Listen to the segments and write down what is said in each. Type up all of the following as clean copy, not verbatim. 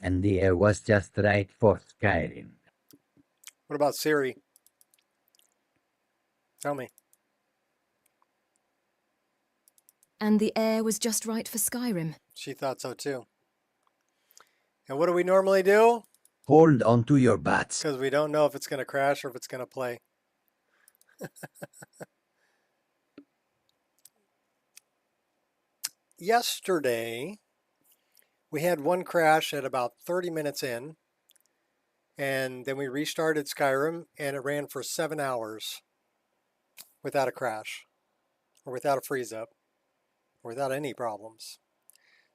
and the air was just right for Skyrim. What about Siri? Tell me. And the air was just right for Skyrim. She thought so too. And what do we normally do? Hold on to your butts. Because we don't know if it's going to crash or if it's going to play. Yesterday, we had one crash at about 30 minutes in, and then we restarted Skyrim, and it ran for 7 hours without a crash, or without a freeze up, or without any problems.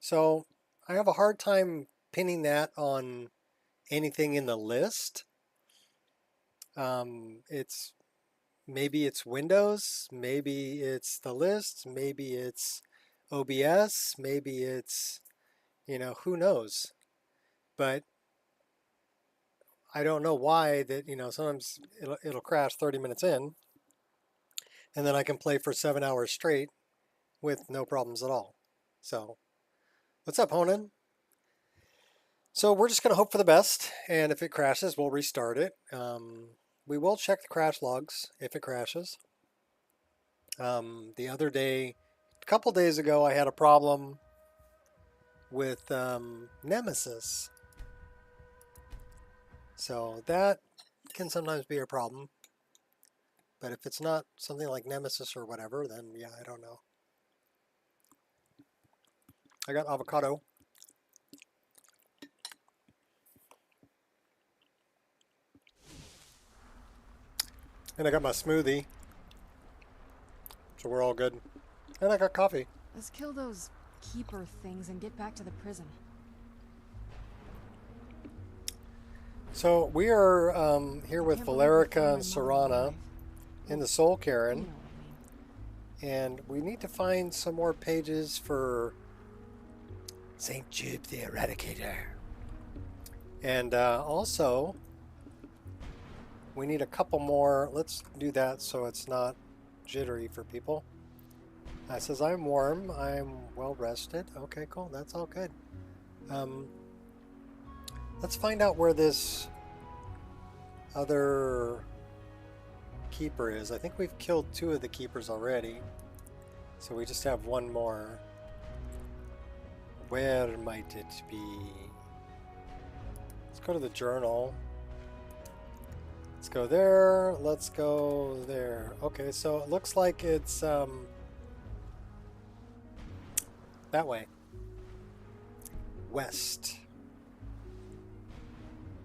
So I have a hard time pinning that on anything in the list. Maybe it's Windows, maybe it's the list, maybe it's OBS, maybe it's, who knows. But I don't know why that, sometimes it'll crash 30 minutes in, and then I can play for 7 hours straight with no problems at all. So, what's up, Honan? So we're just going to hope for the best, and if it crashes, we'll restart it. We will check the crash logs if it crashes. The other day, a couple days ago, I had a problem with Nemesis. So that can sometimes be a problem. But if it's not something like Nemesis or whatever, then yeah, I don't know. I got avocado. And I got my smoothie. So we're all good. And I got coffee. Let's kill those keeper things and get back to the prison. So we are here with Valerica and Serana in the Soul Cairn. And we need to find some more pages for St. Jude the Eradicator. And also, we need a couple more. Let's do that so it's not jittery for people. It says, I'm warm. I'm well rested. Okay, cool. That's all good. Let's find out where this other keeper is. I think we've killed 2 of the keepers already. So we just have 1 more. Where might it be? Let's go to the journal. Let's go there. Let's go there. Okay, so it looks like it's that way. West.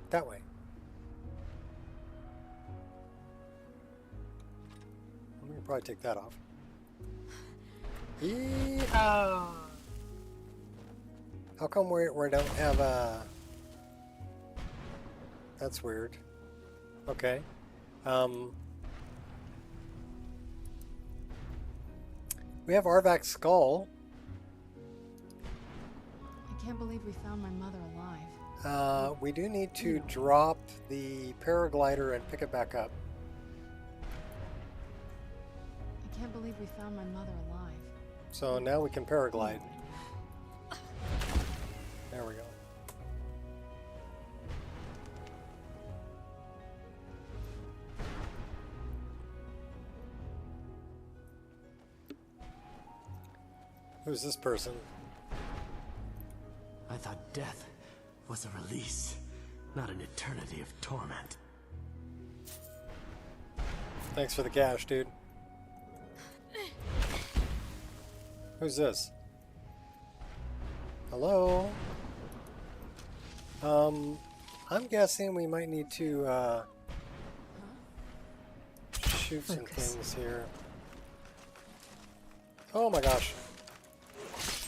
That way. We can probably take that off. Yeehaw! How come we don't have a... That's weird. Okay. We have Arvak's skull. I can't believe we found my mother alive. We do need to drop the paraglider and pick it back up. I can't believe we found my mother alive. So now we can paraglide. There we go. Who's this person? I thought death was a release, not an eternity of torment. Thanks for the cash, dude. Who's this? Hello? I'm guessing we might need to shoot some things here. Oh my gosh.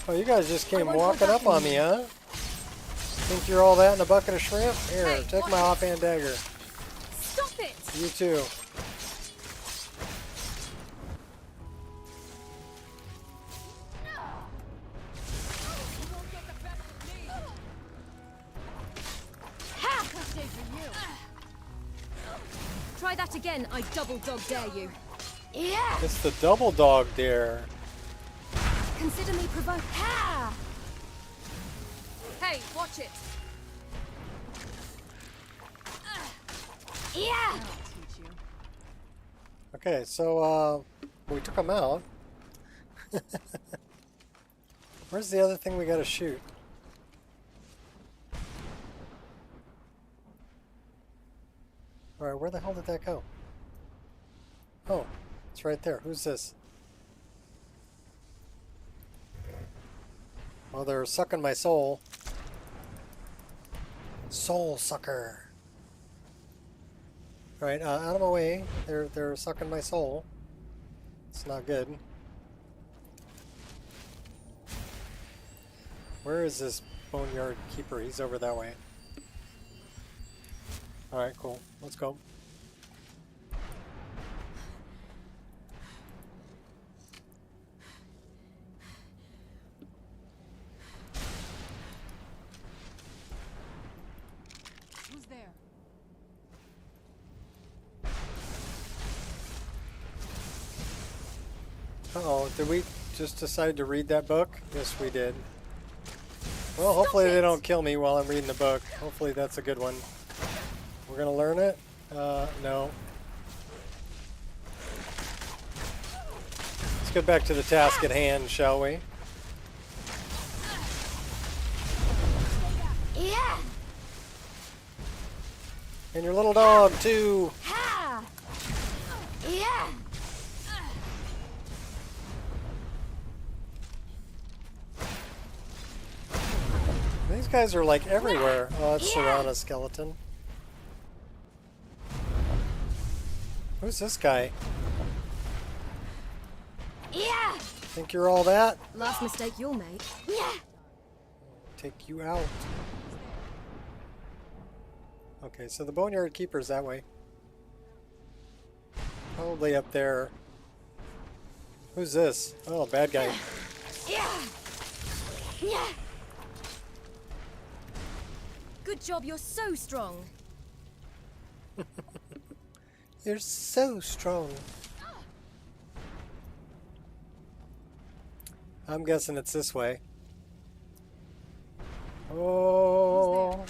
Oh, you guys just came walking up on me, huh? Think you're all that in a bucket of shrimp? Here, hey, take my offhand dagger. Stop it! You too. Try that again, I double dog dare you. Yeah! It's the double dog dare. Consider me provoked. Ha! Hey, watch it. I'll teach you. Okay, so we took him out. Where's the other thing we gotta shoot? Alright, where the hell did that go? Oh, it's right there. Who's this? Well, they're sucking my soul. Soul sucker. Alright, out of my way. They're sucking my soul. It's not good. Where is this boneyard keeper? He's over that way. Alright, cool. Let's go. Who's there? Uh-oh, did we just decide to read that book? Yes, we did. Well, hopefully they don't kill me while I'm reading the book. Hopefully that's a good one. We're gonna learn it? No. Let's get back to the task at hand, shall we? Yeah. And your little dog, too! Ha. Yeah. These guys are like everywhere. Oh, it's Serana skeleton. Who's this guy? Yeah. Think you're all that? Last mistake you'll make. Yeah. Take you out. Okay, so the Boneyard Keeper's that way. Probably up there. Who's this? Oh, bad guy. Yeah. Yeah. Good job, you're so strong. You're so strong. I'm guessing it's this way. Oh.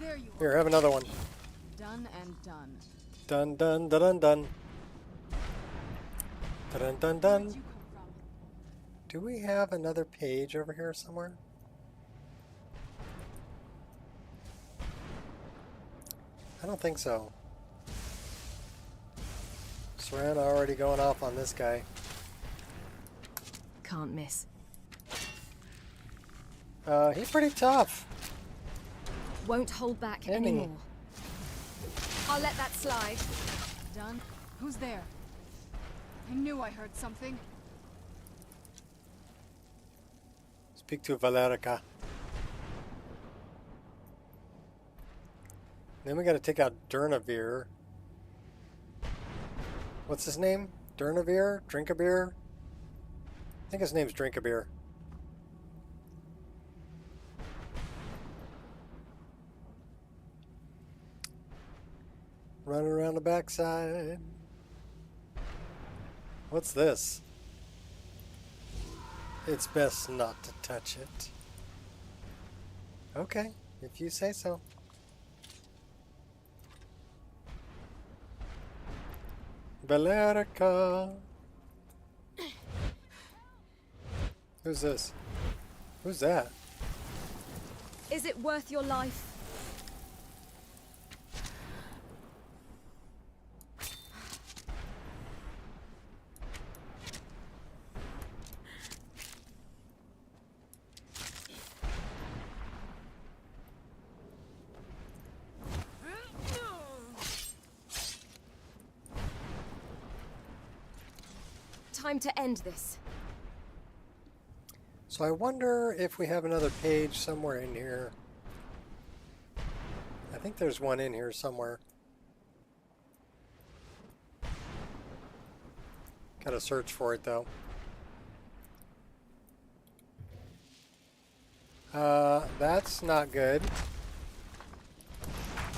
There you are. Here, have another one. Done and done. Dun dun dun dun dun. Dun dun dun. Where'd you come from? Do we have another page over here somewhere? I don't think so. Serana already going off on this guy. Can't miss. He's pretty tough. Won't hold back Any. anymore. I'll let that slide. Done. Who's there? I knew I heard something. Speak to Valerica. Then we gotta take out Durnavir. What's his name? Durnavir? Drinkabir? I think his name's Drinkabir. Running around the backside. What's this? It's best not to touch it. Okay, if you say so. Valerica. Who's this? Who's that? Is it worth your life? Time to end this. So I wonder if we have another page somewhere in here. I think there's one in here somewhere. Gotta search for it though. That's not good.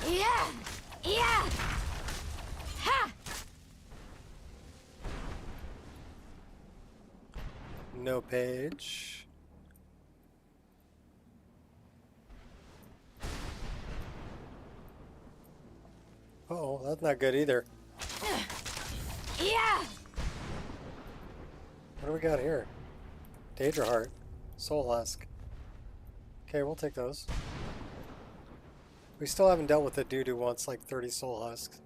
Yeah. Yeah. Ha. No page. Uh-oh, that's not good either. Yeah. What do we got here? Daedra Heart. Soul Husk. Okay, we'll take those. We still haven't dealt with the dude who wants like 30 Soul Husks.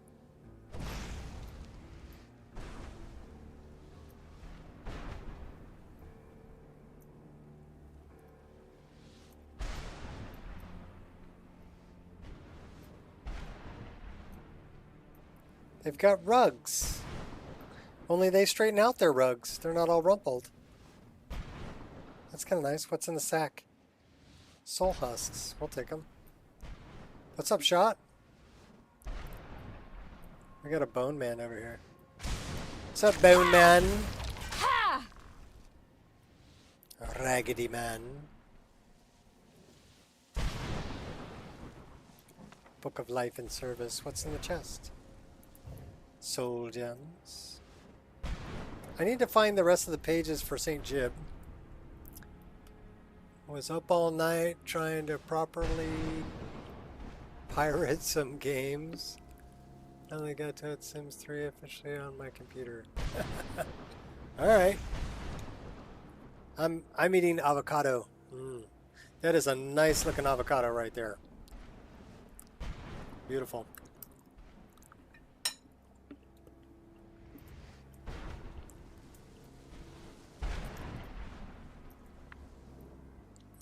They've got rugs. Only they straighten out their rugs. They're not all rumpled. That's kind of nice. What's in the sack? Soul husks. We'll take them. What's up, Shot? We got a Bone Man over here. What's up, Bone Man? Ha! Raggedy Man. Book of Life and Service. What's in the chest? Soul gems. I need to find the rest of the pages for St. Jib. Was up all night trying to properly pirate some games. Finally got to it, Sims 3 officially on my computer. Alright. I'm eating avocado. That is a nice looking avocado right there. Beautiful.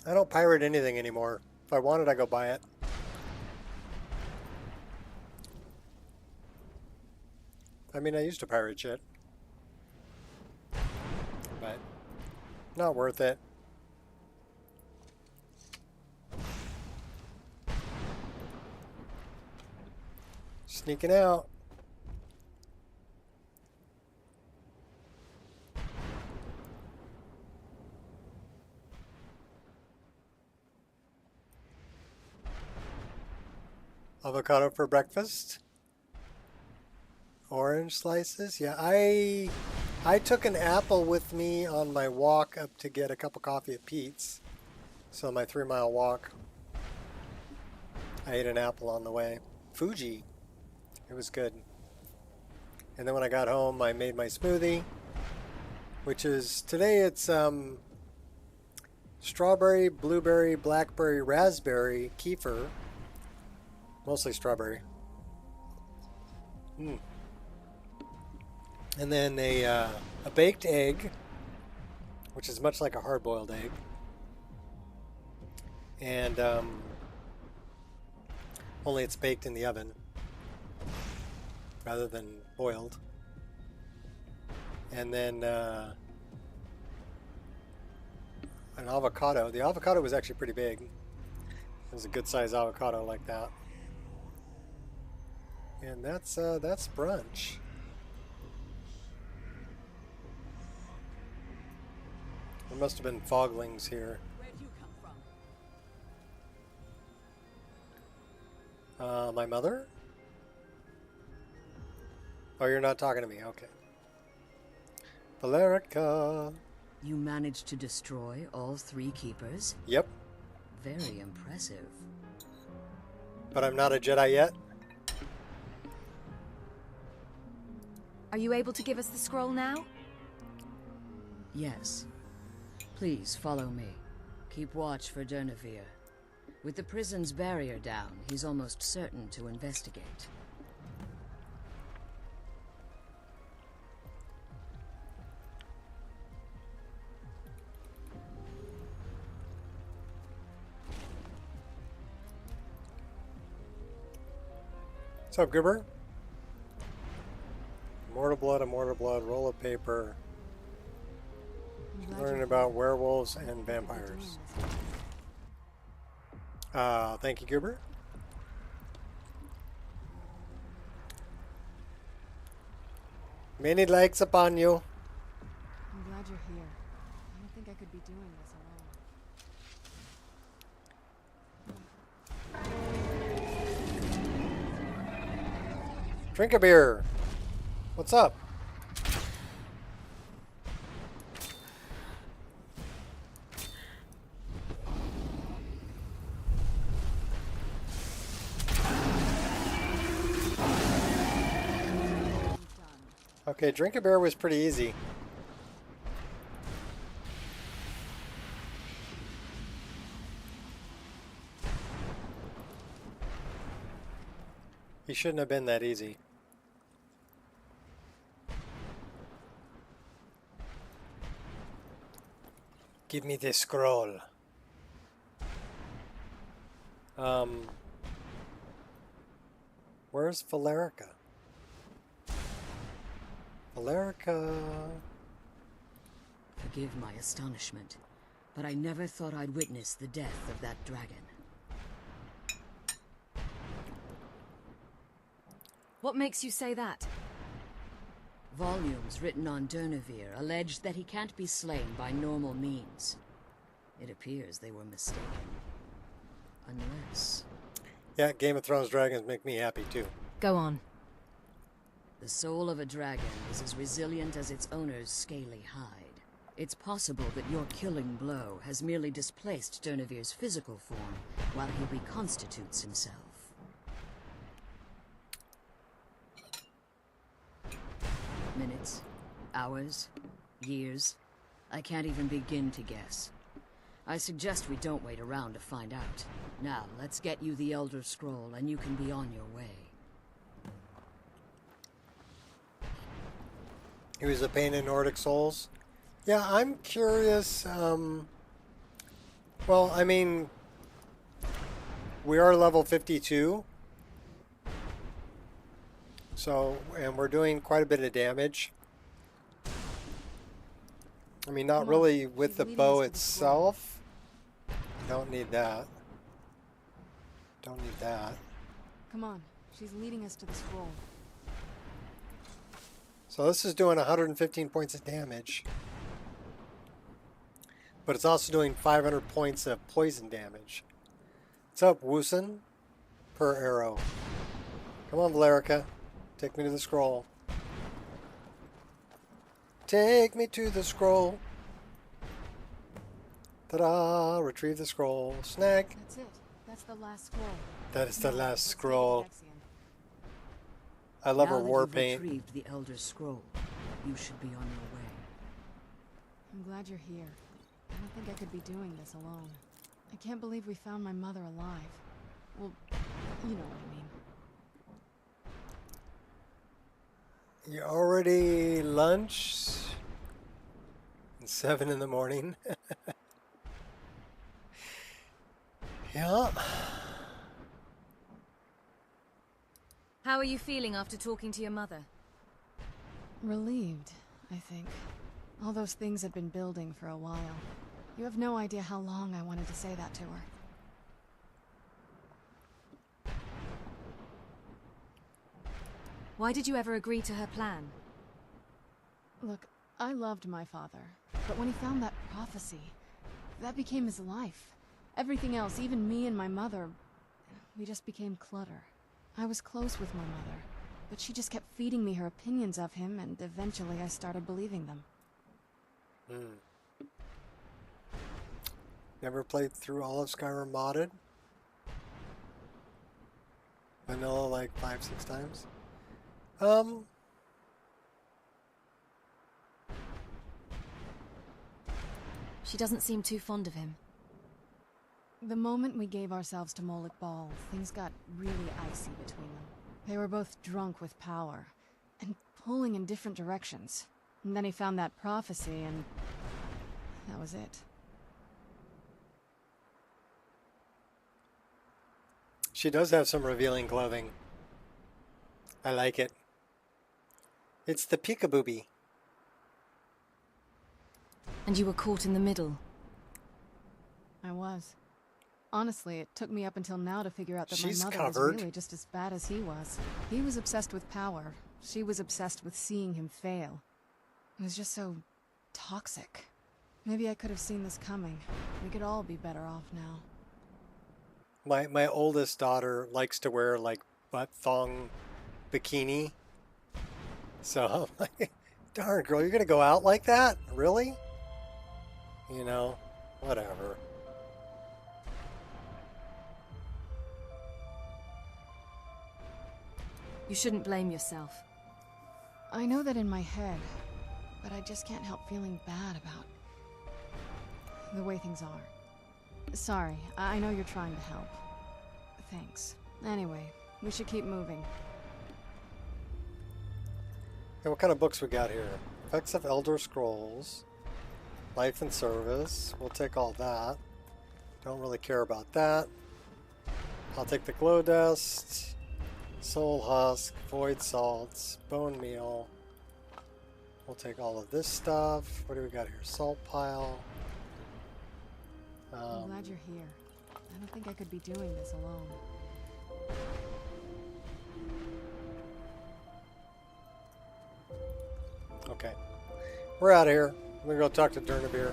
I don't pirate anything anymore. If I want it, I go buy it. I mean, I used to pirate shit. But not worth it. Sneaking out. Avocado for breakfast. Orange slices. Yeah, I took an apple with me on my walk up to get a cup of coffee at Pete's. So my 3-mile walk. I ate an apple on the way. Fuji. It was good. And then when I got home, I made my smoothie, which is today it's strawberry, blueberry, blackberry, raspberry, kefir. Mostly strawberry. And then a baked egg, which is much like a hard-boiled egg. And only it's baked in the oven rather than boiled. And then an avocado. The avocado was actually pretty big. It was a good-sized avocado like that. And that's brunch. There must have been foglings here. Where'd you come from? My mother? Oh, you're not talking to me. Okay. Valerica. You managed to destroy all 3 keepers? Yep. Very impressive. But I'm not a Jedi yet. Are you able to give us the scroll now? Yes. Please follow me. Keep watch for Durnevere. With the prison's barrier down, he's almost certain to investigate. What's up, Gibber? Immortal blood, roll of paper. Learning about werewolves and vampires. Thank you, Goober. Many likes upon you. I'm glad you're here. I don't think I could be doing this alone. Drink a beer. What's up? Okay, Drink-A-Bear was pretty easy. He shouldn't have been that easy. Give me the scroll. Where's Valerica? Valerica. Forgive my astonishment, but I never thought I'd witness the death of that dragon. What makes you say that? Volumes written on Durnevere allege that he can't be slain by normal means. It appears they were mistaken. Unless... Yeah, Game of Thrones dragons make me happy too. Go on. the soul of a dragon is as resilient as its owner's scaly hide. It's possible that your killing blow has merely displaced Durnevere's physical form while he reconstitutes himself. Minutes, hours, years. I can't even begin to guess. I suggest we don't wait around to find out. Now, let's get you the Elder Scroll and you can be on your way. He was a pain in Nordic Souls. Yeah, I'm curious. Well, I mean, we are level 52. So, and we're doing quite a bit of damage. I mean, not really with the bow itself. Don't need that. Don't need that. Come on, she's leading us to the scroll. So this is doing 115 points of damage. But it's also doing 500 points of poison damage. What's up, Woosen? Per arrow. Come on, Valerica. Take me to the scroll. Take me to the scroll. Ta-da! Retrieve the scroll. Snag. That's it. That's the last scroll. That is the Now, last let's take scroll. Nexian. I love her Now that war you've paint. retrieved the Elder Scroll, you should be on your way. I'm glad you're here. I don't think I could be doing this alone. I can't believe we found my mother alive. Well, you know what I mean. You already lunch? 7 in the morning. Yeah. How are you feeling after talking to your mother? Relieved, I think. All those things had been building for a while. You have no idea how long I wanted to say that to her. Why did you ever agree to her plan? Look, I loved my father, but when he found that prophecy, that became his life. Everything else, even me and my mother, we just became clutter. I was close with my mother, but she just kept feeding me her opinions of him, and eventually I started believing them. Never played through all of Skyrim modded. Vanilla like 5-6 times. She doesn't seem too fond of him. The moment we gave ourselves to Moloch Ball, things got really icy between them. They were both drunk with power, and pulling in different directions. And then he found that prophecy, and that was it. She does have some revealing clothing. I like it. It's the peekabooby. And you were caught in the middle. I was. Honestly, it took me up until now to figure out that She's my mother covered. was really just as bad as he was. He was obsessed with power. She was obsessed with seeing him fail. It was just so toxic. Maybe I could have seen this coming. We could all be better off now. My oldest daughter likes to wear like butt thong bikini. So I'm like, darn girl, you're gonna go out like that? Really? You know, whatever. You shouldn't blame yourself. I know that in my head, but I just can't help feeling bad about the way things are. Sorry, I know you're trying to help. Thanks. Anyway, we should keep moving. Okay, what kind of books we got here? Effects of Elder Scrolls. Life and Service. We'll take all that. Don't really care about that. I'll take the Glow Dust, Soul Husk, Void Salts, Bone Meal. We'll take all of this stuff. What do we got here? Salt Pile. I'm glad you're here. I don't think I could be doing this alone. Okay. We're out of here. We're going to go talk to Dernabeer.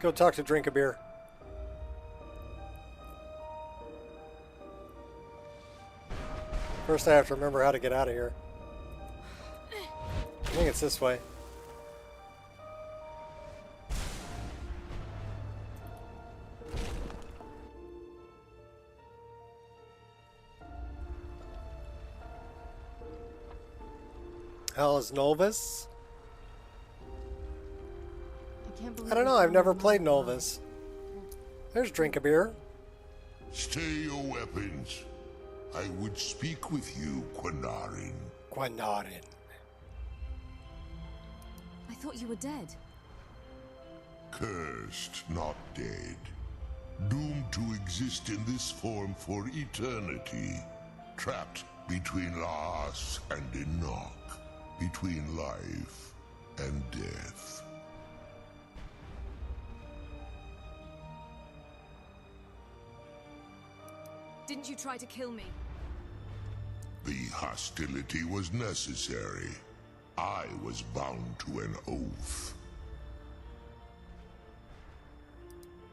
Go talk to Drink-A-Beer. First I have to remember how to get out of here. I think it's this way. Hell is Novus? I don't know, I've never played Novus. There's Drink-A-Beer. Stay your weapons. I would speak with you, Quanarin. Quanarin. I thought you were dead. Cursed, not dead. Doomed to exist in this form for eternity. Trapped between Laas and Enoch. Between life and death. Didn't you try to kill me? The hostility was necessary. I was bound to an oath.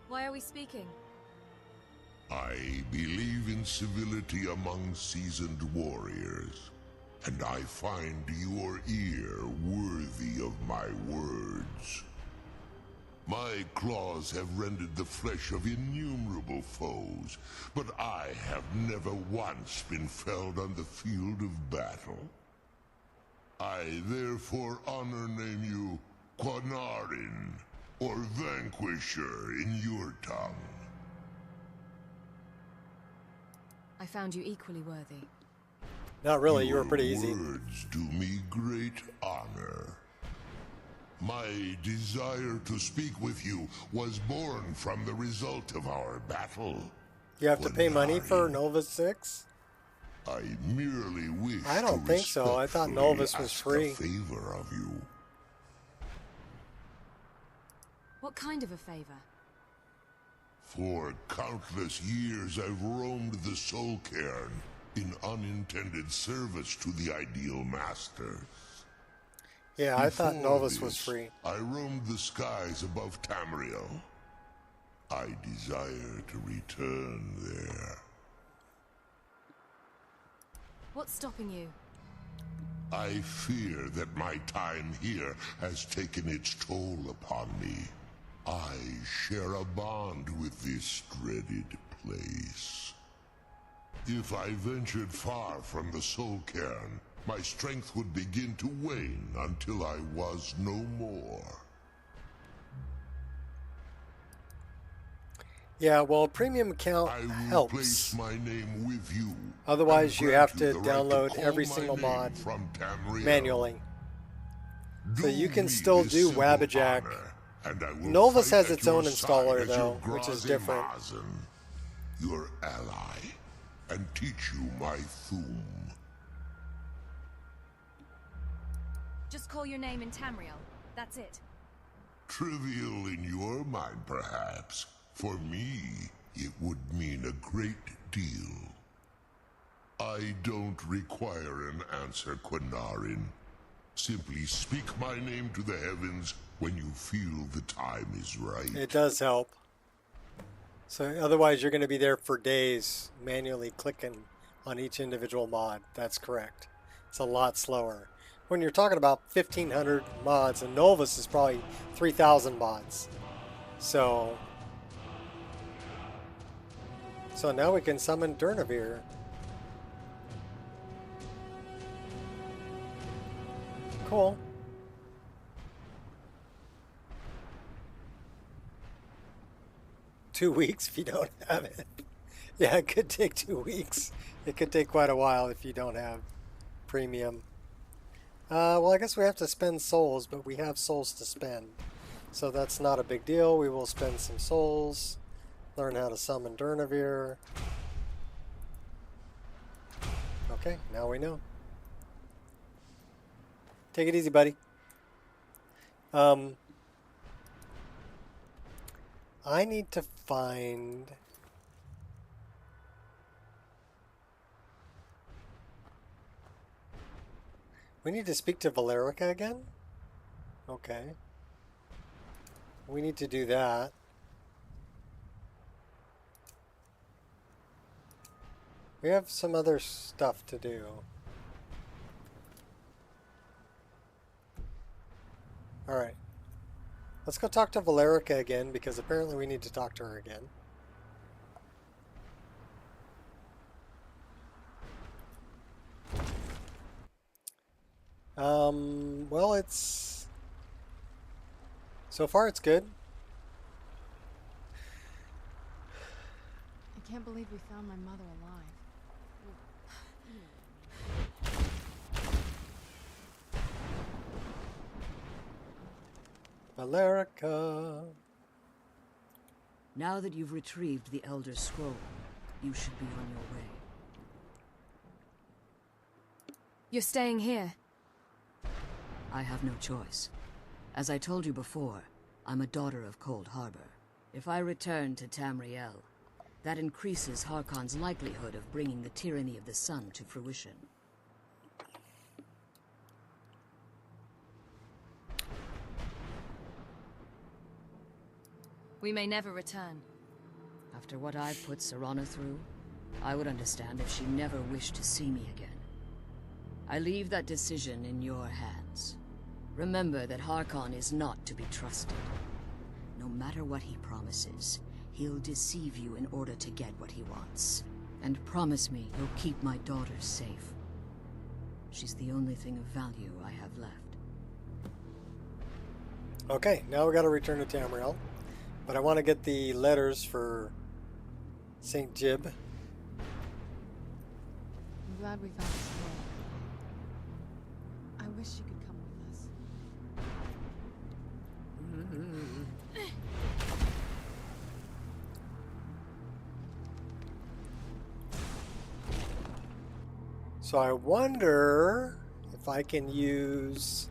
Why are we speaking? I believe in civility among seasoned warriors, and I find your ear worthy of my words. My claws have rended the flesh of innumerable foes, but I have never once been felled on the field of battle. I therefore name you Quanarin, or Vanquisher in your tongue. I found you equally worthy. Not really, you were Your pretty easy. words do me great honor. My desire to speak with you was born from the result of our battle. You have to pay money for Novus 6? I merely wish I don't think so. I thought Novus was free. A favor of you. What kind of a favor? For countless years I've roamed the Soul Cairn in unintended service to the ideal masters. Yeah, I thought Before Novus was this, free. I roamed the skies above Tamriel. I desire to return there. What's stopping you? I fear that my time here has taken its toll upon me. I share a bond with this dreaded place. If I ventured far from the Soul Cairn, my strength would begin to wane until I was no more. Yeah, well, a premium account I will helps. place my name with you. Otherwise, and you grant have to the right download call every my single name mod from Tamriel. manually. So Do you can me still this do simple Wabbajack. honor, and I will Novus fight has at its own your installer, side as your though, which is Grazi different. Mazen, your ally, and teach you my Thum. Just call your name in Tamriel. That's it. Trivial in your mind, perhaps. For me, it would mean a great deal. I don't require an answer, Quanarin. Simply speak my name to the heavens when you feel the time is right. It does help. So otherwise, you're going to be there for days manually clicking on each individual mod. That's correct. It's a lot slower. When you're talking about 1,500 mods, and Novus is probably 3,000 mods. So now we can summon Dernabeer. Cool. Two weeks if you don't have it. Yeah, it could take 2 weeks. It could take quite a while if you don't have premium. Well, I guess we have to spend souls, but we have souls to spend. So that's not a big deal. We will spend some souls. Learn how to summon Durnavir. Okay, now we know. Take it easy, buddy. I need to find... We need to speak to Valerica again? Okay. We need to do that. We have some other stuff to do. Alright. Let's go talk to Valerica again, because apparently we need to talk to her again. Well, it's... So far, it's good. I can't believe we found my mother alive. Valerica. Now that you've retrieved the Elder Scroll, you should be on your way. You're staying here. I have no choice. As I told you before, I'm a daughter of Cold Harbor. If I return to Tamriel, that increases Harkon's likelihood of bringing the tyranny of the sun to fruition. We may never return. After what I've put Serana through, I would understand if she never wished to see me again. I leave that decision in your hands. Remember that Harkon is not to be trusted. No matter what he promises, he'll deceive you in order to get what he wants. And promise me you'll keep my daughter safe. She's the only thing of value I have left. Okay, now we gotta return to Tamriel. But I want to get the letters for St. Jib. I'm glad we found the scroll. I wish you could come with us. So I wonder if I can use...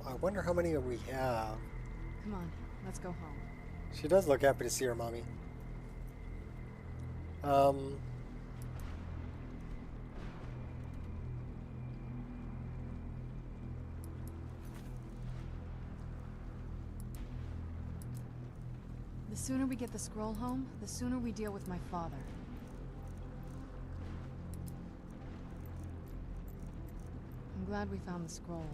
I wonder how many we have. Come on, let's go home. She does look happy to see her mommy. The sooner we get the scroll home, the sooner we deal with my father. I'm glad we found the scroll,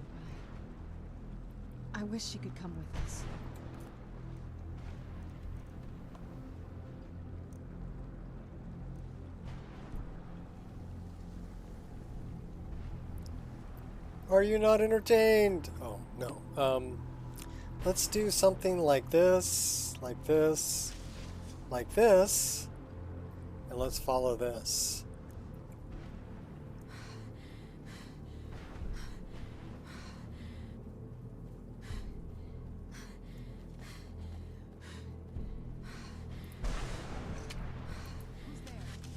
but I wish she could come with us. Are you not entertained? Oh, no. Let's do something like this, like this, like this, and let's follow this.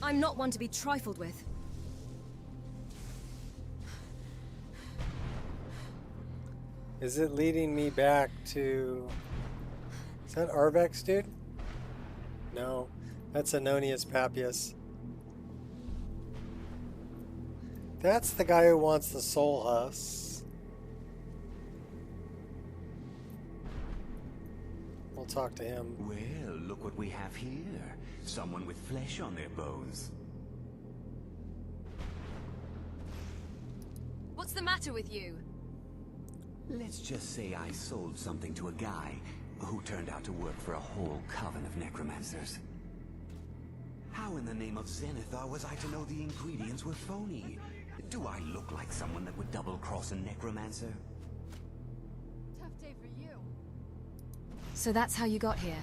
I'm not one to be trifled with. Is it leading me back to... Is that Arvex, dude? No, that's Anonius Papias. That's the guy who wants the soul husks. We'll talk to him. Well, look what we have here. Someone with flesh on their bones. What's the matter with you? Let's just say I sold something to a guy who turned out to work for a whole coven of necromancers. How How in the name of Zenithar was I to know the ingredients were phony? Do I look like someone that would double-cross a necromancer? Tough day for you. So that's how you got here.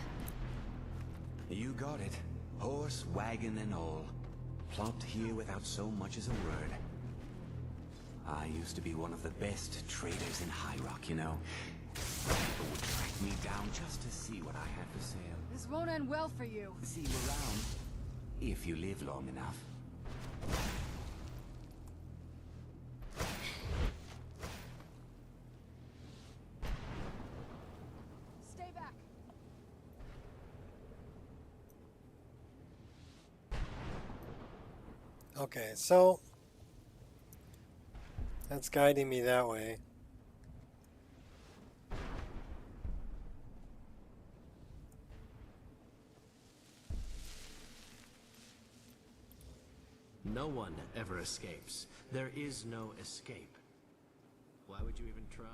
You got it. Horse, wagon, and all. Plopped here without so much as a word. I used to be one of the best traders in High Rock, you know. People would track me down just to see what I had for sale. This won't end well for you. See you around. If you live long enough. Stay back. Okay, so that's guiding me that way. No one ever escapes. There is no escape. Why would you even try?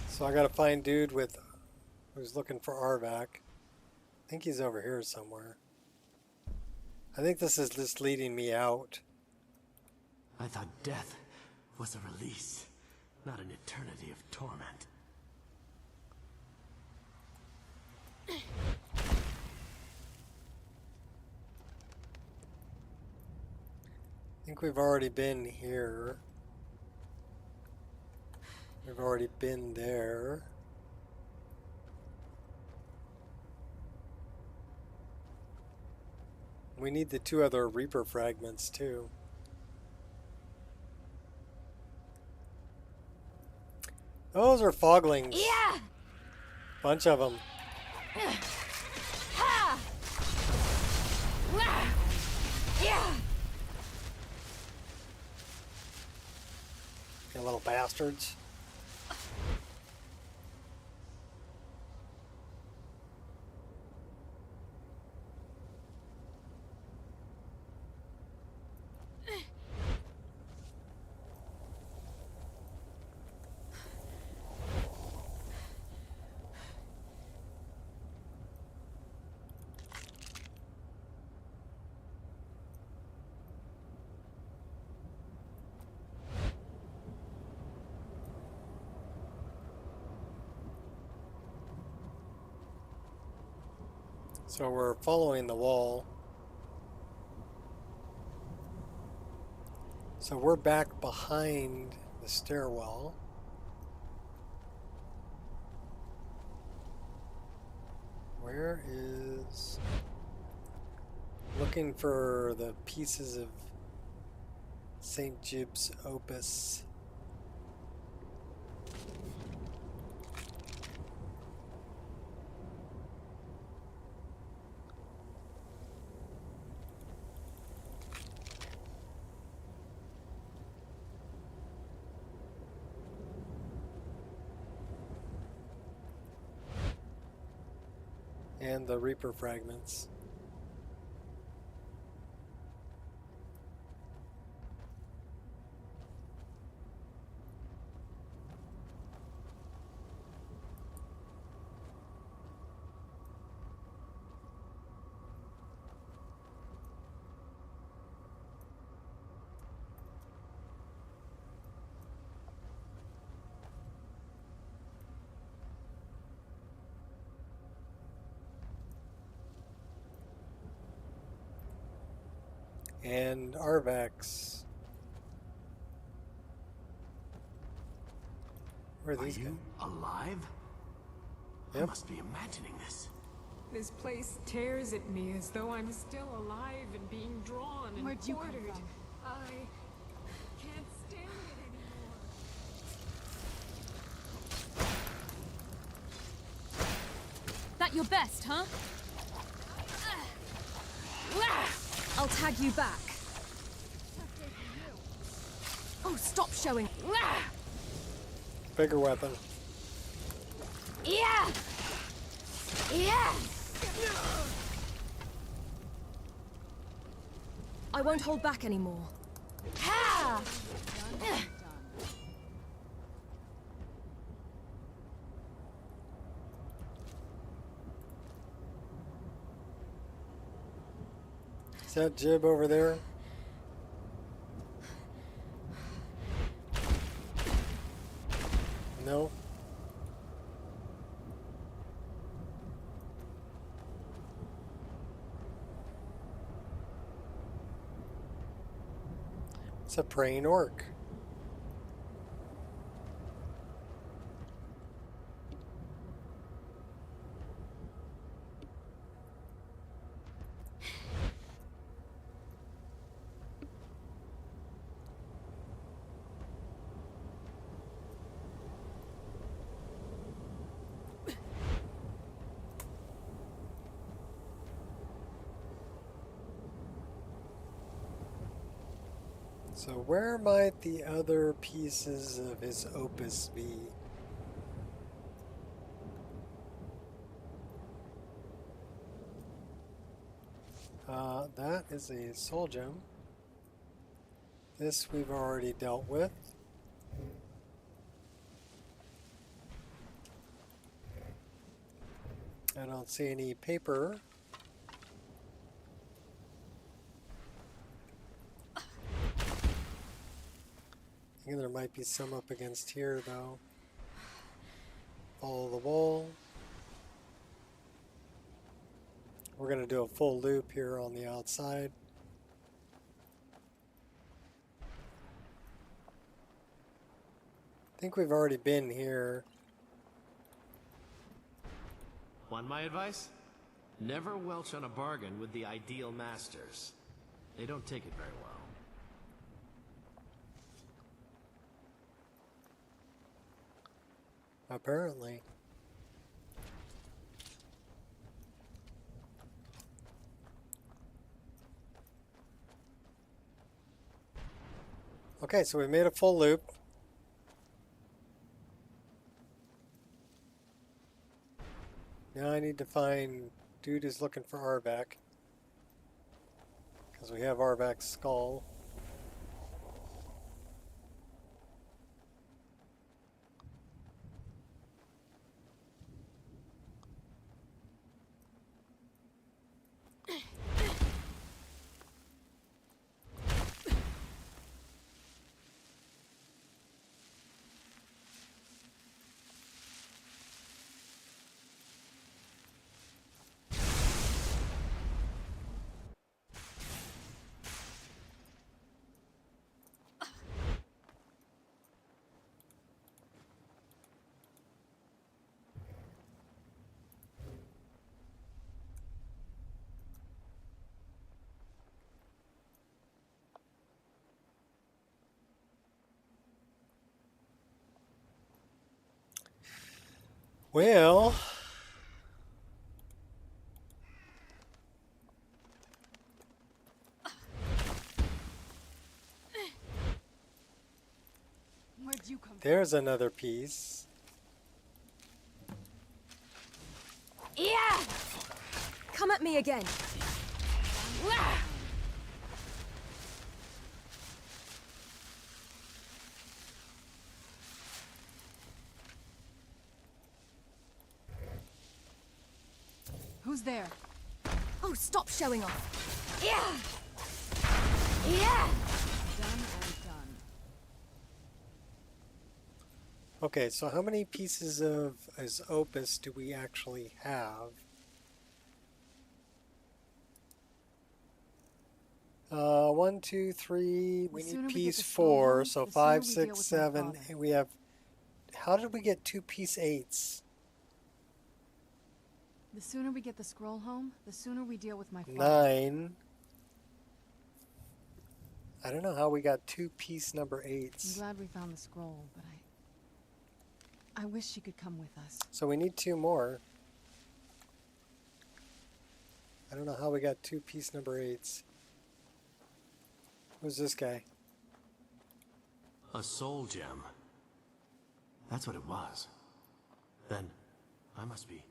So I gotta find dude who's looking for Arvac. I think he's over here somewhere. I think this is just leading me out. I thought death was a release, not an eternity of torment. I think we've already been here. We've already been there. We need the 2 other Reaper fragments too. Those are foglings. Yeah! Bunch of them. Ha! Wah! Yeah! You little bastards. So we're following the wall. So we're back behind the stairwell. Where is... Looking for the pieces of St. Jib's opus. And the Reaper fragments. And Arvax. Where are these guys? Alive? I Yep. must be imagining this. This place tears at me as though I'm still alive and being drawn and Where'd you come ordered. from? I can't stand it anymore. That your best, huh? I'll tag you back. Oh, stop showing. Bigger weapon. Yeah! Yeah! I won't hold back anymore. Ha! that Jib over there? No. It's a praying orc. So where might the other pieces of his opus be? That is a soul gem. This we've already dealt with. I don't see any paper. I think there might be some up against here though. Follow the wall. We're going to do a full loop here on the outside. I think we've already been here. Want my advice? Never welch on a bargain with the ideal masters. They don't take it very well. Apparently. Okay, so we made a full loop. Now I need to find dude who's looking for Arvac. Because we have Arvac's skull. Well, Where'd you come there's another piece. Yeah! Come at me again. Wah! Who's there? Oh, stop showing off. Yeah! Yeah! Done and done. Okay, so how many pieces of his opus do we actually have? 1, 2, 3. We need piece 4, so 5, 6, 7. And we have. How did we get 2 piece 8s? The sooner we get the scroll home, the sooner we deal with my father. 9. I don't know how we got 2 piece number I'm 8s. glad we found the scroll, but I wish she could come with us. So we need 2 more. I don't know how we got 2 piece number 8s. Who's this guy? A soul gem. That's what it was. Then, I must be...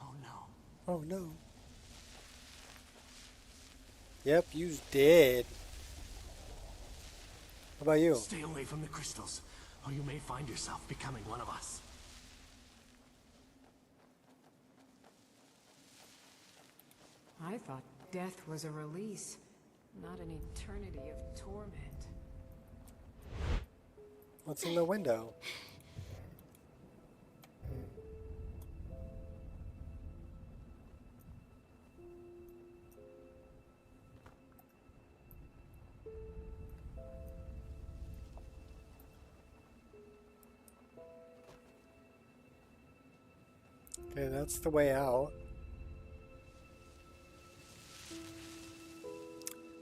Oh no. Oh no. Yep, you's dead. How about you? Stay away from the crystals, or you may find yourself becoming one of us. I thought death was a release, not an eternity of torment. What's in the window? Okay, that's the way out.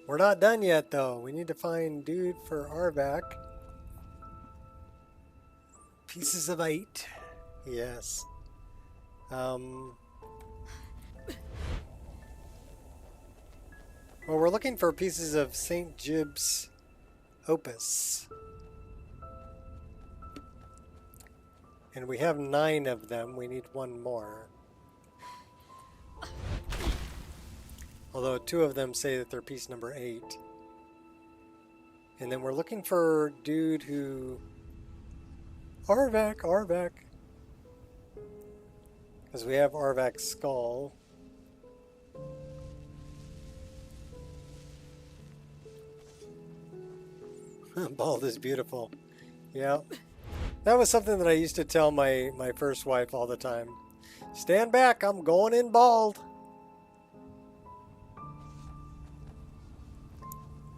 We're not done yet, though. We need to find dude for Arvak. Pieces of 8. Yes. Well, we're looking for pieces of St. Jib's opus. And we have 9 of them. We need 1 more. Although 2 of them say that they're piece number 8. And then we're looking for dude who... Arvak. Because we have Arvak's skull. Bald is beautiful. Yeah. That was something that I used to tell my first wife all the time. Stand back, I'm going in bald.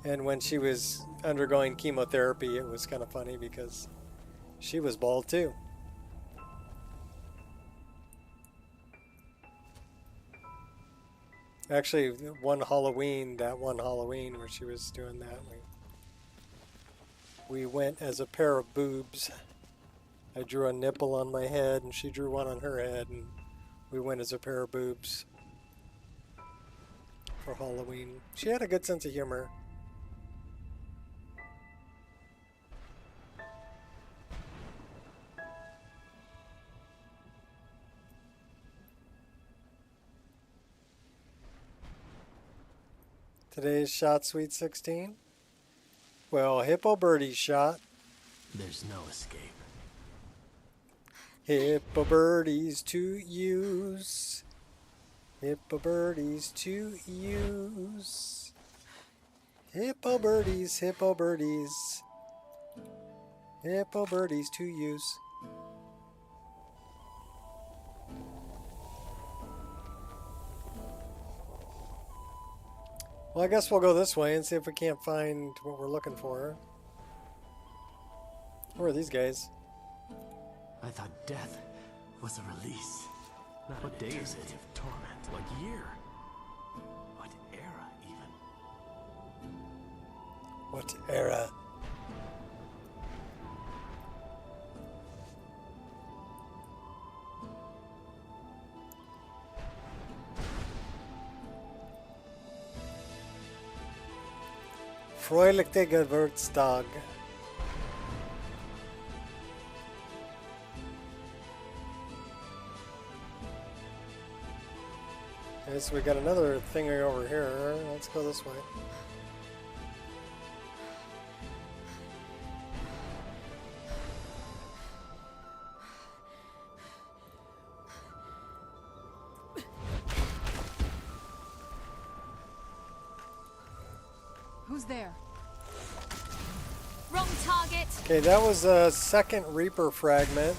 And when she was undergoing chemotherapy, it was kind of funny because she was bald too. Actually, that one Halloween where she was doing that, we went as a pair of boobs. I drew a nipple on my head and she drew one on her head, and we went as a pair of boobs for Halloween. She had a good sense of humor. Today's shot, Sweet 16. Well, Hippo Birdie's shot. There's no escape. Hippo birdies to use. Hippo birdies to use. Hippo birdies, hippo birdies. Hippo birdies to use. Well, I guess we'll go this way and see if we can't find what we're looking for. Who are these guys? I thought death was a release. Not what day is it? Of torment. What year? What era, even? What era? Freuliche Geburtstag. Okay, so we got another thing over here. Let's go this way. Who's there? Wrong target. Okay, that was a second Reaper fragment.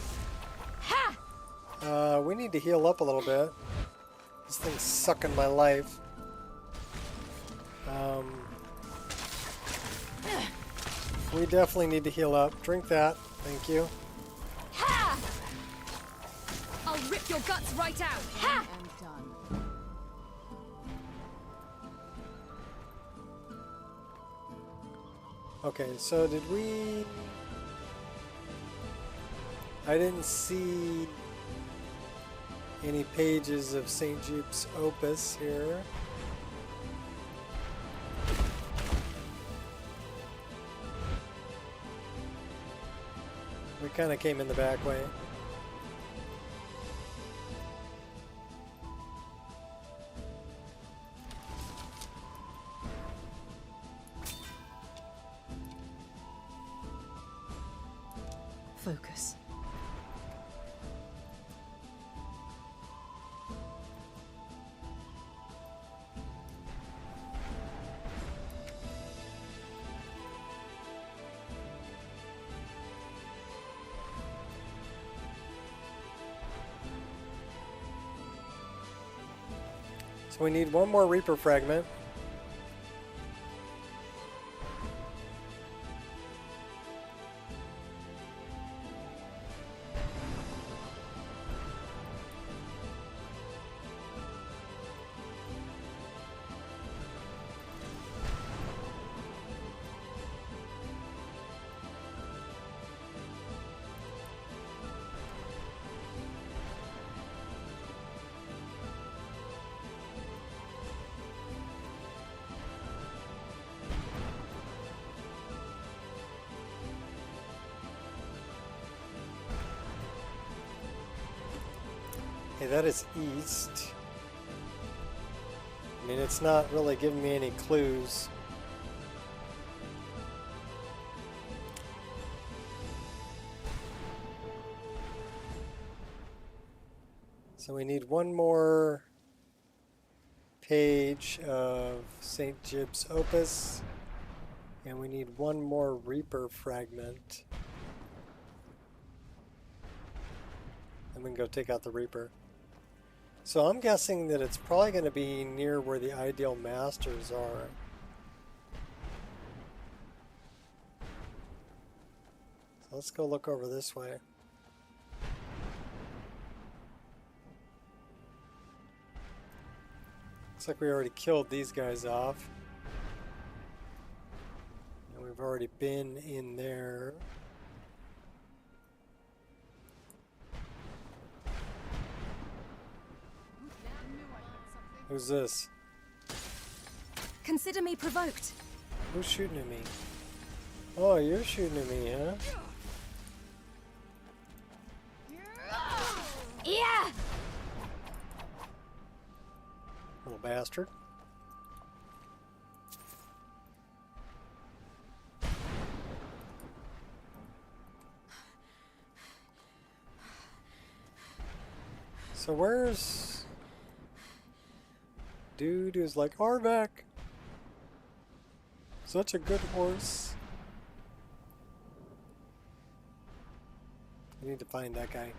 Ha! We need to heal up a little bit. This thing's sucking my life. We definitely need to heal up. Drink that. Thank you. Ha! I'll rip your guts right out. Ha! And done. Okay, so did we... I didn't see any pages of St. Jude's Opus here. We kind of came in the back way. Focus. So we need one more Reaper fragment. Okay, that is east. I mean, it's not really giving me any clues. So we need one more page of St. Jib's Opus, and we need one more Reaper fragment. And we can go take out the Reaper. So I'm guessing that it's probably going to be near where the Ideal Masters are. So let's go look over this way. Looks like we already killed these guys off. And we've already been in there. Who's this? Consider me provoked. Who's shooting at me? Oh, you're shooting at me, huh? Yeah! Little bastard. So where's dude who's like, Harvac, such a good horse. I need to find that guy.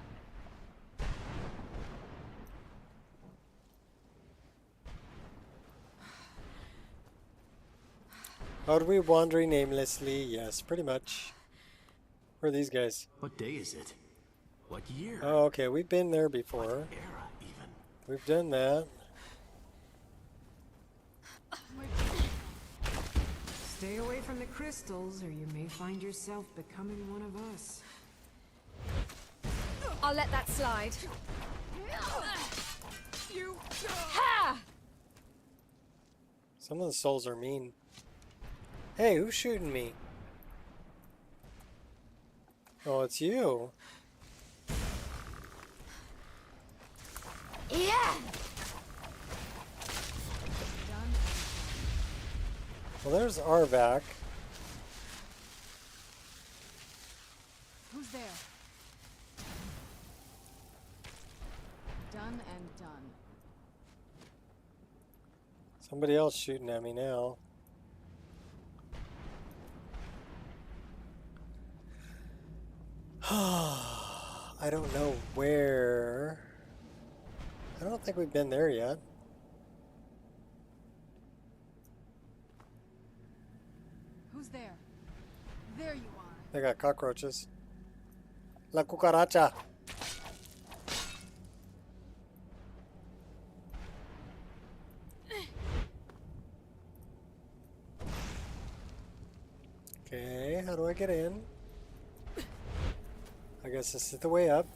Are we wandering aimlessly? Yes, pretty much. Where are these guys? What day is it? What year? Oh, okay, we've been there before. What era, even? We've done that. Stay away from the crystals, or you may find yourself becoming one of us. I'll let that slide. You... Ha! Some of the souls are mean. Hey, who's shooting me? Oh, it's you. Yeah! Well, there's Arvac. Who's there? Done and done. Somebody else shooting at me now. I don't know where. I don't think we've been there yet. Who's there? There you are. They got cockroaches. La cucaracha. Okay, how do I get in? I guess this is the way up.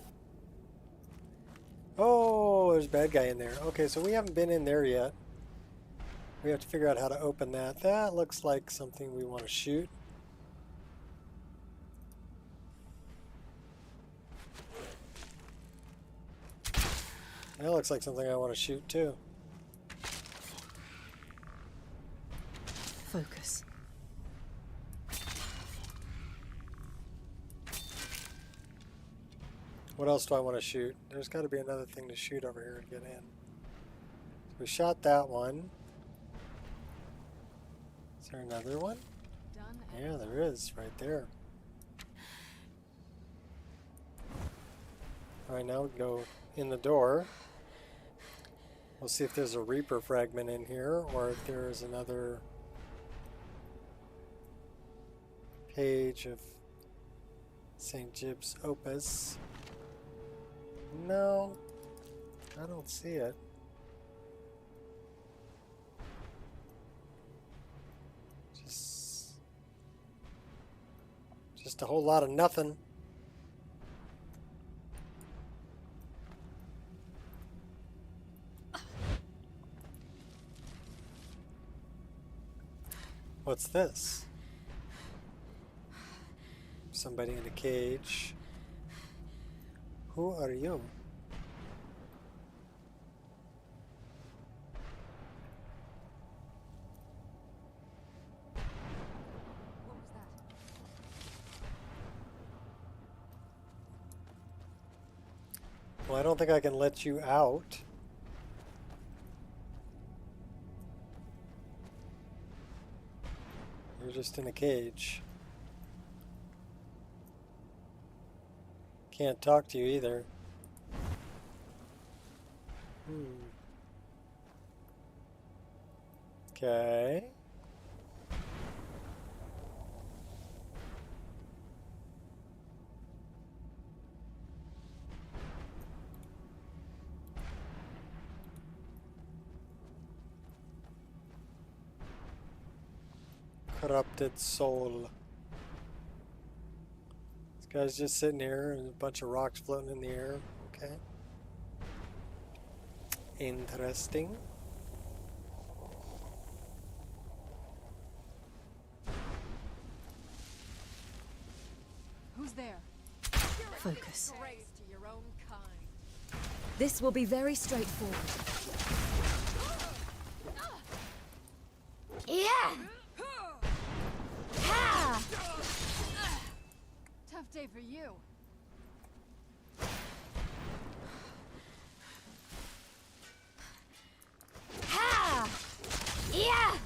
Oh, there's a bad guy in there. Okay, so we haven't been in there yet. We have to figure out how to open that. That looks like something we want to shoot. That looks like something I want to shoot too. Focus. What else do I want to shoot? There's got to be another thing to shoot over here to get in. We shot that one. Is there another one? Yeah, there is, right there. Alright, now we go in the door. We'll see if there's a Reaper fragment in here, or if there's another page of St. Jib's Opus. No, I don't see it. Just a whole lot of nothing. What's this? Somebody in a cage. Who are you? Well, I don't think I can let you out. You're just in a cage. Can't talk to you either. Okay. Corrupted soul. This guy's just sitting here and a bunch of rocks floating in the air. Okay. Interesting. Who's there? Focus. Race to your own kind. This will be very straightforward. Yeah! Ha! Tough day for you. Ha! Yeah!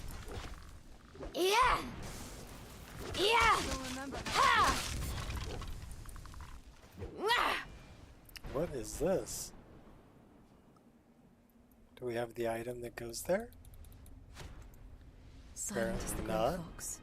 Yeah! Yeah! You'll remember. Ha! Mwah! What is this? Do we have the item that goes there? Silent as the grey not. fox.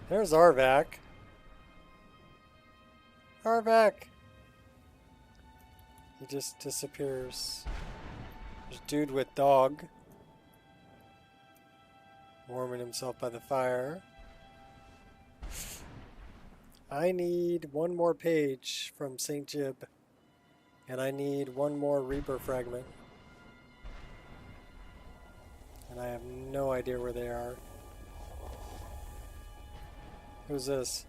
There's Arvac. Arvac! He just disappears. There's a dude with dog. Warming himself by the fire. I need one more page from St. Jib. And I need one more Reaper fragment. And I have no idea where they are. Who's this?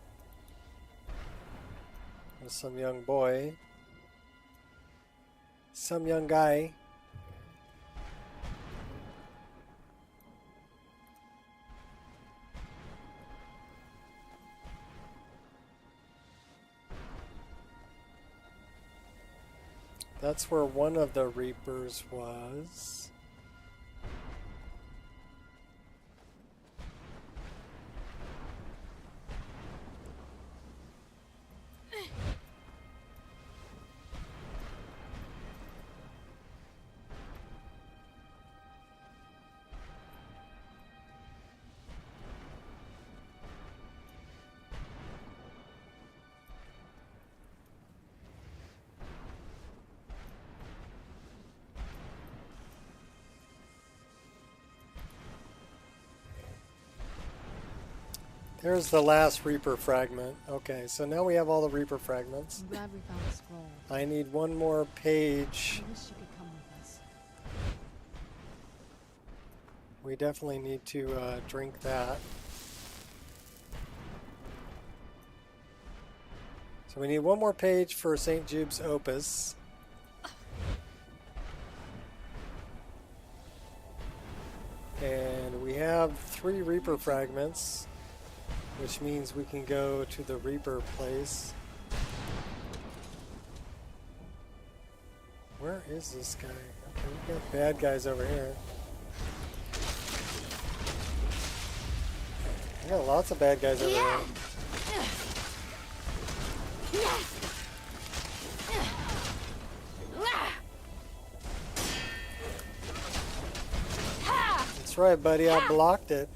There's some young boy. Some young guy. That's where one of the Reapers was. There's the last Reaper fragment. Okay, so now we have all the Reaper fragments. I'm glad we found the scroll. I need one more page. I wish you could come with us. We definitely need to drink that. So we need one more page for St. Jib's Opus. And we have 3 Reaper fragments, which means we can go to the Reaper place. Where is this guy? Okay, we got bad guys over here. We got lots of bad guys over here. That's right, buddy. I blocked it.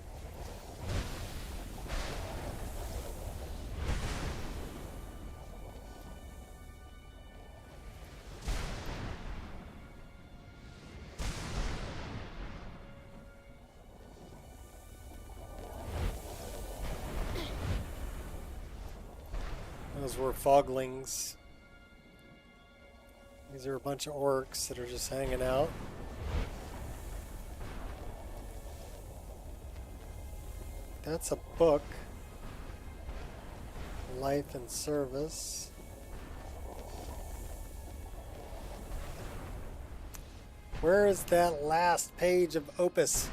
Those were foglings. These are a bunch of orcs that are just hanging out. That's a book. Life and Service. Where is that last page of Opus?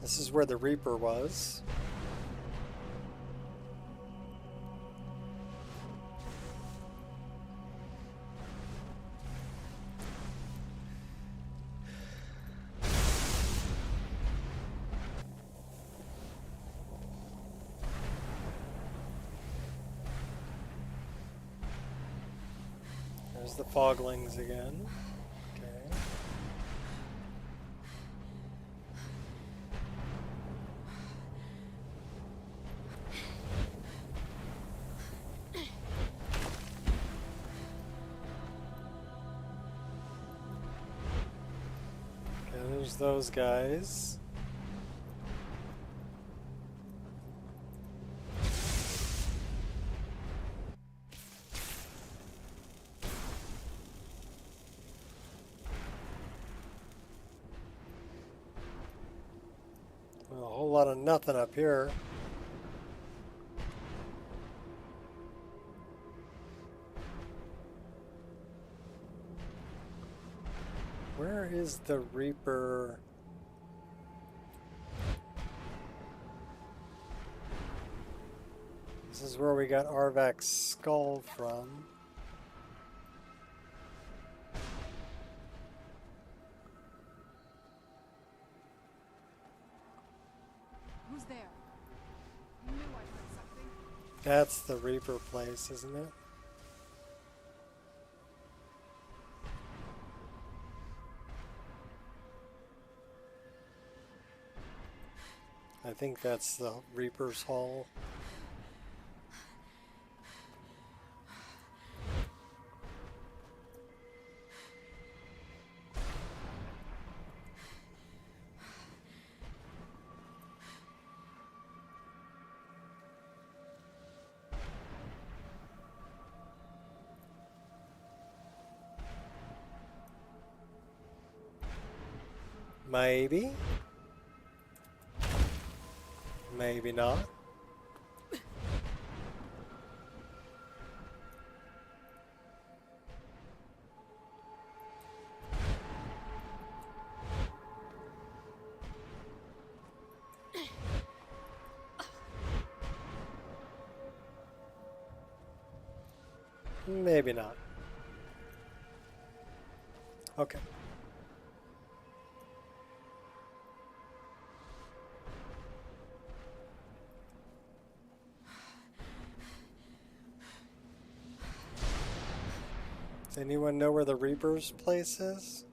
This is where the Reaper was. There's the foglings again. Okay. There's those guys. A whole lot of nothing up here. Where is the Reaper? This is where we got Arvak's skull from. Who's there? I knew I heard something. That's the Reaper place, isn't it? I think that's the Reaper's Hall. Maybe. Maybe not. Maybe not. Okay. Does anyone know where the Reaper's place is?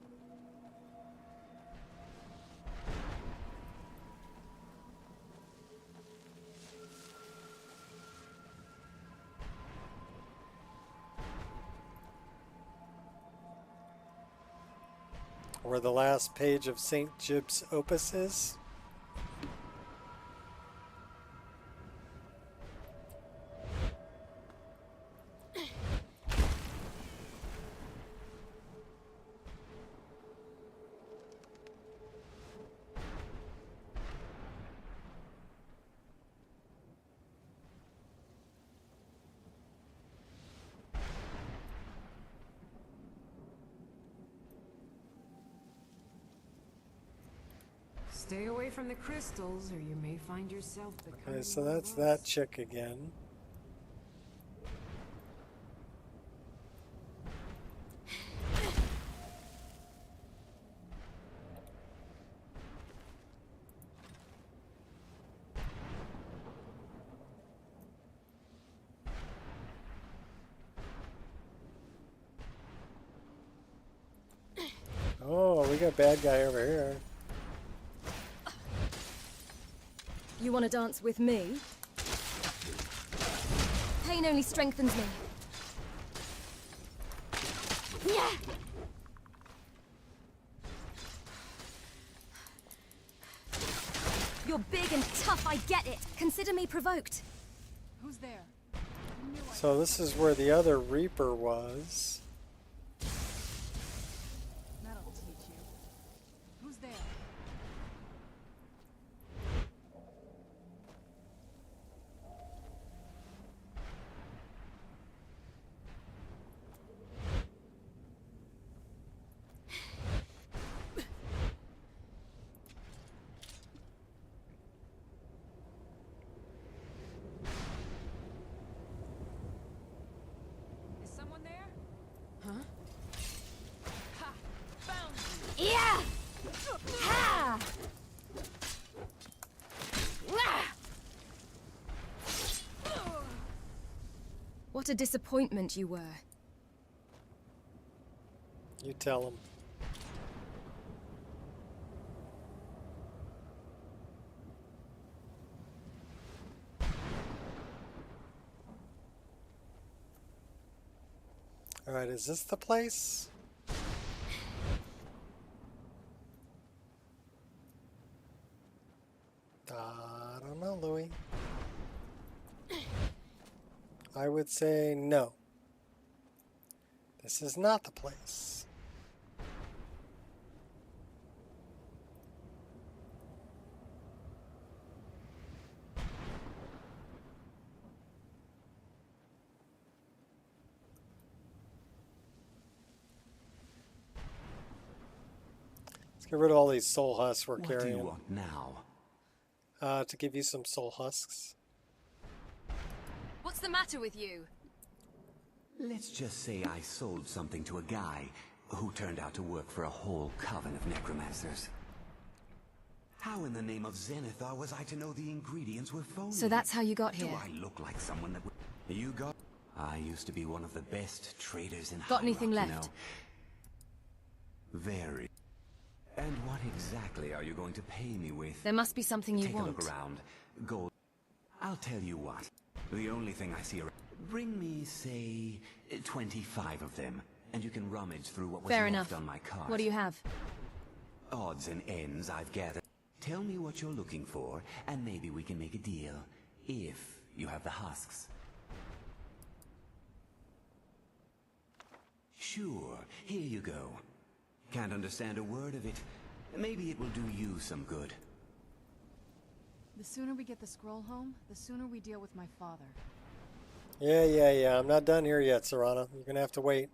Where the last page of St. Jib's Opus is? Stay away from the crystals, or you may find yourself becoming Okay, so one of that's us. that chick again. Oh, we got bad guy over here. You want to dance with me? Pain only strengthens me. Yeah. You're big and tough, I get it. Consider me provoked. Who's there? So this is where the other Reaper was. That'll teach you. Who's there? Is someone there? Huh? Ha! Found you! Yeah! Ha! What a disappointment you were. You tell him. All right, is this the place? I don't know, Louis. I would say no. This is not the place. Let's get rid of all these soul husks we're What do carrying. you want now? To give you some soul husks. What's the matter with you? Let's just say I sold something to a guy who turned out to work for a whole coven of necromancers. How in the name of Zenithar was I to know the ingredients were phony? So that's how you got here. Do I look like someone that would... You got... I used to be one of the best traders in Got High anything Rock, you left? know. Very. And what exactly are you going to pay me with? There must be something you Take want. a look around. Gold. I'll tell you what. The only thing I see around... Bring me, say, 25 of them, and you can rummage through what was Fair left enough. on my cart. What do you have? Odds and ends I've gathered. Tell me what you're looking for, and maybe we can make a deal. If you have the husks. Sure, here you go. Can't understand a word of it. Maybe it will do you some good. The sooner we get the scroll home, the sooner we deal with my father. Yeah. I'm not done here yet, Serana. You're gonna have to wait.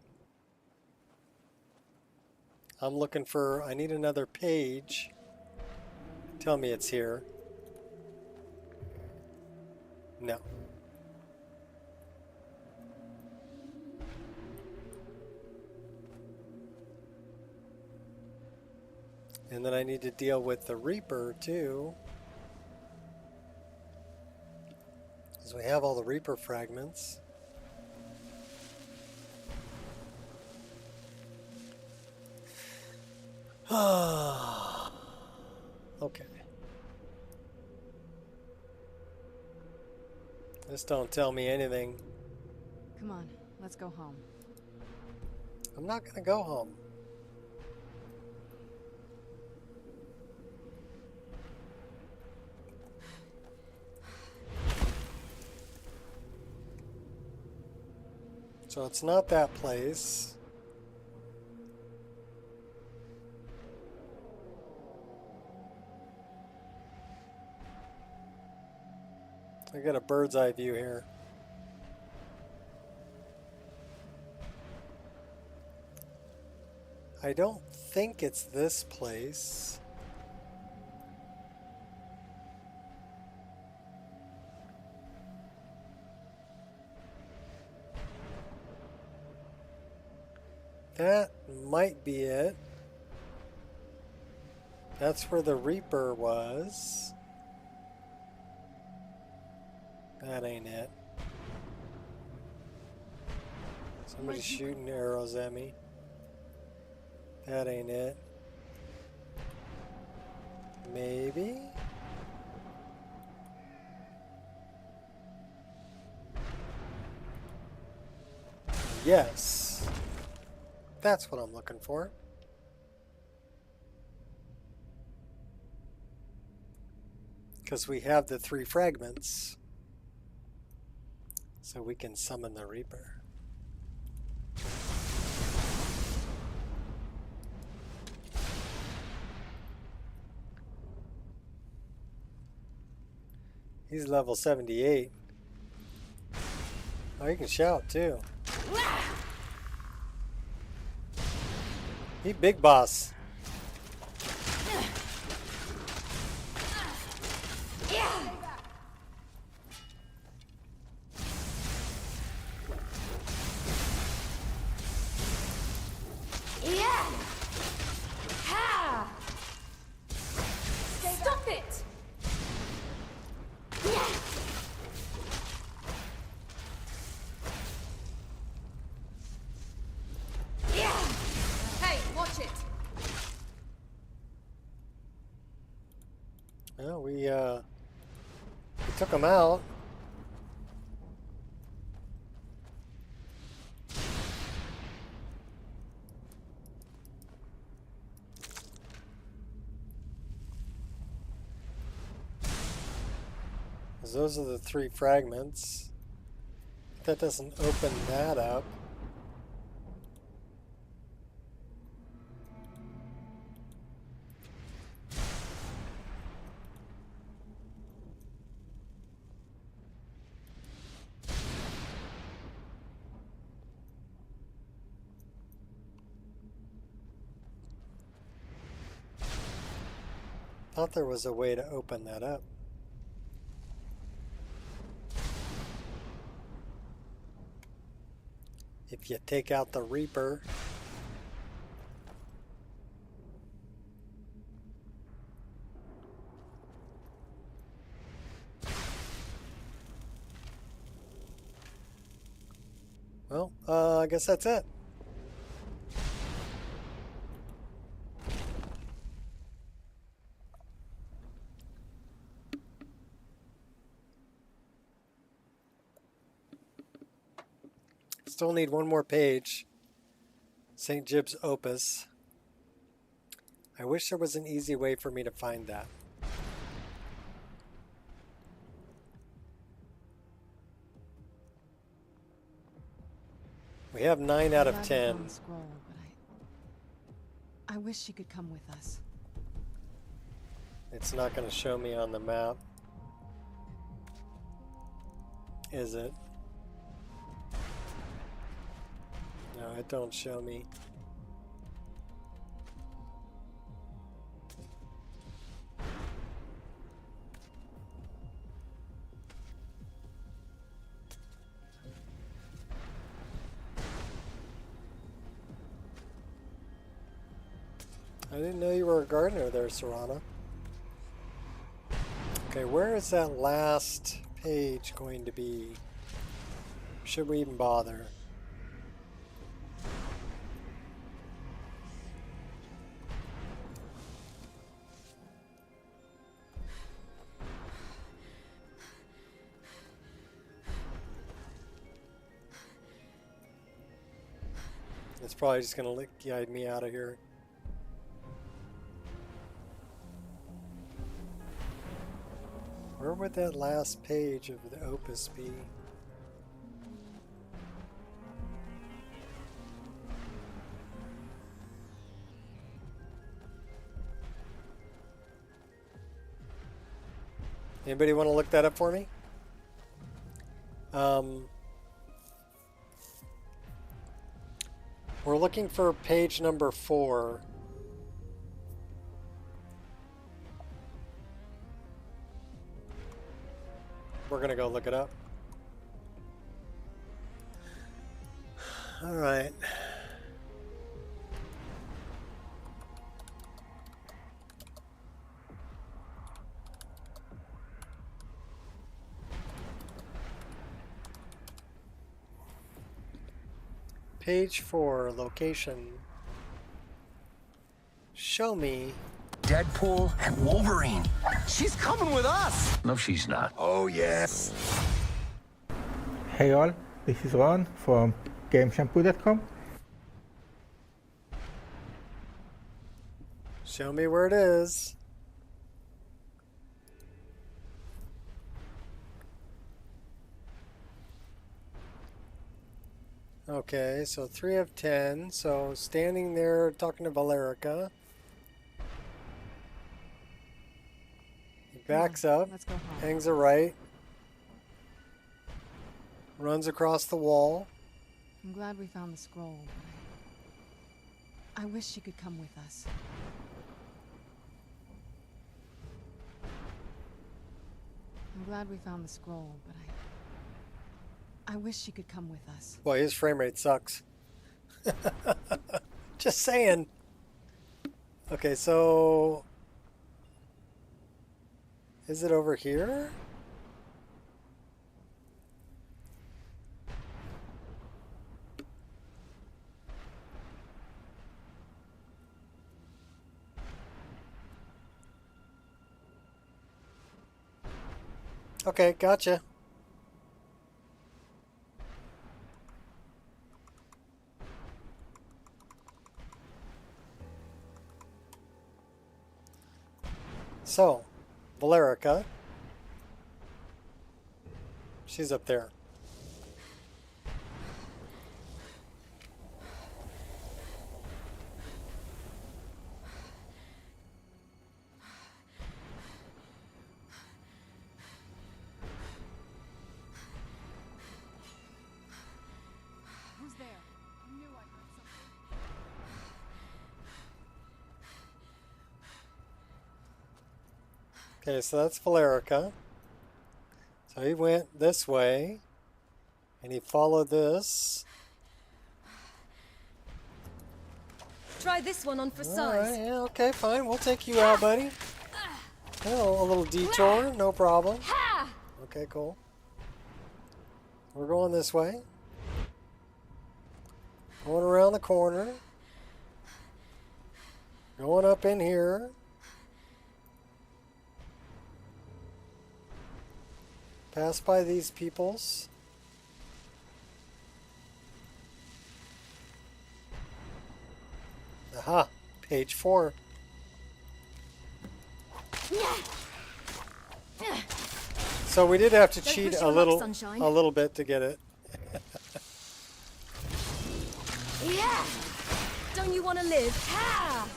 I'm looking for... I need another page. Tell me it's here. No. And then I need to deal with the Reaper, too. Because we have all the Reaper fragments. Okay. Just don't tell me anything. Come on, let's go home. I'm not gonna go home. So it's not that place. I got a bird's eye view here. I don't think it's this place. That might be it. That's where the Reaper was. That ain't it. Somebody's shooting arrows at me. That ain't it. Maybe? Yes. That's what I'm looking for. Because we have the 3 fragments. So we can summon the Reaper. He's level 78. Oh, he can shout too. He big boss. Stop it! Hey, watch it! Well, we took him out. Those are the 3 fragments. That doesn't open that up. Thought there was a way to open that up. If you take out the Reaper. Well, I guess that's it. Still need one more page. St. Jib's Opus. I wish there was an easy way for me to find that. We have 9 out of 10. Scroll, but I wish she could come with us. It's not going to show me on the map. Is it? No, it don't show me. I didn't know you were a gardener there, Serana. Okay, where is that last page going to be? Should we even bother? It's probably just gonna guide me out of here. Where would that last page of the opus be? Anybody want to look that up for me? We're looking for page number 4. We're gonna go look it up. All right. Page 4, location. Show me. Deadpool and Wolverine. She's coming with us. No, she's not. Oh, yes. Hey all, this is Ron from GameShampoo.com. Show me where it is. Okay, so 3 of 10. So standing there talking to Valerica. He backs up, Let's go home. hangs a right, runs across the wall. I'm glad we found the scroll, but I wish she could come with us. I'm glad we found the scroll, but I wish she could come with us. Boy, his frame rate sucks. Just saying. Okay, so is it over here? Okay, gotcha. So, Valerica. She's up there. Who's there? I knew I heard something. Okay, so that's Valerica. So he went this way, and he followed this. Try this one on for All size. right, yeah, okay, fine. We'll take you out, buddy. Oh, a little detour, no problem. Okay, cool. We're going this way. Going around the corner. Going up in here. Pass by these peoples. Aha, page 4. So we did have to Don't cheat push a your luck, little, sunshine. a little bit to get it. Yeah! Don't you want to live? Ha!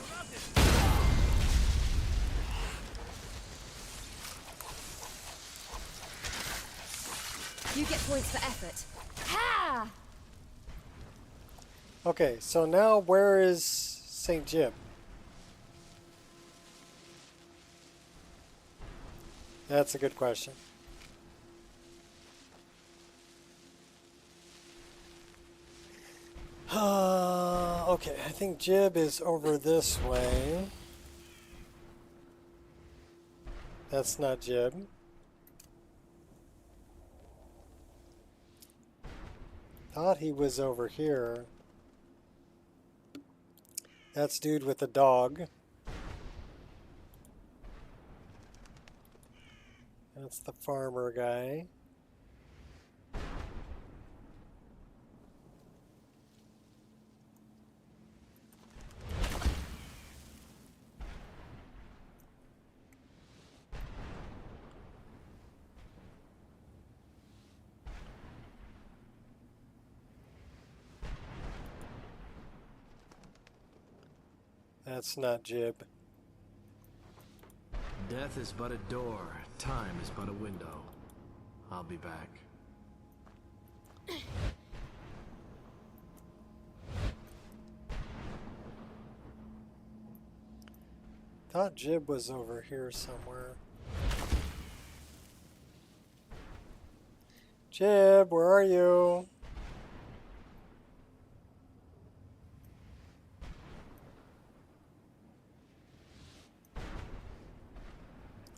You get points for effort. Ha! Okay, so now where is St. Jib? That's a good question. Okay, I think Jib is over this way. That's not Jib. Thought he was over here. That's dude with the dog. That's the farmer guy. That's not Jib. Death is but a door. Time is but a window. I'll be back. Thought Jib was over here somewhere. Jib, where are you?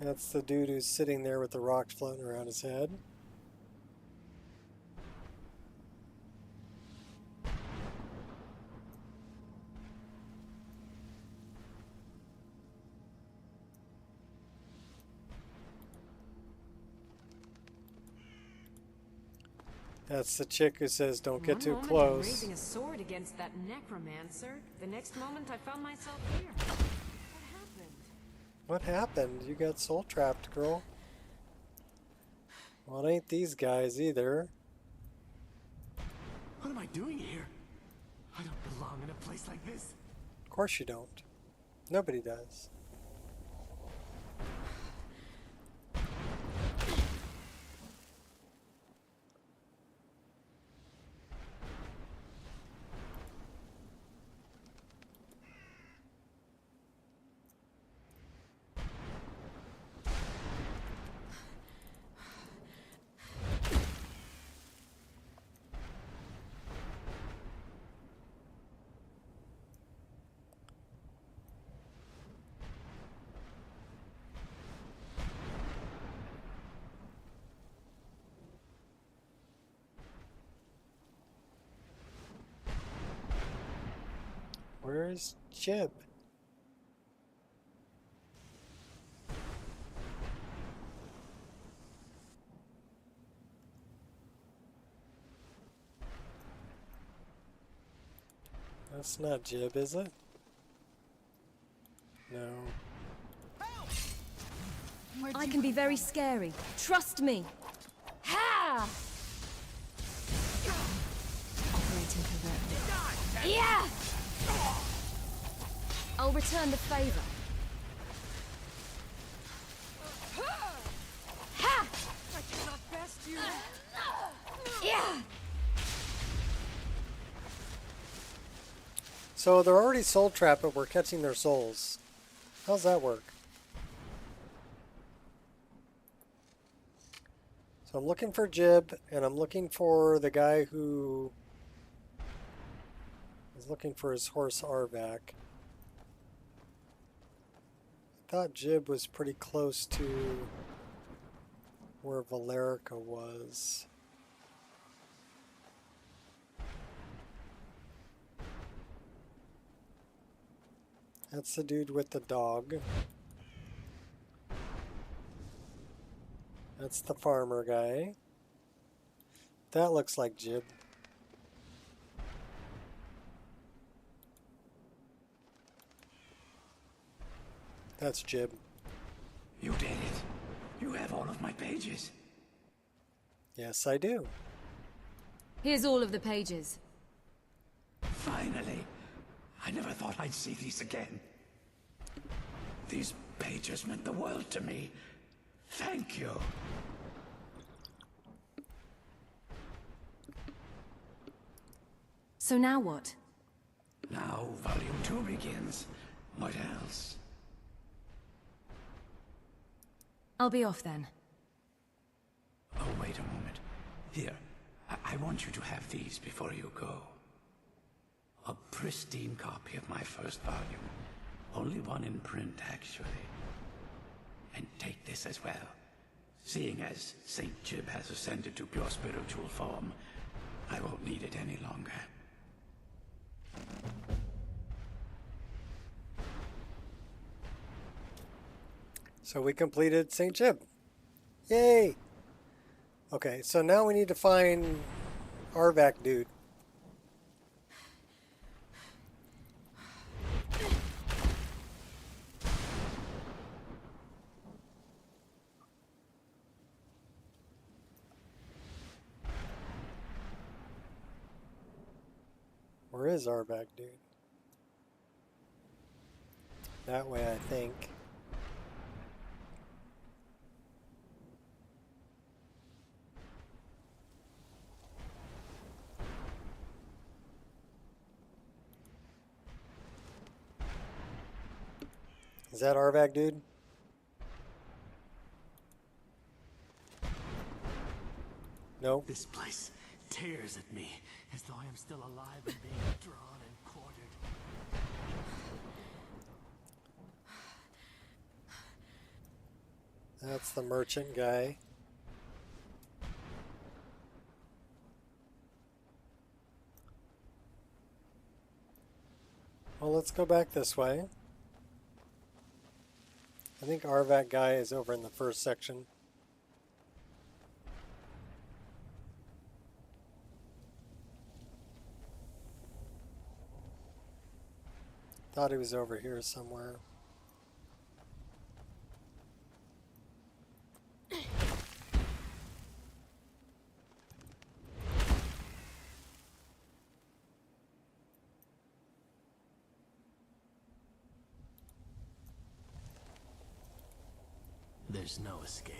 That's the dude who's sitting there with the rocks floating around his head. That's the chick who says don't get too One moment I'm close. raising a sword against that necromancer. The next moment I found myself here. What happened? What happened? You got soul trapped, girl. Well, it ain't these guys either. What am I doing here? I don't belong in a place like this. Of course you don't. Nobody does. Where's Jib? That's not Jib, is it? No. I can be very scary. Trust me. Ha! Operating correctly. Yeah! I'll return the favor. Ha! I cannot best you. Yeah! So they're already soul trapped, but we're catching their souls. How's that work? So I'm looking for Jib, and I'm looking for the guy who is looking for his horse Arvac. I thought Jib was pretty close to where Valerica was. That's the dude with the dog. That's the farmer guy. That looks like Jib. That's Jib. You did it. You have all of my pages. Yes, I do. Here's all of the pages. Finally. I never thought I'd see these again. These pages meant the world to me. Thank you. So now what? Now Volume 2 begins. What else? I'll be off then. Oh, wait a moment. Here, I want you to have these before you go. A pristine copy of my first volume. Only one in print, actually. And take this as well. Seeing as Saint Jib has ascended to pure spiritual form, I won't need it any longer. So we completed St. Jib. Yay! Okay, so now we need to find Arvac dude. Where is Arvac dude? That way, I think. Is that Arvac dude? No. This place tears at me as though I am still alive and being drawn and quartered. That's the merchant guy. Well, let's go back this way. I think Arvac guy is over in the first section. Thought he was over here somewhere. There's no escape.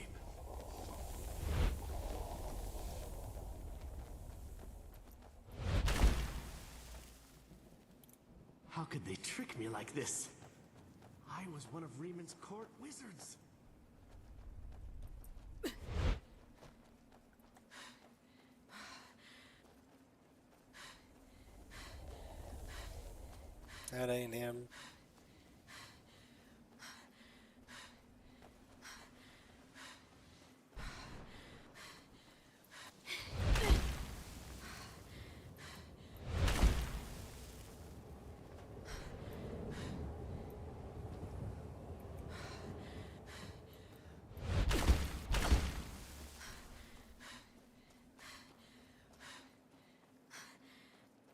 How could they trick me like this? I was one of Rieman's court wizards. That ain't him.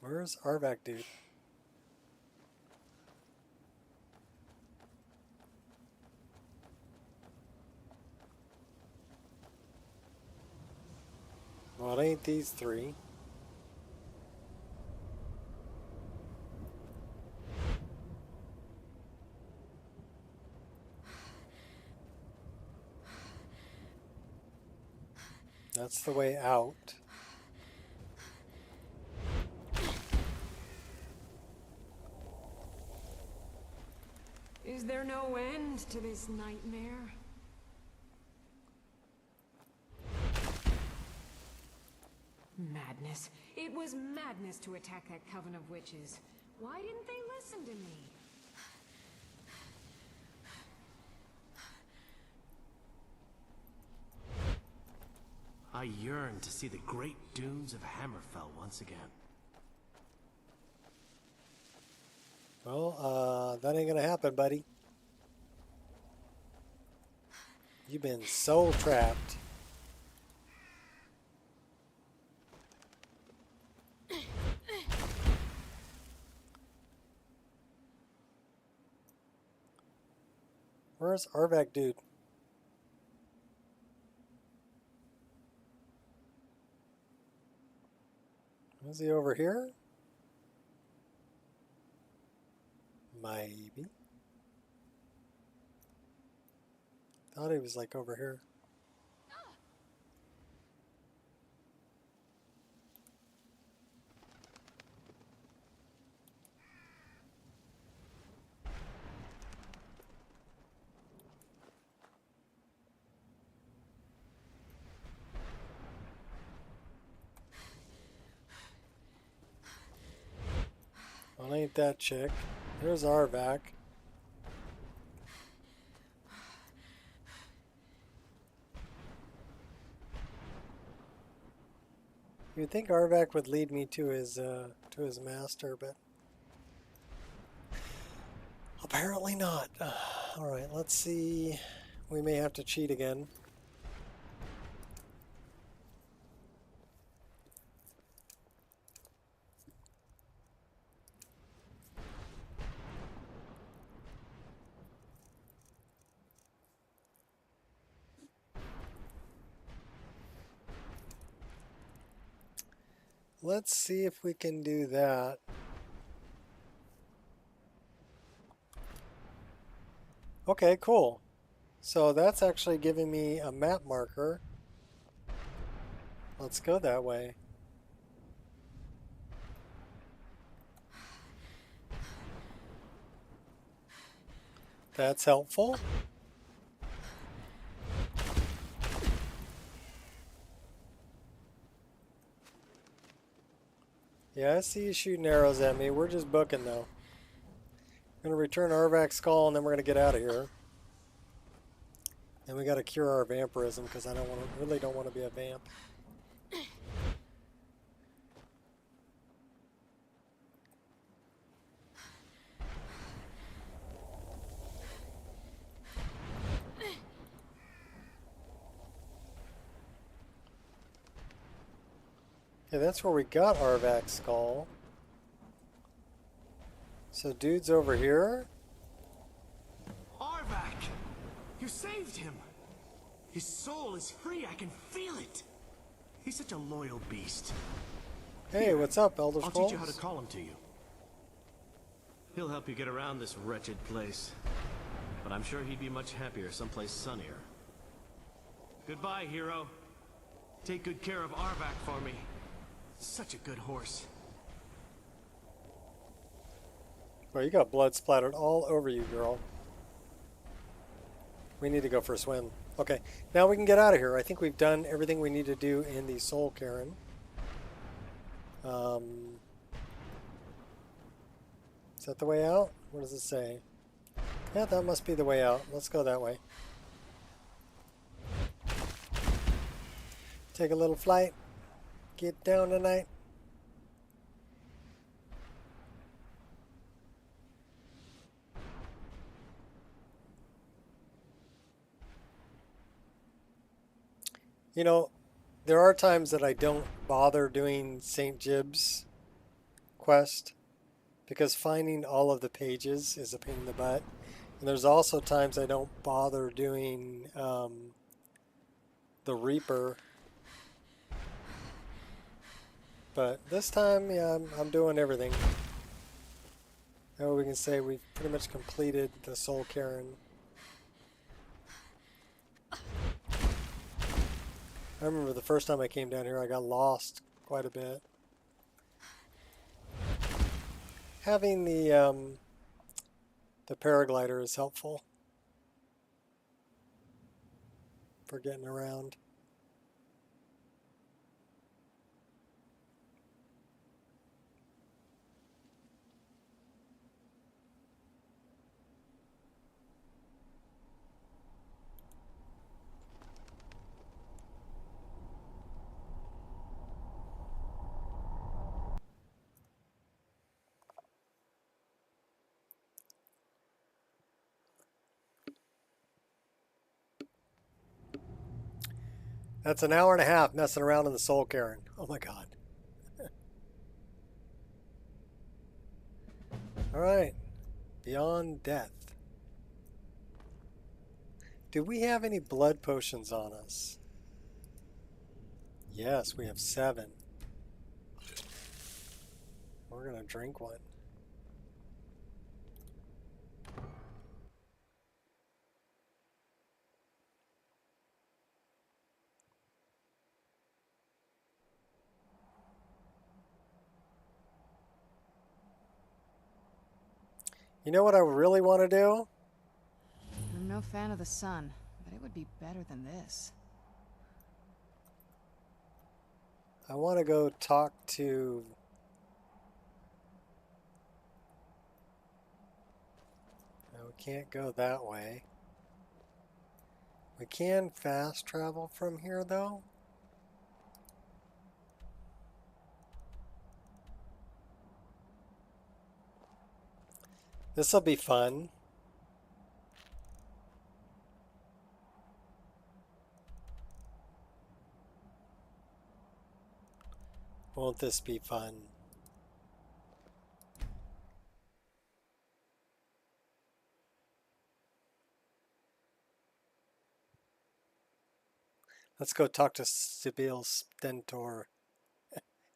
Where's Arvac, dude? Well, it ain't these three. That's the way out. Is there no end to this nightmare? Madness. It was madness to attack that coven of witches. Why didn't they listen to me? I yearn to see the great dunes of Hammerfell once again. Well, that ain't gonna happen, buddy. You've been soul trapped. Where's Arvac, dude? Is he over here? Maybe. Thought he was like over here. Well, ain't that chick. There's Arvac. You'd think Arvac would lead me to his master, but apparently not. All right, let's see. We may have to cheat again. Let's see if we can do that. Okay, cool. So that's actually giving me a map marker. Let's go that way. That's helpful. Yeah, I see you shooting arrows at me. We're just booking, though. I'm going to return Arvac's skull, and then we're going to get out of here. And we got to cure our vampirism, because I really don't want to be a vamp. Yeah, that's where we got Arvac's skull. So dude's over here. Arvak! You saved him! His soul is free, I can feel it! He's such a loyal beast. Hey, what's up, Elder I'll Scrolls? teach you how to call him to you. He'll help you get around this wretched place. But I'm sure he'd be much happier someplace sunnier. Goodbye, hero. Take good care of Arvak for me. Such a good horse. Well, you got blood splattered all over you, girl. We need to go for a swim. Okay, now we can get out of here. I think we've done everything we need to do in the Soul Cairn. Is that the way out? What does it say? Yeah, that must be the way out. Let's go that way. Take a little flight. Get down tonight. You know, there are times that I don't bother doing St. Jib's quest because finding all of the pages is a pain in the butt. And there's also times I don't bother doing the Reaper. But this time, yeah, I'm doing everything. Now we can say we've pretty much completed the Soul Cairn. I remember the first time I came down here, I got lost quite a bit. Having the paraglider is helpful for getting around. That's an hour and a half messing around in the Soul Cairn. Oh my god. Alright. Beyond death. Do we have any blood potions on us? Yes, we have 7. We're gonna drink one. You know what I really want to do? I'm no fan of the sun, but it would be better than this. I want to go talk to... No, we can't go that way. We can fast travel from here, though. This'll be fun. Won't this be fun? Let's go talk to Sibyl Stentor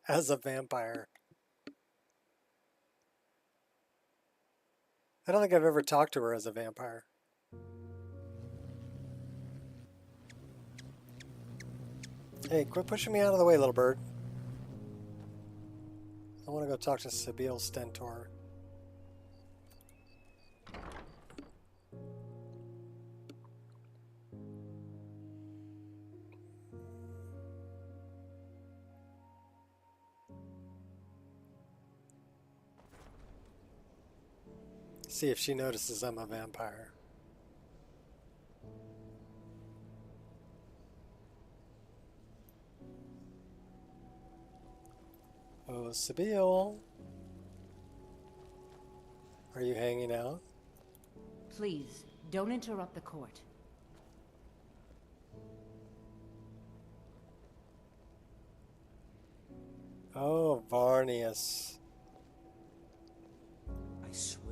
as a vampire. I don't think I've ever talked to her as a vampire. Hey, quit pushing me out of the way, little bird. I want to go talk to Sibyl Stentor. See if she notices I'm a vampire. Oh, Sibyl. Are you hanging out? Please, don't interrupt the court. Oh, Varnius. I swear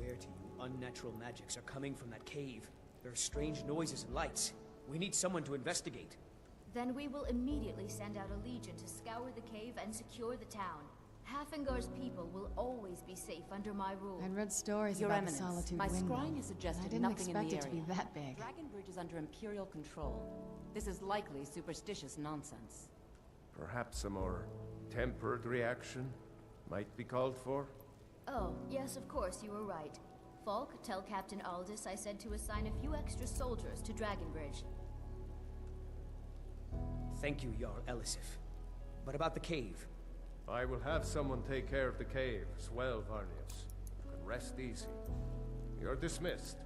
unnatural magics are coming from that cave. There are strange noises and lights. We need someone to investigate. Then we will immediately send out a legion to scour the cave and secure the town. Hafengar's people will always be safe under my rule. I'd read stories Your about Eminence, the Solitude my Window. scrying has suggested I didn't nothing expect in it the to area. be that big. Dragon Bridge is under Imperial control. This is likely superstitious nonsense. Perhaps a more tempered reaction might be called for? Oh, yes, of course, you were right. Falk, tell Captain Aldous I said to assign a few extra soldiers to Dragonbridge. Thank you, Jarl Elisif. But about the cave? I will have someone take care of the cave as well, Varnius. You can rest easy. You're dismissed.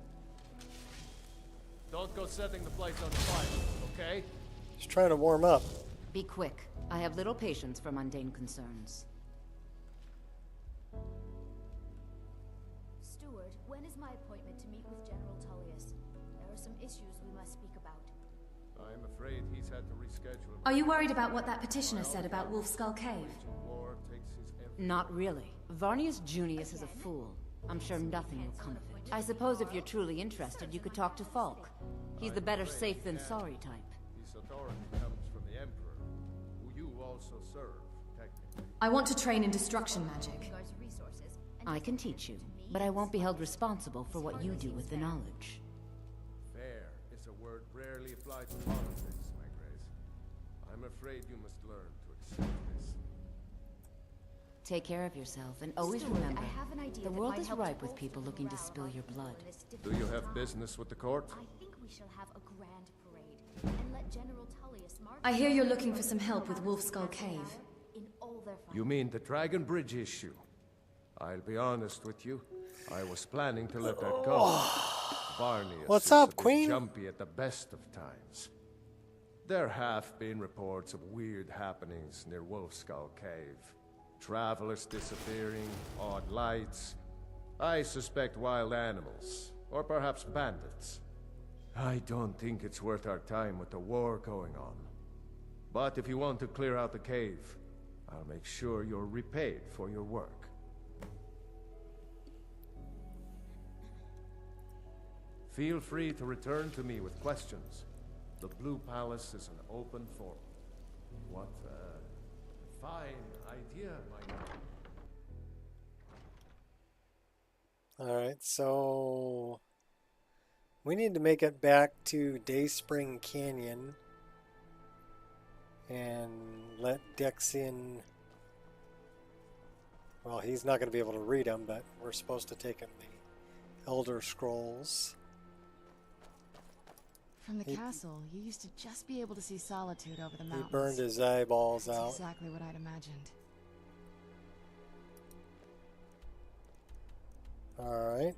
Don't go setting the place on fire, okay? Just trying to warm up. Be quick. I have little patience for mundane concerns. Steward, when is my appointment to meet with General Tullius? There are some issues we must speak about. I'm afraid he's had to reschedule. Are you worried about what that petitioner said about Wolfskull Cave? War takes his every... Not really. Varnius Junius is a fool. I'm sure nothing will come of it. I suppose if you're truly interested, you could talk to Falk. He's the better safe than sorry type. His authority comes from the Emperor, who you also serve, technically. I want to train in destruction magic. I can teach you, but I won't be held responsible for what you do with the knowledge. Fair is a word rarely applied to politics, my grace. I'm afraid you must learn to accept this. Take care of yourself, and always Steward, remember, I have an idea the that world might is help to ripe with bolster people the looking to morale spill of your people blood. in this Do difficult you have time. business with the court? I think we shall have a grand parade and let General Tullius march. I hear you're looking for some help with Wolfskull Cave. In all their You mean the Dragon Bridge issue? I'll be honest with you. I was planning to let that go. Varnius What's is up, a bit Queen? jumpy at the best of times. There have been reports of weird happenings near Wolfskull Cave. Travelers disappearing, odd lights. I suspect wild animals, or perhaps bandits. I don't think it's worth our time with the war going on. But if you want to clear out the cave, I'll make sure you're repaid for your work. Feel free to return to me with questions. The Blue Palace is an open forum. What a fine idea, my God. Alright, so we need to make it back to Dayspring Canyon and let Dexian, well, he's not going to be able to read them, but we're supposed to take him the Elder Scrolls. From the castle, you used to just be able to see Solitude over the He mountains. burned his eyeballs That's out. exactly what I'd imagined. Alright,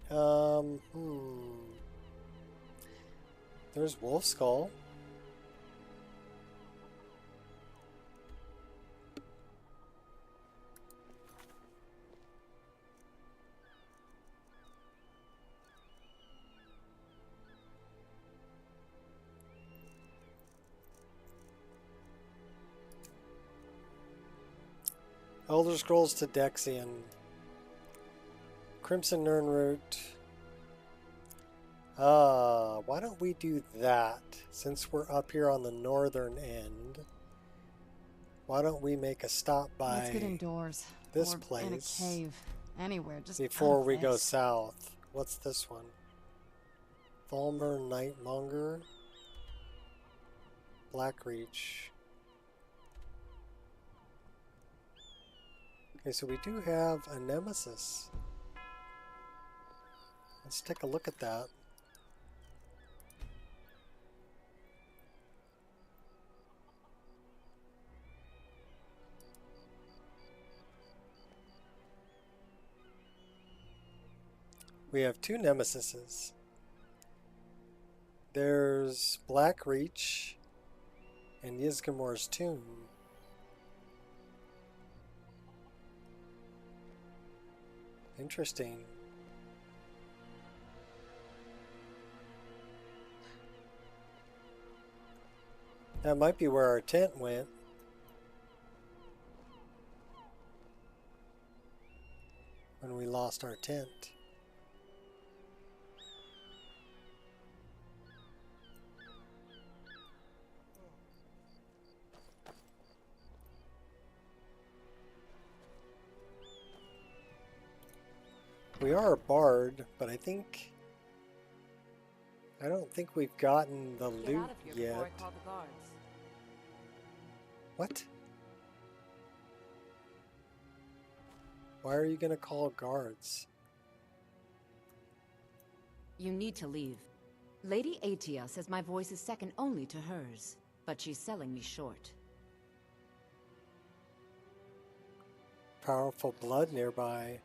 There's Wolfskull. Elder Scrolls to Dexian. Crimson Nirnroot. Why don't we do that? Since we're up here on the northern end, why don't we make a stop by Let's get indoors. this or place in a cave. Anywhere, just before out of we go this. south? What's this one? Volmer Nightmonger. Blackreach. Okay, so we do have a nemesis. Let's take a look at that. We have two nemesises. There's Blackreach and Yzgamor's Tomb. Interesting. That might be where our tent went. When we lost our tent. We are a bard, but I don't think we've gotten the Get loot out of here yet. before I call the guards. What? Why are you gonna call guards? You need to leave. Lady Atia says my voice is second only to hers, but she's selling me short. Powerful blood nearby.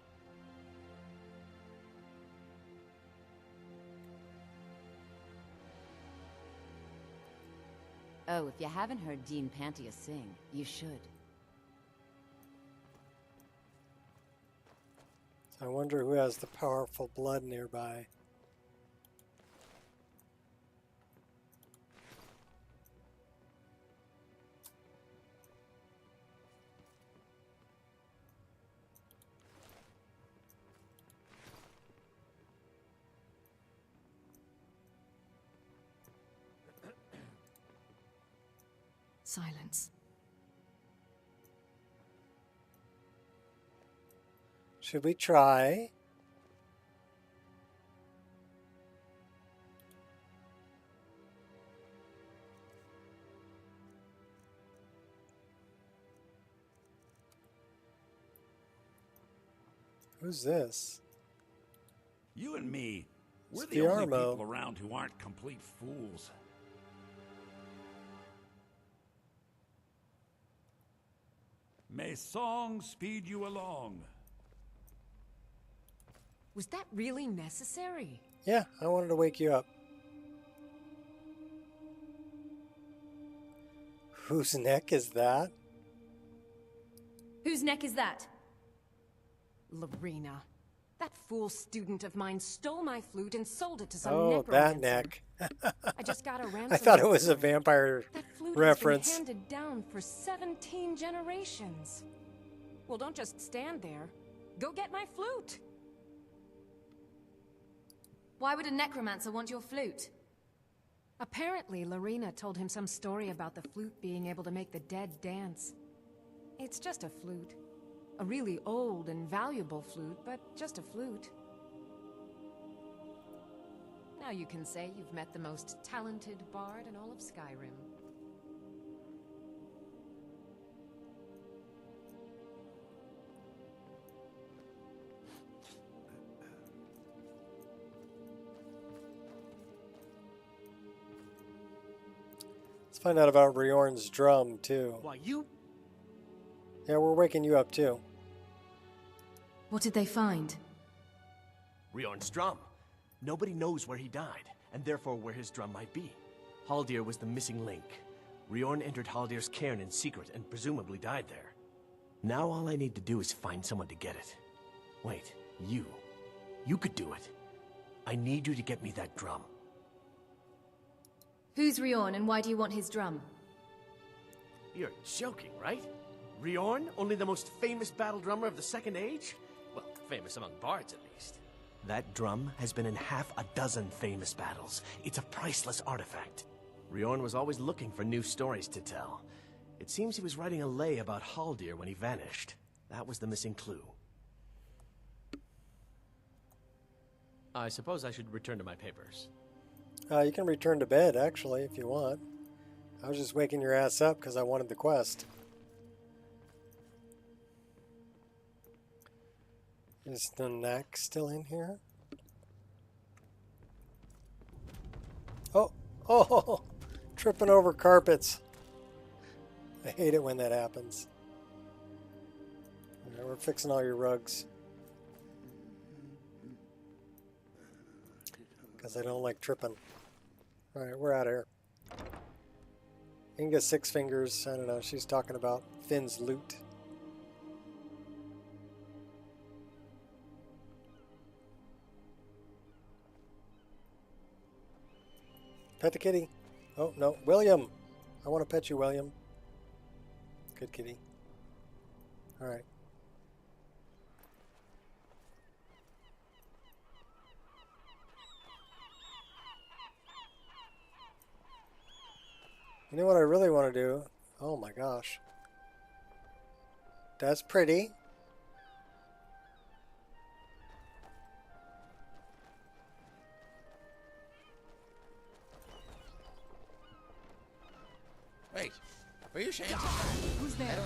Oh, if you haven't heard Dean Pantia sing, you should. I wonder who has the powerful blood nearby. Silence. Should we try? Who's this? You and me, we're It's the only Fiarmo. people around who aren't complete fools. May song speed you along. Was that really necessary? Yeah, I wanted to wake you up. Whose neck is that? Whose neck is that? Lorena. That fool student of mine stole my flute and sold it to some Oh, that necromancer. neck. I just got a ransom. I thought it was a for it. vampire That flute reference. has been handed down for 17 generations. Well, don't just stand there. Go get my flute. Why would a necromancer want your flute? Apparently, Lorena told him some story about the flute being able to make the dead dance. It's just a flute. A really old and valuable flute, but just a flute. Now you can say you've met the most talented bard in all of Skyrim. Let's find out about Riorn's drum, too. Why, you... Yeah, we're waking you up, too. What did they find? Riorn's drum. Nobody knows where he died, and therefore where his drum might be. Haldir was the missing link. Riorn entered Haldir's cairn in secret and presumably died there. Now all I need to do is find someone to get it. Wait, you. You could do it. I need you to get me that drum. Who's Riorn and why do you want his drum? You're joking, right? Riorn, only the most famous battle drummer of the Second Age? Well, famous among bards at least. That drum has been in half a dozen famous battles. It's a priceless artifact. Riorn was always looking for new stories to tell. It seems he was writing a lay about Haldir when he vanished. That was the missing clue. I suppose I should return to my papers. You can return to bed, actually, if you want. I was just waking your ass up because I wanted the quest. Is the neck still in here? Oh! Oh! Tripping over carpets. I hate it when that happens. Alright, we're fixing all your rugs. Because I don't like tripping. Alright, we're out of here. Inga Six Fingers, I don't know, she's talking about Finn's loot. Pet the kitty. Oh, no. William. I want to pet you, William. Good kitty. Alright. You know what I really want to do? Oh my gosh. That's pretty. Wait, were you saying? Who's there?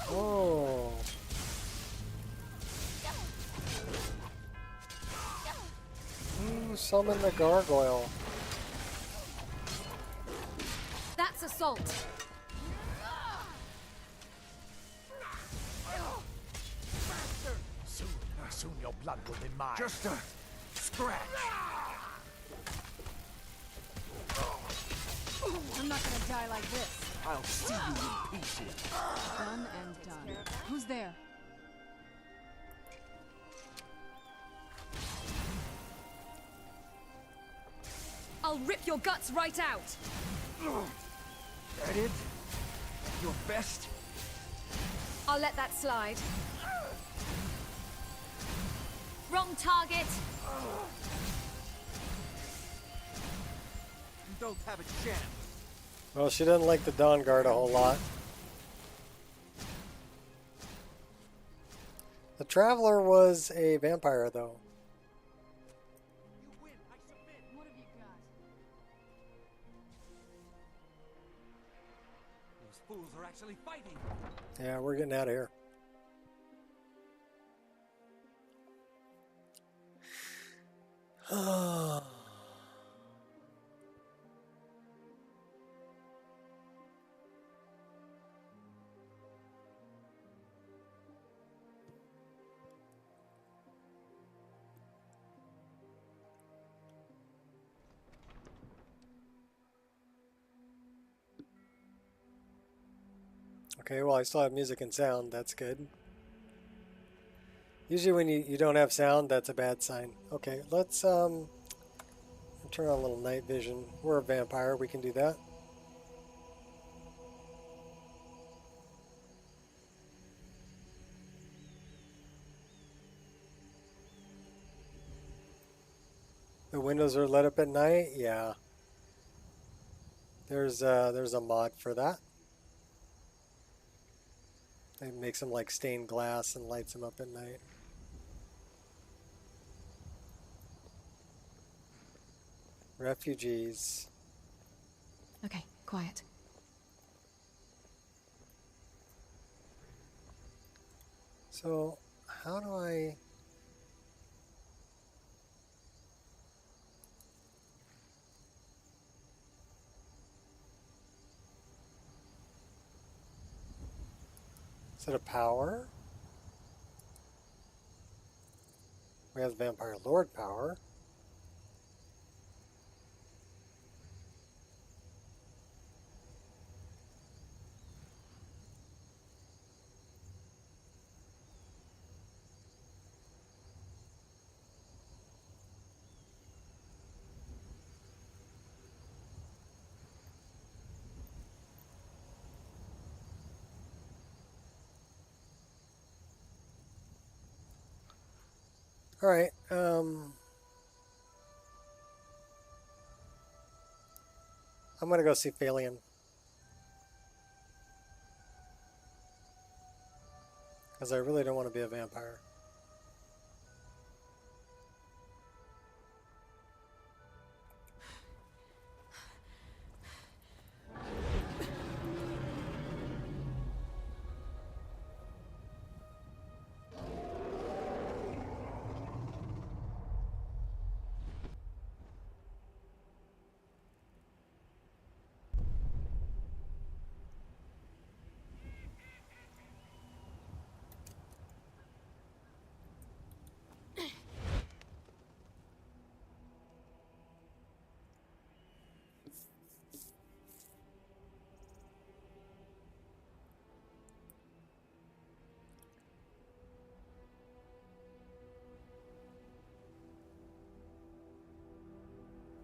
Oh. Summon the gargoyle. That's assault. Soon your blood will be mine. Just a scratch. I'm not gonna die like this. I'll see you in pieces. Done and done. Who's there? I'll rip your guts right out. That it? Your best? I'll let that slide. Wrong target. You don't have a chance. Well, she doesn't like the dawnguard a whole lot. The Traveler was a vampire, though. Those fools are actually fighting. Yeah, we're getting out of here. Okay, well, I still have music and sound. That's good. Usually when you don't have sound, that's a bad sign. Okay, let's turn on a little night vision. We're a vampire. We can do that. The windows are lit up at night? Yeah. There's a mod for that. It makes them like stained glass and lights them up at night. Refugees. Okay, quiet. So, how do I... Is it a power? We have the Vampire Lord power. All right. I'm gonna go see Phalion. Because I really don't want to be a vampire.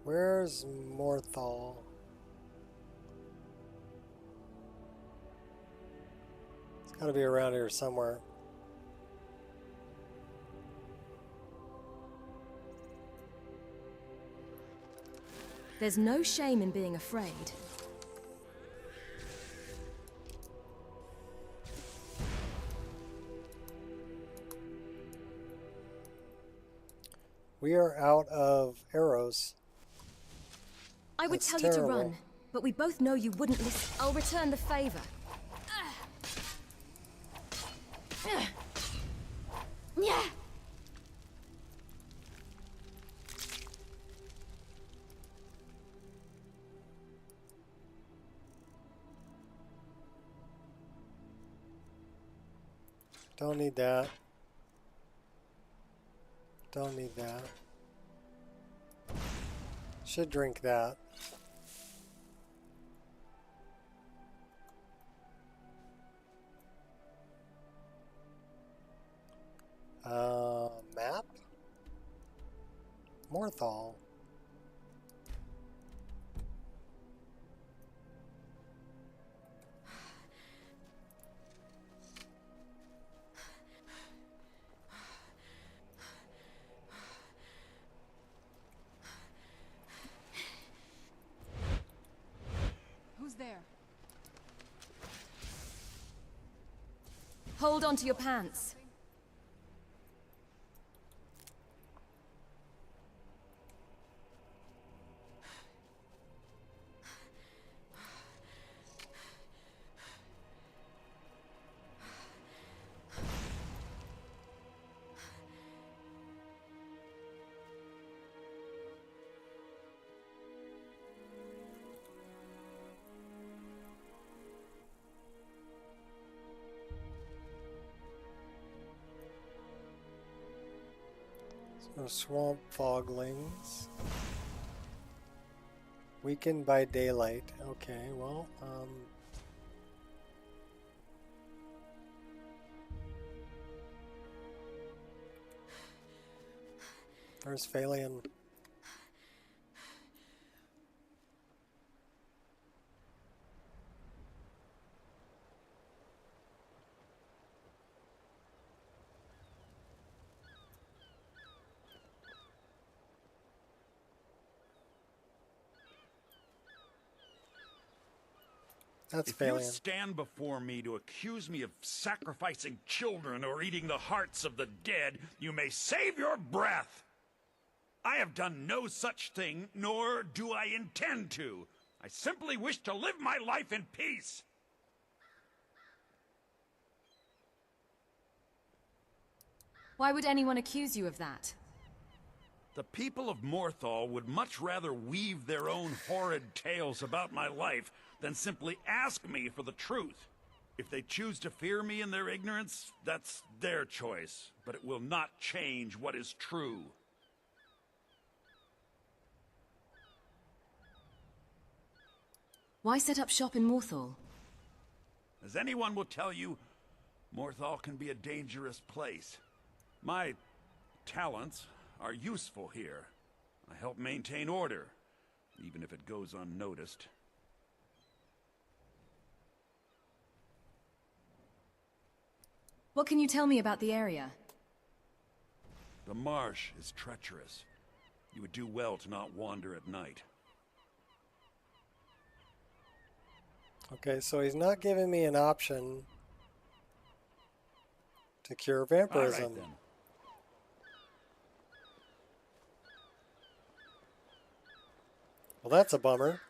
Where's Morthal? It's got to be around here somewhere. There's no shame in being afraid. We are out of arrows. I would That's tell terrible. you to run, but we both know you wouldn't listen. I'll return the favor. Yeah. Don't need that. Don't need that. Should drink that. Map? Morthal. Who's there? Hold on to your pants. So swamp foglings. Weakened by daylight. Okay, well, there's Phalian. That's if you Phalian. stand before me to accuse me of sacrificing children or eating the hearts of the dead, you may save your breath. I have done no such thing, nor do I intend to. I simply wish to live my life in peace. Why would anyone accuse you of that? The people of Morthal would much rather weave their own horrid tales about my life than simply ask me for the truth. If they choose to fear me in their ignorance, that's their choice, but it will not change what is true. Why set up shop in Morthal? As anyone will tell you, Morthal can be a dangerous place. My talents are useful here. I help maintain order, even if it goes unnoticed. What can you tell me about the area? The marsh is treacherous. You would do well to not wander at night. Okay, so he's not giving me an option to cure vampirism. All right, then. Well, that's a bummer.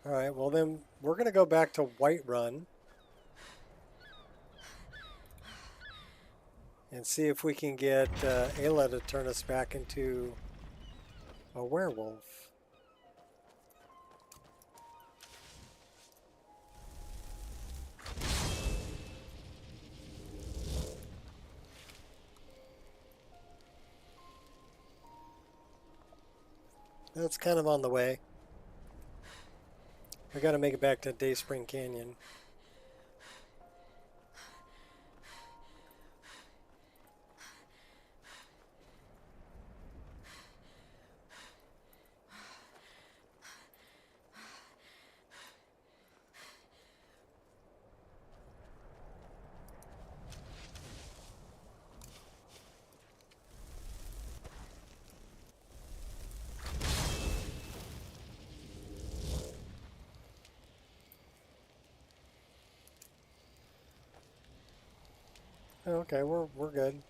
All right, well then we're going to go back to Whiterun and see if we can get Ayla to turn us back into a werewolf. That's kind of on the way. I got to make it back to Dayspring Canyon. Okay, we're good.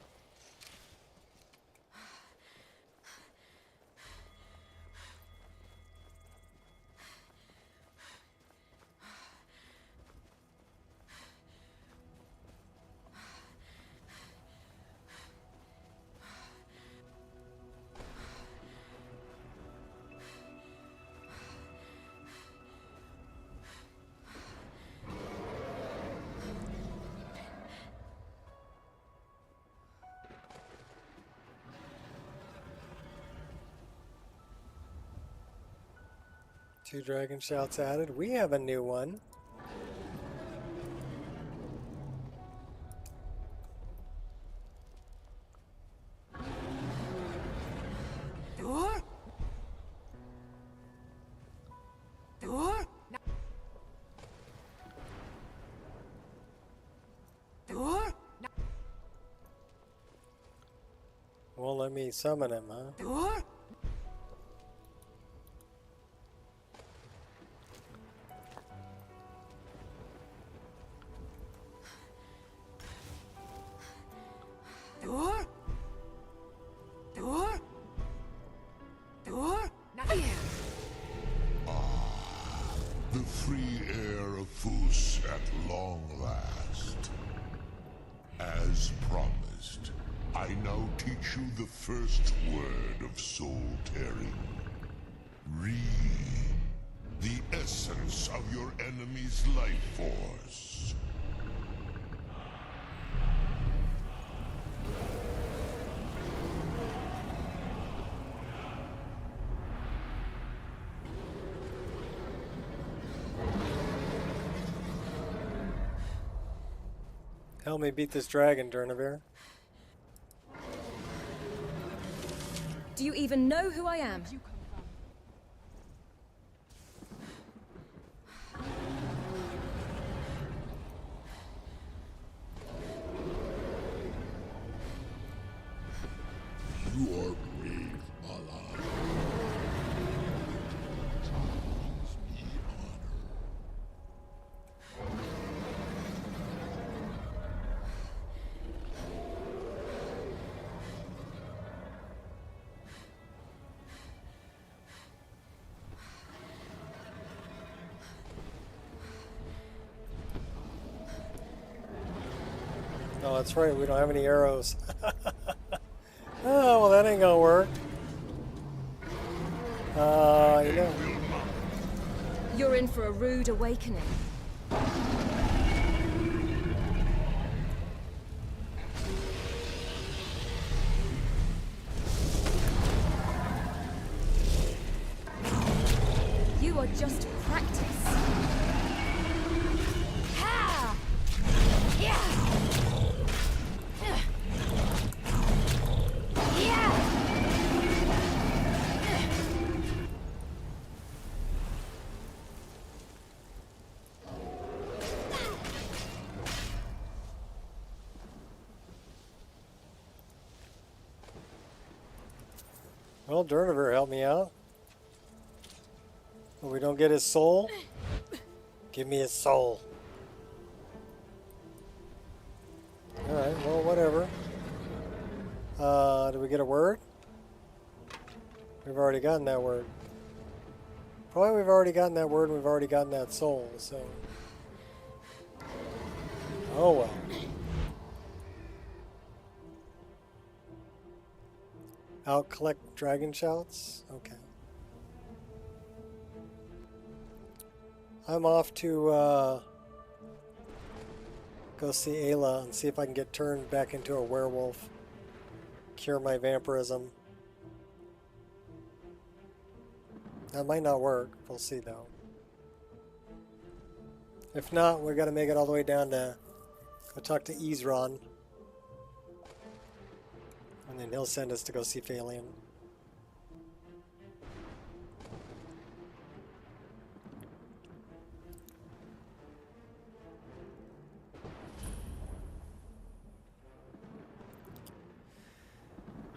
Two dragon shouts added. We have a new one. Won't let me summon him, huh? The free air of Fus at long last. As promised, I now teach you the first word of soul tearing. Read the essence of your enemy's life force. Help me beat this dragon, Durnavir. Do you even know who I am? You are brave, Alan. Gives me honor. Oh, that's right. We don't have any arrows. Oh, well, that ain't gonna work. You know. You're in for a rude awakening. You are just practice. Ha! Yeah! Well, Durnavir helped me out. But we don't get his soul. Give me his soul. Alright, well, whatever. Do we get a word? We've already gotten that word. Probably we've already gotten that word and we've already gotten that soul, so. Oh well. Out collect dragon shouts? Okay. I'm off to go see Ayla and see if I can get turned back into a werewolf. Cure my vampirism. That might not work. We'll see though. If not, we've got to make it all the way down to go talk to Ezron. And then he'll send us to go see Phalion.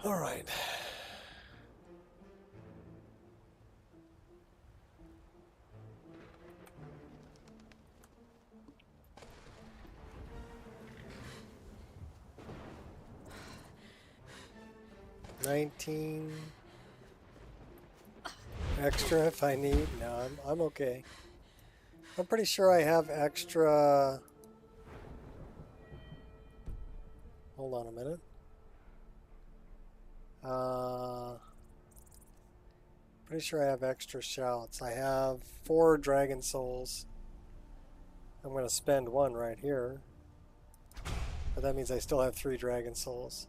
All right. 19 extra if I need. No, I'm okay. I'm pretty sure I have extra. Hold on a minute. Pretty sure I have extra shouts. I have 4 dragon souls. I'm going to spend 1 right here. But that means I still have 3 dragon souls.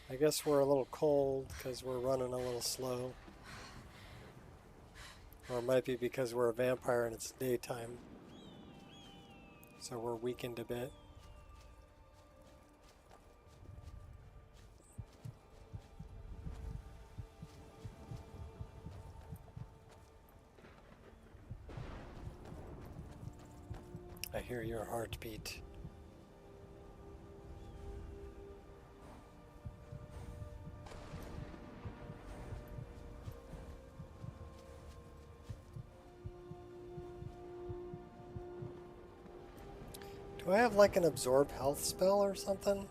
I guess we're a little cold because we're running a little slow. Or it might be because we're a vampire and it's daytime. So we're weakened a bit. I hear your heartbeat. Do I have like an absorb health spell or something?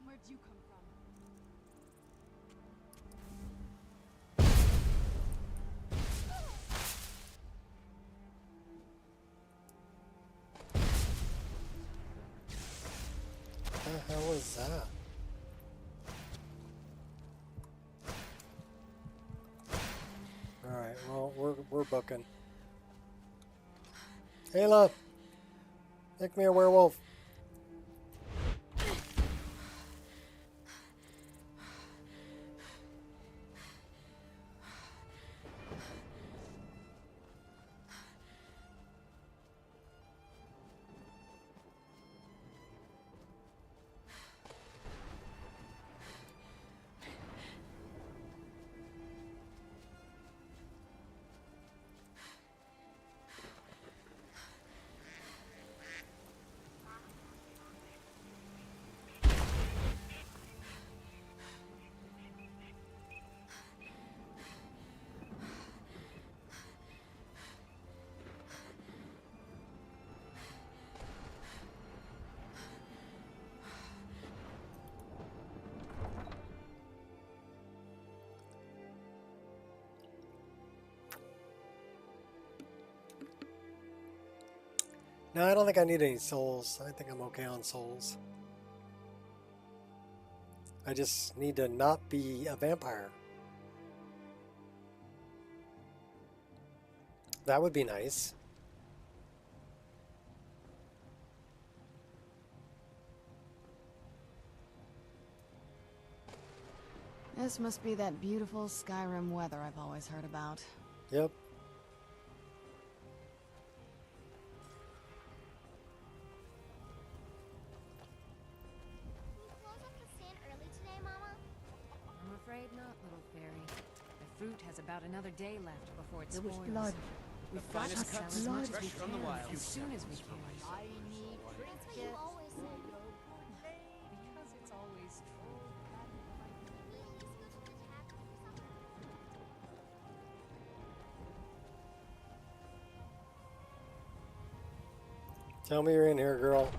Where'd you come from? What the hell is that? Alright, well, we're booking. Ayla! Make me a werewolf. No, I don't think I need any souls. I think I'm okay on souls. I just need to not be a vampire. That would be nice. This must be that beautiful Skyrim weather I've always heard about. Yep. I'm afraid not, little fairy. The fruit has about another day left before it There was spoils. blood. We've The got to finest sell cuts, as much as fresh we from the can, wild. as soon as we can. I need trinkets. Because it's always true. Tell me you're in here, girl.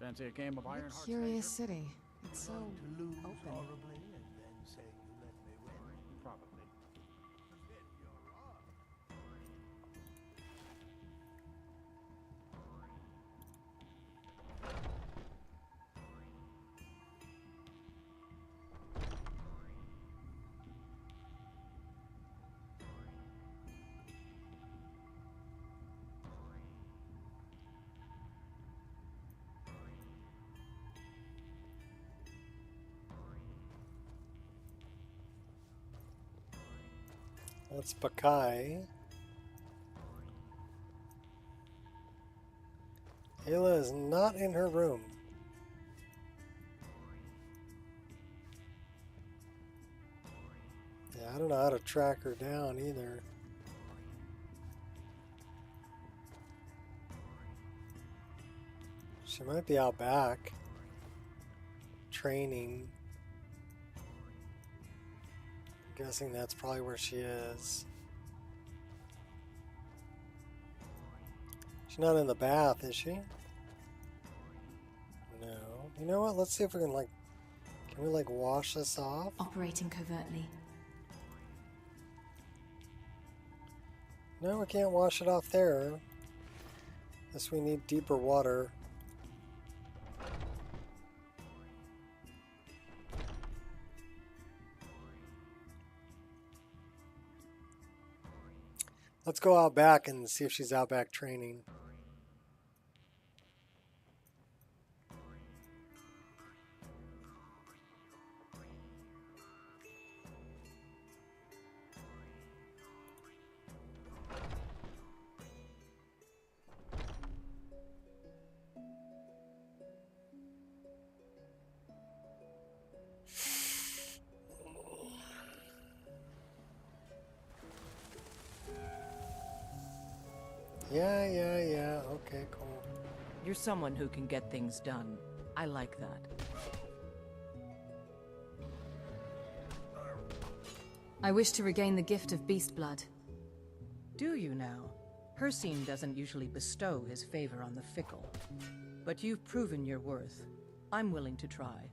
Fancy a game of What Iron a Heart? curious city. It's so To lose open. horribly and then say you let me win. Probably. That's Bakai. Ayla is not in her room. Yeah, I don't know how to track her down either. She might be out back, training. I'm guessing that's probably where she is. She's not in the bath, is she? No. You know what? Let's see if we can can we wash this off? Operating covertly. No, we can't wash it off there. Guess we need deeper water. Let's go out back and see if she's out back training. Yeah. Okay, cool. You're someone who can get things done. I like that. I wish to regain the gift of beast blood. Do you now? Hercene doesn't usually bestow his favor on the fickle. But you've proven your worth. I'm willing to try.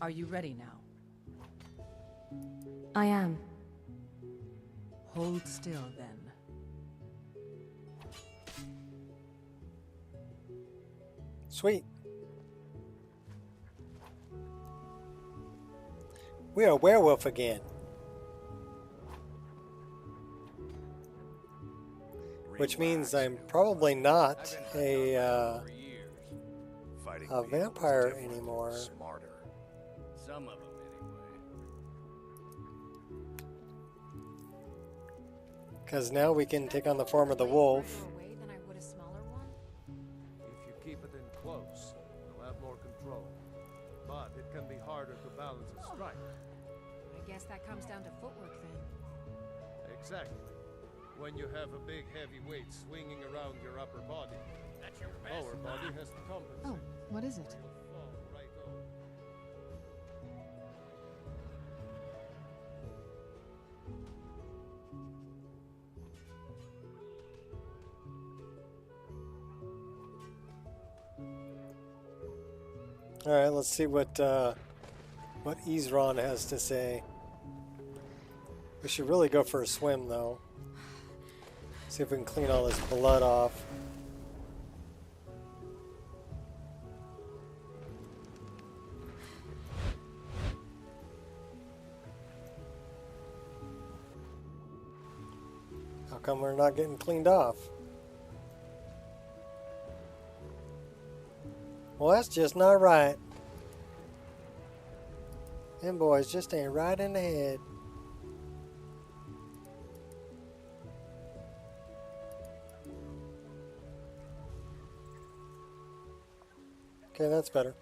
Are you ready now? I am. Hold still, then. Sweet. We are a werewolf again. Which means I'm probably not a vampire anymore. Smarter. Some of them, Because now we can take on the form of the wolf. If you keep it in close, you'll have more control. But it can be harder to balance a strike. I guess that comes down to footwork then. Exactly. When you have a big heavy weight swinging around your upper body, your lower body has to compensate. Oh, what is it? You'll fall right over. All right, let's see what Izran has to say. We should really go for a swim, though. See if we can clean all this blood off. How come we're not getting cleaned off? Well, that's just not right. Them boys just ain't right in the head. Okay, that's better.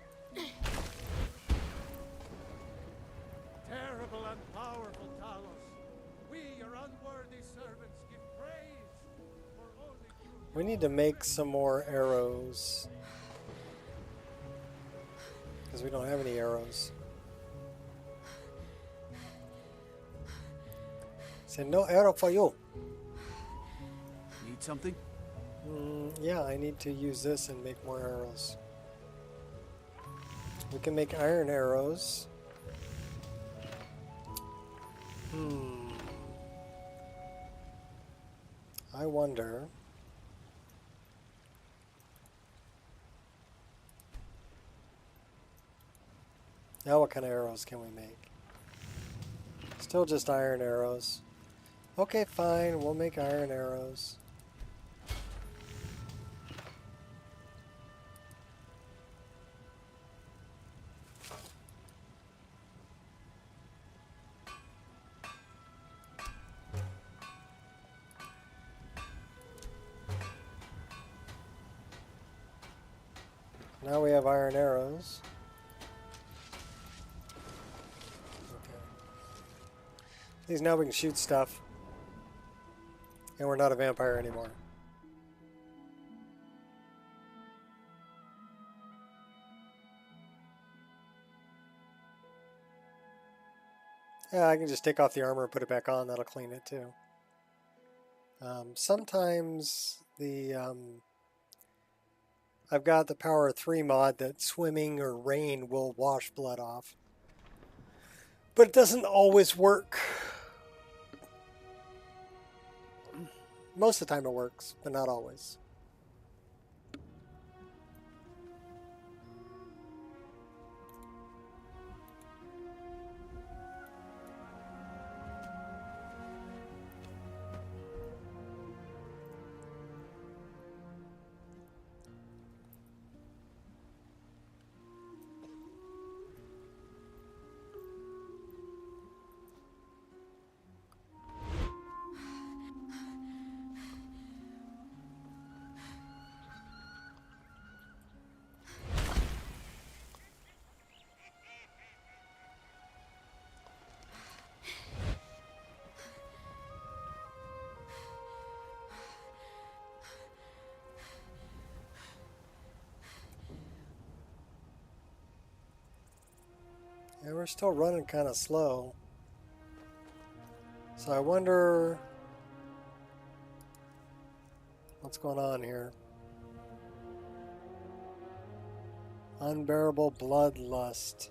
Terrible and powerful Talos, we, your unworthy servants, give praise for only you. We need to make some more arrows. Because we don't have any arrows. Said no arrow for you. Need something? Yeah, I need to use this and make more arrows. We can make iron arrows. I wonder. Now what kind of arrows can we make? Still just iron arrows. Okay, fine, we'll make iron arrows. now we have iron arrows. Okay. At least now we can shoot stuff. And we're not a vampire anymore. Yeah, I can just take off the armor and put it back on. That'll clean it too. Sometimes I've got the Power 3 mod that swimming or rain will wash blood off. But it doesn't always work. Most of the time it works, but not always. Yeah, we're still running kind of slow. So I wonder what's going on here. Unbearable bloodlust.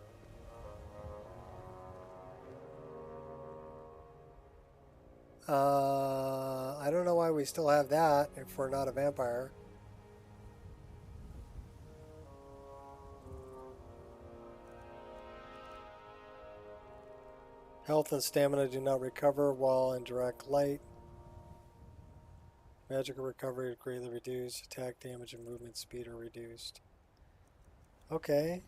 I don't know why we still have that if we're not a vampire. Health and stamina do not recover while in direct light. Magical recovery is greatly reduced. Attack damage and movement speed are reduced. Okay.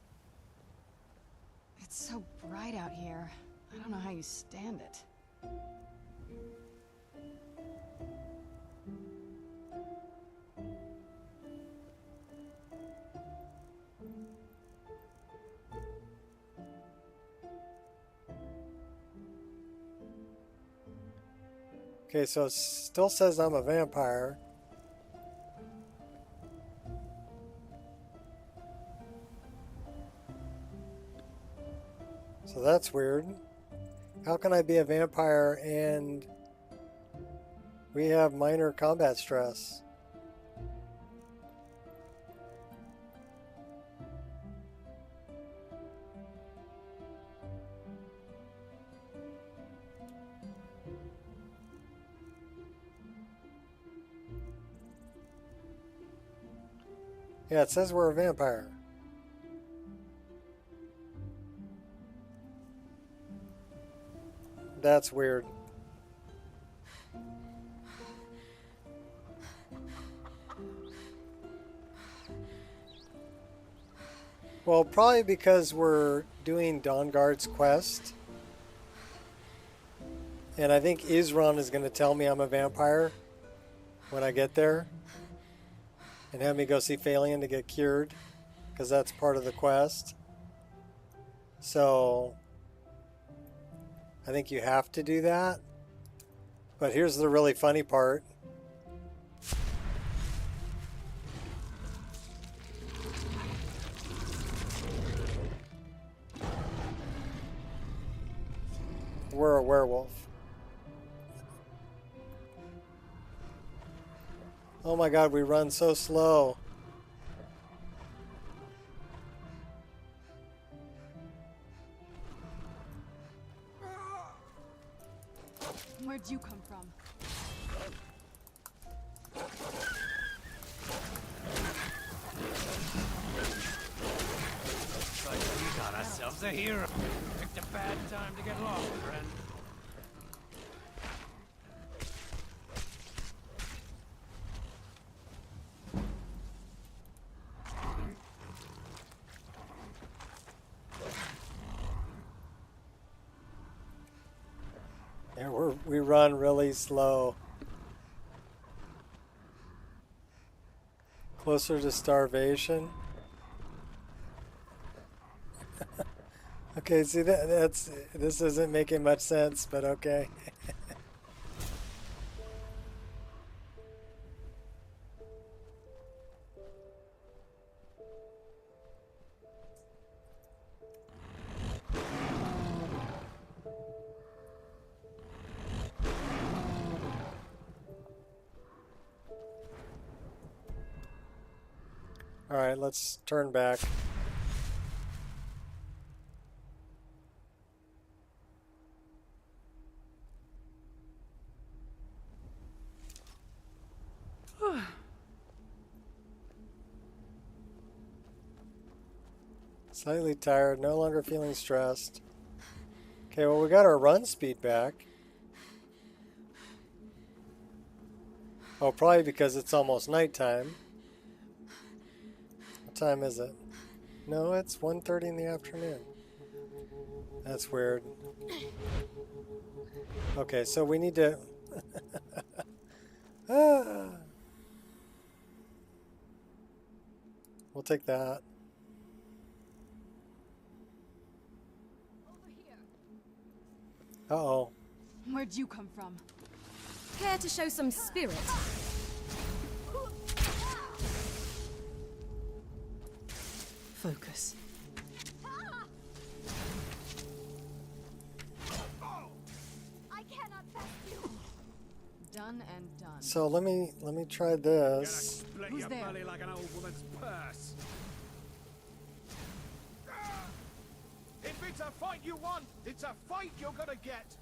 It's so bright out here. I don't know how you stand it. Okay, so it still says I'm a vampire. So that's weird. How can I be a vampire and we have minor combat stress? Yeah, it says we're a vampire. That's weird. Well, probably because we're doing Dawnguard's quest. And I think Isran is going to tell me I'm a vampire when I get there. And have me go see Phalion to get cured. Because that's part of the quest. So I think you have to do that. But here's the really funny part. We're a werewolf. Oh my god, we run so slow. Where'd you come from? Looks like we got ourselves a hero. Picked a bad time to get lost, friend. Yeah, we run really slow. Closer to starvation. Okay, see this isn't making much sense, but okay. All right, let's turn back. Slightly tired, no longer feeling stressed. Okay, well, we got our run speed back. Oh, probably because it's almost nighttime. What time is it? No, it's 1:30 in the afternoon. That's weird. Okay, so we need to... We'll take that. Uh-oh. Where'd you come from? Care to show some spirit? Focus. I cannot pass you. Done and done. So let me try this. Who's there? Like an old woman's purse. If it's a fight you want, it's a fight you're gonna get.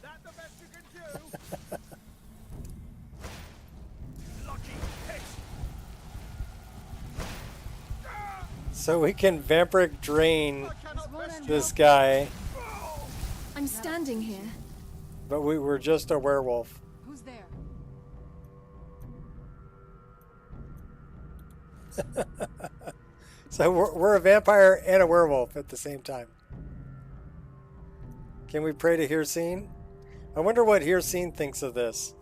That the best you can do? Lucky hit. So we can vampiric drain this guy, I'm standing here. but we were just a werewolf. Who's there? So we're a vampire and a werewolf at the same time. Can we pray to Hircine? I wonder what Hircine thinks of this.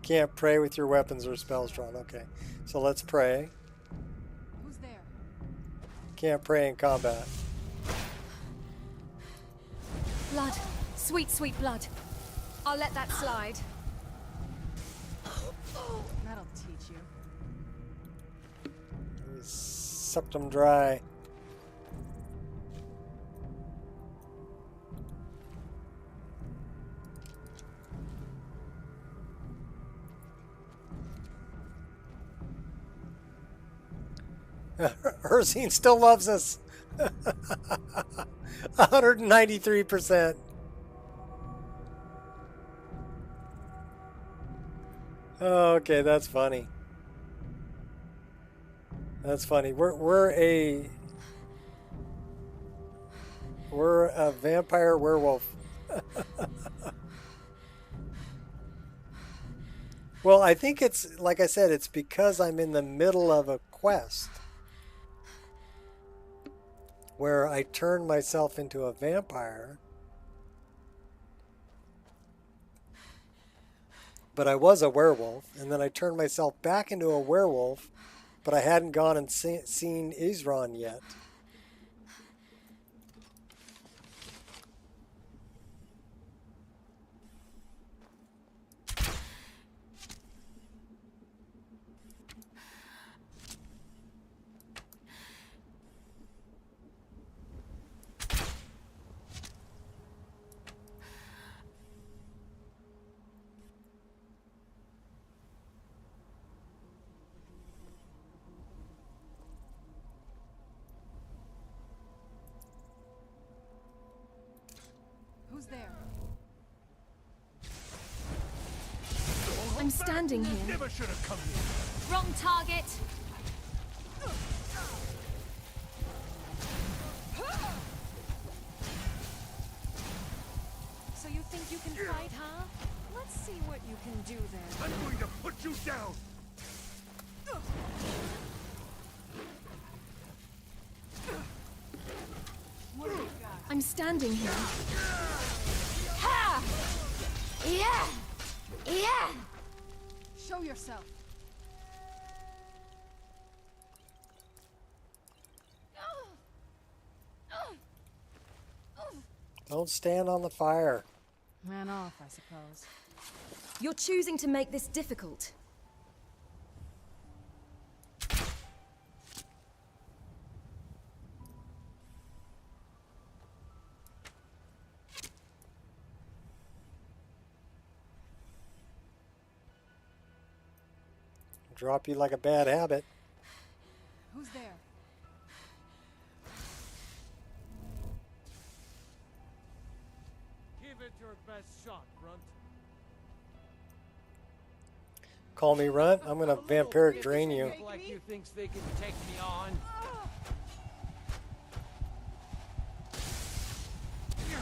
Can't pray with your weapons or spells drawn. Okay, so let's pray. Who's there? Can't pray in combat. Blood. Sweet, sweet blood. I'll let that slide. That'll teach you. We sucked them dry. Hircine still loves us. 193%. Okay, that's funny. That's funny. We're a vampire werewolf. Well, I think it's, like I said, it's because I'm in the middle of a quest where I turned myself into a vampire. But I was a werewolf, and then I turned myself back into a werewolf, but I hadn't gone and seen Isran yet. Who's there? I'm standing here. Never should have come here. Wrong target. So you think you can fight, huh? Let's see what you can do then. I'm going to put you down. What do you got? I'm standing here. Ha! Yeah! Yeah! Show yourself. Don't stand on the fire. Man off, I suppose. You're choosing to make this difficult. Drop you like a bad habit. Who's there? Give it your best shot, Grunt. Call me runt. I'm gonna vampiric drain you. Like you thinks they can take me on. It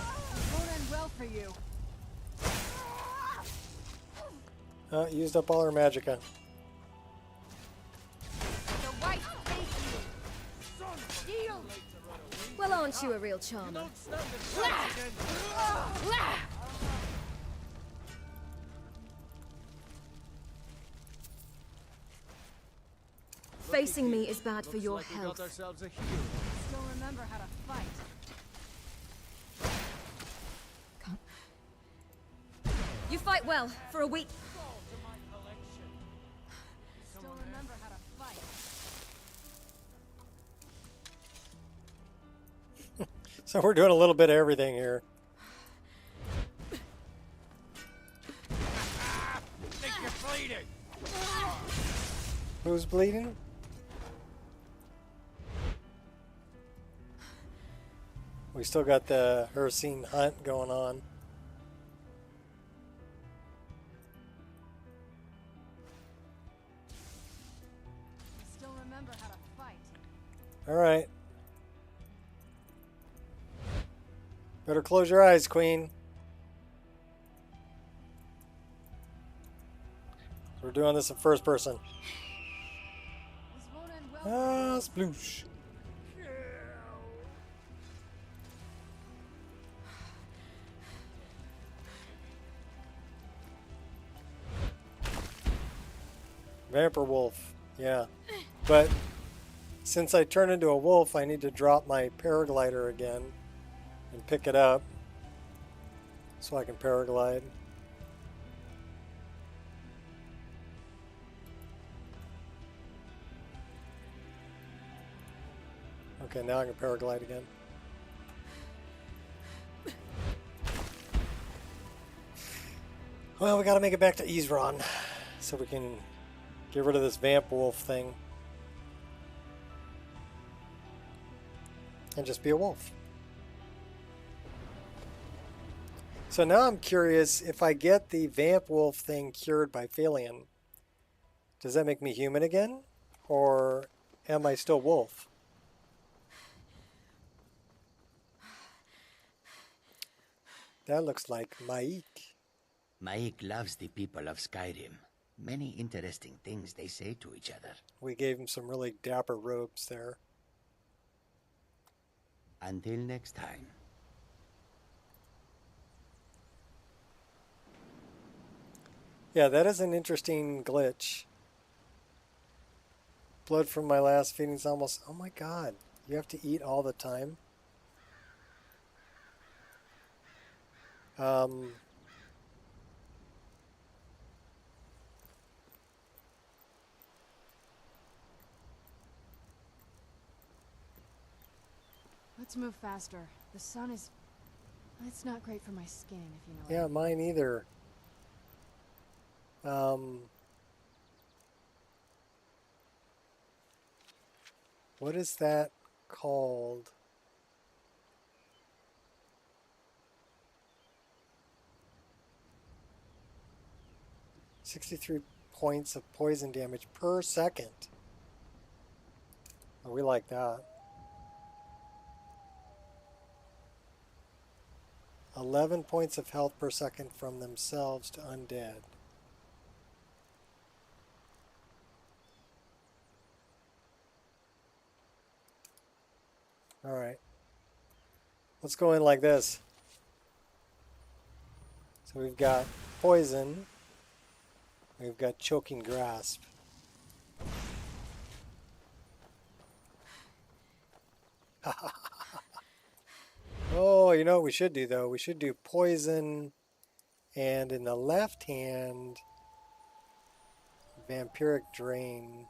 won't end well for you. Used up all her magicka. Well, aren't you a real charmer? Facing me is bad for your health. Still remember how to fight. You fight well for a week. Still remember how to fight. So we're doing a little bit of everything here. Think you're bleeding. Who's bleeding? We still got the Hurricane hunt going on. Still remember how to fight. All right. Better close your eyes, Queen. We're doing this in first person. This won't end well. Sploosh. Vampire wolf, yeah. But since I turn into a wolf, I need to drop my paraglider again and pick it up so I can paraglide. Okay, now I can paraglide again. Well, we gotta make it back to Ezron so we can get rid of this vamp wolf thing and just be a wolf. So now I'm curious, if I get the vamp wolf thing cured by Phalion, does that make me human again? Or am I still wolf? That looks like Maik. Maik loves the people of Skyrim. Many interesting things they say to each other. We gave him some really dapper robes there. Until next time. Yeah, that is an interesting glitch. Blood from my last feeding's almost... Oh my god. You have to eat all the time? Let's move faster. The sun is... It's not great for my skin, if you know Yeah, what I mean. mine either. What is that called? $63 points of poison damage per second. Oh, we like that. 11 points of health per second from themselves to undead. Alright. Let's go in like this. So we've got poison. We've got choking grasp. Oh, you know what we should do though? We should do poison, and in the left hand, vampiric drain.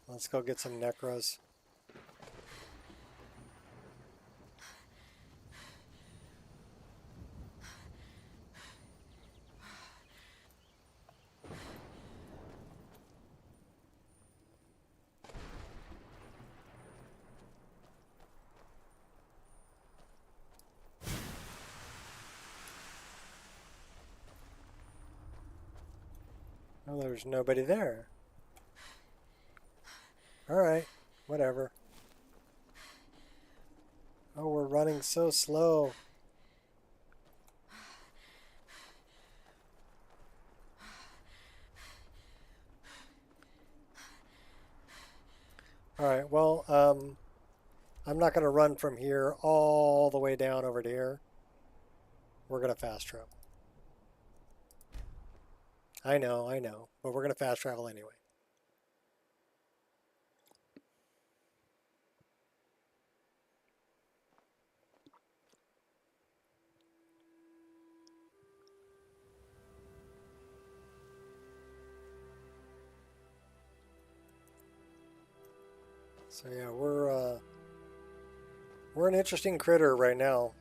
Let's go get some necros. Oh, there's nobody there. Alright, whatever. Oh, we're running so slow. Alright, well, I'm not going to run from here all the way down over to here. We're going to fast travel. I know, but we're going to fast travel anyway. So yeah, we're an interesting critter right now.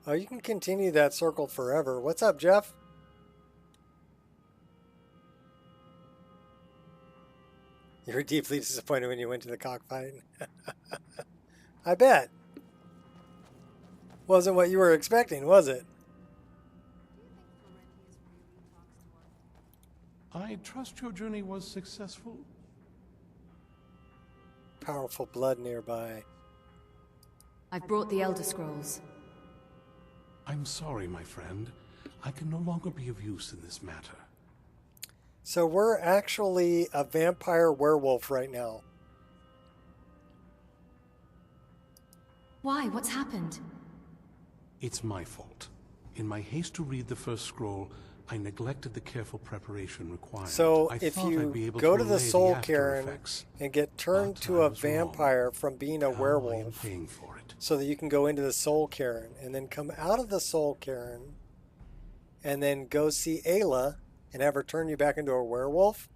Oh, you can continue that circle forever. What's up, Jeff? You were deeply disappointed when you went to the cockfight. I bet. Wasn't what you were expecting, was it? I trust your journey was successful. Powerful blood nearby. I've brought the Elder Scrolls. I'm sorry, my friend. I can no longer be of use in this matter. So we're actually a vampire werewolf right now. Why? What's happened? It's my fault. In my haste to read the first scroll, I neglected the careful preparation required. So I if thought you I'd be able go to to the relay Soul after Cairn effects, and get turned to a vampire from being a Now I am werewolf, paying for it. so that you can go into the Soul Cairn and then come out of the Soul Cairn and then go see Ayla and have her turn you back into a werewolf.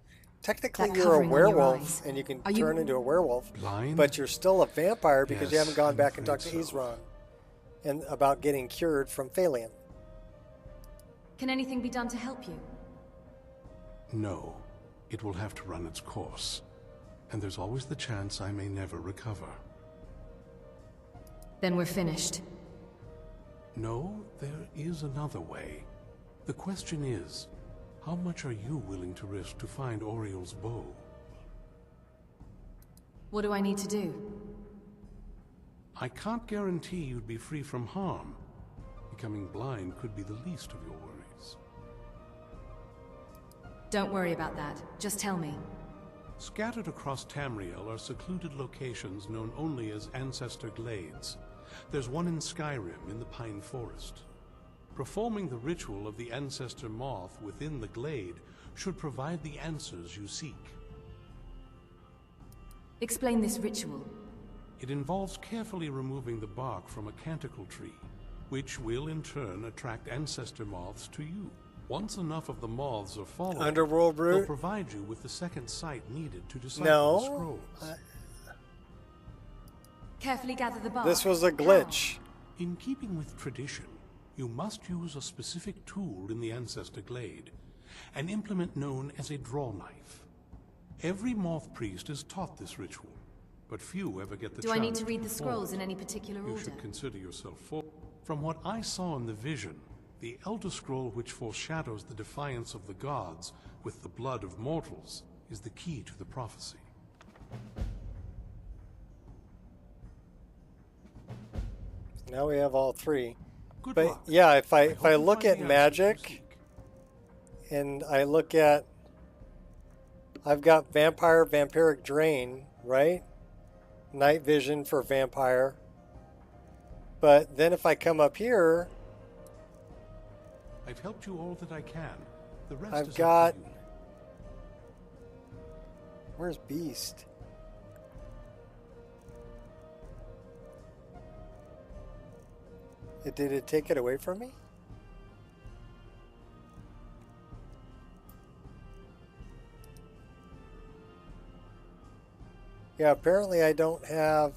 Technically, That you're a covering on your werewolf eyes. and you can Are you turn into a werewolf, blind? but you're still a vampire because you Yes, haven't gone I'm back and afraid talked to so. Isran and about getting cured from Phalian. Can anything be done to help you? No. It will have to run its course. And there's always the chance I may never recover. Then we're finished. No, there is another way. The question is, how much are you willing to risk to find Oriel's bow? What do I need to do? I can't guarantee you'd be free from harm. Becoming blind could be the least of your worries. Don't worry about that. Just tell me. Scattered across Tamriel are secluded locations known only as Ancestor Glades. There's one in Skyrim in the Pine Forest. Performing the ritual of the Ancestor Moth within the glade should provide the answers you seek. Explain this ritual. It involves carefully removing the bark from a canticle tree, which will in turn attract Ancestor Moths to you. Once enough of the moths are followed, Underworld they'll Brute? provide you with the second sight needed to decipher No. the scrolls. Carefully gather the bark. This was a glitch. In keeping with tradition, you must use a specific tool in the Ancestor Glade, an implement known as a draw knife. Every moth priest is taught this ritual, but few ever get the Do chance I need to read the perform scrolls it. in any particular You order? should consider yourself for. From what I saw in the vision, the Elder Scroll which foreshadows the defiance of the gods with the blood of mortals is the key to the prophecy. Now we have all three. Good But luck. yeah, if I hope you look find at the answers you magic, seek. and I look at, I've got vampire, vampiric drain, right? Night vision for vampire. But then if I come up here, I've helped you all that I can. The rest I've is got, up to you. where's Beast? Did it take it away from me? Yeah, apparently I don't have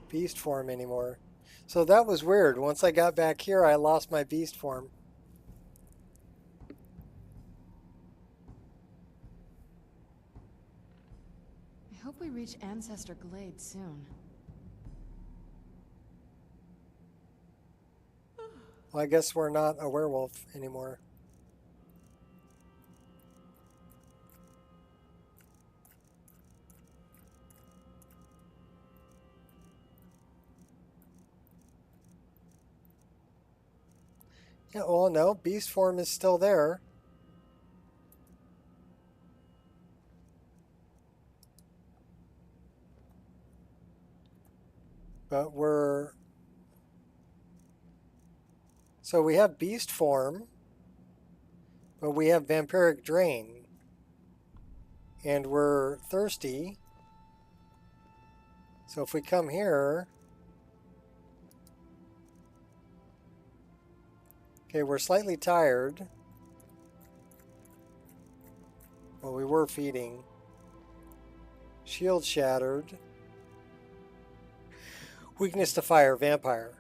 beast form anymore. So that was weird. Once I got back here, I lost my beast form. I hope we reach Ancestor Glade soon. Well, I guess we're not a werewolf anymore. Yeah, well, no, beast form is still there. But we're... So we have beast form, but we have vampiric drain. And we're thirsty. So if we come here... Okay, we're slightly tired. Well, we were feeding. Shield shattered. Weakness to fire, vampire.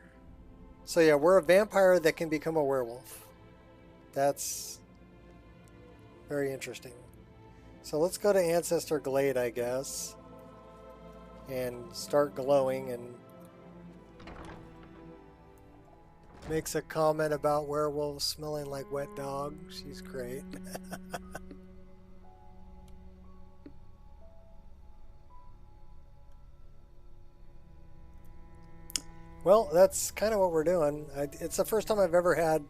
So yeah, we're a vampire that can become a werewolf. That's very interesting. So let's go to Ancestor Glade, I guess. And start glowing, and makes a comment about werewolves smelling like wet dog. She's great. Well, that's kind of what we're doing. It's the first time I've ever had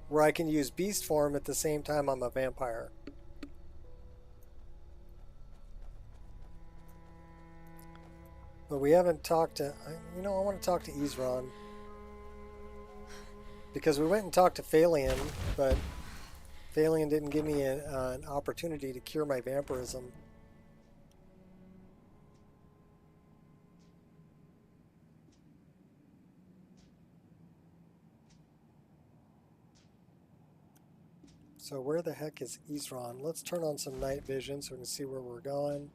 where I can use beast form at the same time I'm a vampire. But we haven't talked to... I want to talk to Isran. Because we went and talked to Phalion, but Phalion didn't give me an opportunity to cure my vampirism. So where the heck is Isran? Let's turn on some night vision so we can see where we're going.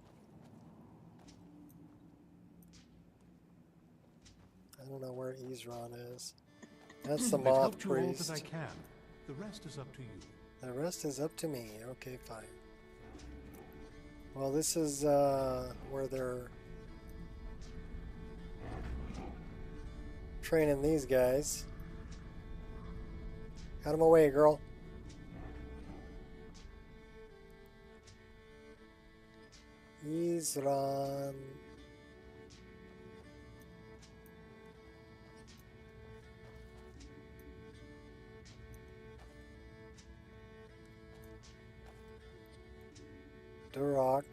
I don't know where Isran is. That's the I've moth helped you all priest. that I can. The rest is up to you. The rest is up to me. Okay, fine. Well, this is where they're training these guys. Got them away, girl. Isran. Duroc.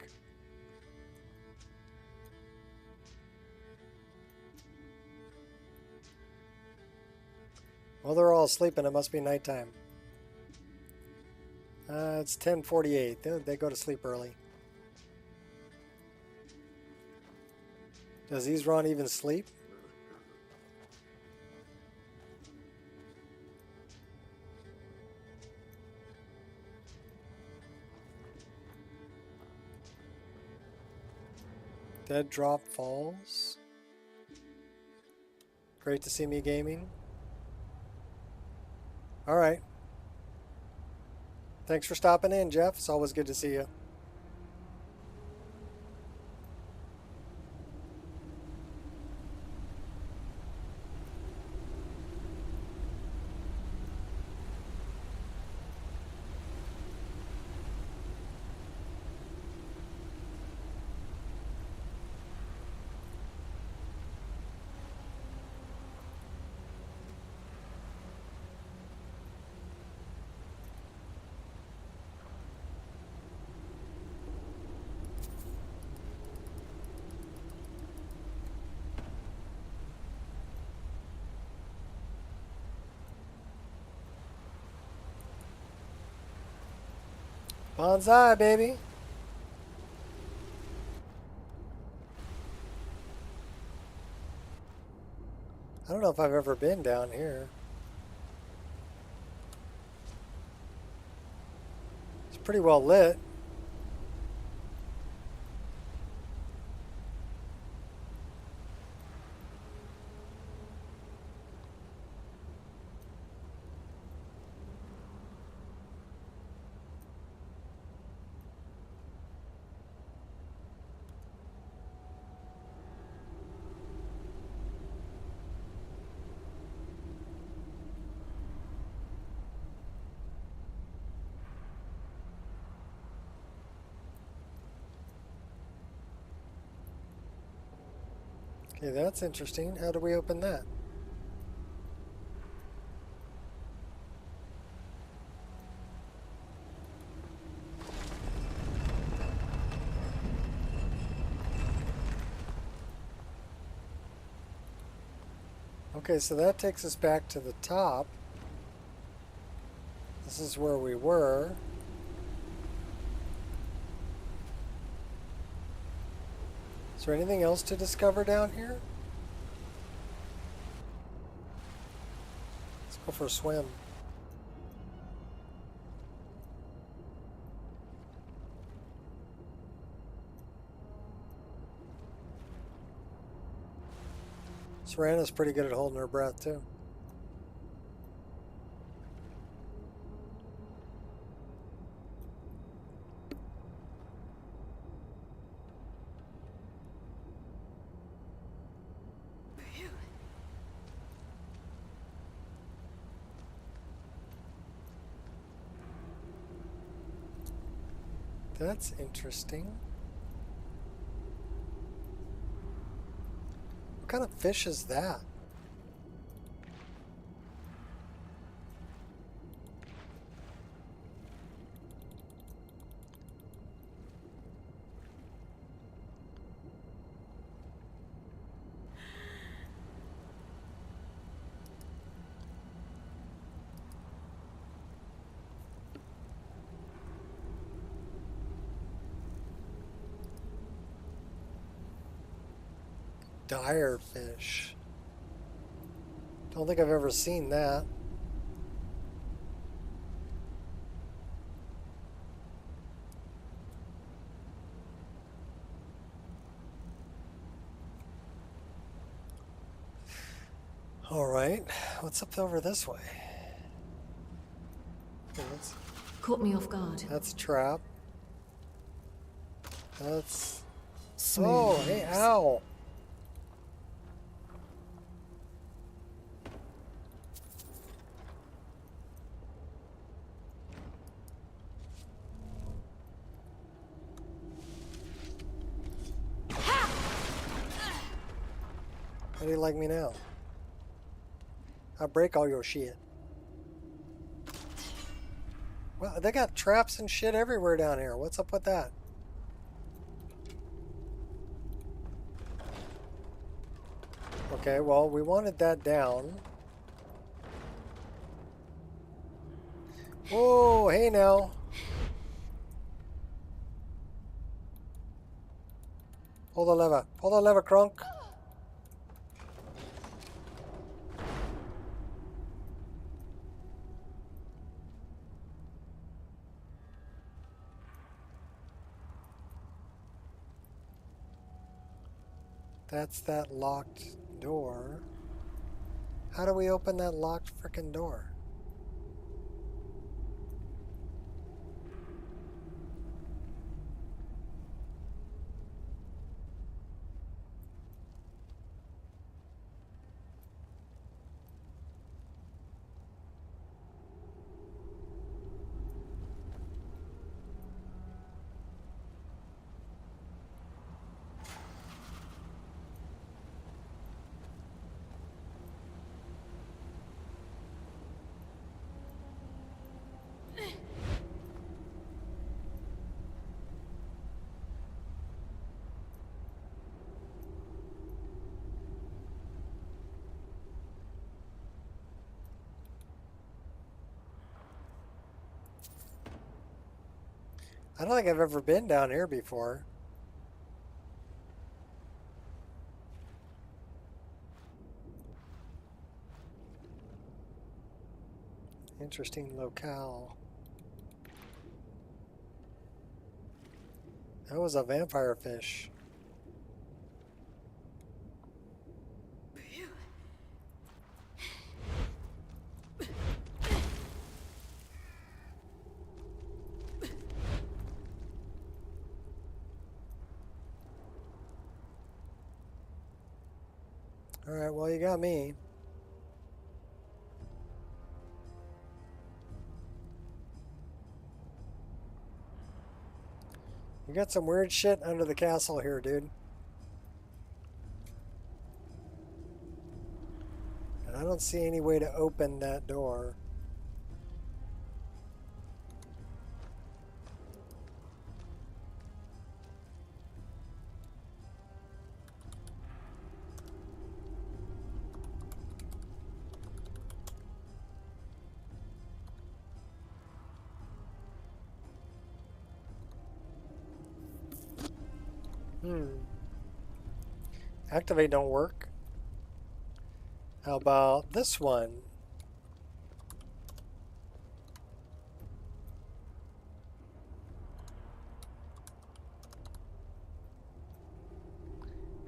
Well, they're all sleeping. It must be nighttime. It's 10:48. They go to sleep early. Does Isran even sleep? Dead drop falls. Great to see me gaming. All right. Thanks for stopping in, Jeff. It's always good to see you. Bonsai, baby. I don't know if I've ever been down here. It's pretty well lit. Okay, that's interesting. How do we open that? Okay, so that takes us back to the top. This is where we were. Is there anything else to discover down here? Let's go for a swim. Serana's pretty good at holding her breath, too. That's interesting. What kind of fish is that? Dire fish. Don't think I've ever seen that. All right, what's up over this way? Caught me off guard. That's a trap. That's... Smooth Oh, hey, moves. ow! How do you like me now? I break all your shit. Well, they got traps and shit everywhere down here. What's up with that? Okay, well, we wanted that down. Whoa, hey now. Pull the lever. Pull the lever, Crunk. That's that locked door. How do we open that locked frickin' door? I don't think I've ever been down here before. Interesting locale. That was a vampire fish. Alright, well, you got me. You got some weird shit under the castle here, dude. And I don't see any way to open that door. Activate don't work. How about this one?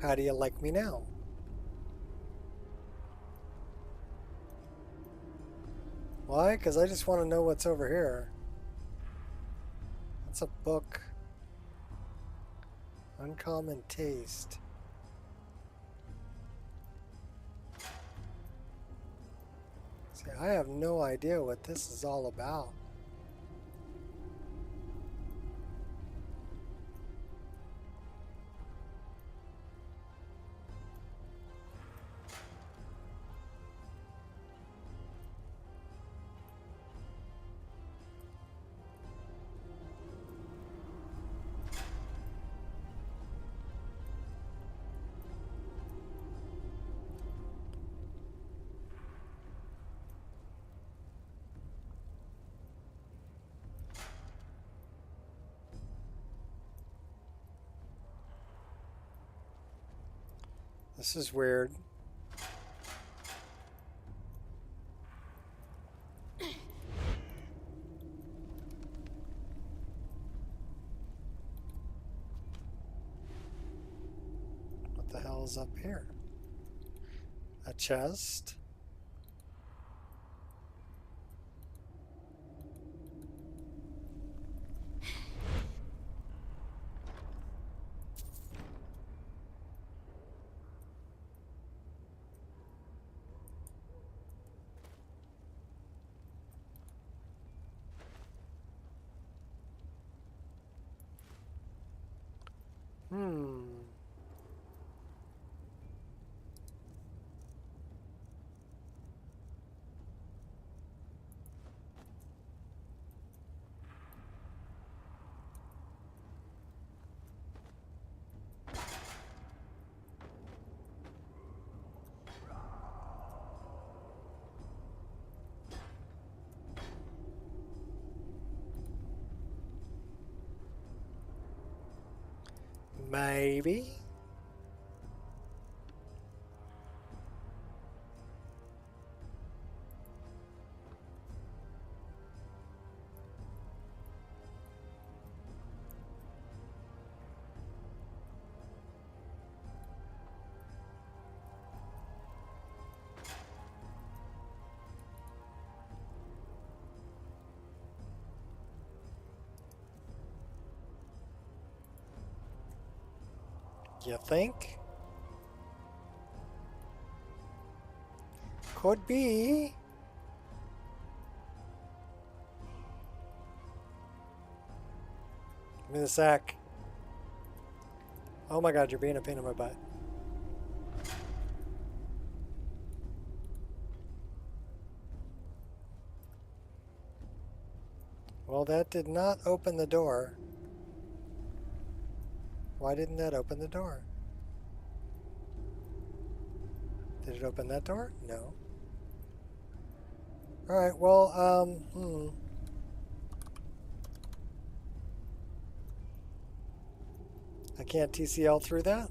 How do you like me now? Why? Because I just want to know what's over here. That's a book. Uncommon taste. See, I have no idea what this is all about. This is weird. What the hell is up here? A chest? Maybe. You think? Could be. Give me the sack. Oh my god, you're being a pain in my butt. Well, that did not open the door. Why didn't that open the door? Did it open that door? No. Alright, well, I can't TCL through that?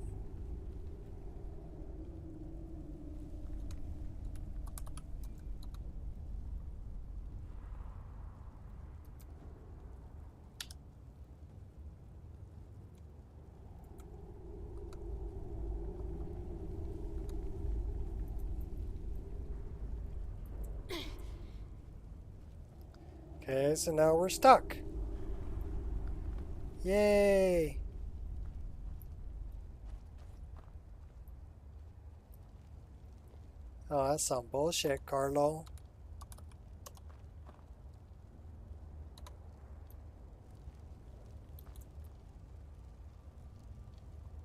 Okay, so now we're stuck. Yay! Oh, that's some bullshit, Carlo.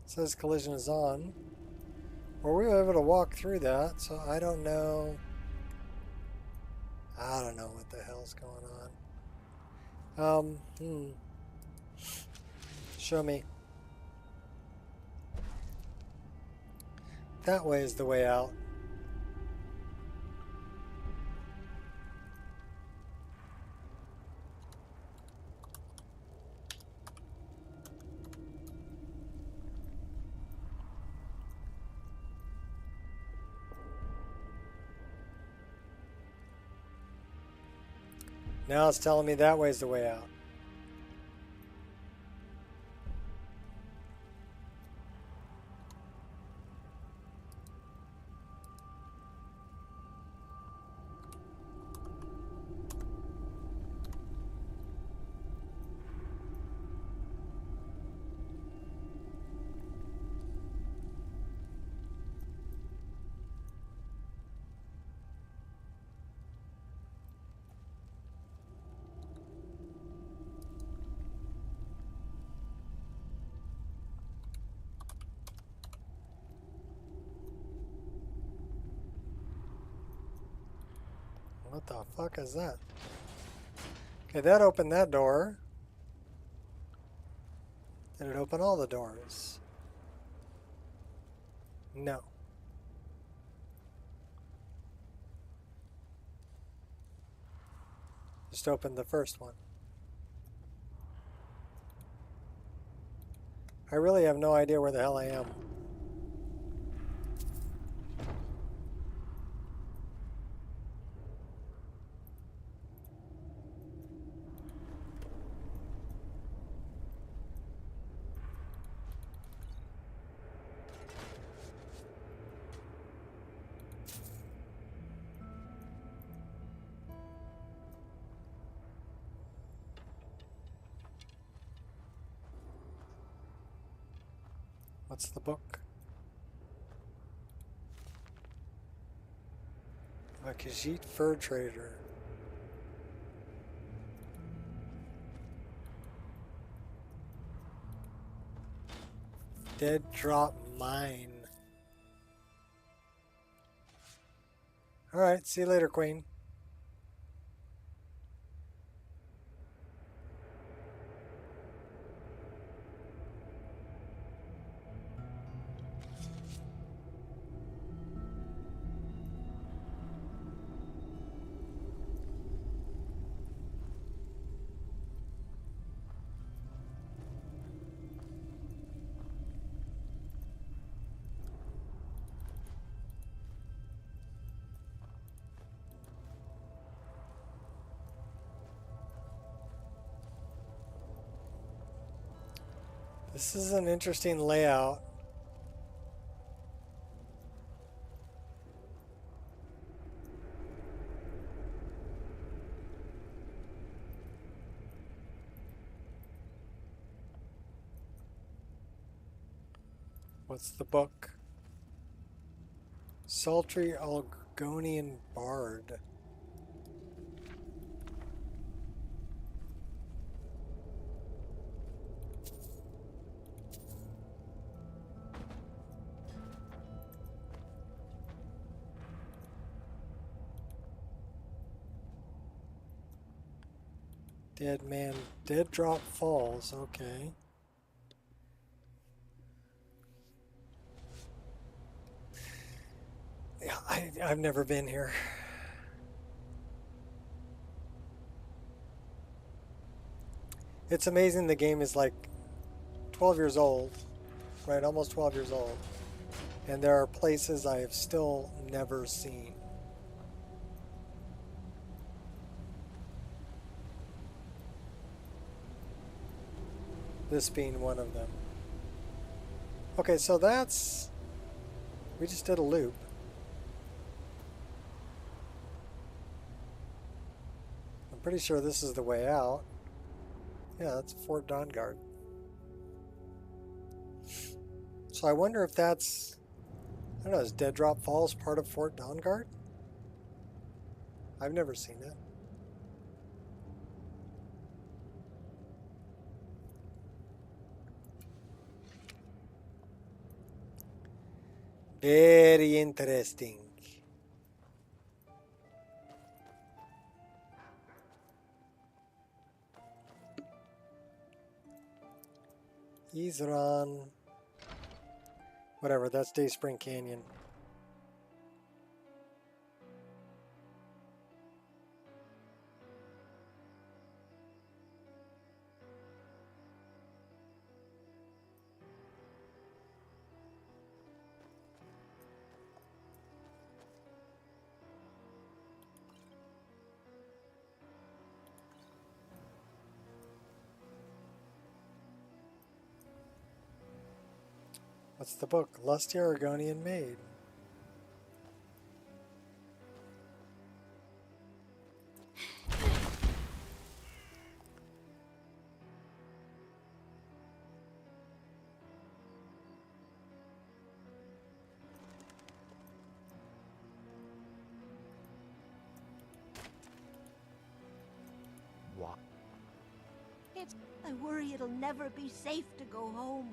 It says collision is on. Well, we were able to walk through that, so I don't know. I don't know what the hell's going on. Show me. That way is the way out. Now it's telling me that way's the way out. What the fuck is that? Okay, that opened that door. Did it open all the doors? No. Just opened the first one. I really have no idea where the hell I am. What's the book? A Khajiit fur trader. Dead drop mine. Alright, see you later, Queen. This is an interesting layout. What's the book? Sultry Algonian Bard. Dead man, dead drop falls, okay. Yeah, I've never been here. It's amazing the game is like 12 years old. right? Almost 12 years old. And there are places I have still never seen. This being one of them. Okay, so that's... We just did a loop. I'm pretty sure this is the way out. Yeah, that's Fort Dawnguard. So I wonder if that's... I don't know, is Dead Drop Falls part of Fort Dawnguard? I've never seen it. Very interesting. Isran. Whatever, that's Day Spring Canyon. What's the book? Lusty Argonian Maid. What? I worry it'll never be safe to go home.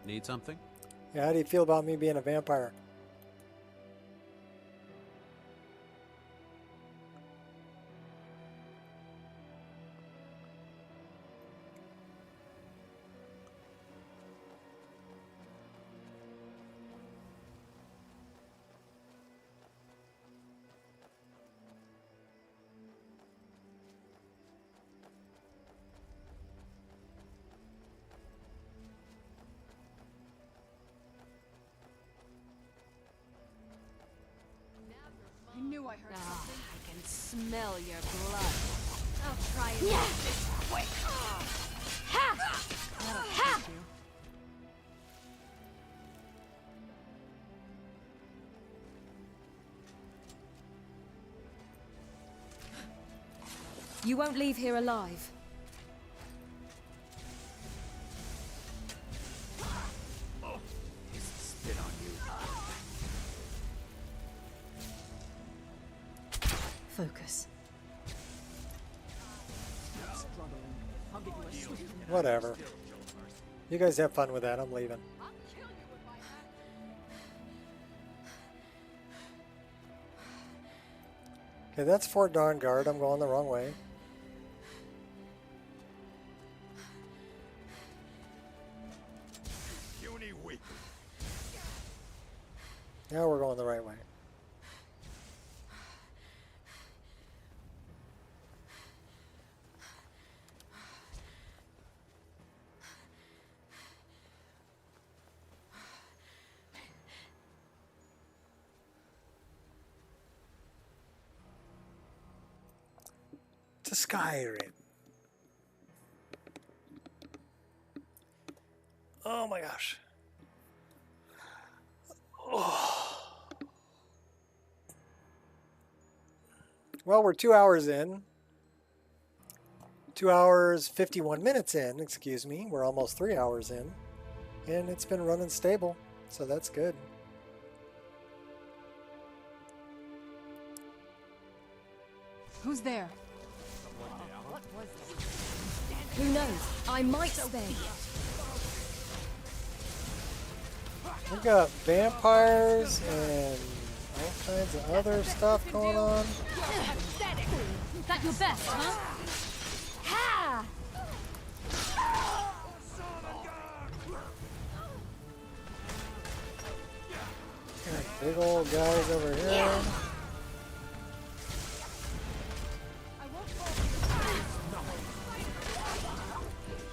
Need something? Yeah, how do you feel about me being a vampire? I knew I heard something. I can smell your blood. I'll try it. Yeah. This quick. Ha! Ha! You won't leave here alive. Oh, he's spit on you. Focus. Whatever. You guys have fun with that. I'm leaving. Okay, that's Fort Dawnguard. I'm going the wrong way. Now we're going the right way. To Skyrim. Oh my gosh. Oh. Well, we're 2 hours in. 2 hours, 51 minutes in, excuse me. We're almost 3 hours in. And it's been running stable, so that's good. Who's there? What was this? Who knows? I might spare you. We've got vampires and all kinds of other stuff going on. That your best, huh? Ha! Big old guys over here.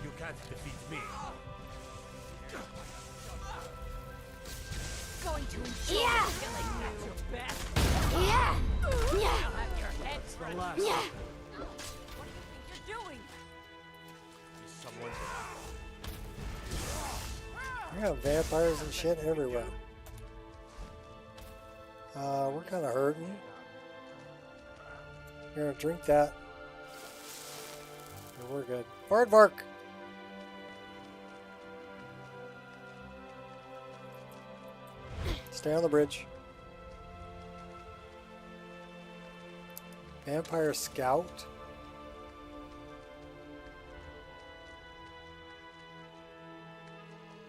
You can't defeat me. Going to enjoy Yeah. killing you. That's your best. Yeah! You'll Yeah! have your head scratched. Relax. Yeah. Yeah. What do you think you're doing? Is someone We got vampires and shit everywhere. We're kind of hurting. Here, drink that. Yeah, we're good. Aardvark! Stay on the bridge. Vampire Scout.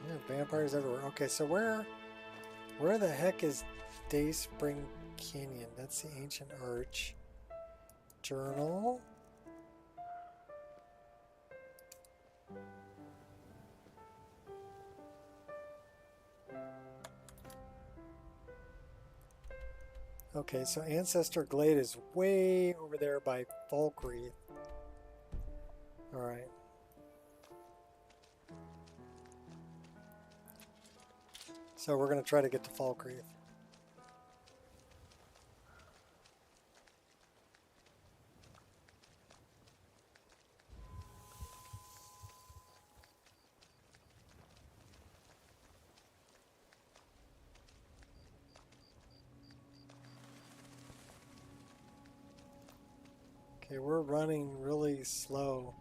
Yeah, vampires everywhere. Okay, so where the heck is Dayspring Canyon? That's the ancient arch. Journal. Okay, so Ancestor Glade is way over there by Falkreath. Alright. So we're going to try to get to Falkreath. Okay, we're running really slow.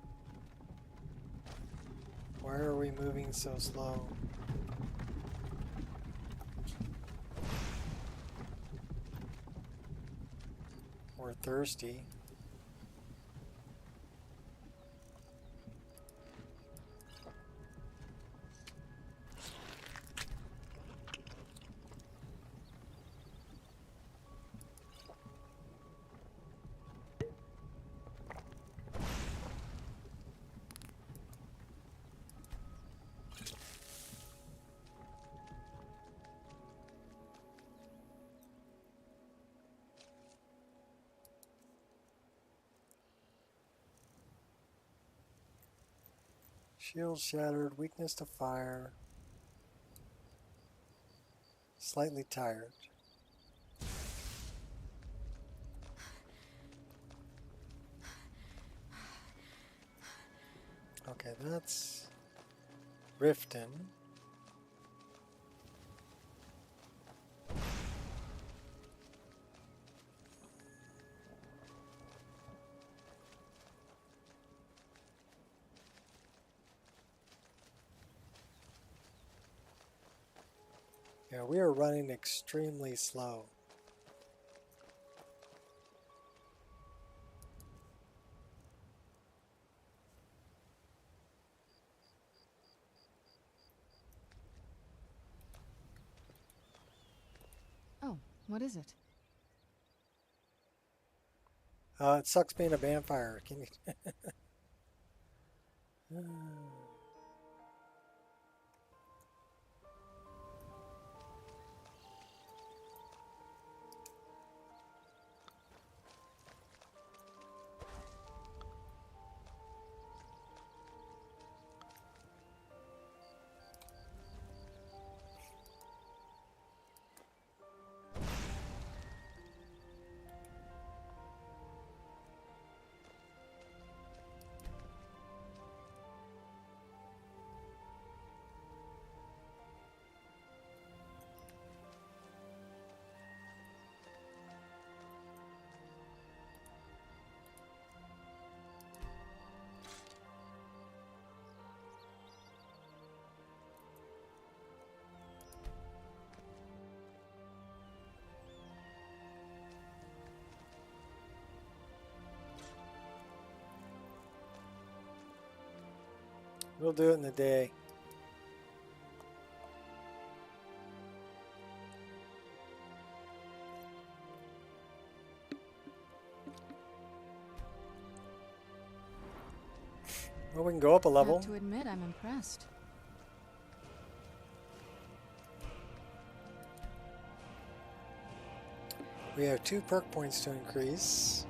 Why are we moving so slow? We're thirsty. Shield shattered, weakness to fire. Slightly tired. Okay, that's Riften. Yeah, we are running extremely slow. Oh, what is it? It sucks being a vampire. Can you? We'll do it in a day. Well, we can go up a level. I have to admit, I'm impressed. We have 2 perk points to increase.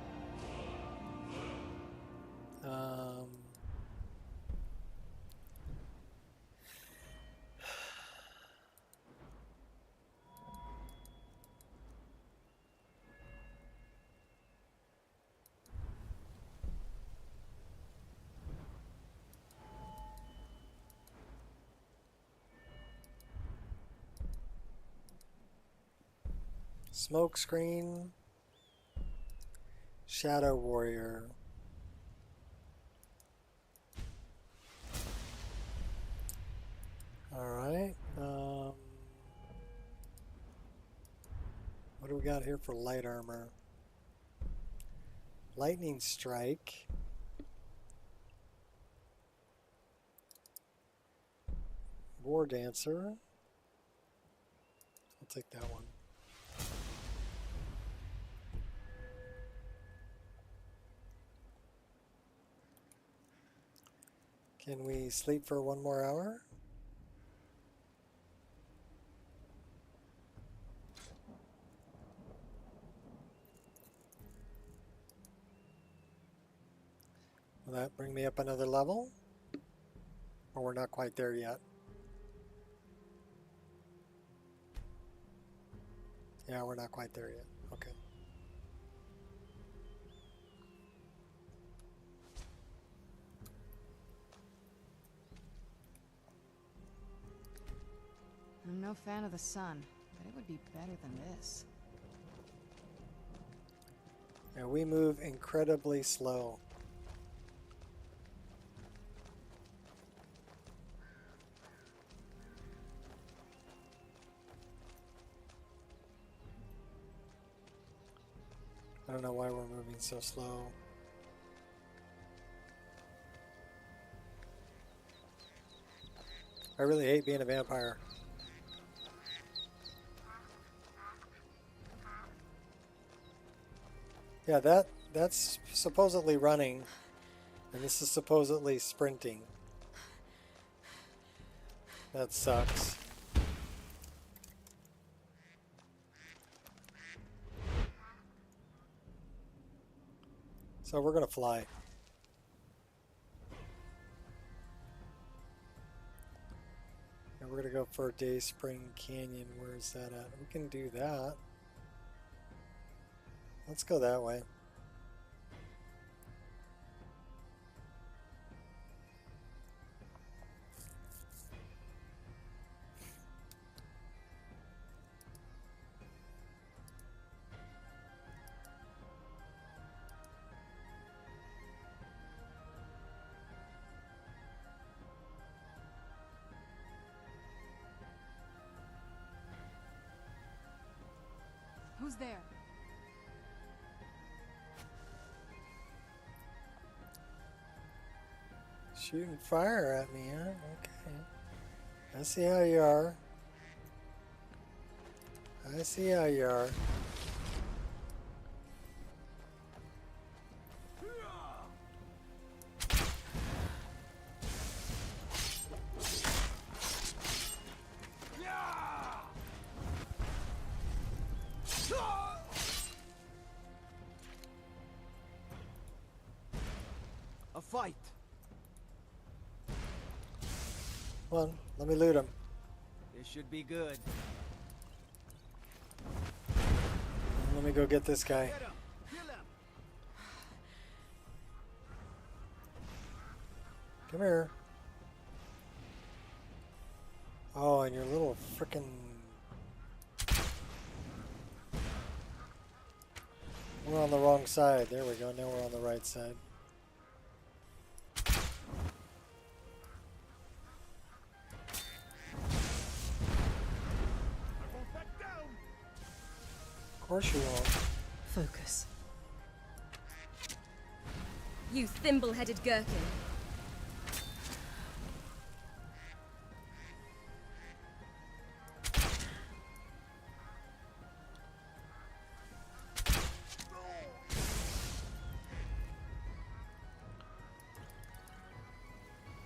Smoke screen. Shadow Warrior. Alright. What do we got here for light armor? Lightning Strike. War Dancer. I'll take that one. Can we sleep for 1 more hour? Will that bring me up another level? Or we're not quite there yet? Yeah, we're not quite there yet. Okay. I'm no fan of the sun, but it would be better than this. And we move incredibly slow. I don't know why we're moving so slow. I really hate being a vampire. Yeah, that's supposedly running, and this is supposedly sprinting. That sucks. So we're gonna fly. And we're gonna go for Day Spring Canyon. Where is that at? We can do that. Let's go that way. Who's there? Shooting fire at me, huh? Okay. I see how you are. I see how you are. A fight. Come on, let me loot him. This should be good. Let me go get this guy. Come here. Oh, and your little frickin'... We're on the wrong side. There we go. Now we're on the right side. Of course you won't. Focus. You thimble-headed gherkin.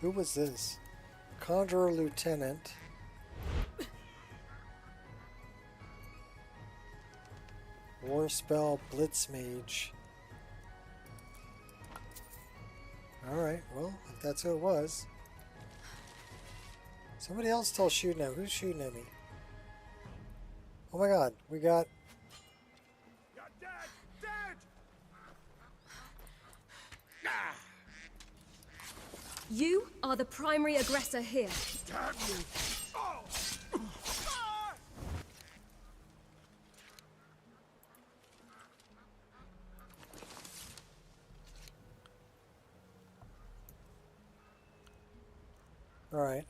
Who was this? Conjurer Lieutenant. Warspell Blitzmage. Alright, well, if that's who it was. Somebody else still shooting at me. Who's shooting at me? Oh my god, we got... You're dead! Dead! You are the primary aggressor here. Damn you! Oh! Ah! Alright,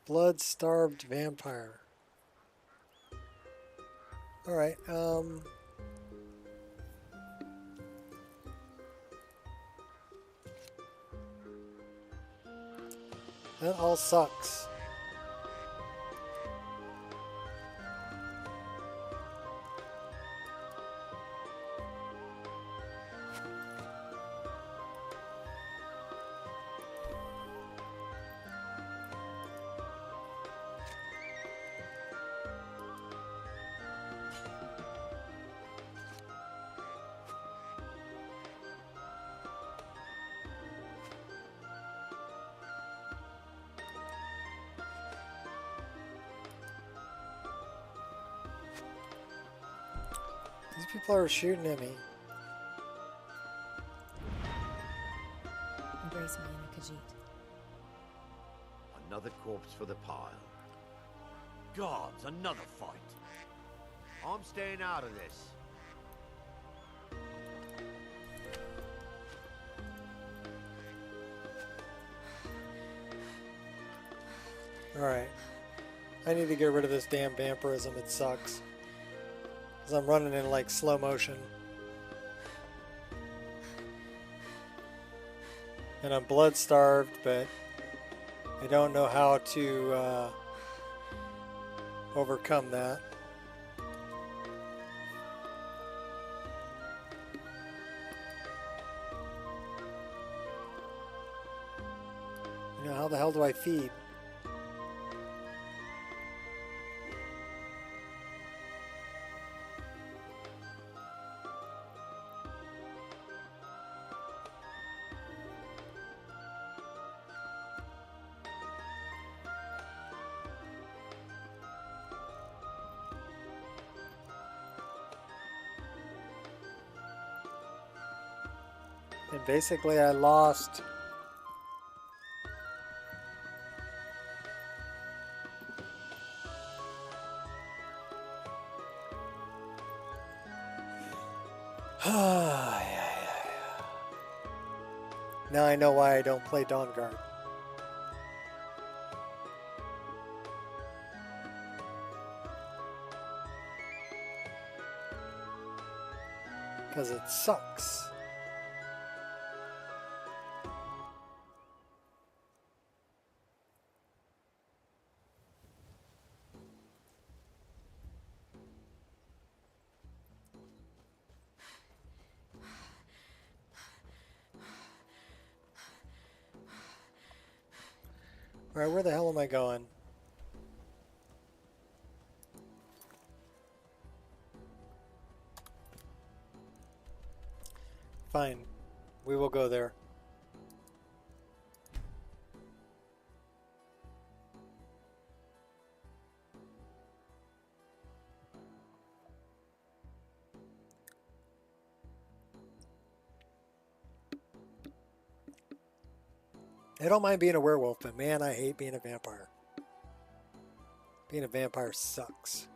Blood-starved vampire. Alright, that all sucks. These people are shooting at me. Embrace me in a Khajiit. Another corpse for the pile. Gods, another fight. I'm staying out of this. Alright. I need to get rid of this damn vampirism. It sucks. Because I'm running in like slow motion. And I'm blood starved, but I don't know how to overcome that. You know, how the hell do I feed? And basically I lost Now I know why I don't play Dawnguard. Because it sucks. Alright, where the hell am I going? Fine. We will go there. I don't mind being a werewolf, but man, I hate being a vampire. Being a vampire sucks.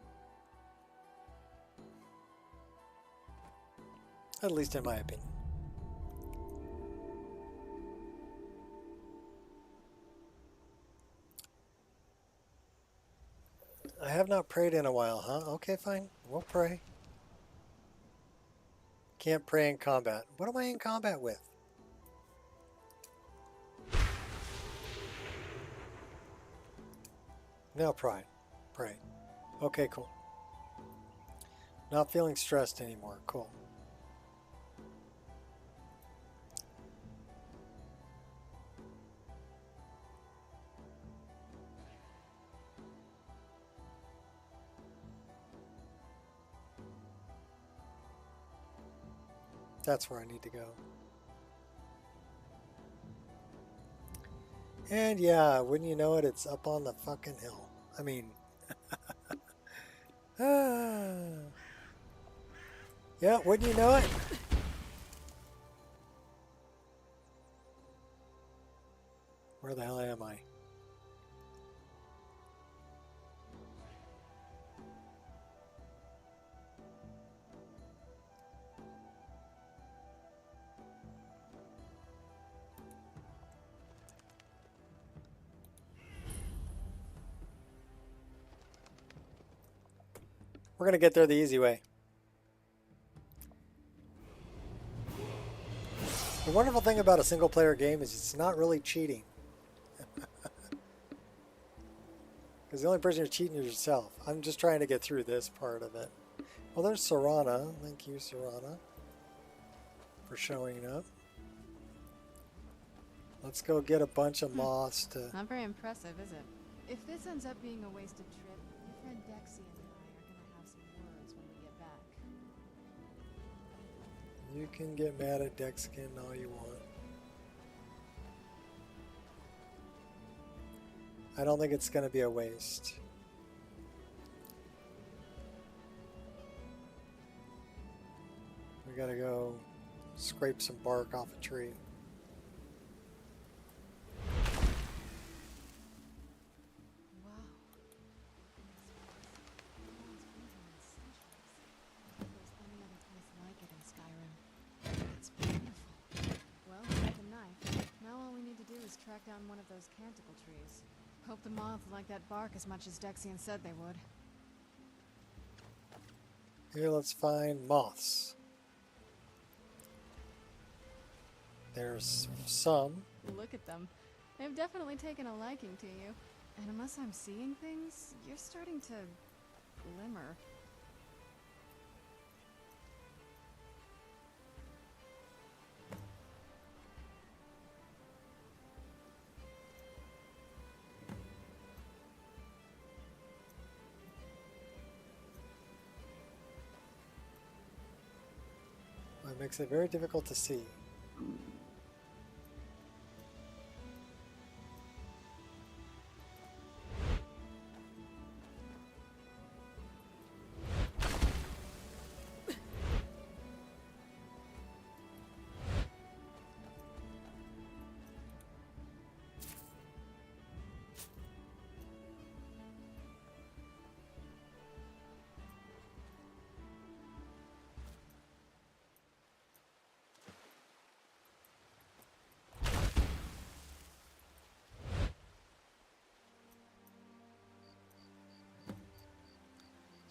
At least in my opinion. I have not prayed in a while, huh? Okay, fine. We'll pray. Can't pray in combat. What am I in combat with? No, pray. Okay, cool. Not feeling stressed anymore. Cool. That's where I need to go. And yeah, wouldn't you know it, it's up on the fucking hill. I mean, yeah, wouldn't you know it? Where the hell am I? We're going to get there the easy way. The wonderful thing about a single player game is it's not really cheating. Because the only person you're cheating is yourself. I'm just trying to get through this part of it. Well, there's Serana. Thank you, Serana, for showing up. Let's go get a bunch of moths to... Not very impressive, is it? If this ends up being a wasted trip, your friend Dexy and I are going to have some words when we get back. You can get mad at Dexkin all you want. I don't think it's going to be a waste. We got to go scrape some bark off a tree. Track down one of those canticle trees. Hope the moths like that bark as much as Dexian said they would. Here, let's find moths. There's some. Look at them. They've definitely taken a liking to you. And unless I'm seeing things, you're starting to glimmer. It makes it very difficult to see.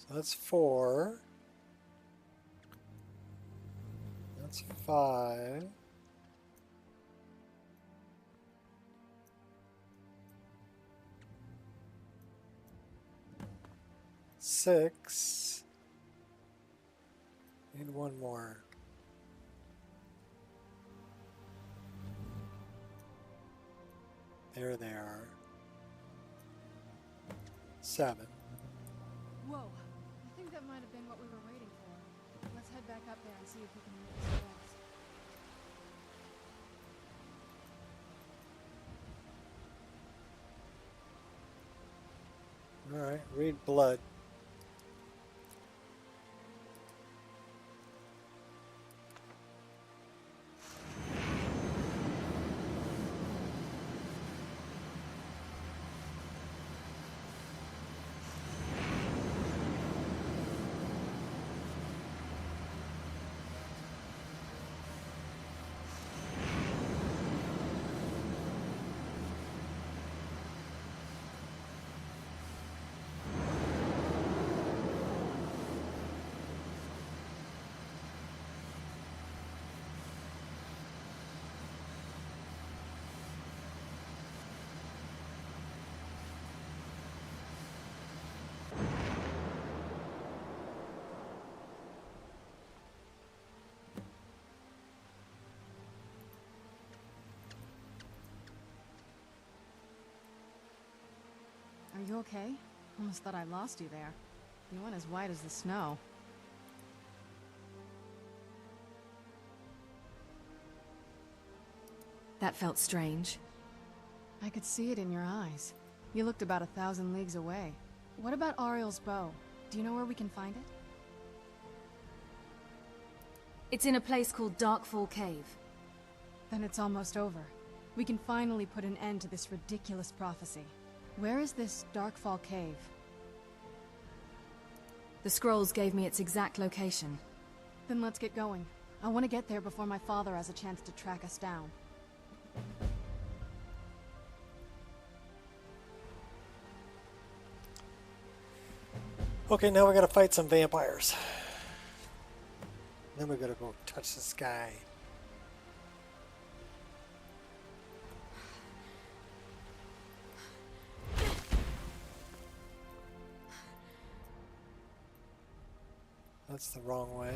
So that's 4. That's 5. Six. Need one more. There they are. 7. Whoa. I think that might have been what we were waiting for. Let's head back up there and see if we can read the scrolls. Alright, read blood. You okay? Almost thought I lost you there. You went as white as the snow. That felt strange. I could see it in your eyes. You looked about 1,000 leagues away. What about Ariel's bow? Do you know where we can find it? It's in a place called Darkfall Cave. Then it's almost over. We can finally put an end to this ridiculous prophecy. Where is this Darkfall Cave? The scrolls gave me its exact location. Then let's get going. I want to get there before my father has a chance to track us down. Okay, now we gotta fight some vampires. Then we gotta go touch the sky. That's the wrong way.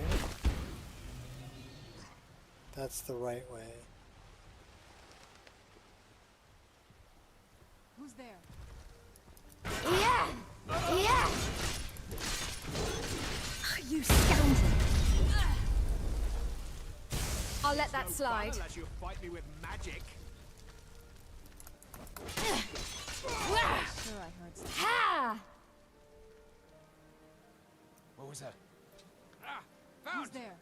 That's the right way. Who's there? Yeah! Yeah! You scoundrel! I'll let that slide. Unless you fight me with magic. Sure, I heard something. Ha! What was that? Who's there?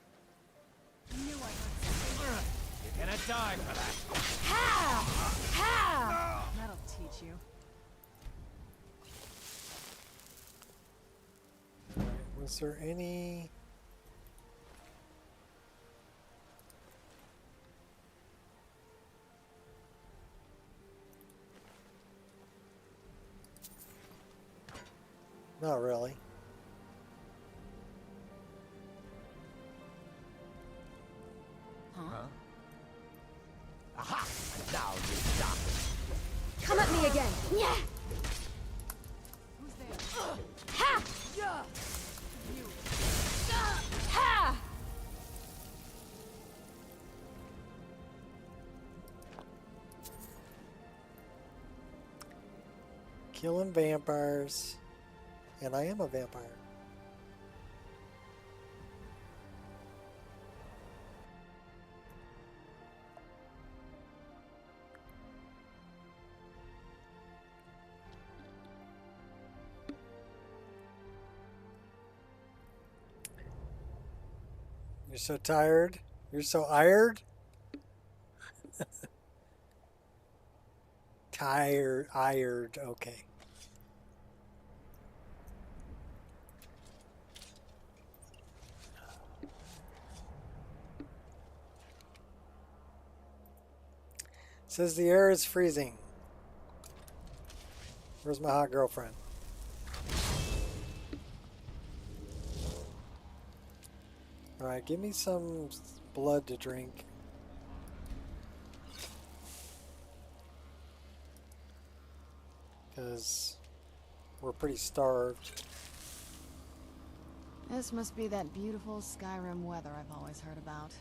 I knew I heard something. You're gonna die for that. Ha! Ha! That'll teach you. Was there any... Not really. Huh? Aha! Now you stop. Come at me again! Yeah! Who's there? Ha! Yeah! You. Ha! Killing vampires. And I am a vampire. You're so tired. You're so ired. Ired. Okay. Says the air is freezing. Where's my hot girlfriend? Alright, give me some blood to drink. Because we're pretty starved. This must be that beautiful Skyrim weather I've always heard about.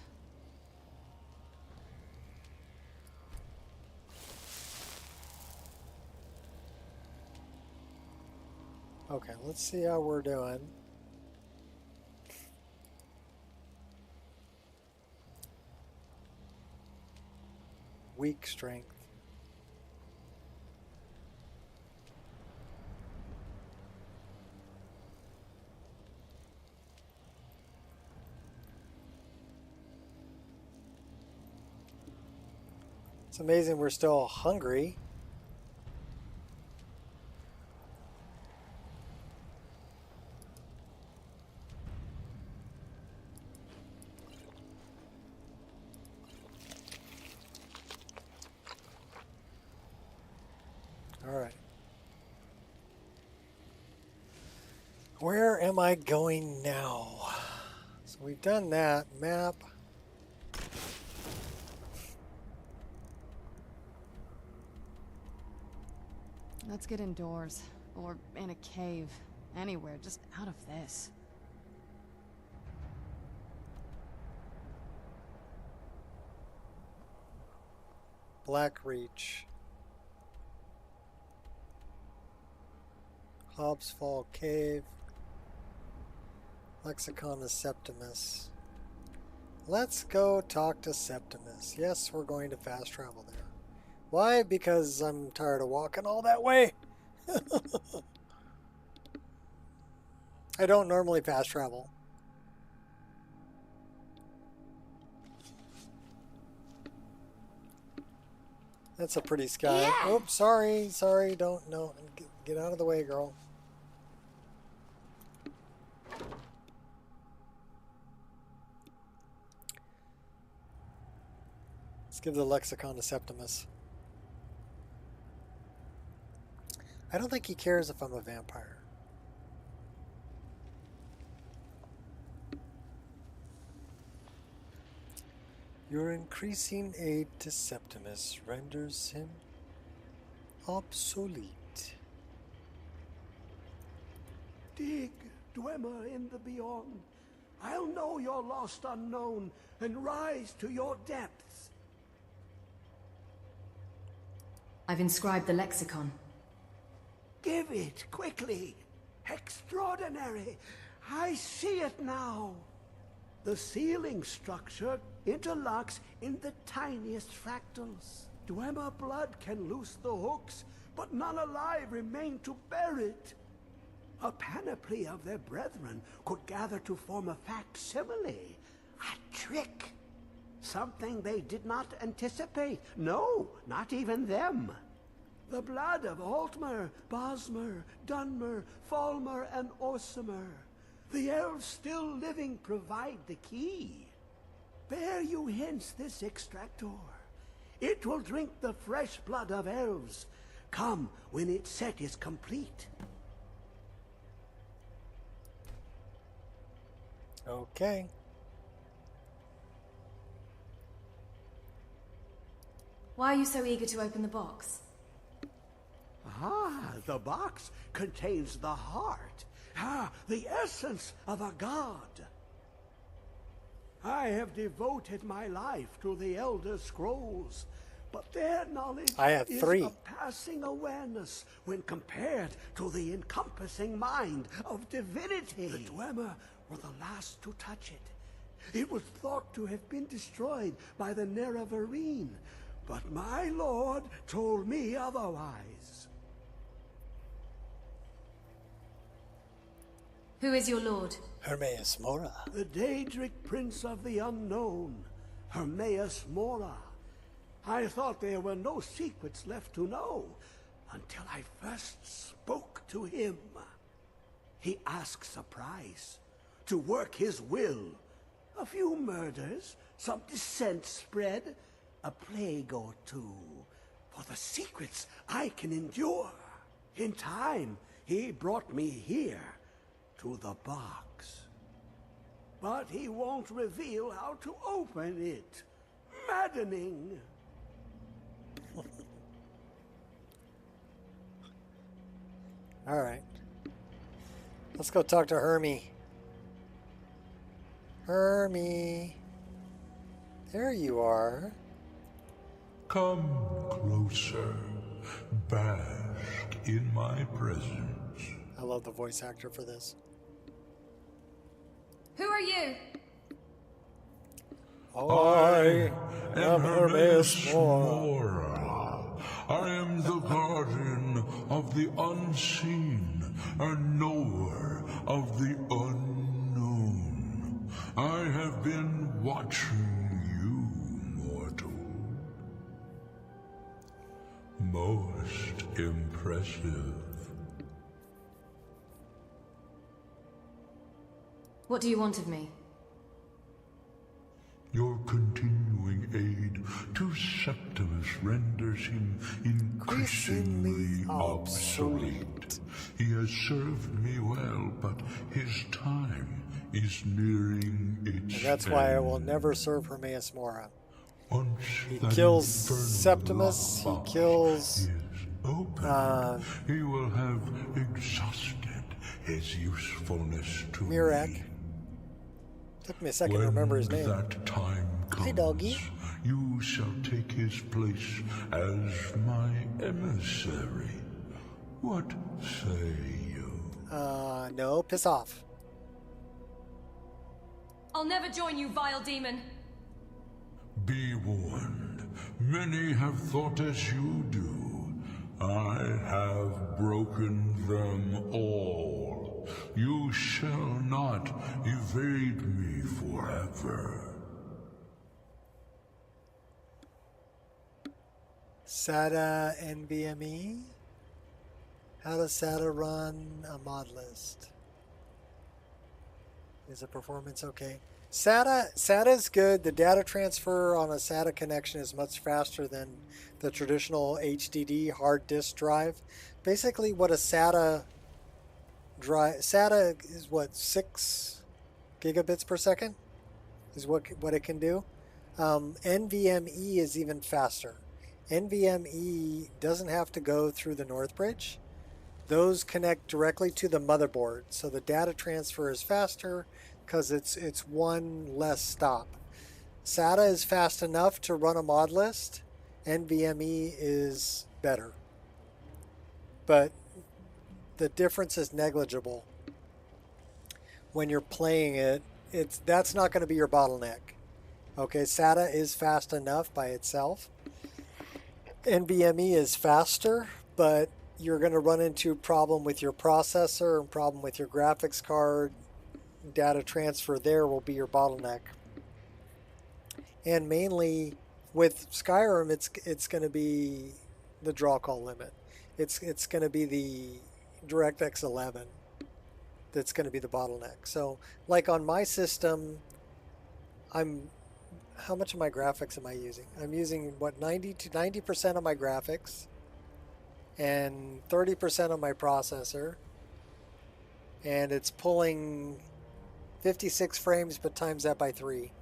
Okay, let's see how we're doing. Weak strength. It's amazing we're still hungry. Alright. Where am I going now? So we've done that. Map. Let's get indoors. Or in a cave. Anywhere, just out of this. Black Reach. Hobbs Fall Cave. Lexicon of Septimus. Let's go talk to Septimus. Yes, we're going to fast travel there. Why? Because I'm tired of walking all that way. I don't normally fast travel. That's a pretty sky. Yeah. Oops, sorry, don't, no. Get out of the way, girl. Let's give the Lexicon to Septimus. I don't think he cares if I'm a vampire. Your increasing aid to Septimus renders him obsolete. Dig, Dwemer in the beyond. I'll know your lost unknown and rise to your depths. I've inscribed the lexicon. Give it, quickly. Extraordinary. I see it now. The ceiling structure interlocks in the tiniest fractals. Dwemer blood can loose the hooks, but none alive remain to bear it. A panoply of their brethren could gather to form a facsimile. A trick. Something they did not anticipate. No, not even them. The blood of Altmer, Bosmer, Dunmer, Falmer, and Orsimer. The elves still living provide the key. Bear you hence this extractor. It will drink the fresh blood of elves. Come when its set is complete. Okay. Why are you so eager to open the box? Ah, the box contains the heart. Ah, the essence of a god. I have devoted my life to the Elder Scrolls, but their knowledge I have is 3. a passing awareness when compared to the encompassing mind of divinity. The Dwemer were the last to touch it. It was thought to have been destroyed by the Nerevarine, but my lord told me otherwise. Who is your lord? Hermaeus Mora. The Daedric Prince of the Unknown, Hermaeus Mora. I thought there were no secrets left to know until I first spoke to him. He asks a price to work his will. A few murders, some dissent spread, a plague or two. For the secrets I can endure. In time, he brought me here, to the box. But he won't reveal how to open it. Maddening. All right. Let's go talk to Hermie. Hermie. There you are. Come closer. Bask in my presence. I love the voice actor for this. Who are you? I am Hermaeus Mora. I am the guardian of the unseen, a knower of the unknown. I have been watching you, mortal. Most impressive. What do you want of me? Your continuing aid to Septimus renders him increasingly obsolete. He has served me well, but his time is nearing its And that's why I will never serve Hermaeus Mora. Once He that kills infernal Septimus, he lockbox kills... is open, he will have exhausted his usefulness to Mirek. me. Took me a second to remember his name. When that time comes, Hi, doggy. you shall take his place as my emissary. What say you? No, piss off. I'll never join you, vile demon. Be warned. Many have thought as you do. I have broken them all. You shall not evade me forever. SATA NVMe? How does SATA run a mod list? Is the performance okay? SATA is good. The data transfer on a SATA connection is much faster than the traditional HDD hard disk drive. Basically, what a SATA drive, SATA is what, 6 gigabits per second is what it can do. NVMe is even faster. NVMe doesn't have to go through the North Bridge. Those connect directly to the motherboard, so the data transfer is faster because it's one less stop. SATA is fast enough to run a mod list. NVMe is better, but the difference is negligible. When you're playing it, that's not going to be your bottleneck. Okay, SATA is fast enough by itself. NVMe is faster, but you're going to run into a problem with your processor and problem with your graphics card. Data transfer there will be your bottleneck. And mainly with Skyrim, it's going to be the draw call limit. It's going to be the DirectX 11 that's going to be the bottleneck. So like on my system, how much of my graphics am I using? I'm using what, 90% of my graphics and 30% of my processor, and it's pulling 56 frames, but times that by 3.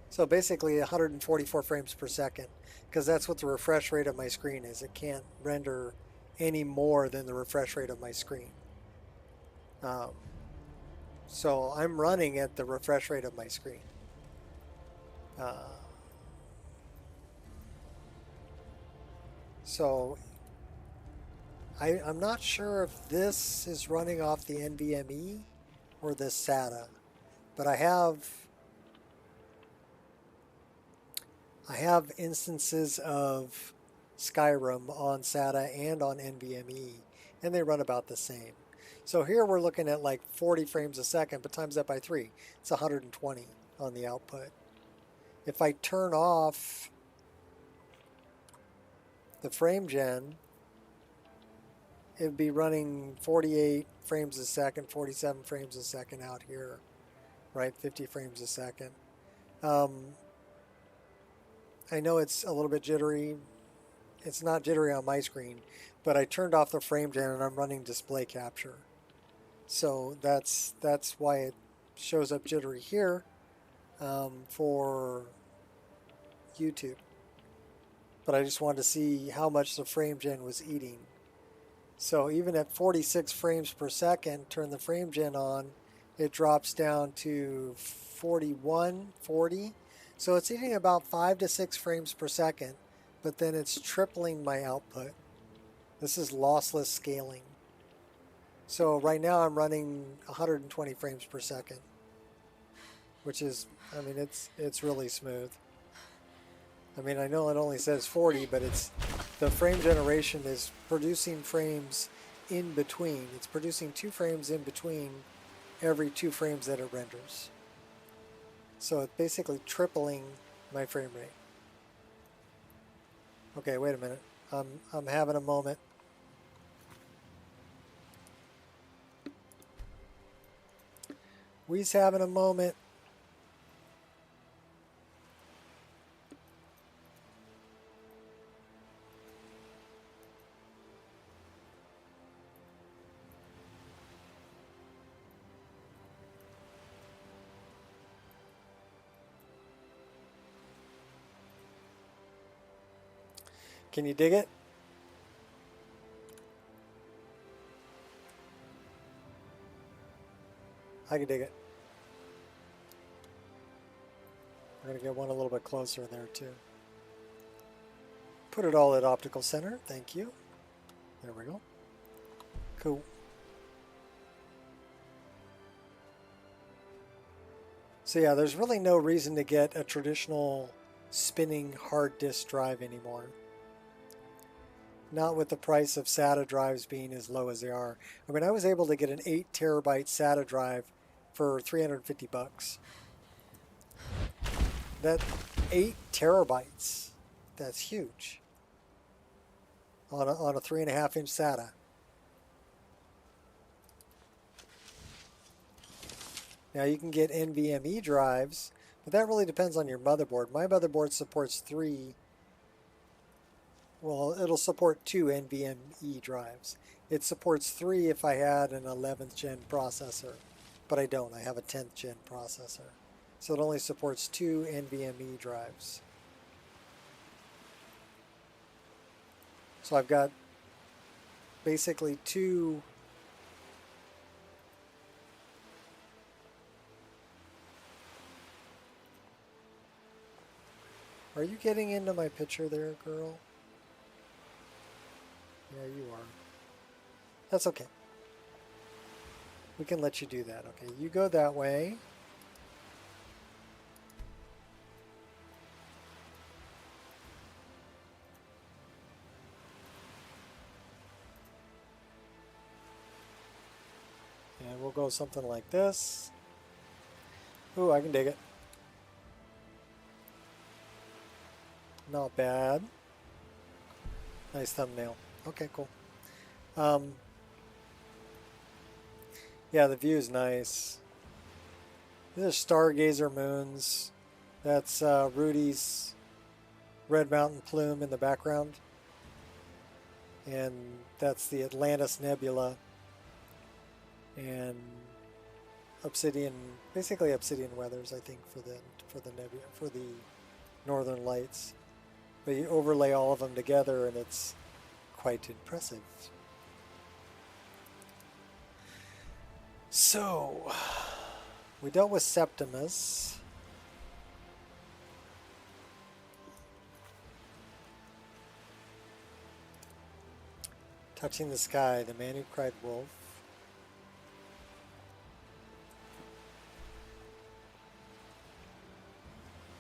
So basically 144 frames per second, because that's what the refresh rate of my screen is. It can't render any more than the refresh rate of my screen. So I'm running at the refresh rate of my screen. So I'm not sure if this is running off the NVMe or the SATA, but I have instances of Skyrim on SATA and on NVMe, and they run about the same. So here we're looking at like 40 frames a second, but times that by 3, it's 120 on the output. If I turn off the frame gen, it would be running 48 frames a second, 47 frames a second out here, right? 50 frames a second. I know it's a little bit jittery. It's not jittery on my screen, but I turned off the frame gen and I'm running display capture. So that's why it shows up jittery here for YouTube. But I just wanted to see how much the frame gen was eating. So even at 46 frames per second, turn the frame gen on, it drops down to 41, 40. So it's eating about 5 to 6 frames per second, but then it's tripling my output. This is lossless scaling. So right now I'm running 120 frames per second, which is, I mean, it's really smooth. I mean, I know it only says 40, but the frame generation is producing frames in between. It's producing 2 frames in between every 2 frames that it renders. So it's basically tripling my frame rate. Okay, wait a minute. I'm having a moment. We's having a moment. Can you dig it? I can dig it. I'm going to get one a little bit closer there too. Put it all at optical center. Thank you. There we go. Cool. So yeah, there's really no reason to get a traditional spinning hard disk drive anymore. Not with the price of SATA drives being as low as they are. I mean, I was able to get an 8 terabyte SATA drive for 350 bucks. That 8 terabytes, that's huge. On a 3.5 inch SATA. Now you can get NVMe drives, but that really depends on your motherboard. My motherboard supports 3. Well, it'll support 2 NVMe drives. It supports 3 if I had an 11th gen processor, but I don't. I have a 10th gen processor. So it only supports 2 NVMe drives. So I've got basically 2 Are you getting into my picture there, girl? Yeah, you are. That's okay. We can let you do that. Okay, you go that way. And we'll go something like this. Ooh, I can dig it. Not bad. Nice thumbnail. Okay, cool. Yeah, the view is nice. These are stargazer moons. That's Rudy's Red Mountain plume in the background. And that's the Atlantis Nebula. And obsidian, basically obsidian weathers, I think, for the nebula, for the northern lights. But you overlay all of them together and it's quite impressive. So, we dealt with Septimus. Touching the Sky, the man who cried wolf.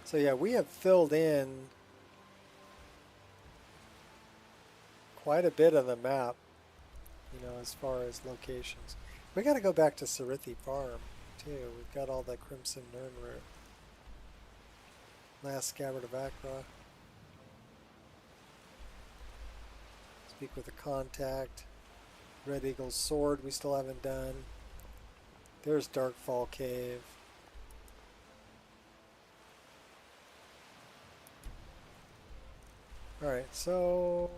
So yeah, we have filled in quite a bit of the map, you know, as far as locations. We got to go back to Sarithi Farm, too. We've got all the Crimson Nirnroot. Last Scabbard of Akra. Speak with the Contact. Red Eagle's Sword we still haven't done. There's Darkfall Cave. Alright, so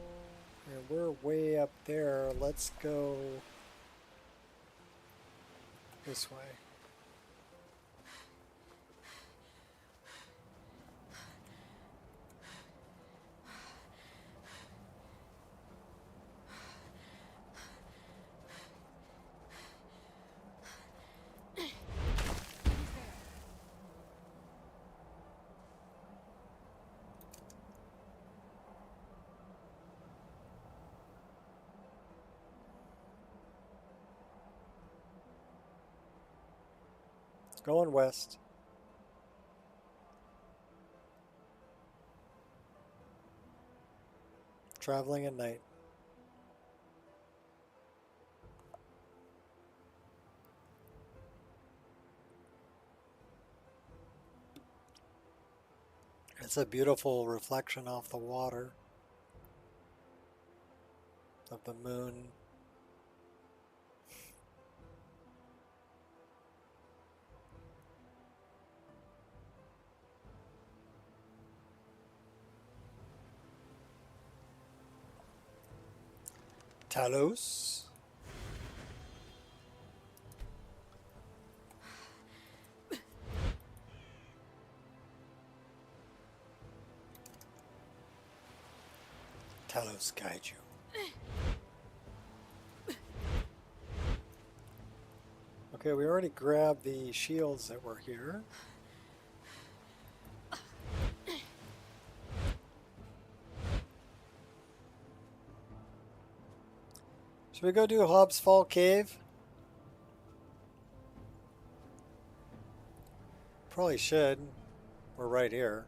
we're way up there. Let's go this way. Going west. Traveling at night. It's a beautiful reflection off the water of the moon. Talos. Talos guide you. Okay, we already grabbed the shields that were here. Should we go do Hobbs Fall Cave? Probably should. We're right here.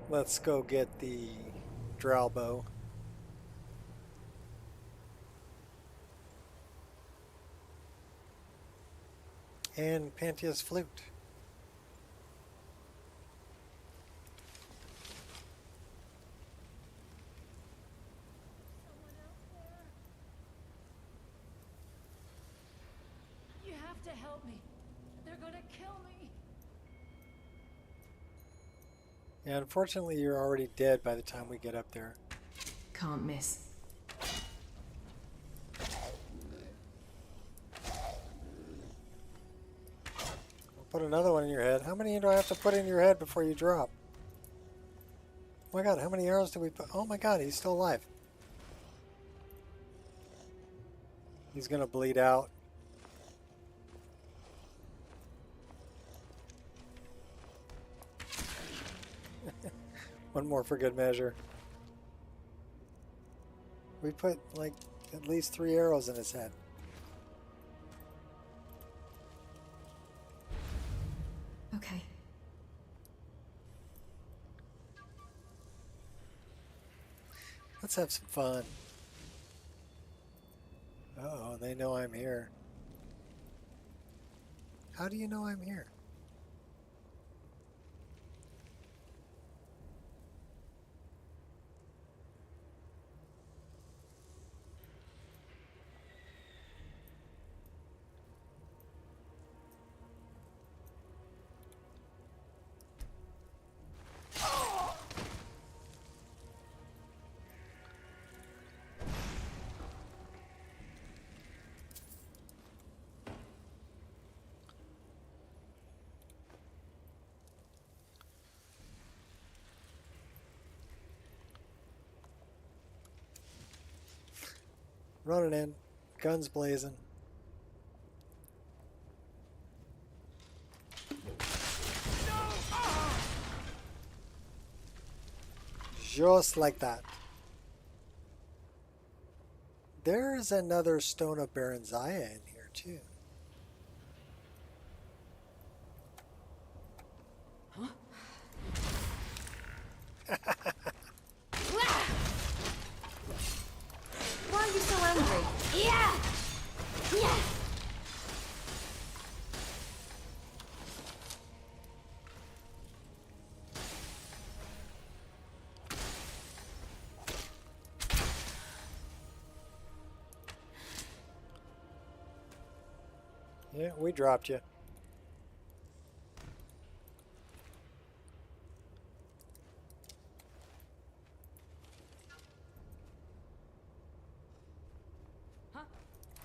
Let's go get the drow bow. And Panthea's flute. You have to help me. They're gonna kill me. Yeah, unfortunately, you're already dead by the time we get up there. Can't miss. I'll put another one in your head. How many do I have to put in your head before you drop? Oh my god, how many arrows do we put? Oh my god, he's still alive. He's gonna bleed out. One more for good measure. We put like at least 3 arrows in his head. Okay. Let's have some fun. Uh-oh, they know I'm here. How do you know I'm here? Running in, guns blazing. Just like that. There's another Stone of Baranzaya in here too. Huh? Why are you so angry? Yeah! Yeah! Yeah, we dropped you.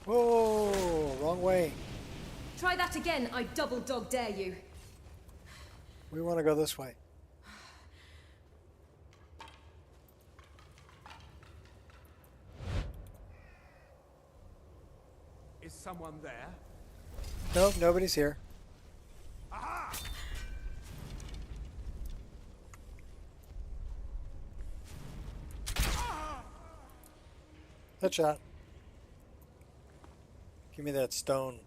Whoa, wrong way. Try that again, I double dog dare you. We want to go this way. Is someone there? Nope, nobody's here. Aha! Headshot. Give me that stone.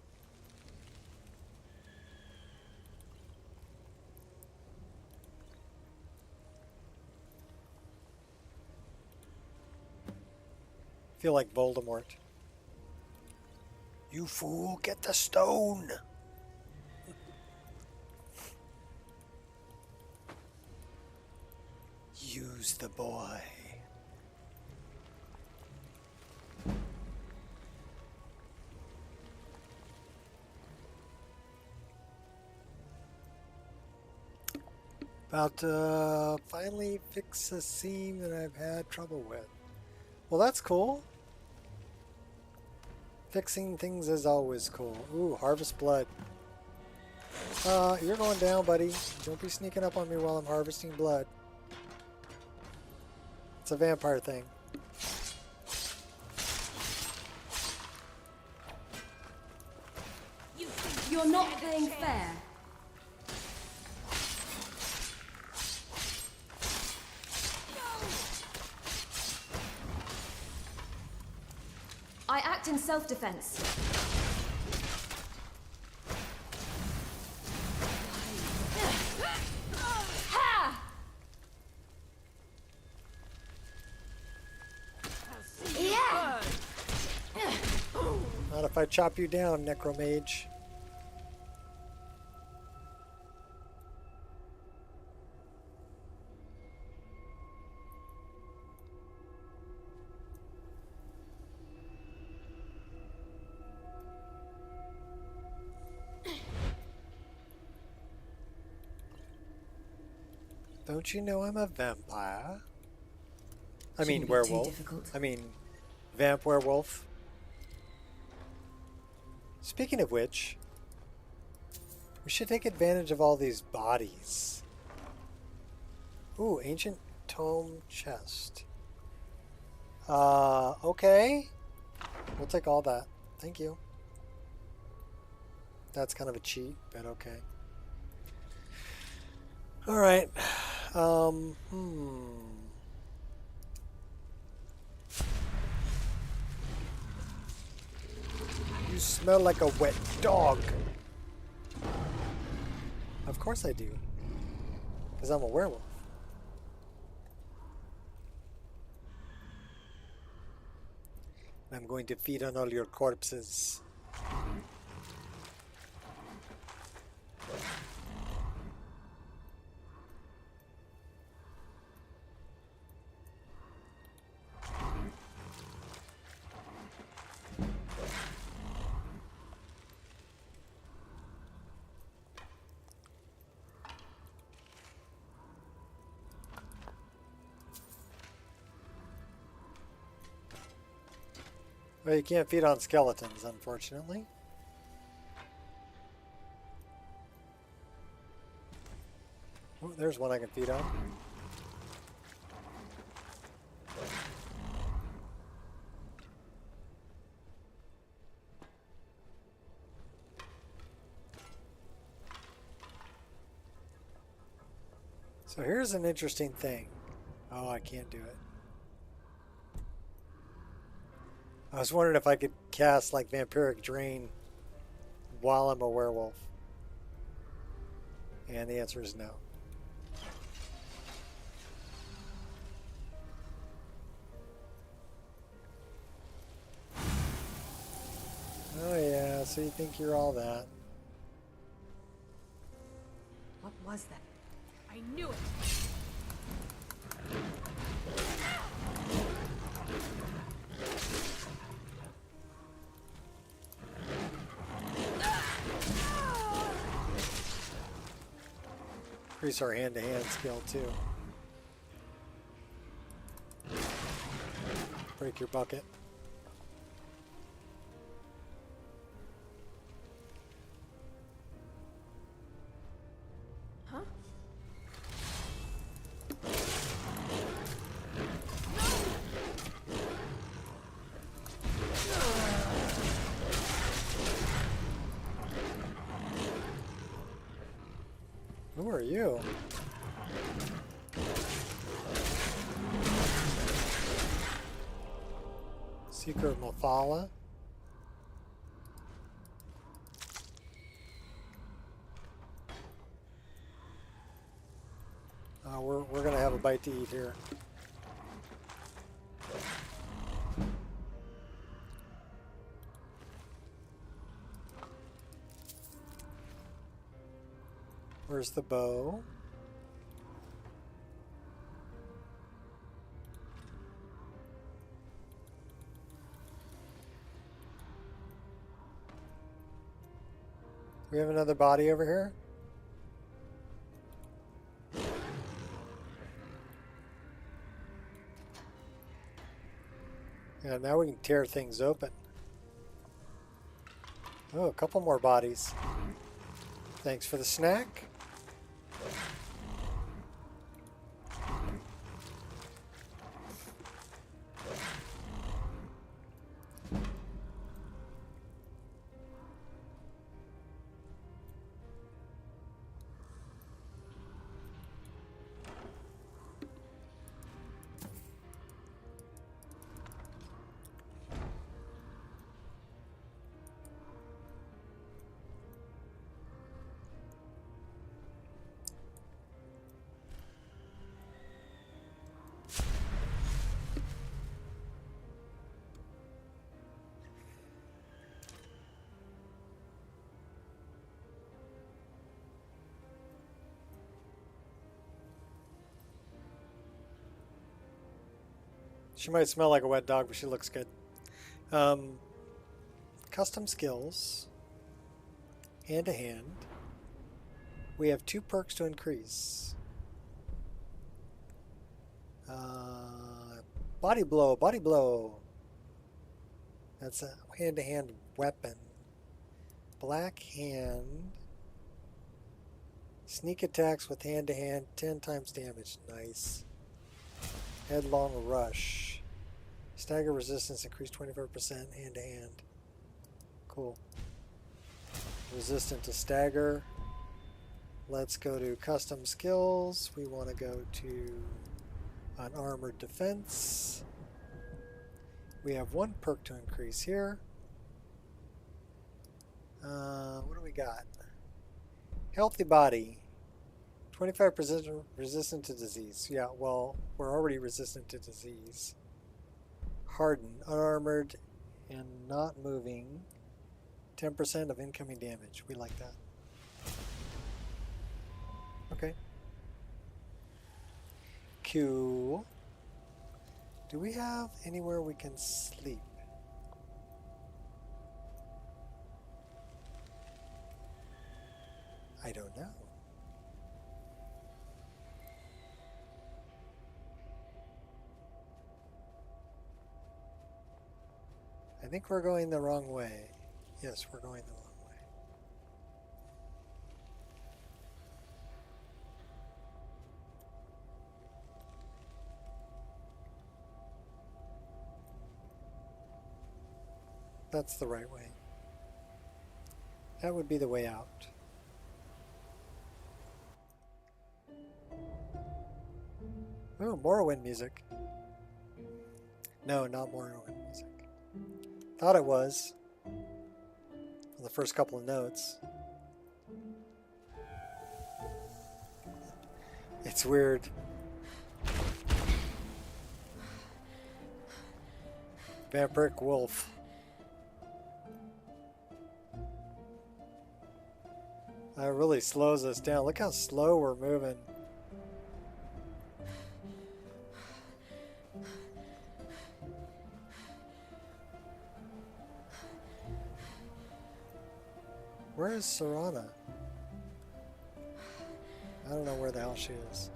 Feel like Voldemort. You fool, get the stone! Use the boy. About to finally fix a seam that I've had trouble with. Well, that's cool. Fixing things is always cool. Ooh, harvest blood. You're going down, buddy. Don't be sneaking up on me while I'm harvesting blood. It's a vampire thing. You're not being fair. I act in self-defense. Ha! Yeah! Not if I chop you down, Necromage. Don't you know I'm a vampire? I mean werewolf. I mean vamp werewolf. Speaking of which, we should take advantage of all these bodies. Ooh, ancient tome chest. Okay. We'll take all that. Thank you. That's kind of a cheat, but okay. All right. You smell like a wet dog. Of course I do. Because I'm a werewolf. And I'm going to feed on all your corpses. Well, you can't feed on skeletons, unfortunately. Oh, there's one I can feed on. So here's an interesting thing. Oh, I can't do it. I was wondering if I could cast like Vampiric Drain while I'm a werewolf. And the answer is no. Oh yeah, so you think you're all that. What was that? I knew it. Increase our hand-to-hand skill too. Break your bucket. Huh? Who are you? Seeker of Mafala. We're gonna have a bite to eat here. Where's the bow? We have another body over here. Yeah, now we can tear things open. Oh, a couple more bodies. Thanks for the snack. She might smell like a wet dog, but she looks good. Custom skills. Hand to hand. We have 2 perks to increase. Body blow, body blow. That's a hand to hand weapon. Black hand. Sneak attacks with hand to hand, 10 times damage. Nice. Headlong rush. Stagger resistance increased 25% hand to hand. Cool. Resistant to stagger. Let's go to custom skills. We want to go to unarmored defense. We have 1 perk to increase here. What do we got? Healthy body. 25% resistant to disease. Yeah, well, we're already resistant to disease. Hardened, unarmored, and not moving. 10% of incoming damage. We like that. Okay. Cool. Do we have anywhere we can sleep? I don't know. I think we're going the wrong way. Yes, we're going the wrong way. That's the right way. That would be the way out. Oh, Morrowind music. No, not Morrowind music. Thought it was. For the first couple of notes. It's weird. Vampiric wolf. That really slows us down. Look how slow we're moving. Where is Serana? I don't know where the hell she is.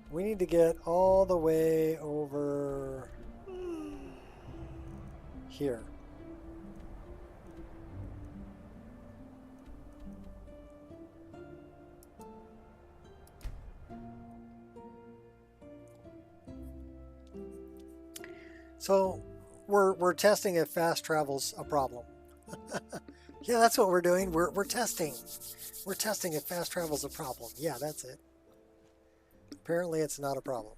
We need to get all the way over here. So we're testing if fast travel's a problem. Yeah, that's what we're doing. We're testing. We're testing if fast travel's a problem. Yeah, that's it. Apparently it's not a problem.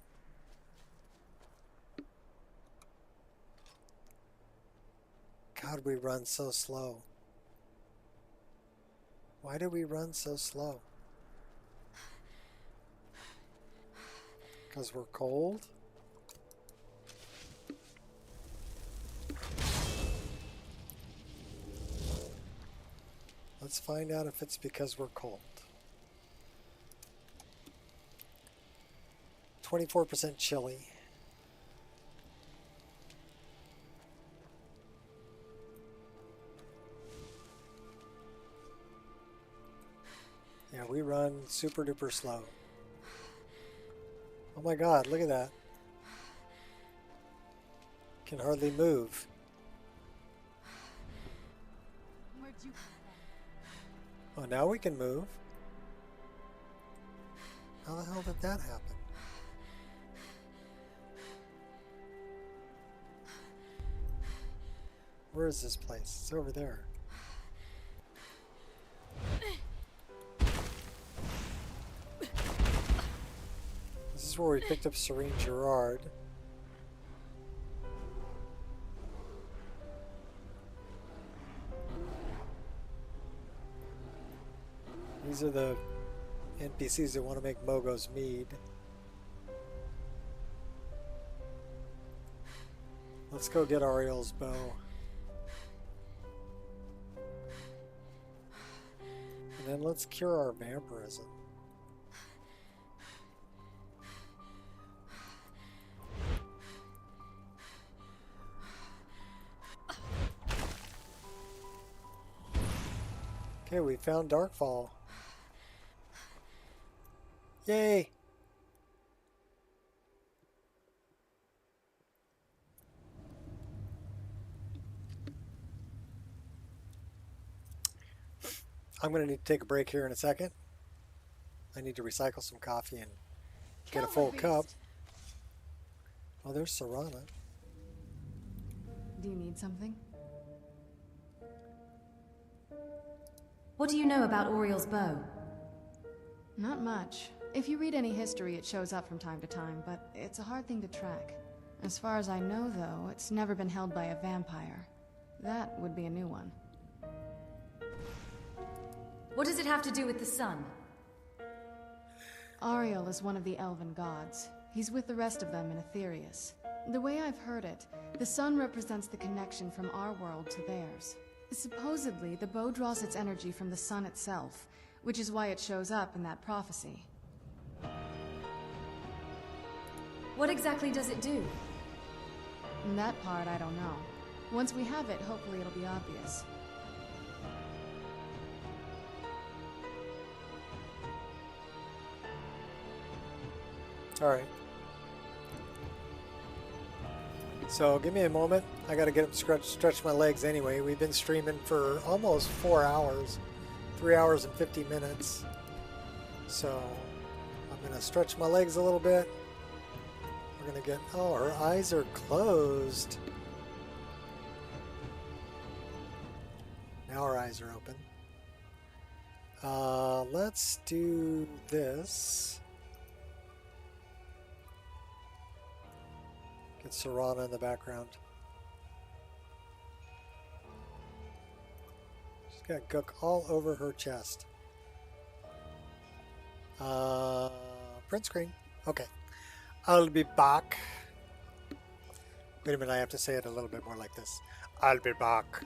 God, we run so slow. Why do we run so slow? Because we're cold? Let's find out if it's because we're cold. 24% chilly. Yeah, we run super duper slow. Oh my God, look at that. Can hardly move. Where'd you come Oh, now we can move. How the hell did that happen? Where is this place? It's over there. This is where we picked up Serene Gerard. These are the NPCs that want to make Mogo's mead. Let's go get Ariel's bow. And then let's cure our vampirism. Okay, we found Darkfall. Yay! I'm going to need to take a break here in a second. I need to recycle some coffee and get a full cup. Oh, there's Serana. Do you need something? What do you know about Oriel's bow? Not much. If you read any history, it shows up from time to time, but it's a hard thing to track. As far as I know, though, it's never been held by a vampire. That would be a new one. What does it have to do with the sun? Ariel is one of the elven gods. He's with the rest of them in Aetherius. The way I've heard it, the sun represents the connection from our world to theirs. Supposedly, the bow draws its energy from the sun itself, which is why it shows up in that prophecy. What exactly does it do? That part I don't know. Once we have it, hopefully it'll be obvious. Alright. So give me a moment. I gotta get up, stretch my legs anyway. We've been streaming for almost 4 hours. 3 hours and 50 minutes. So I'm gonna stretch my legs a little bit. We're gonna get, oh, her eyes are closed. Now her eyes are open. Let's do this. Get Serana in the background. She's got gook all over her chest. Print screen. Okay. I'll be back. Wait a minute, I have to say it a little bit more like this. I'll be back.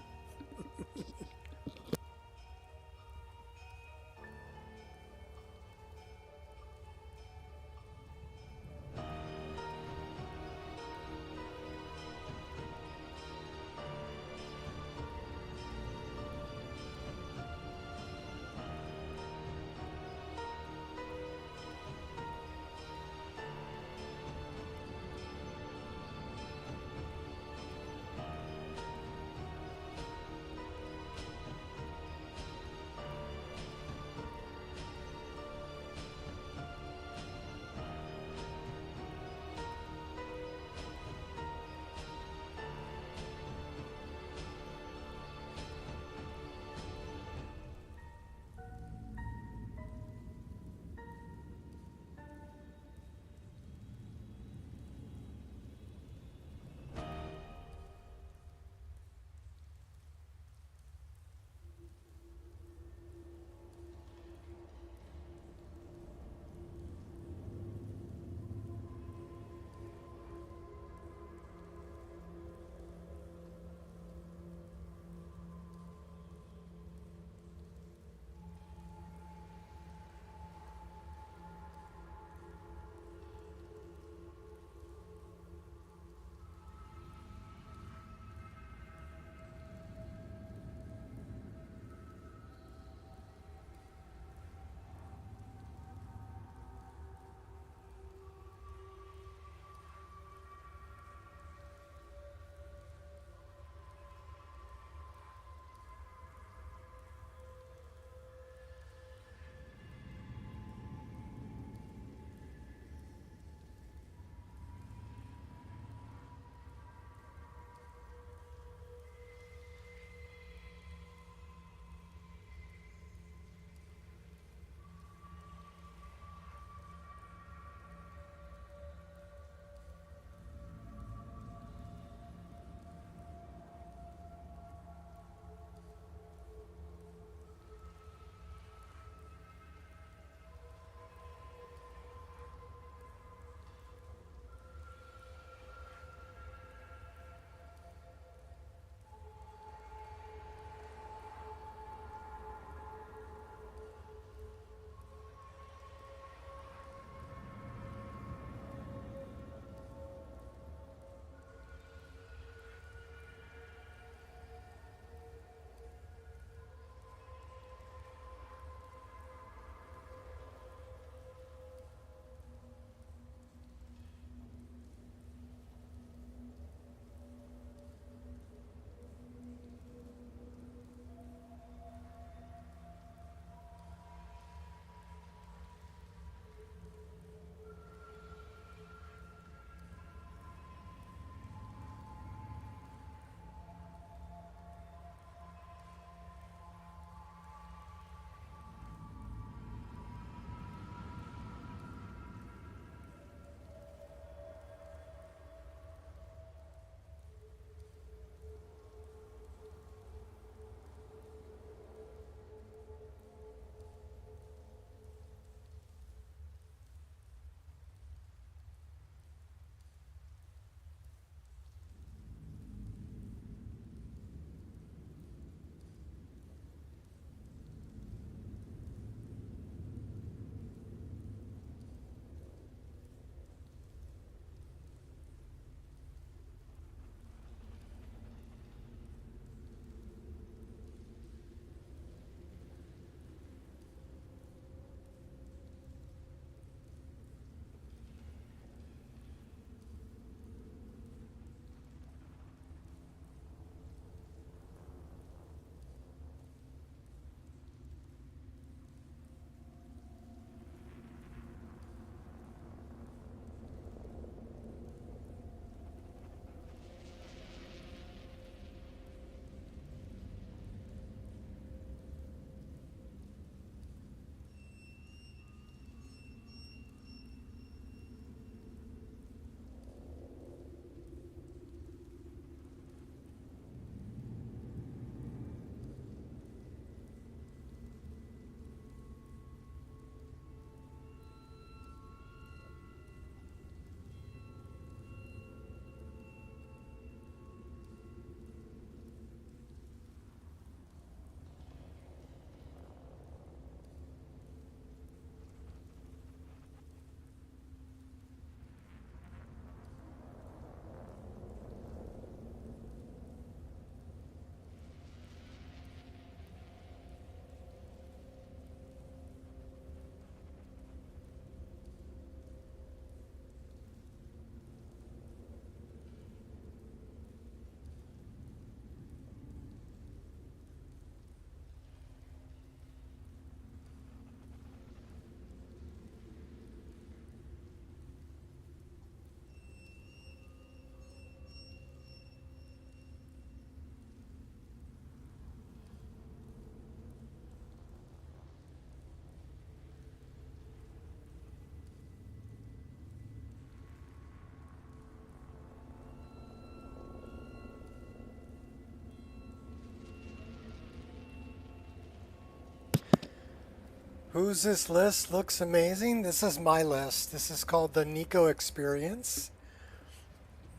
Whose this list looks amazing? This is my list. This is called the Nico Experience,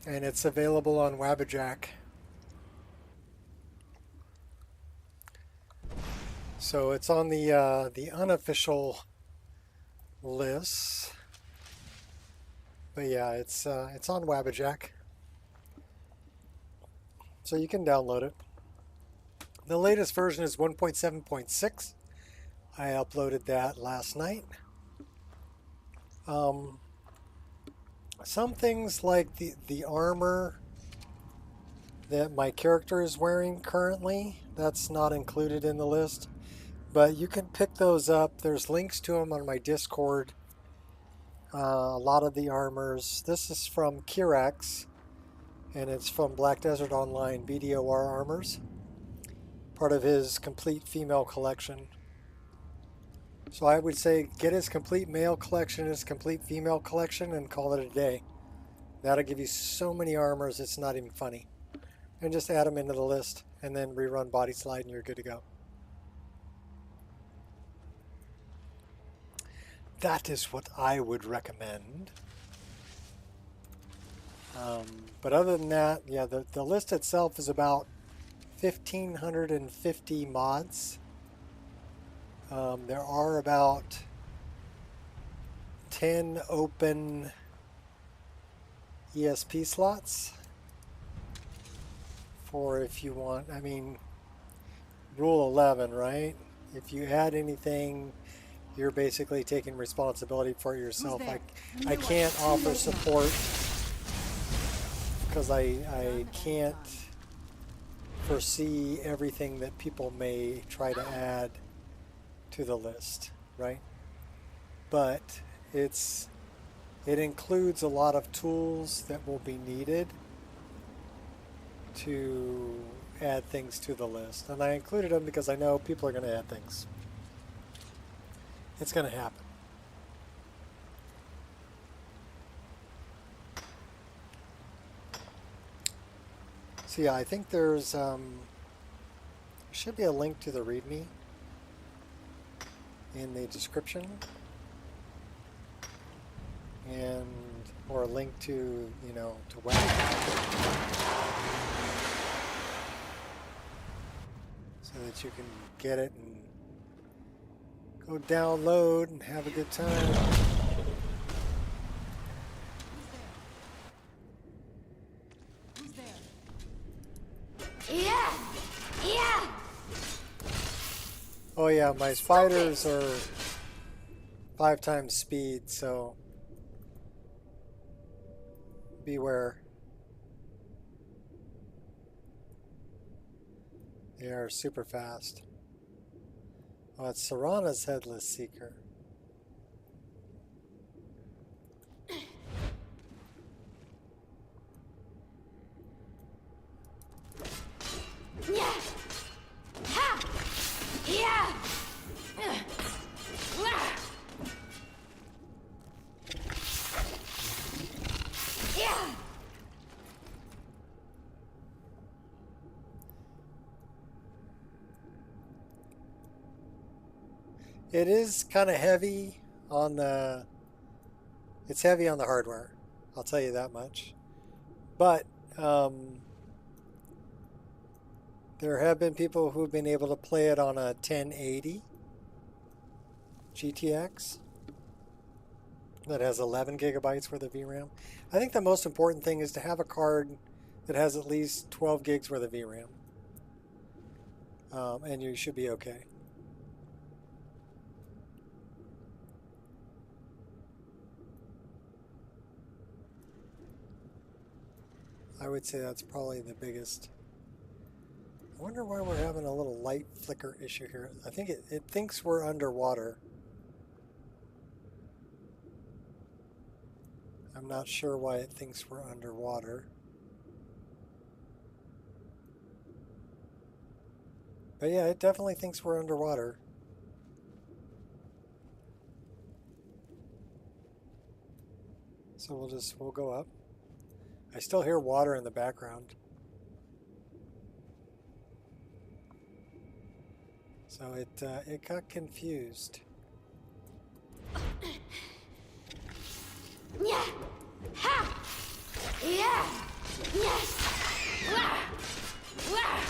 and it's available on Wabbajack. So it's on the unofficial list, but yeah, it's on Wabbajack, so you can download it. The latest version is 1.7.6. I uploaded that last night. Some things like the armor that my character is wearing currently, that's not included in the list, but you can pick those up. There's links to them on my Discord. A lot of the armors. This is from Kirax, and it's from Black Desert Online BDOR armors, part of his complete female collection. So I would say get his complete male collection, his complete female collection, and call it a day. That'll give you so many armors, it's not even funny. And just add them into the list, and then rerun Body Slide, and you're good to go. That is what I would recommend. But other than that, yeah, the list itself is about 1,550 mods. There are about 10 open ESP slots for if you want. I mean, rule 11, right? If you add anything, you're basically taking responsibility for it yourself. I can't offer support because I can't foresee everything that people may try to add to the list, right? But it includes a lot of tools that will be needed to add things to the list. And I included them because I know people are going to add things. It's going to happen. So yeah, I think there's should be a link to the README in the description, and or a link to to Wabbajack, so that you can get it and go download and have a good time. Yeah! Yeah! Oh yeah, my spiders are 5 times speed, so beware. They are super fast. Oh, it's Serana's Headless Seeker. Yeah! Ha! Yeah! Yeah! It is kind of heavy on the... It's heavy on the hardware, I'll tell you that much. But there have been people who've been able to play it on a 1080 GTX that has 11 gigabytes worth of VRAM. I think the most important thing is to have a card that has at least 12 gigs worth of VRAM. And you should be okay. I would say that's probably the biggest. I wonder why we're having a little light flicker issue here. I think it thinks we're underwater. I'm not sure why it thinks we're underwater. But yeah, it definitely thinks we're underwater. So we'll go up. I still hear water in the background. So it got confused. Yeah! Yes! Wah! Wah!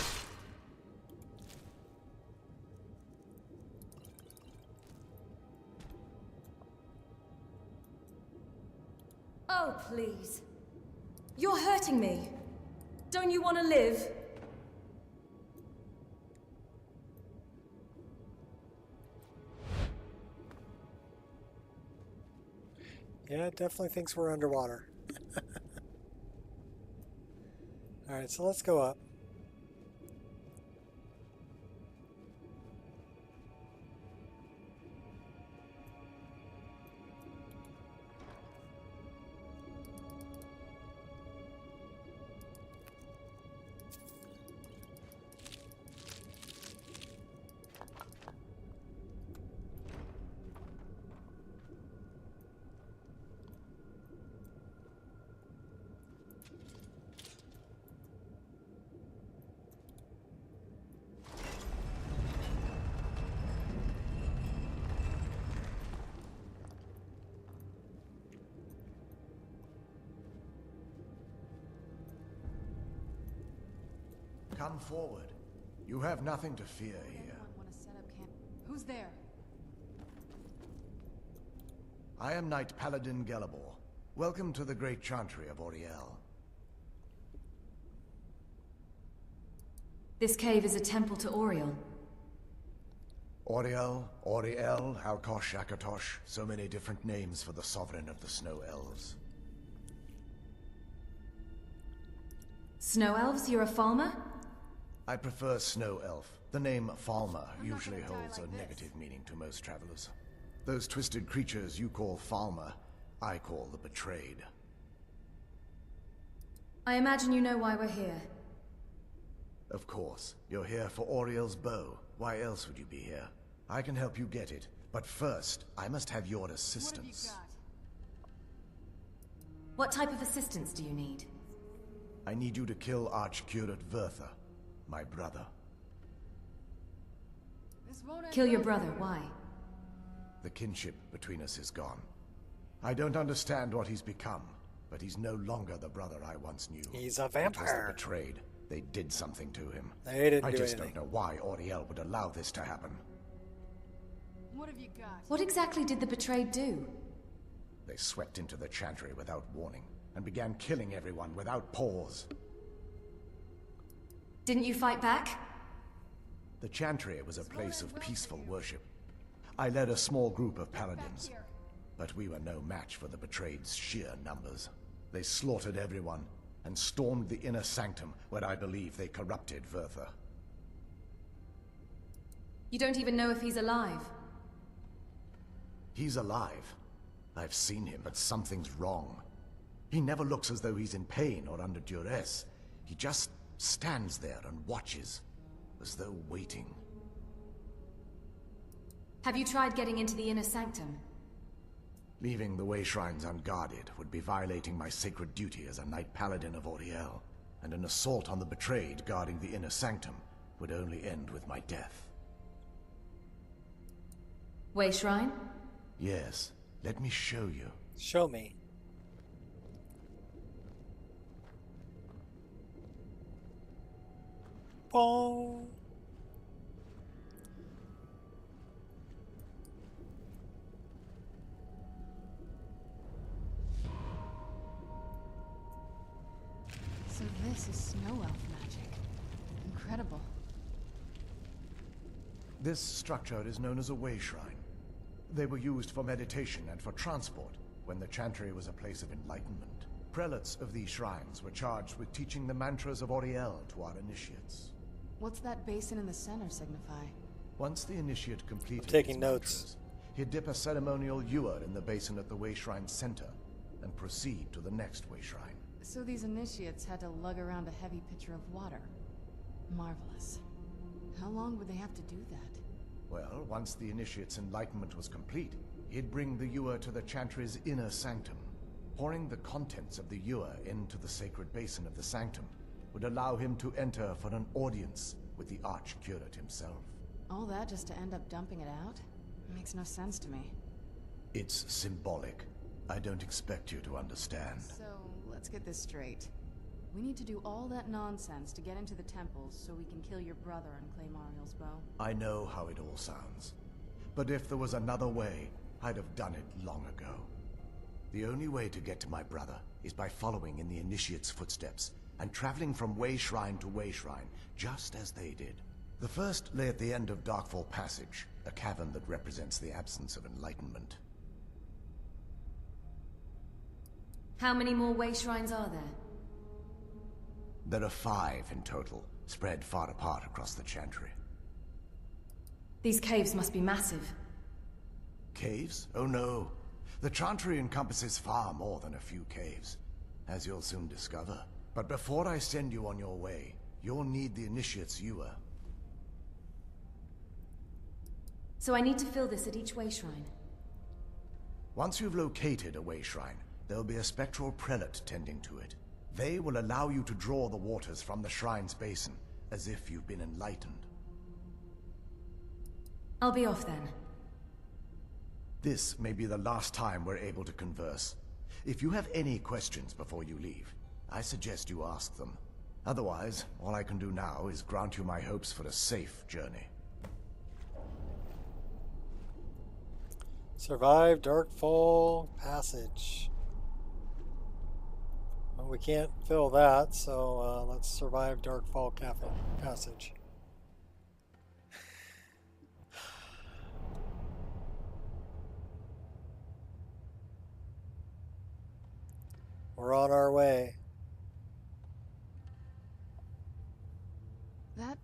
Oh, please. You're hurting me. Don't you want to live? Yeah, it definitely thinks we're underwater. Alright, so let's go up. Come forward. You have nothing to fear here. Who's there? I am Knight Paladin Gelabor. Welcome to the Great Chantry of Auriel. This cave is a temple to Auriel. Auriel, Auriel, Alkosh, Akatosh, so many different names for the sovereign of the Snow Elves. Snow Elves, you're a farmer? I prefer Snow Elf. The name Falmer usually holds a negative meaning to most travelers. Those twisted creatures you call Falmer, I call the Betrayed. I imagine you know why we're here. Of course. You're here for Auriel's bow. Why else would you be here? I can help you get it, but first, I must have your assistance. What type of assistance do you need? I need you to kill Archcurate Vertha, my brother. Kill your brother, why? The kinship between us is gone. I don't understand what he's become, but he's no longer the brother I once knew. He's a It was the vampire. Betrayed. They did something to him. They didn't I do just anything. don't know why Auriel would allow this to happen. What have you got? What exactly did the Betrayed do? They swept into the Chantry without warning, and began killing everyone without pause. Didn't you fight back? The Chantry was a place of peaceful worship. I led a small group of paladins, but we were no match for the Betrayed's sheer numbers. They slaughtered everyone, and stormed the inner sanctum, where I believe they corrupted Vertha. You don't even know if he's alive. He's alive. I've seen him, but something's wrong. He never looks as though he's in pain or under duress. He just stands there and watches, as though waiting. Have you tried getting into the inner sanctum? Leaving the way shrines unguarded would be violating my sacred duty as a Knight Paladin of Auriel, and an assault on the Betrayed guarding the inner sanctum would only end with my death. Way Shrine? Yes, let me show you. Show me. Bong. So this is Snow Elf magic. Incredible. This structure is known as a way shrine. They were used for meditation and for transport when the Chantry was a place of enlightenment. Prelates of these shrines were charged with teaching the mantras of Auriel to our initiates. What's that basin in the center signify? Once the initiate completed taking his notes. mantras, he'd dip a ceremonial ewer in the basin at the way shrine's center and proceed to the next way shrine. So these initiates had to lug around a heavy pitcher of water. Marvelous. How long would they have to do that? Well, once the initiate's enlightenment was complete, he'd bring the ewer to the Chantry's inner sanctum. Pouring the contents of the ewer into the sacred basin of the sanctum would allow him to enter for an audience with the Archcurate himself. All that just to end up dumping it out? Makes no sense to me. It's symbolic. I don't expect you to understand. So, let's get this straight. We need to do all that nonsense to get into the temples so we can kill your brother and claim Ariel's bow. I know how it all sounds. But if there was another way, I'd have done it long ago. The only way to get to my brother is by following in the Initiate's footsteps and traveling from way shrine to way shrine, just as they did. The first lay at the end of Darkfall Passage, a cavern that represents the absence of enlightenment. How many more way shrines are there? There are 5 in total, spread far apart across the Chantry. These caves must be massive. Caves? Oh no. The Chantry encompasses far more than a few caves, as you'll soon discover. But before I send you on your way, you'll need the Initiate's ewer. So I need to fill this at each way shrine? Once you've located a way shrine, there'll be a spectral prelate tending to it. They will allow you to draw the waters from the shrine's basin, as if you've been enlightened. I'll be off then. This may be the last time we're able to converse. If you have any questions before you leave, I suggest you ask them. Otherwise, all I can do now is grant you my hopes for a safe journey. Survive Darkfall Passage. Well, we can't fill that, so let's survive Darkfall Passage. We're on our way. That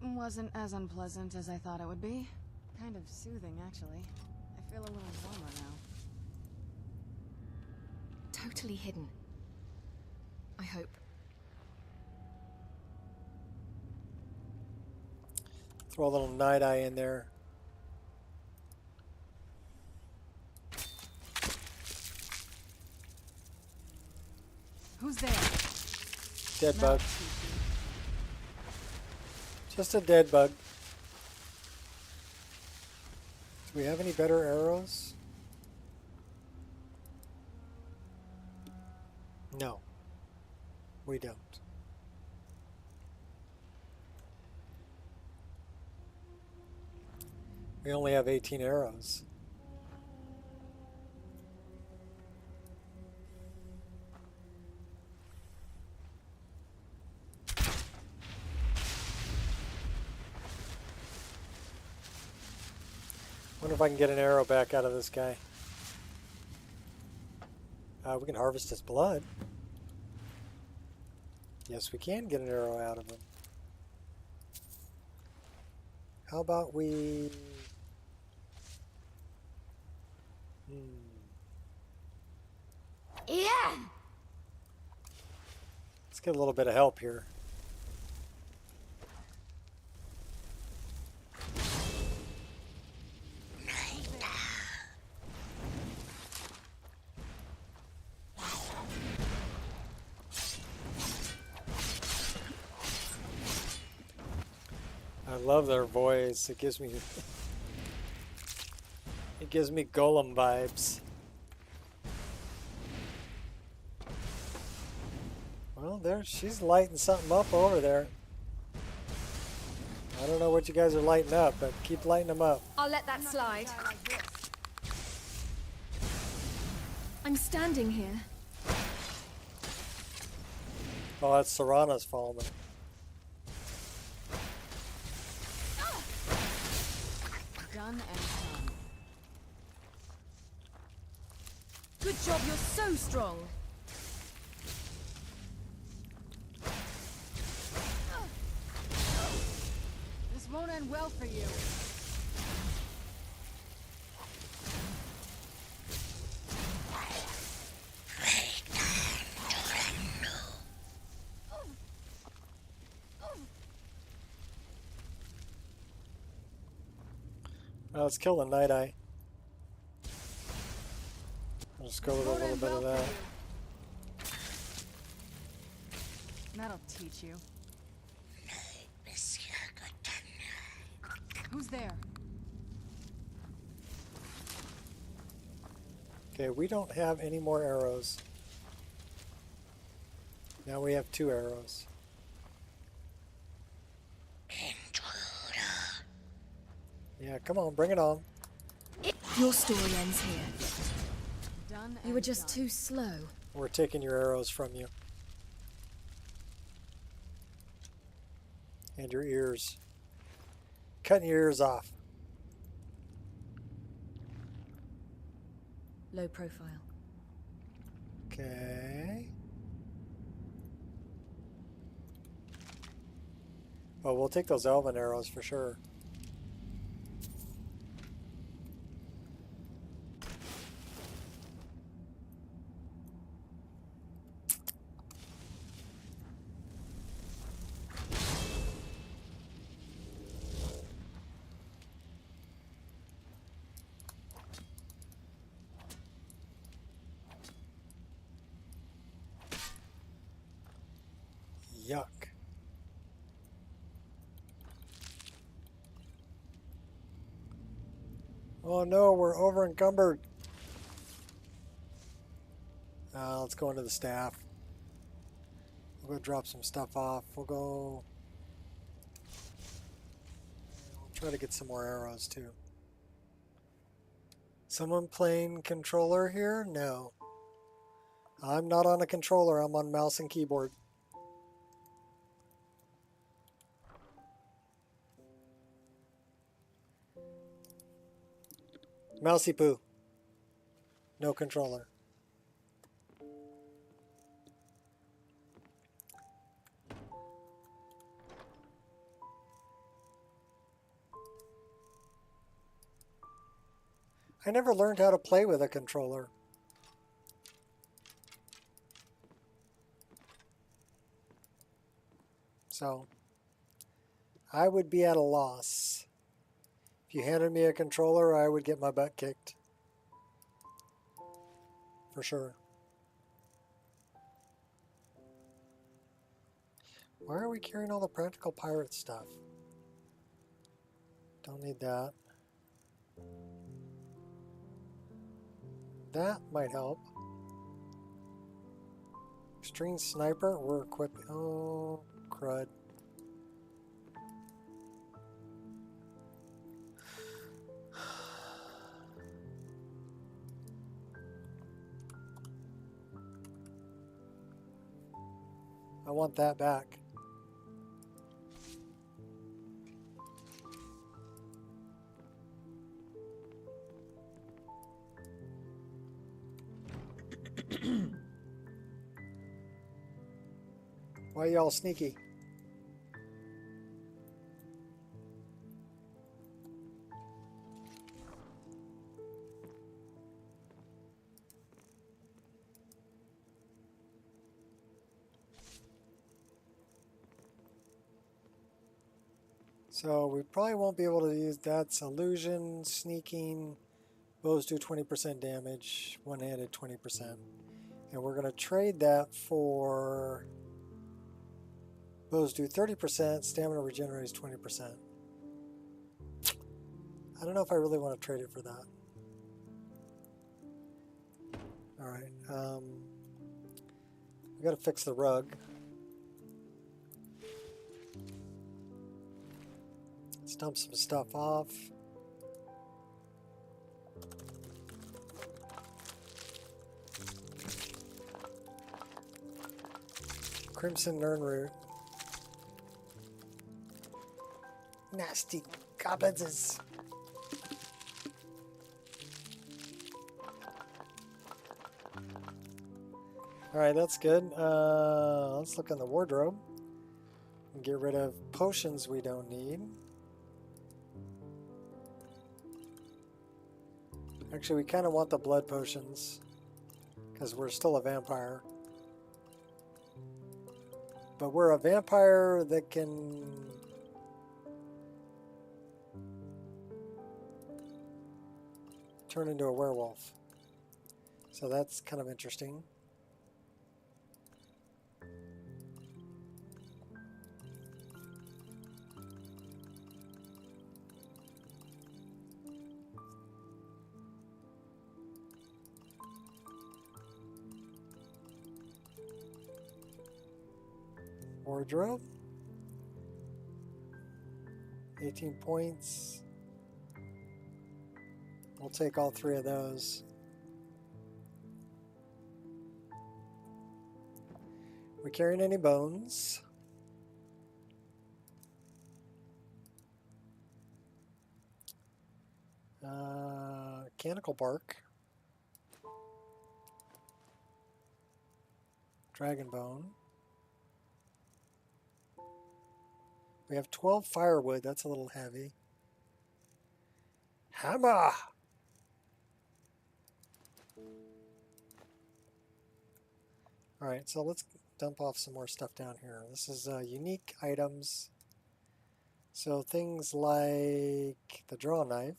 wasn't as unpleasant as I thought it would be. Kind of soothing, actually. I feel a little warmer now. Totally hidden. I hope. Throw a little night eye in there. Who's there? Dead bug. Just a dead bug. Do we have any better arrows? No. We don't. We only have 18 arrows. Wonder if I can get an arrow back out of this guy. We can harvest his blood. Yes, we can get an arrow out of him. How about we... Yeah. Let's get a little bit of help here. I love their voice. It gives me Golem vibes. Well, she's lighting something up over there. I don't know what you guys are lighting up, but keep lighting them up. I'll let that slide. I'm standing here. Oh, that's Serana's falling. Done and done. Good job, you're so strong. This won't end well for you. Well, let's kill the Night Eye. I'll just go with a little bit of that. That'll teach you. Who's there? Okay, we don't have any more arrows. Now we have 2 arrows. Yeah, come on, bring it on. Your story ends here. You were just too slow. We're taking your arrows from you. And your ears. Cutting your ears off. Low profile. Okay. Well, we'll take those elven arrows for sure. Yuck. Oh no, we're over encumbered. Let's go into the staff. We'll go drop some stuff off. We'll try to get some more arrows too. Someone playing controller here? No. I'm not on a controller, I'm on mouse and keyboard. Mousy poo. No controller. I never learned how to play with a controller. So, I would be at a loss. If you handed me a controller, I would get my butt kicked. For sure. Why are we carrying all the practical pirate stuff? Don't need that. That might help. Extreme sniper, we're equipped. Oh, crud. I want that back. Why y'all sneaky? So we probably won't be able to use that's illusion, sneaking, bows do 20% damage, one-handed 20%. And we're going to trade that for bows do 30%, stamina regenerates 20%. I don't know if I really want to trade it for that. Alright, we got to fix the rug. Let's dump some stuff off. Crimson Nernroot. Nasty goblins. Alright, that's good. Let's look in the wardrobe and get rid of potions we don't need. Actually, we kind of want the blood potions because we're still a vampire. But we're a vampire that can turn into a werewolf. So that's kind of interesting. Wardrobe. 18 points. We'll take all 3 of those. We carrying any bones? Mechanical bark. Dragon bone. We have 12 firewood. That's a little heavy. Hammer! Alright, so let's dump off some more stuff down here. This is unique items. So things like the draw knife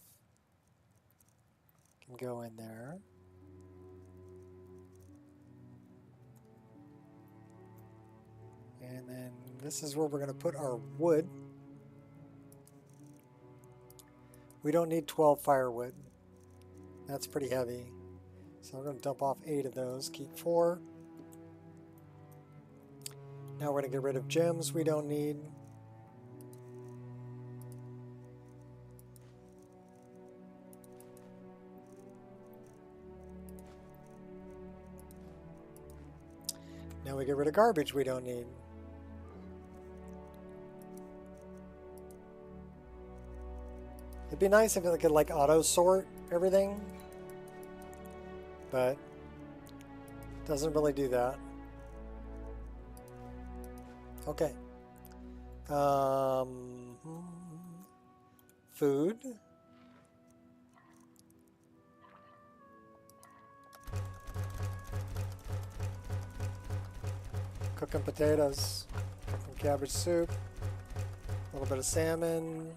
can go in there. And then this is where we're going to put our wood. We don't need 12 firewood. That's pretty heavy. So we're going to dump off 8 of those, keep 4. Now we're going to get rid of gems we don't need. Now we get rid of garbage we don't need. It'd be nice if it could like auto sort everything, but it doesn't really do that. Okay. Food. Cooking potatoes, cooking cabbage soup, a little bit of salmon,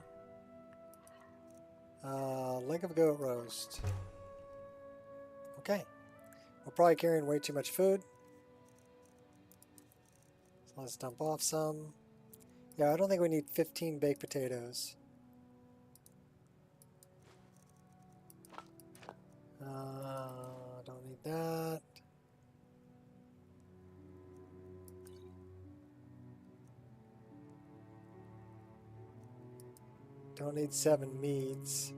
leg of goat roast. Okay, we're probably carrying way too much food, so let's dump off some. Yeah, I don't think we need 15 baked potatoes. Don't need that. Don't need 7 meats.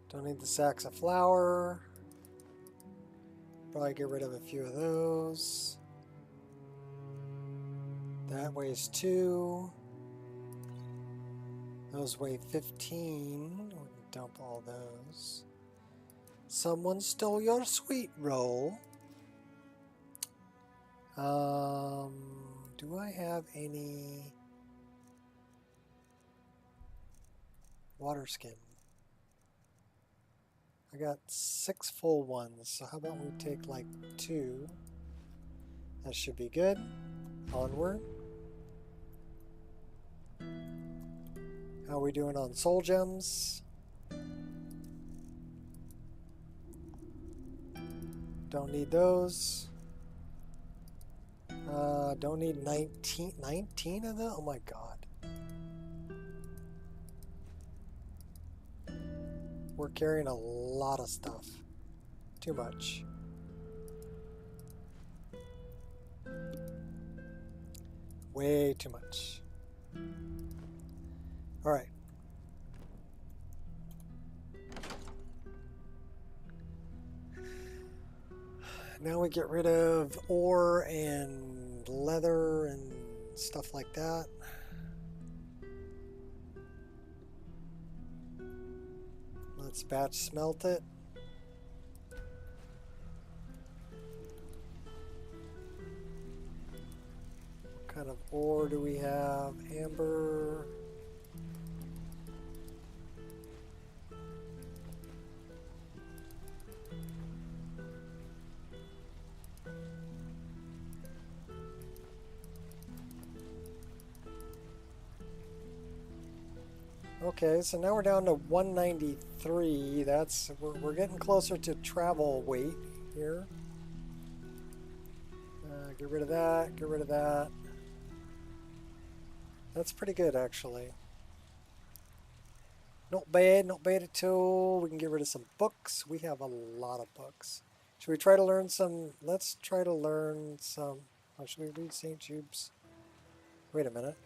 Don't need the sacks of flour. Probably get rid of a few of those. That weighs 2. Those weigh 15. We can dump all those. Someone stole your sweet roll. Do I have any water skin? I got 6 full ones, so how about we take like 2? That should be good. Onward. How are we doing on soul gems? Don't need those. Don't need 19 of them? Oh my god. We're carrying a lot of stuff. Too much. Way too much. Alright. Now we get rid of ore and leather and stuff like that. Let's batch smelt it. What kind of ore do we have? Amber. Okay, so now we're down to 193. We're getting closer to travel weight here. Get rid of that, get rid of that. That's pretty good, actually. Not bad at all. We can get rid of some books. We have a lot of books. Should we try to learn some? Let's try to learn some. Oh, should we read St. Jude's? Wait a minute.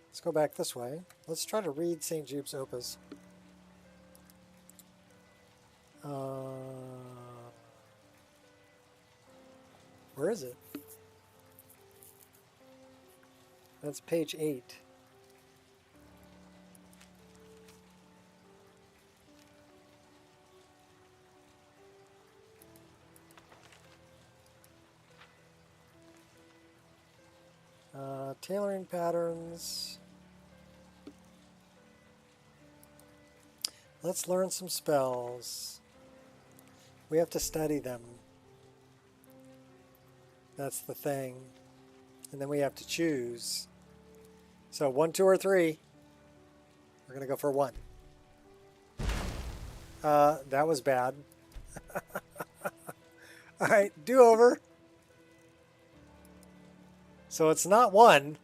Let's go back this way. Let's try to read St. Jude's Opus. Where is it? That's page 8. Tailoring patterns. Let's learn some spells. We have to study them. That's the thing. And then we have to choose. So 1, 2, or 3. We're going to go for 1. That was bad. All right, do over. So it's not 1.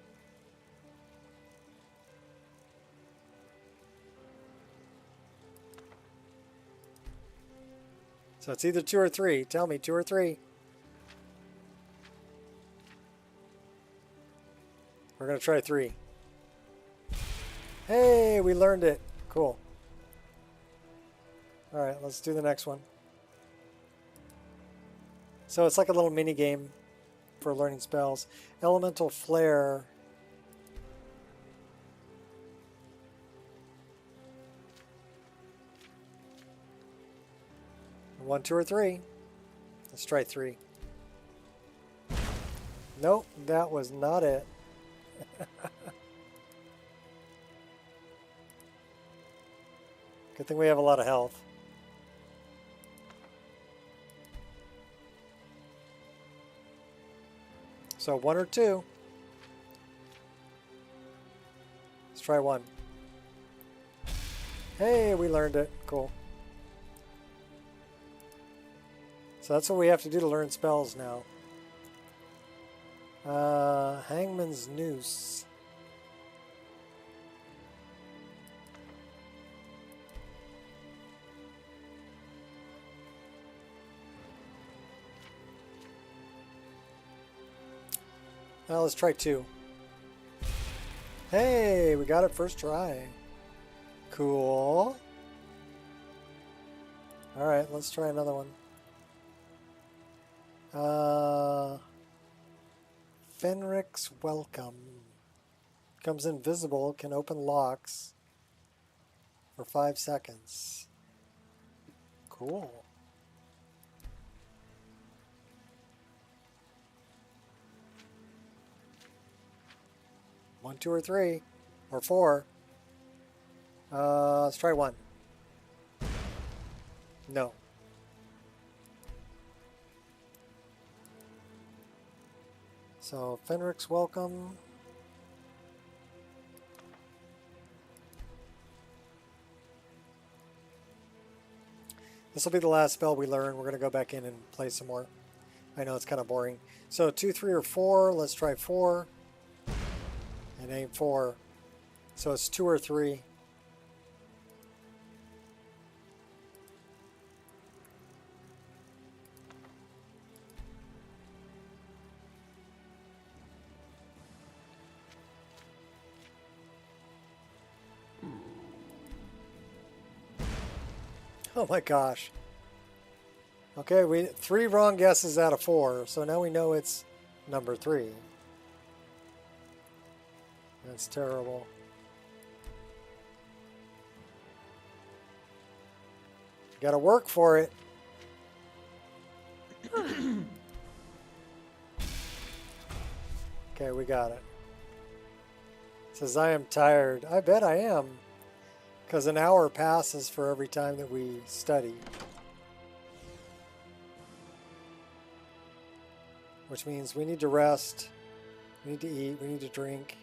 So it's either 2 or 3. Tell me, 2 or 3. We're going to try 3. Hey, we learned it. Cool. All right, let's do the next one. So it's like a little mini game for learning spells. Elemental Flare. One, 2, or 3. Let's try 3. Nope, that was not it. Good thing we have a lot of health. So 1 or 2. Let's try 1. Hey, we learned it. Cool. So that's what we have to do to learn spells now. Hangman's Noose. Now let's try 2. Hey, we got it first try. Cool. All right, let's try another one. Fenric's Welcome. Becomes invisible, can open locks for 5 seconds. Cool. One, 2, or 3, or 4. Let's try 1. No. So Fenric's Welcome. This will be the last spell we learn. We're going to go back in and play some more. I know it's kind of boring. So 2, 3, or 4. Let's try 4. And aim 4. So it's 2 or 3. Oh my gosh. Okay, we 3 wrong guesses out of 4, so now we know it's number 3. That's terrible. Got to work for it. Okay, we got it. Says I am tired. I bet I am. Because an hour passes for every time that we study. Which means we need to rest, we need to eat, we need to drink.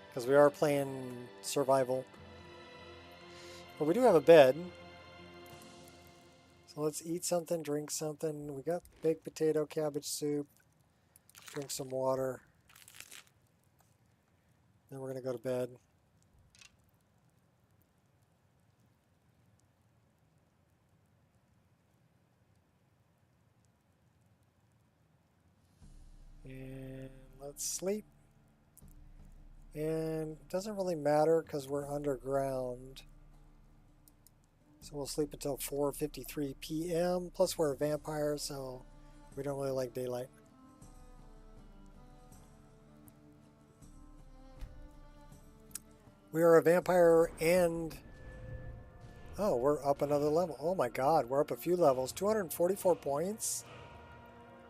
Because we are playing survival. But we do have a bed. So let's eat something, drink something. We got baked potato, cabbage soup. Drink some water. Then we're going to go to bed. And let's sleep. And it doesn't really matter because we're underground. So we'll sleep until 4:53 p.m. Plus we're a vampire, so we don't really like daylight. We are a vampire and... Oh, we're up another level. Oh my god, we're up a few levels. 244 points?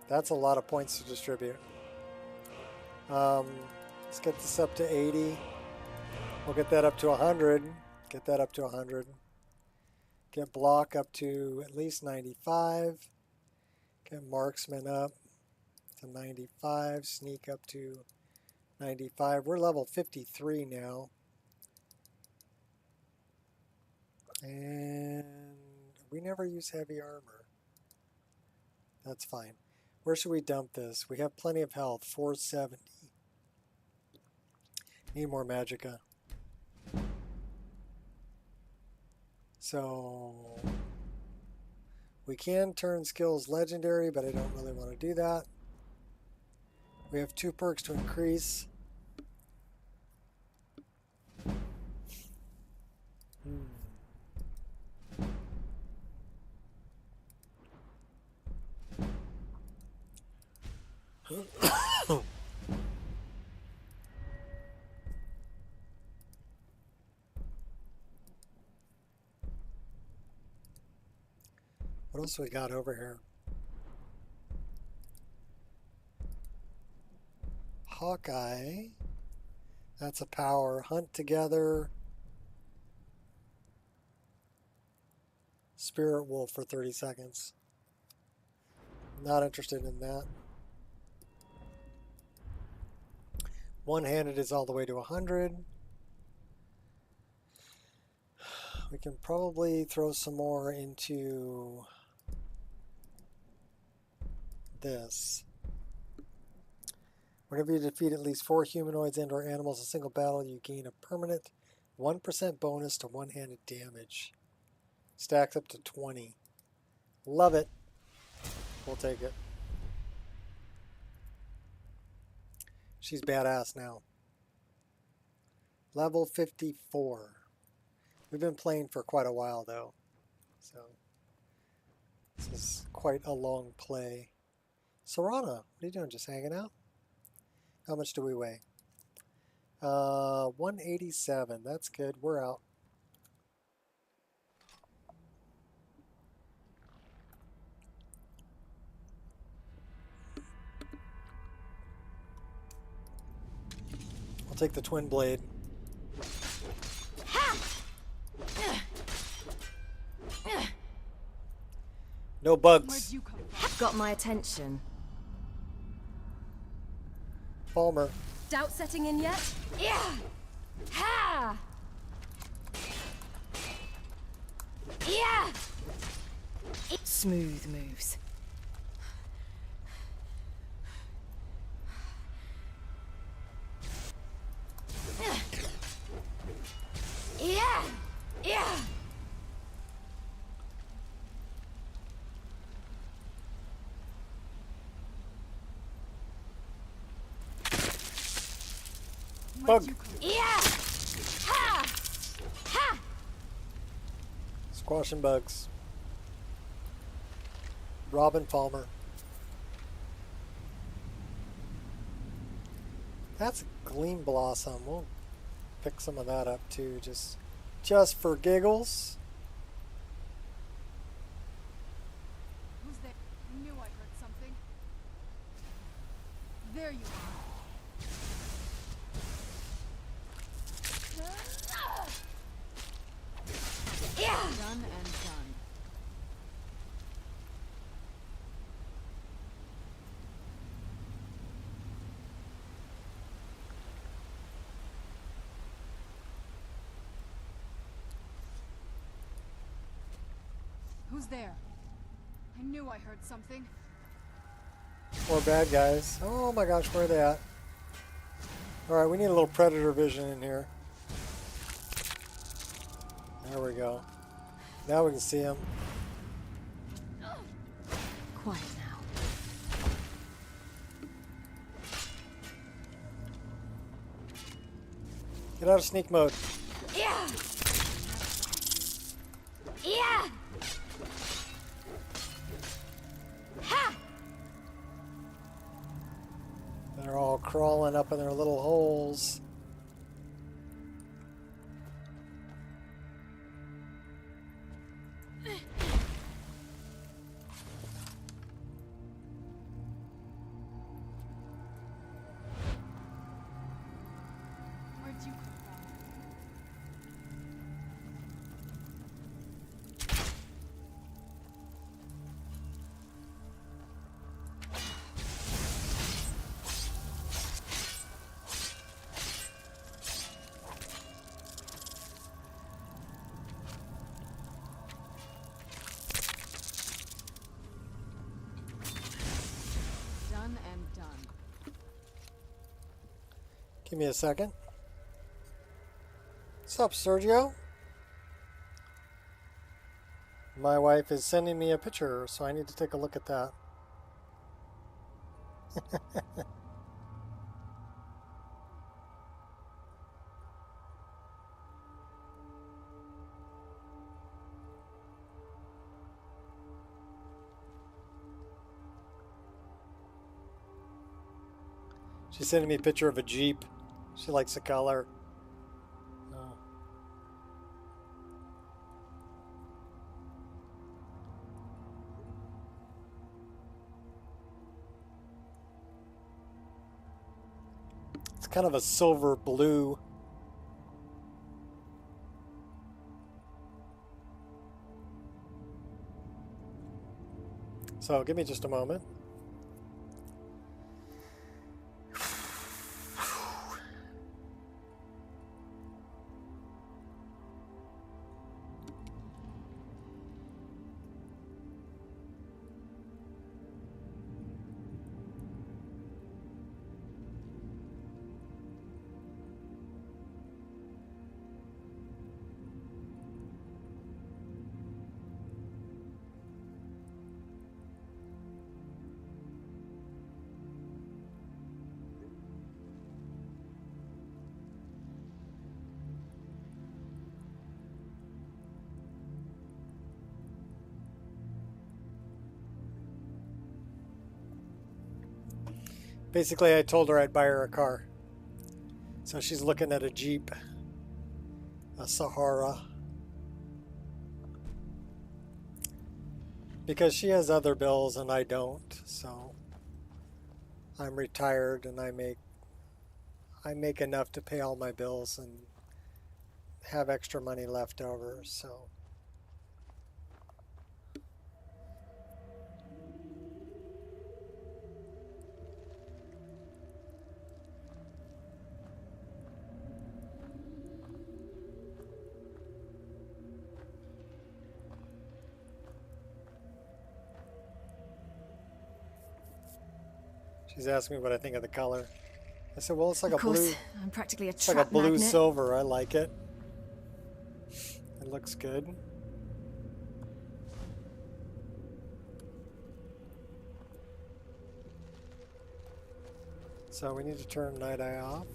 That's a lot of points to distribute. Let's get this up to 80. We'll get that up to 100. Get that up to 100. Get block up to at least 95. Get marksman up to 95. Sneak up to 95. We're level 53 now. And we never use heavy armor. That's fine. Where should we dump this? We have plenty of health. 470. Need more magicka. So we can turn skills legendary, but I don't really want to do that. We have 2 perks to increase. What else we got over here? Hawkeye. That's a power. Hunt together. Spirit Wolf for 30 seconds. Not interested in that. One-handed is all the way to 100. We can probably throw some more into this. Whenever you defeat at least 4 humanoids and or animals in a single battle, you gain a permanent 1% bonus to one-handed damage. Stacks up to 20. Love it. We'll take it. She's badass now. Level 54. We've been playing for quite a while though, so this is quite a long play. Serana, what are you doing? Just hanging out? How much do we weigh? 187. That's good. We're out. I'll take the twin blade. No bugs. Got my attention. Palmer. Doubt setting in yet? Yeah! Ha! Yeah! Smooth moves. Yeah! Yeah! Bug. Yeah! Ha! Ha! Squashing bugs. Robin Palmer. That's a Gleam Blossom. We'll pick some of that up too, just for giggles. Who's there? I knew I heard something. There you are. Yeah! Done and done. Who's there? I knew I heard something. More bad guys. Oh my gosh, where are they at? Alright, we need a little predator vision in here. There we go. Now we can see him. Quiet Get out of sneak mode. Yeah. Yeah. Ha. They're all crawling up in their little holes. Where'd you come Done and done. Give me a second. What's up, Sergio? My wife is sending me a picture, so I need to take a look at that. She's sending me a picture of a Jeep. She likes the color. It's kind of a silver blue. So give me just a moment. Basically, I told her I'd buy her a car. So she's looking at a Jeep, a Sahara. Because she has other bills and I don't, so I'm retired and I make enough to pay all my bills and have extra money left over, so. She's asking me what I think of the color. I said, well, it's like Of a blue. course, I'm practically a It's like a trap blue magnet. silver. I like it. It looks good. So we need to turn Night Eye off.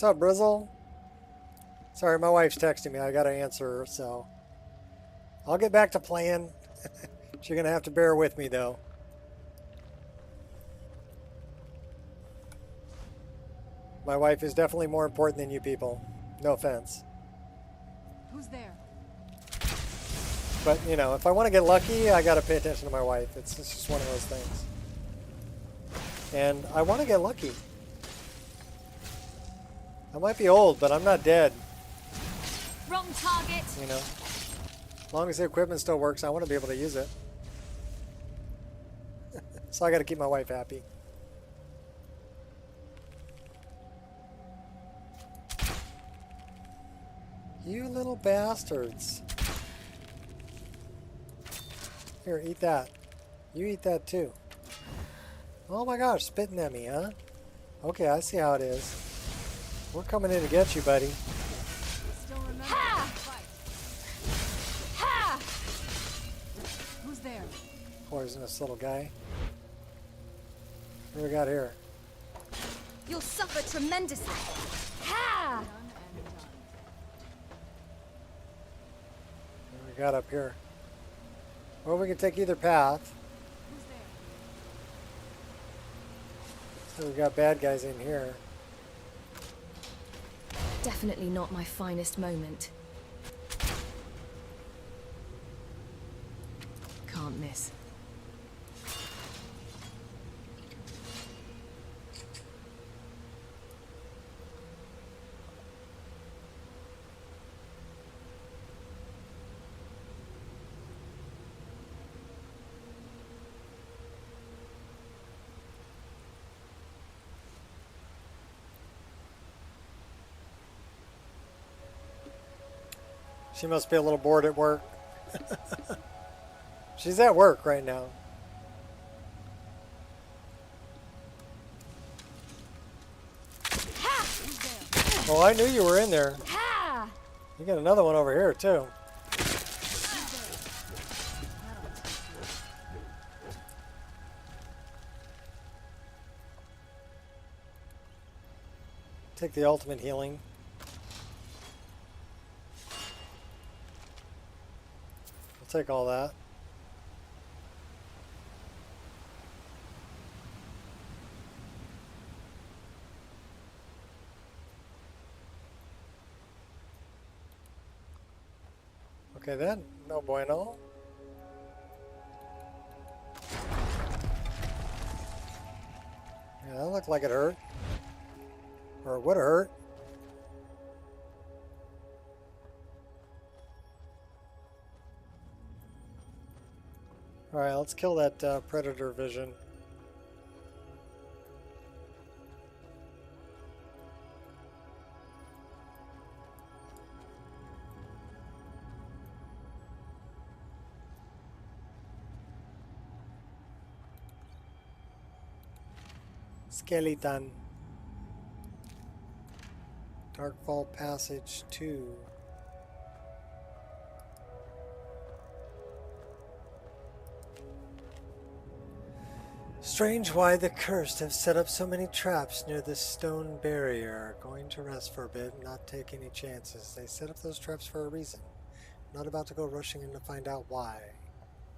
What's up, Brizzle? Sorry, my wife's texting me. I gotta answer her, so I'll get back to playing. She's gonna have to bear with me, though. My wife is definitely more important than you people. No offense. Who's there? But, you know, if I want to get lucky, I gotta pay attention to my wife. It's just one of those things. And I want to get lucky. I might be old, but I'm not dead. Wrong target. You know, as long as the equipment still works, I want to be able to use it. So I got to keep my wife happy. You little bastards. Here, eat that. You eat that too. Oh my gosh, spitting at me, huh? Okay, I see how it is. We're coming in to get you, buddy. Ha! Ha! Who's there? Poisonous little guy. What do we got here? You'll suffer tremendously. Ha! What do we got up here? Well, we can take either path. So we got bad guys in here. Definitely not my finest moment. Can't miss. She must be a little bored at work. She's at work right now. Oh, I knew you were in there. You got another one over here, too. Take the ultimate healing. Take all that. Okay then, no bueno. Yeah, that looked like it hurt. Or it would have hurt. Alright, let's kill that predator vision. Skeleton. Darkfall Passage 2. Strange why the cursed have set up so many traps near this stone barrier. Going to rest for a bit and not take any chances. They set up those traps for a reason. I'm not about to go rushing in to find out why.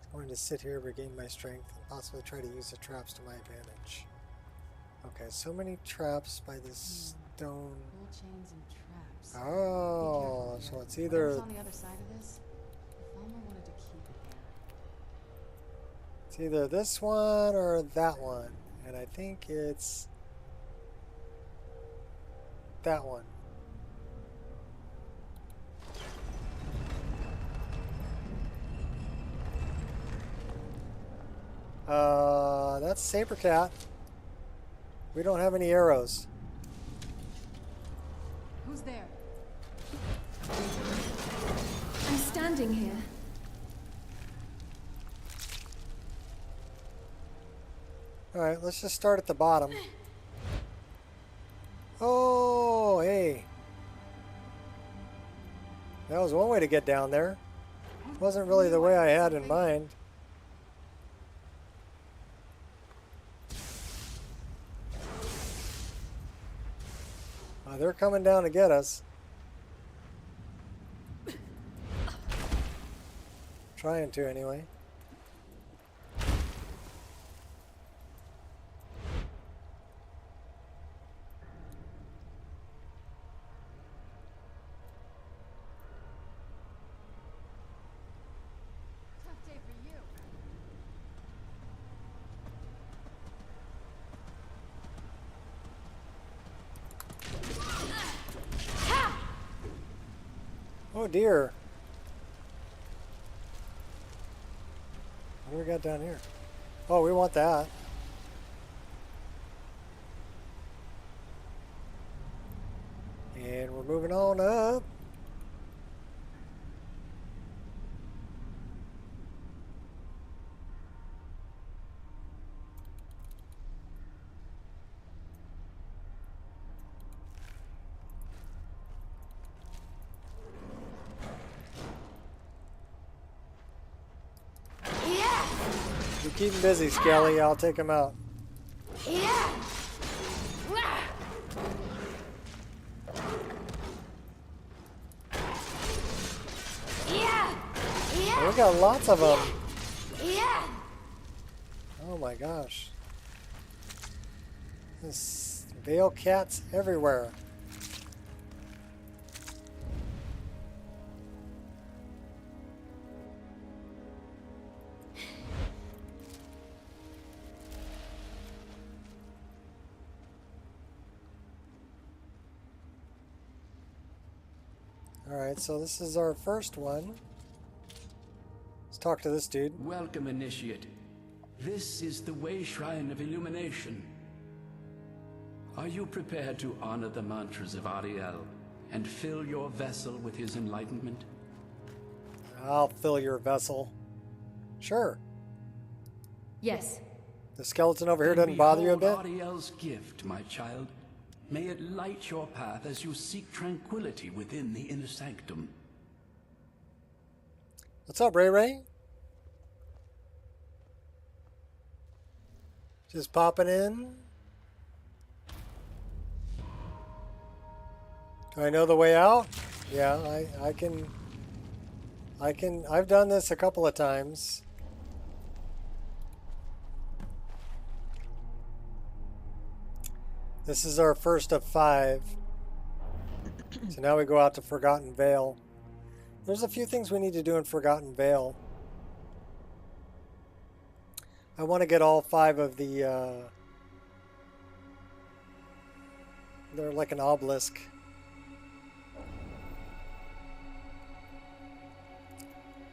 I'm going to sit here, regain my strength, and possibly try to use the traps to my advantage. Okay, so many traps by this stone. Gold chains and traps. Oh, so it's either... Whatever's on the other side of this, if Alma wanted to keep it there. It's either this one or that one. And I think it's that one. That's Saber Cat. We don't have any arrows. Who's there? I'm standing here. Alright, let's just start at the bottom. Oh, hey. That was one way to get down there. Wasn't really the way I had in mind. They're coming down to get us. Trying to, anyway. Tough day for you. Oh dear. What do we got down here? Oh, we want that. And we're moving on up. keep him busy, Skelly. I'll take him out. Yeah. Yeah. Oh, we got lots of them. Yeah. Oh my gosh. There's Vale cats everywhere. Alright, so this is our first one. Let's talk to this dude. Welcome, Initiate. This is the Way Shrine of Illumination. Are you prepared to honor the mantras of Ariel and fill your vessel with his enlightenment? I'll fill your vessel. Sure. Yes. The skeleton over here doesn't bother you a bit? Ariel's gift, my child. May it light your path as you seek tranquility within the inner sanctum. What's up, Ray Ray? Just popping in. Do I know the way out? Yeah, I've done this a couple of times. This is our first of 5. So now we go out to Forgotten Vale. There's a few things we need to do in Forgotten Vale. I want to get all 5 of the, they're like an obelisk.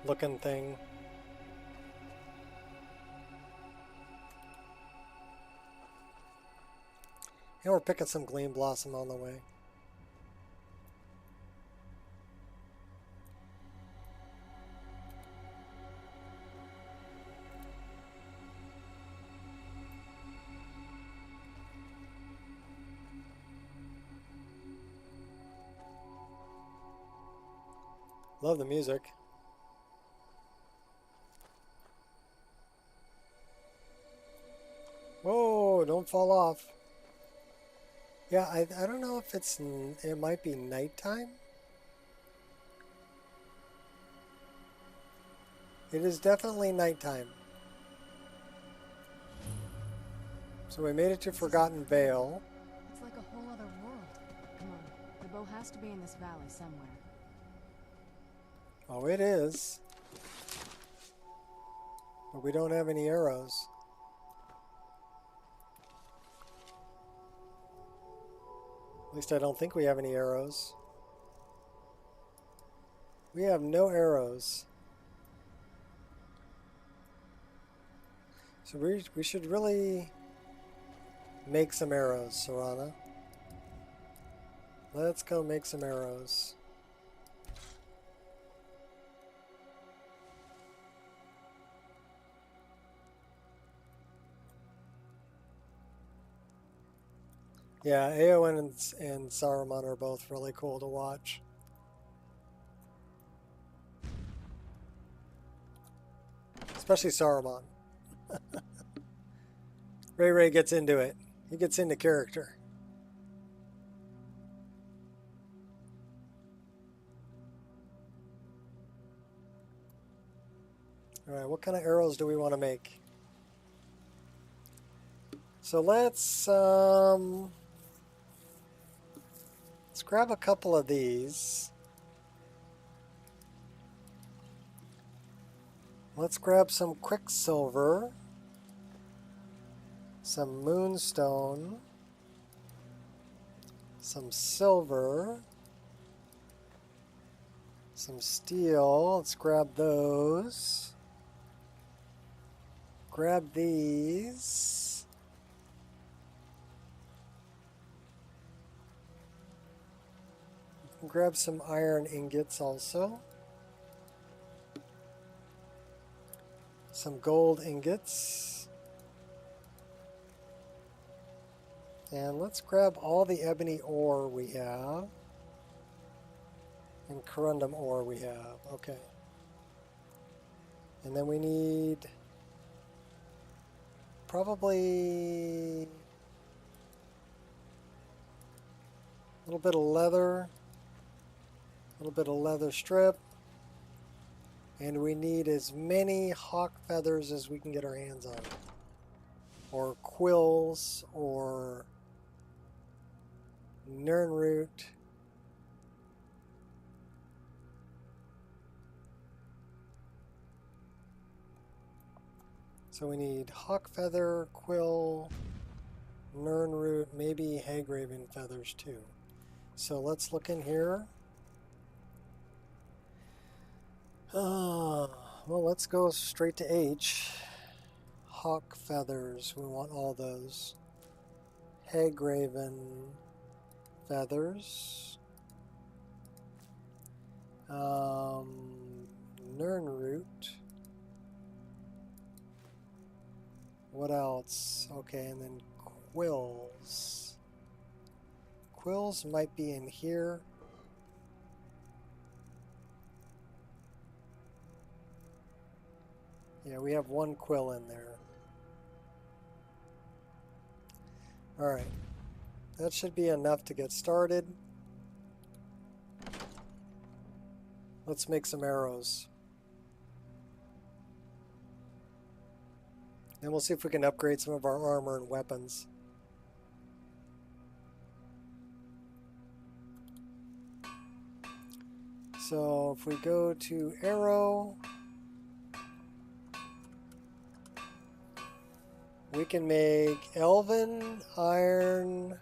Looking thing. And we're picking some Gleam Blossom on the way. Love the music. Whoa, don't fall off. Yeah, I don't know if it might be nighttime. It is definitely nighttime. So we made it to Forgotten Vale. It's like a whole other world. Come on, the bow has to be in this valley somewhere. Oh, it is. But we don't have any arrows. At least I don't think we have any arrows. We have no arrows. So we should really make some arrows, Serana. Let's go make some arrows. Yeah, Eowyn and Saruman are both really cool to watch. Especially Saruman. Ray gets into it. He gets into character. Alright, what kind of arrows do we want to make? So let's grab a couple of these. Let's grab some quicksilver, some moonstone, some silver, some steel. Let's grab those. Grab these. Grab some iron ingots also. Some gold ingots. And let's grab all the ebony ore we have. And corundum ore we have. Okay. And then we need probably a little bit of leather, a little bit of leather strip, and we need as many hawk feathers as we can get our hands on, or quills, or nernroot. So we need hawk feather, quill, nernroot, maybe hagraven feathers too. So let's look in here. Well, let's go straight to H. Hawk feathers, we want all those. Hagraven feathers. Nernroot. What else? Okay, and then quills. Quills might be in here. Yeah, we have one quill in there. Alright. That should be enough to get started. Let's make some arrows. Then we'll see if we can upgrade some of our armor and weapons. So if we go to arrow, we can make elven, iron,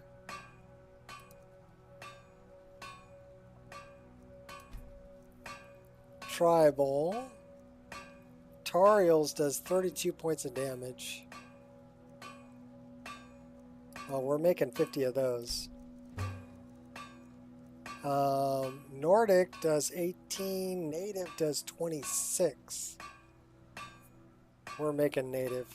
tribal. Tariel's does 32 points of damage. Well, we're making 50 of those. Nordic does 18, native does 26. We're making native.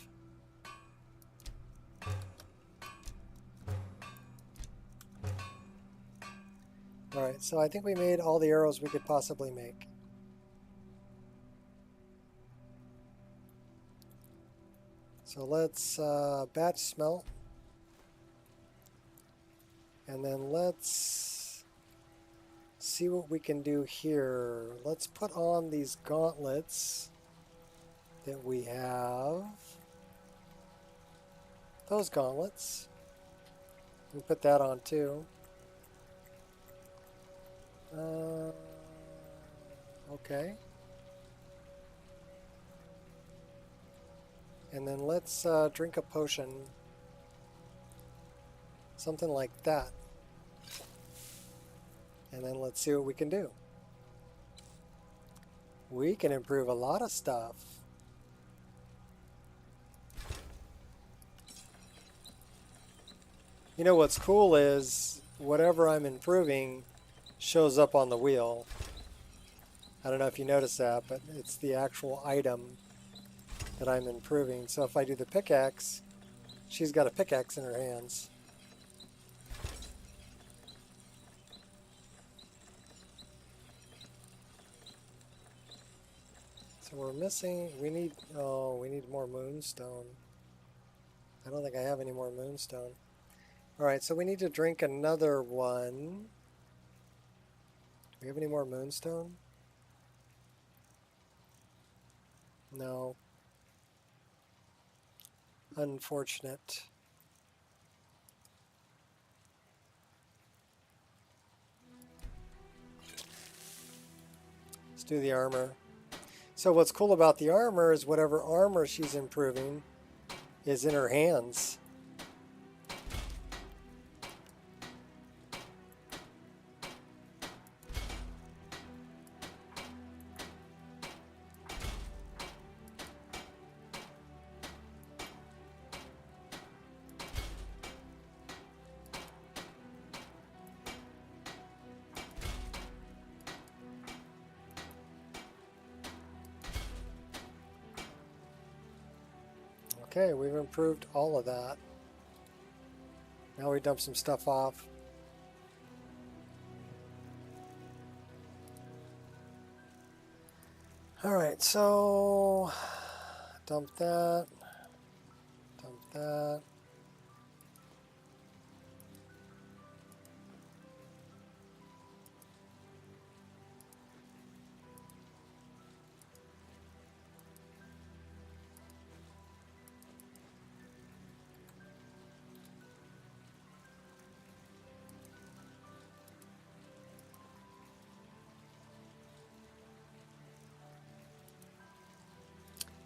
Alright, so I think we made all the arrows we could possibly make. So let's batch smelt. And then let's see what we can do here. Let's put on these gauntlets that we have. Those gauntlets. We put that on too. Okay. And then let's drink a potion. Something like that. And then let's see what we can do. We can improve a lot of stuff. You know what's cool is whatever I'm improving shows up on the wheel. I don't know if you noticed that, but it's the actual item that I'm improving. So if I do the pickaxe, she's got a pickaxe in her hands. So we're missing, we need more moonstone. I don't think I have any more moonstone. Alright, so we need to drink another one. Do we have any more moonstone? No. Unfortunate. Let's do the armor. So what's cool about the armor is whatever armor she's improving is in her hands. Okay, we've improved all of that. Now we dump some stuff off. Alright, so dump that, dump that.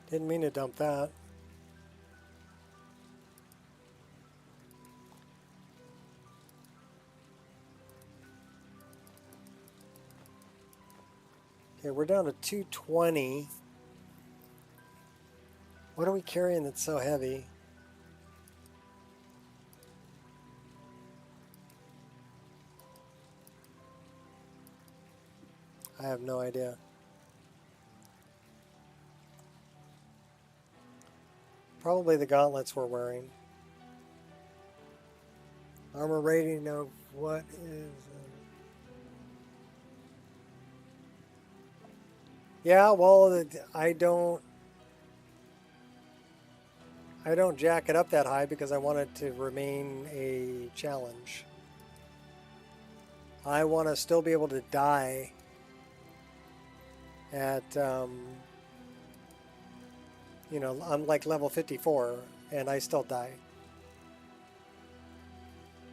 Didn't mean to dump that. Okay, we're down to 220. What are we carrying that's so heavy? I have no idea. Probably the gauntlets we're wearing. Armor rating of what is... Yeah, well, I don't jack it up that high because I want it to remain a challenge. I want to still be able to die at, you know, I'm like level 54 and I still die.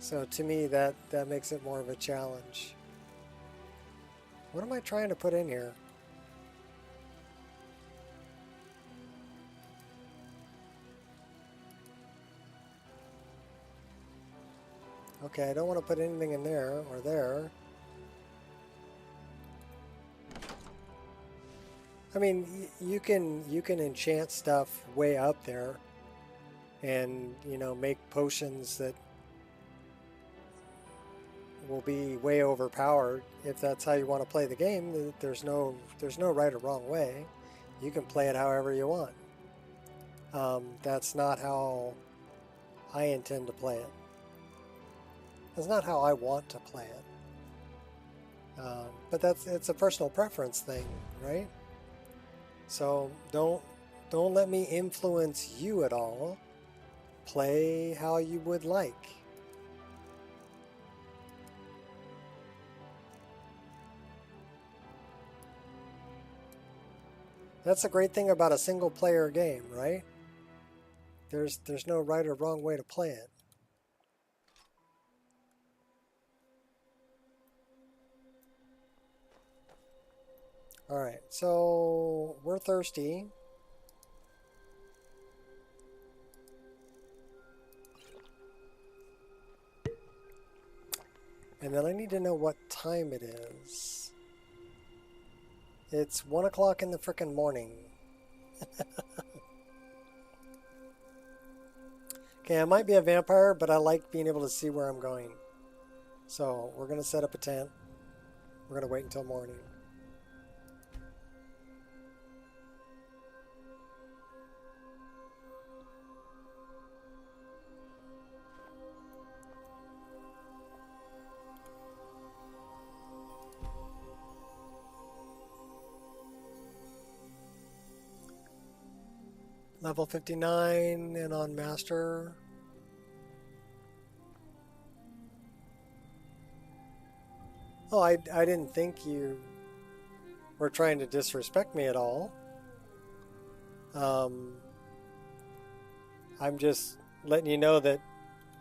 So to me, that makes it more of a challenge. What am I trying to put in here? Okay, I don't want to put anything in there or there. I mean, you can enchant stuff way up there, and you know, make potions that will be way overpowered. If that's how you want to play the game, there's no right or wrong way. You can play it however you want. That's not how I intend to play it. That's not how I want to play it. But it's a personal preference thing, right? So don't let me influence you at all. Play how you would like. That's the great thing about a single player game, right? There's no right or wrong way to play it. Alright, so we're thirsty. And then I need to know what time it is. It's 1 o'clock in the frickin' morning. Okay, I might be a vampire, but I like being able to see where I'm going. So we're going to set up a tent. We're going to wait until morning. Level 59 and on Master. Oh, I didn't think you were trying to disrespect me at all. I'm just letting you know that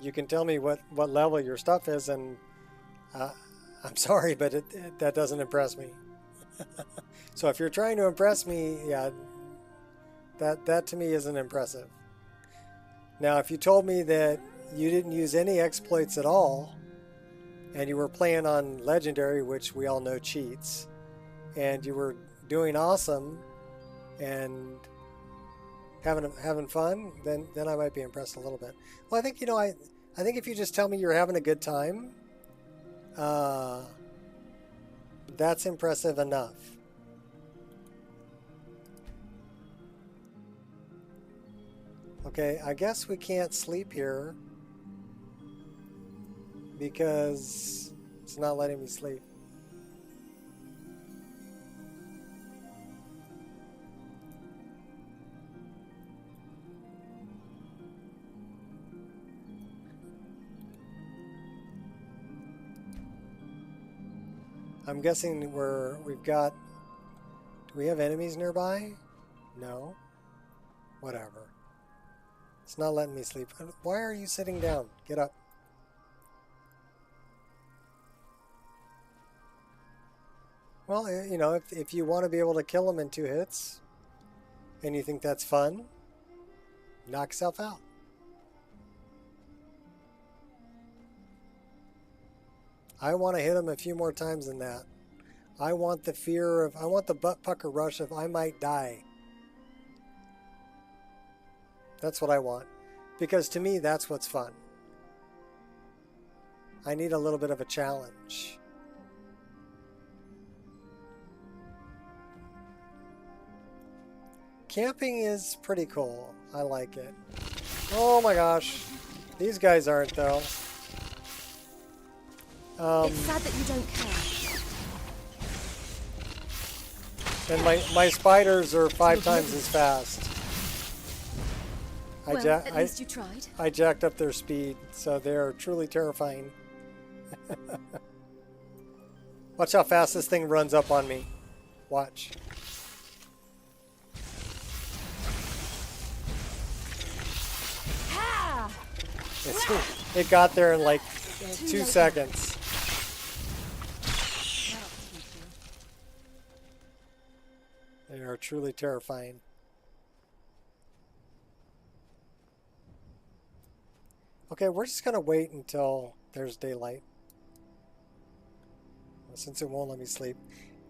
you can tell me what level your stuff is, and I'm sorry, but that doesn't impress me. So if you're trying to impress me, yeah, that to me isn't impressive. Now, if you told me that you didn't use any exploits at all, and you were playing on Legendary, which we all know cheats, and you were doing awesome and having fun, then I might be impressed a little bit. Well, I think, you know, I think if you just tell me you're having a good time, that's impressive enough. Okay, I guess we can't sleep here because it's not letting me sleep. I'm guessing we've got... Do we have enemies nearby? No. Whatever. It's not letting me sleep. Why are you sitting down? Get up. Well, you know, if you want to be able to kill them in 2 hits, and you think that's fun, knock yourself out. I want to hit him a few more times than that. I want the fear of, I want the butt pucker rush of I might die. That's what I want. Because to me, that's what's fun. I need a little bit of a challenge. Camping is pretty cool. I like it. Oh my gosh. These guys aren't though. It's sad that you don't care. And my spiders are 5 times as fast. Well, at least you tried. I jacked up their speed, so they're truly terrifying. Watch how fast this thing runs up on me. Watch. It got there in like 2 seconds. They are truly terrifying. Okay, we're just going to wait until there's daylight. Since it won't let me sleep.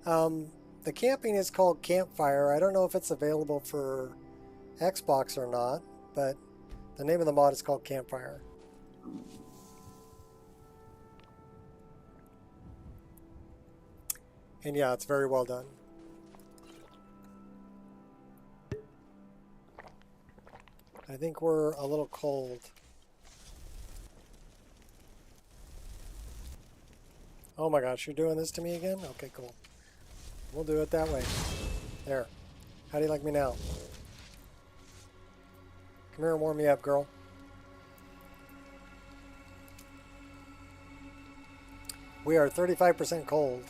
The camping is called Campfire. I don't know if it's available for Xbox or not, but the name of the mod is called Campfire. And yeah, it's very well done. I think we're a little cold. Oh my gosh, you're doing this to me again? Okay, cool. We'll do it that way. There. How do you like me now? Come here and warm me up, girl. We are 35% cold.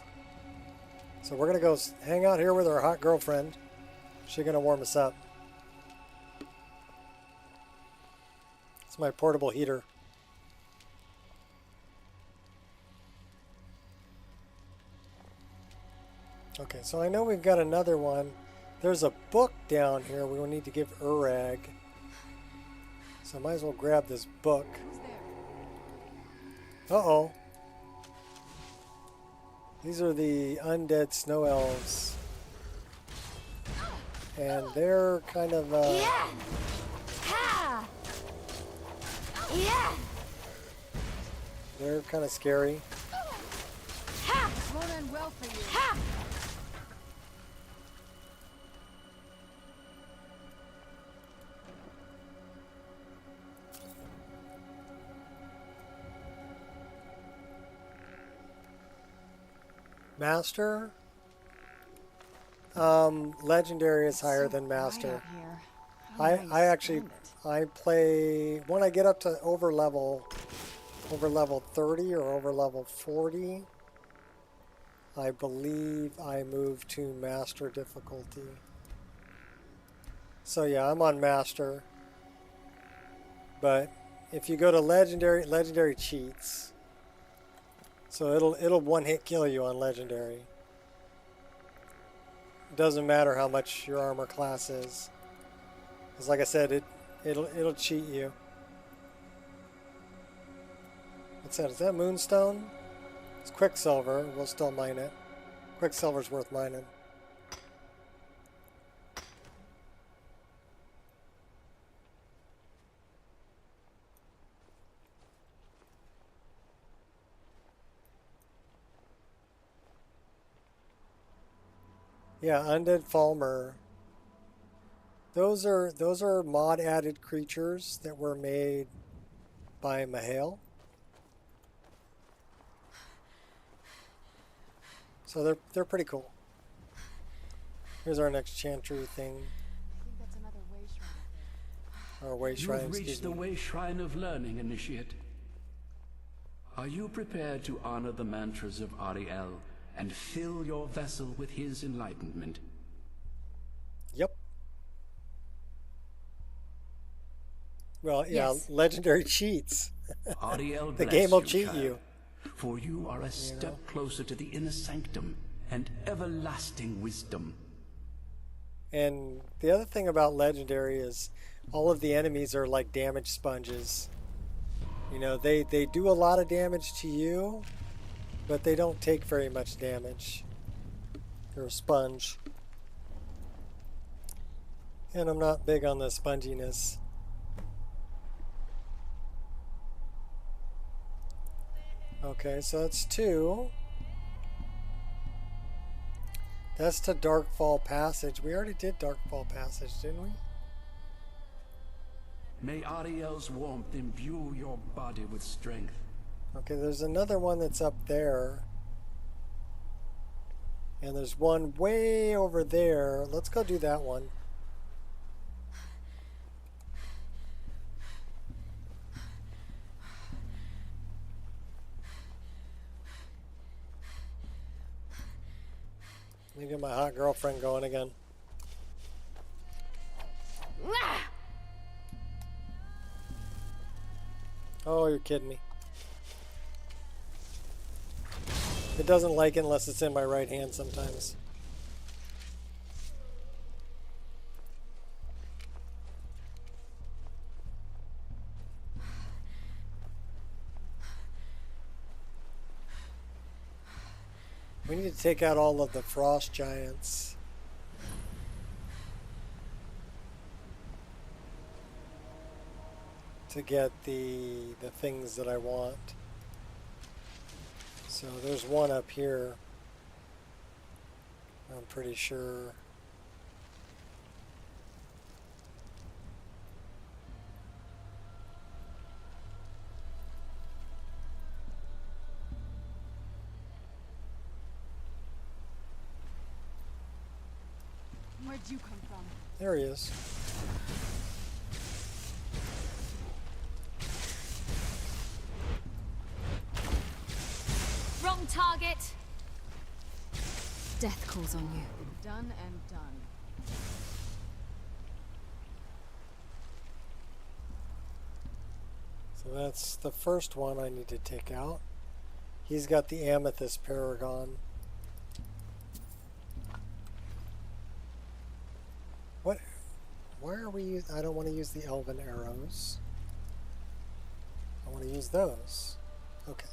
So we're going to go hang out here with our hot girlfriend. She's going to warm us up. It's my portable heater. Okay, so I know we've got another one. There's a book down here we will need to give Urag. So I might as well grab this book. Uh-oh. These are the undead snow elves. And they're kind of, Yeah! Ha! Yeah! They're kind of scary. Ha! Won't end well for you. Ha! Master? Legendary is higher than Master. I actually play when I get up to over level 30 or over level 40. I believe I move to Master difficulty. So yeah, I'm on Master. But if you go to Legendary cheats. So it'll one-hit kill you on Legendary. It doesn't matter how much your armor class is. Because like I said, it'll cheat you. What's that? Is that Moonstone? It's Quicksilver. We'll still mine it. Quicksilver's worth mining. Yeah, Undead Falmer. Those are mod added creatures that were made by Mahale. So they're pretty cool. Here's our next chantry thing. I think that's another way shrine. Or way shrine. You've reached the way shrine of learning, Initiate. Are you prepared to honor the mantras of Ariel and fill your vessel with his enlightenment. Yep. Well, yeah, Yes. legendary cheats. Ariel The bless game will you, cheat child, you. for you are a step closer to the inner sanctum and everlasting wisdom. And the other thing about legendary is all of the enemies are like damage sponges. You know, they do a lot of damage to you, but they don't take very much damage. They're a sponge. And I'm not big on the sponginess. Okay, so that's 2. That's to Darkfall Passage. We already did Darkfall Passage, didn't we? May Ariel's warmth imbue your body with strength. Okay, there's another one that's up there. And there's one way over there. Let's go do that one. Let me get my hot girlfriend going again. Oh, you're kidding me. It doesn't like it unless it's in my right hand sometimes. We need to take out all of the frost giants. To get the things that I want. So there's one up here. I'm pretty sure. Where'd you come from? There he is. Wrong target. Death calls on you. Done and done. So that's the first one I need to take out. He's got the amethyst paragon. What? Why are we I don't want to use the elven arrows. I want to use those. Okay.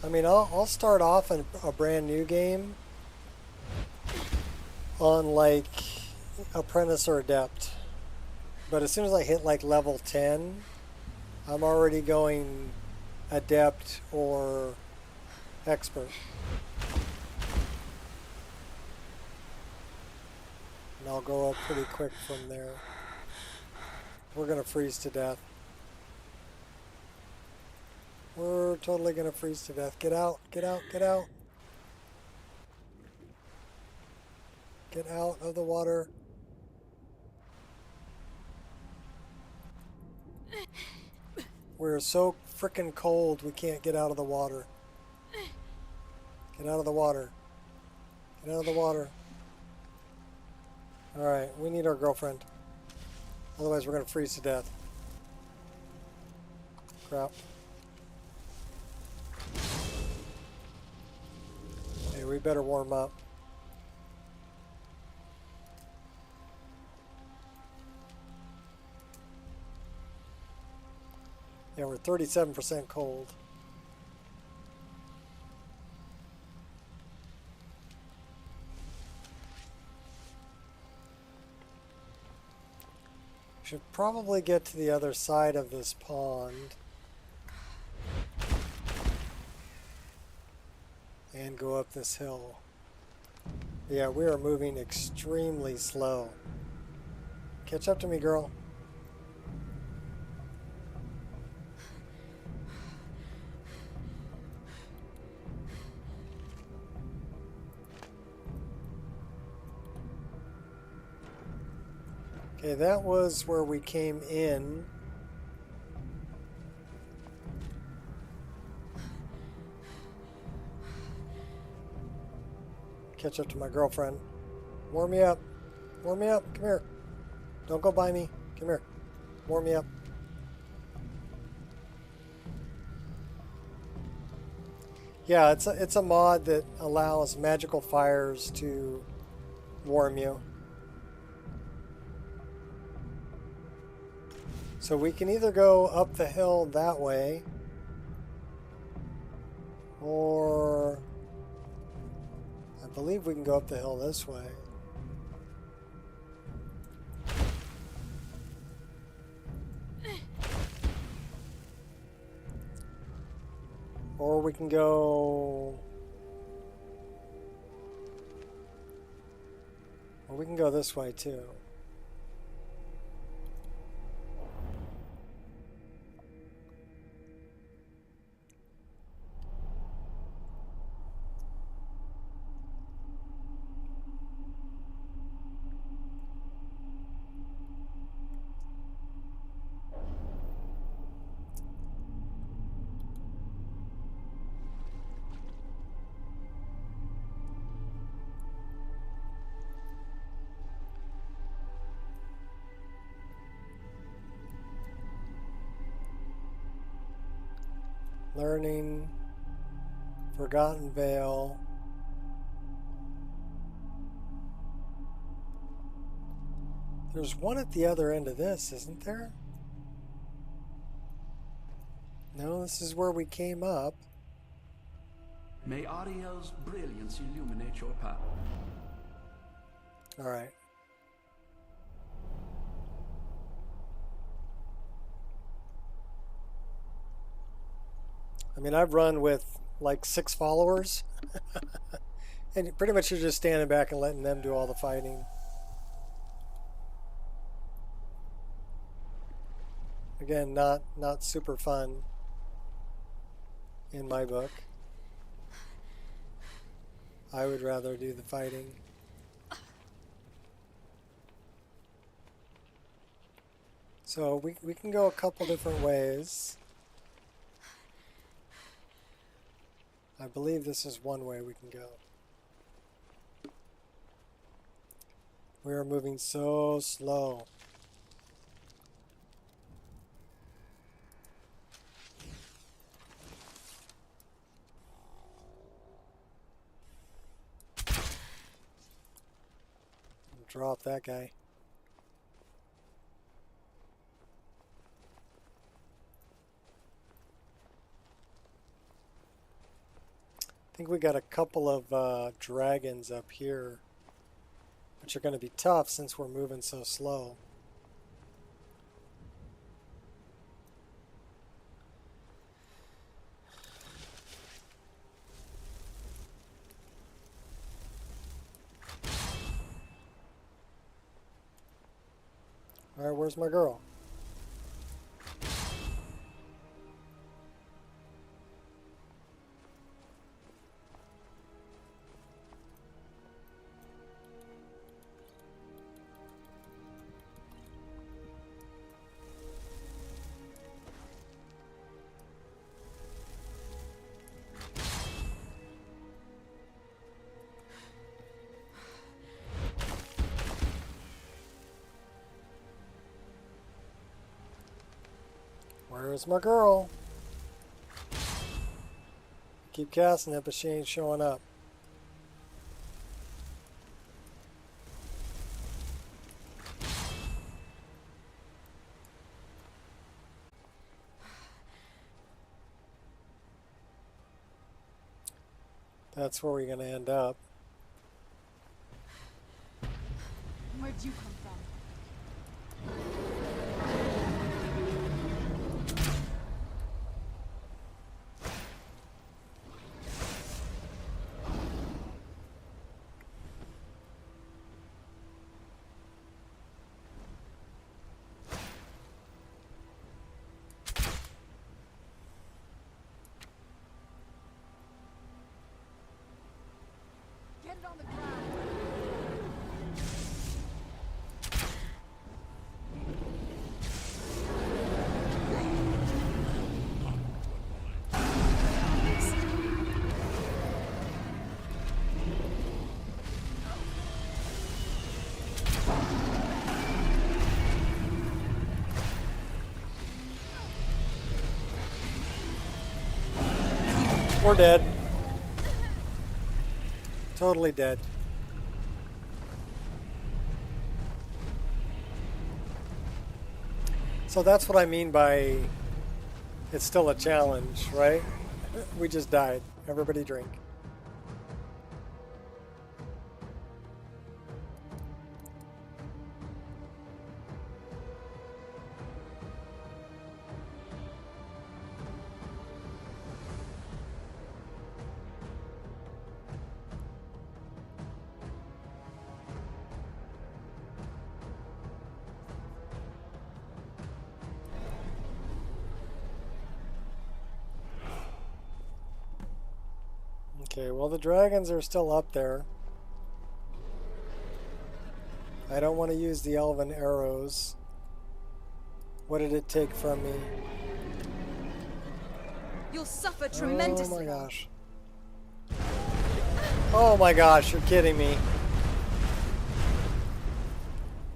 I mean, I'll start off in a brand new game on like Apprentice or Adept, but as soon as I hit like level 10, I'm already going Adept or Expert. And I'll go up pretty quick from there. We're gonna freeze to death. We're totally gonna freeze to death. Get out, get out, get out. Get out of the water. We're so frickin' cold we can't get out of the water. Get out of the water. Get out of the water. Alright, we need our girlfriend. Otherwise we're gonna freeze to death. Crap. Hey, we better warm up. Yeah, we're 37% cold. Should probably get to the other side of this pond. And go up this hill. Yeah, we are moving extremely slow. Catch up to me, girl. Okay, that was where we came in. Catch up to my girlfriend. Warm me up. Warm me up. Come here. Don't go by me. Come here. Warm me up. Yeah, it's a mod that allows magical fires to warm you. So we can either go up the hill that way, or I believe we can go up the hill this way. Or we can go... Or we can go this way too. Learning, Forgotten Vale. There's one at the other end of this, isn't there? No, this is where we came up. May Ariel's brilliance illuminate your path. All right. I mean, I've run with like 6 followers, and pretty much you're just standing back and letting them do all the fighting. Again, not super fun in my book. I would rather do the fighting. So we can go a couple different ways. I believe this is one way we can go. We are moving so slow. Drop that guy. I think we got a couple of dragons up here, which are going to be tough since we're moving so slow. All right, where's my girl? Where's my girl? Keep casting it, but she ain't showing up. That's where we're going to end up. Where'd you come from? Get it on the ground. We're dead. Totally dead. So that's what I mean by it's still a challenge, right? We just died. Everybody drink. Okay, well the dragons are still up there. I don't want to use the elven arrows. What did it take from me? You'll suffer tremendously. Oh my gosh. Oh my gosh, you're kidding me.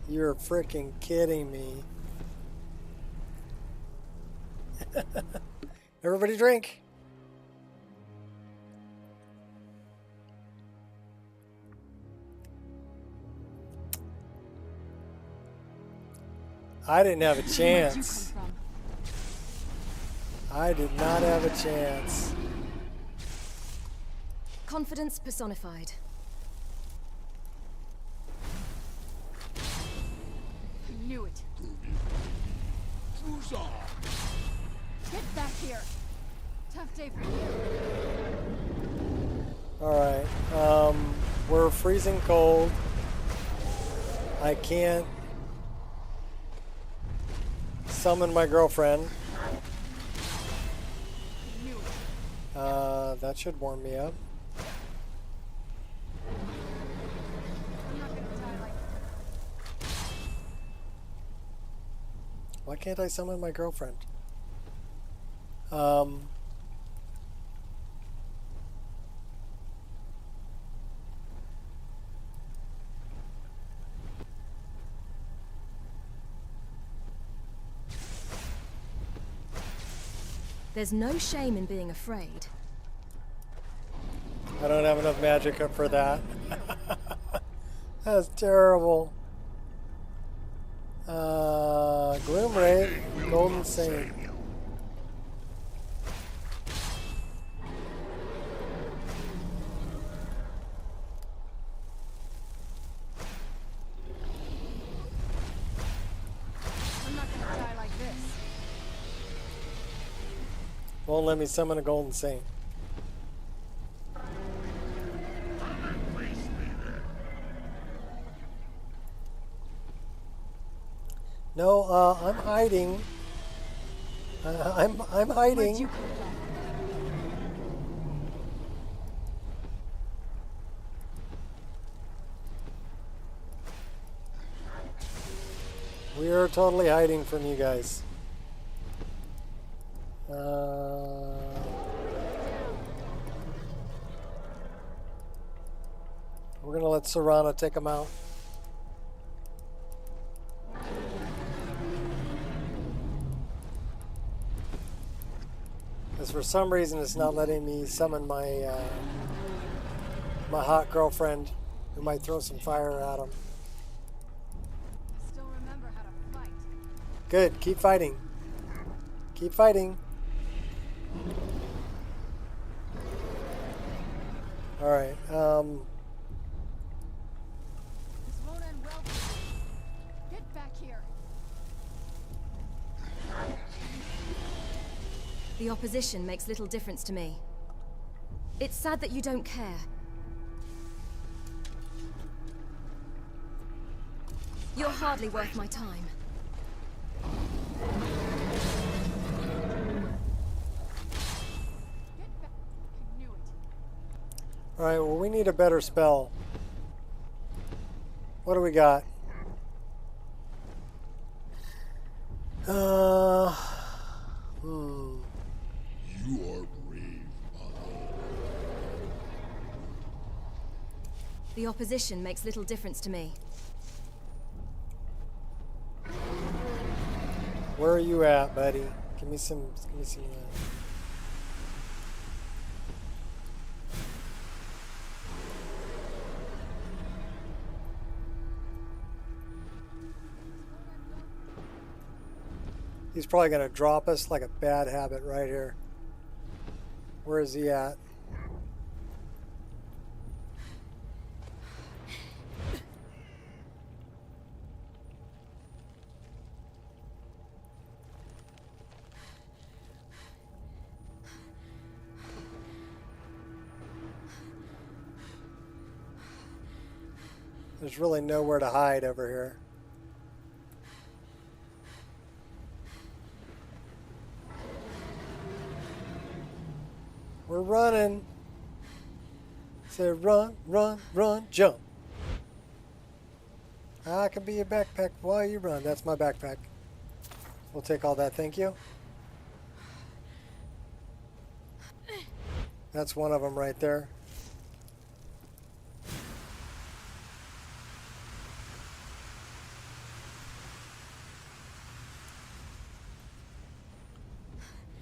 You're freaking kidding me. Everybody drink. I didn't have a chance. I did not have a chance. Confidence personified. I knew it. Get back here. Tough day for you. Alright, we're freezing cold. I can't summon my girlfriend. That should warm me up. Why can't I summon my girlfriend? There's no shame in being afraid. I don't have enough magic up for that. That's terrible. Gloom Ray, Golden Saint. I'm not gonna die like this. Won't let me summon a Golden Saint. No, I'm hiding. I'm hiding. We are totally hiding from you guys. We're gonna let Serana take them out. Because for some reason it's not letting me summon my my hot girlfriend, who might throw some fire at him. Still remember how to fight. Good, keep fighting. Keep fighting. Alright, This won't end well for you. Get back here. The opposition makes little difference to me. It's sad that you don't care. You're hardly worth my time. Alright, well we need a better spell. What do we got? You are brave, mother. The opposition makes little difference to me. Where are you at, buddy? Give me some He's probably going to drop us like a bad habit right here. Where is he at? There's really nowhere to hide over here. We're running. Say run, run, run, jump. I can be your backpack while you run. That's my backpack. We'll take all that, thank you. That's one of them right there.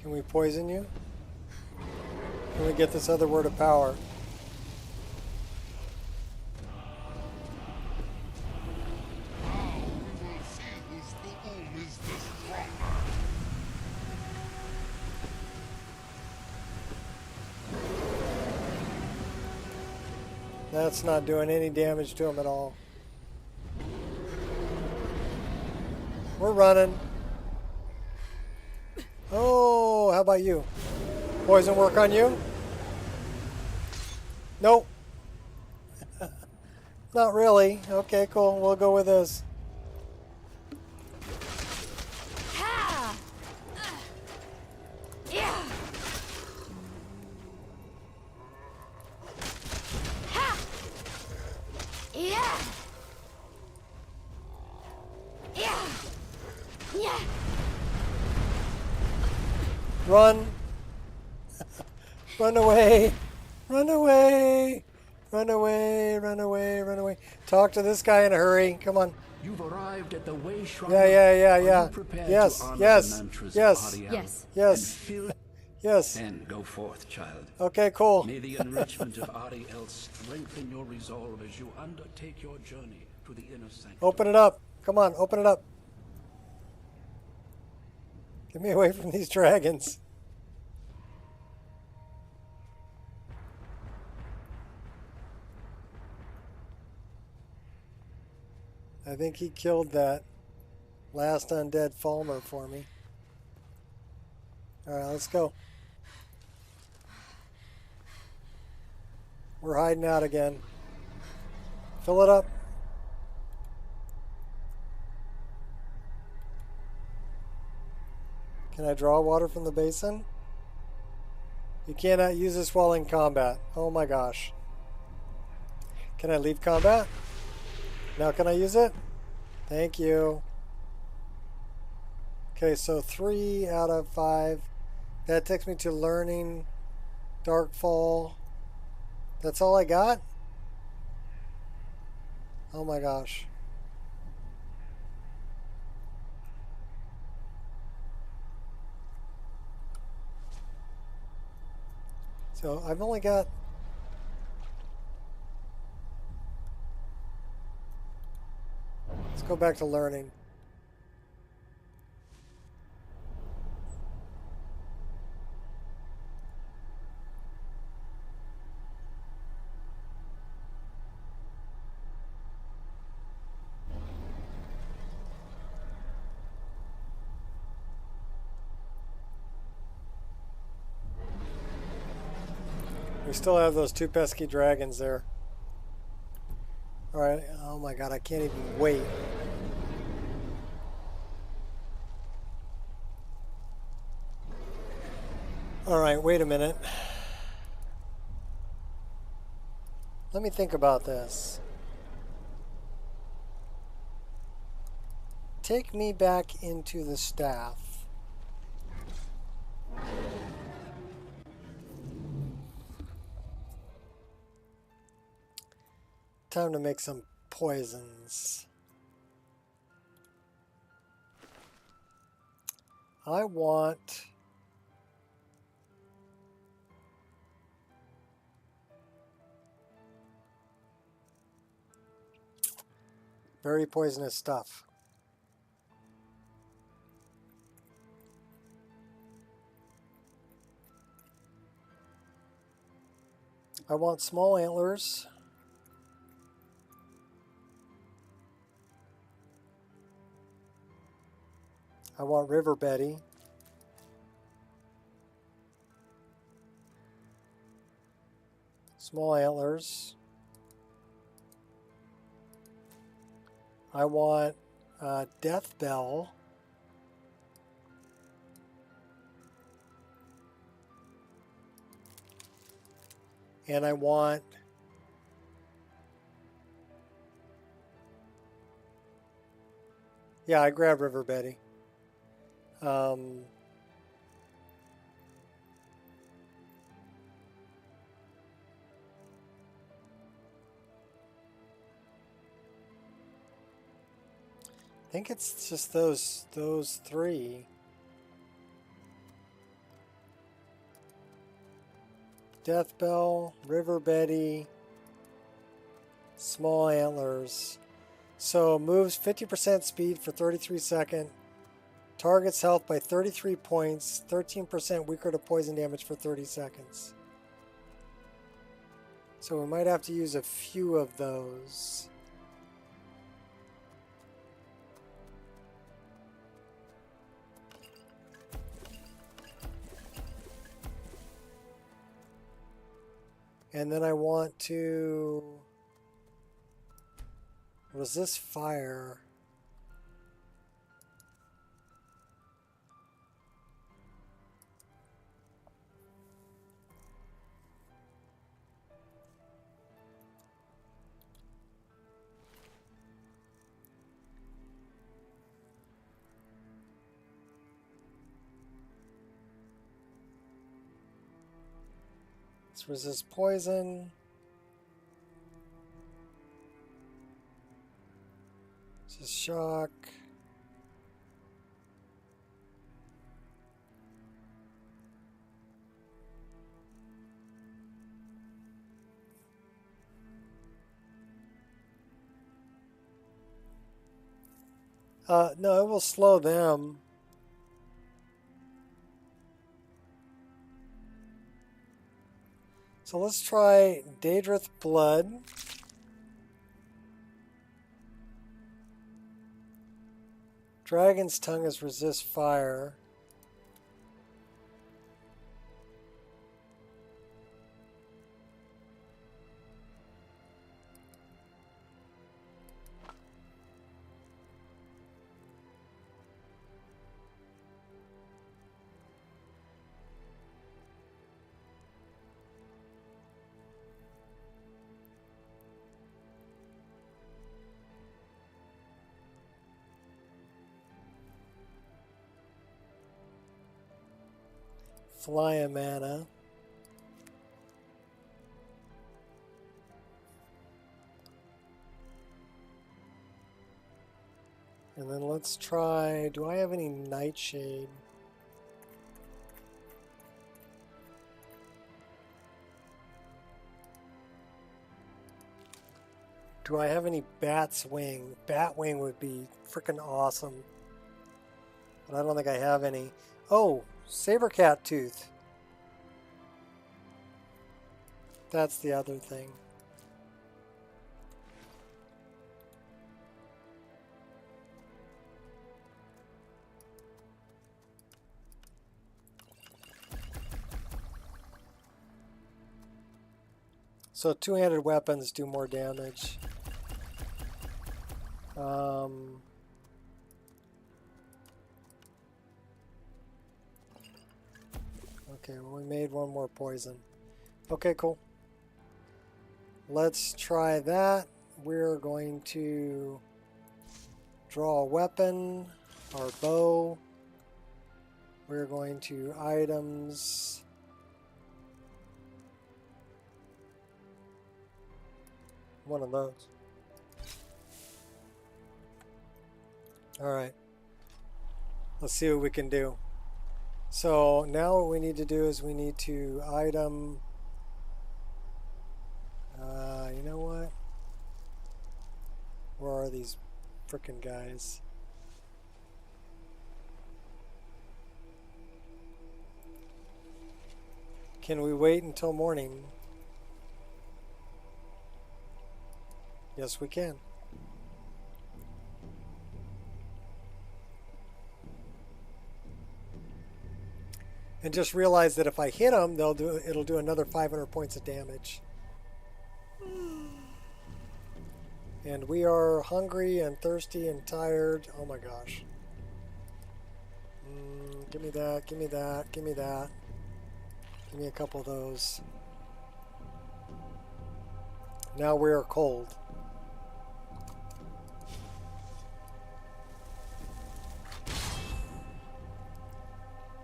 Can we poison you? Can we get this other word of power? That's not doing any damage to him at all. We're running. Oh, how about you? Poison work on you? Nope. Not really. Okay, cool. We'll go with this. Run. Run away. Run away. Run away. Run away. Run away. Talk to this guy in a hurry. Come on. You've arrived at the way shrine. Yeah. Are you prepared Yes. to honor Yes. the mantras Yes. of Ariel Yes. and Yes. fill- Yes. Then go forth, child. Okay, cool. May the enrichment of Ariel strengthen your resolve as you undertake your journey to the inner sanctum. Open it up. Come on, open it up. Get me away from these dragons. I think he killed that last undead Falmer for me. Alright, let's go. We're hiding out again. Fill it up. Can I draw water from the basin? You cannot use this while in combat. Oh my gosh. Can I leave combat? Now can I use it? Thank you. Okay, so 3 out of 5. That takes me to learning Darkfall. That's all I got? Oh my gosh. So I've only got... Let's go back to learning. We still have those 2 pesky dragons there. Alright, oh my god, I can't even wait. Alright, wait a minute. Let me think about this. Take me back into the staff. Time to make some poisons. I want... very poisonous stuff. I want small antlers. I want River Betty. Small antlers. I want Death Bell. And I want yeah, I grab River Betty. I think it's just those three. Death Bell, River Betty, small antlers. So moves 50% speed for 33 seconds. Targets health by 33 points, 13% weaker to poison damage for 30 seconds. So we might have to use a few of those. And then I want to resist fire. Let's resist poison. Resist shock. No, it will slow them. So let's try Daedrith Blood. Dragon's Tongue is resist fire. Fly mana. And then let's try, do I have any Nightshade? Do I have any Bat's Wing? Bat Wing would be freaking awesome. But I don't think I have any. Oh, Sabercat Tooth. That's the other thing. So two-handed weapons do more damage. Okay, well, we made one more poison. Okay, cool. Let's try that. We're going to draw a weapon, our bow. We're going to items. One of those. All right. Let's see what we can do. So now what we need to do is we need to item. You know what? Where are these frickin' guys? Can we wait until morning? Yes, we can. And just realize that if I hit them, it'll do another 500 points of damage. And we are hungry and thirsty and tired. Oh my gosh. Give me that, give me that, give me that. Give me a couple of those. Now we are cold.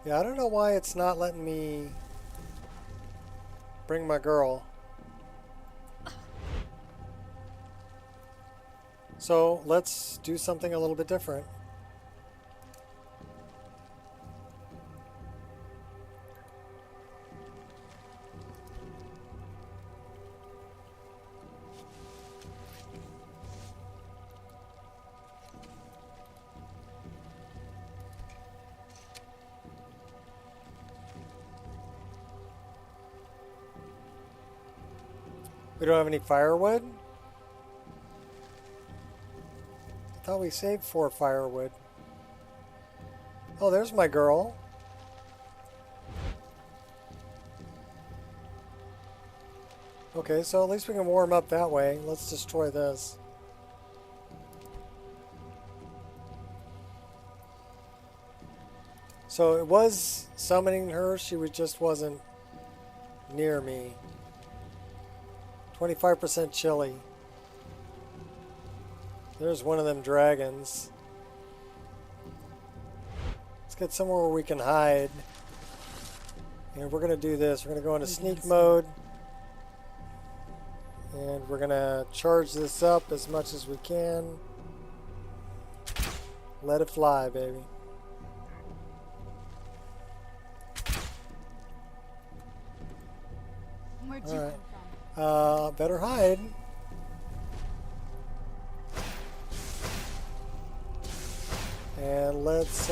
Yeah, I don't know why it's not letting me bring my girl. So let's do something a little bit different. We don't have any firewood? I thought we saved 4 firewood. Oh, there's my girl. Okay, so at least we can warm up that way. Let's destroy this. So it was summoning her, just wasn't near me. 25% chili. There's one of them dragons. Let's get somewhere where we can hide. And we're going to do this. We're going to go into sneak mode. And we're going to charge this up as much as we can. Let it fly, baby. Where'd you All right. come from? Better hide. And let's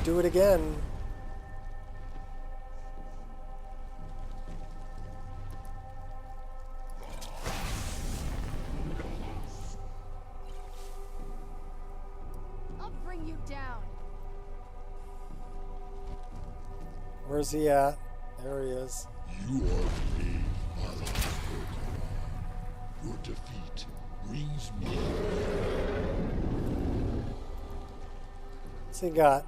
do it again. I'll bring you down. Where's he at? There he is. You are brave, Mother. Your defeat brings me. What's he got?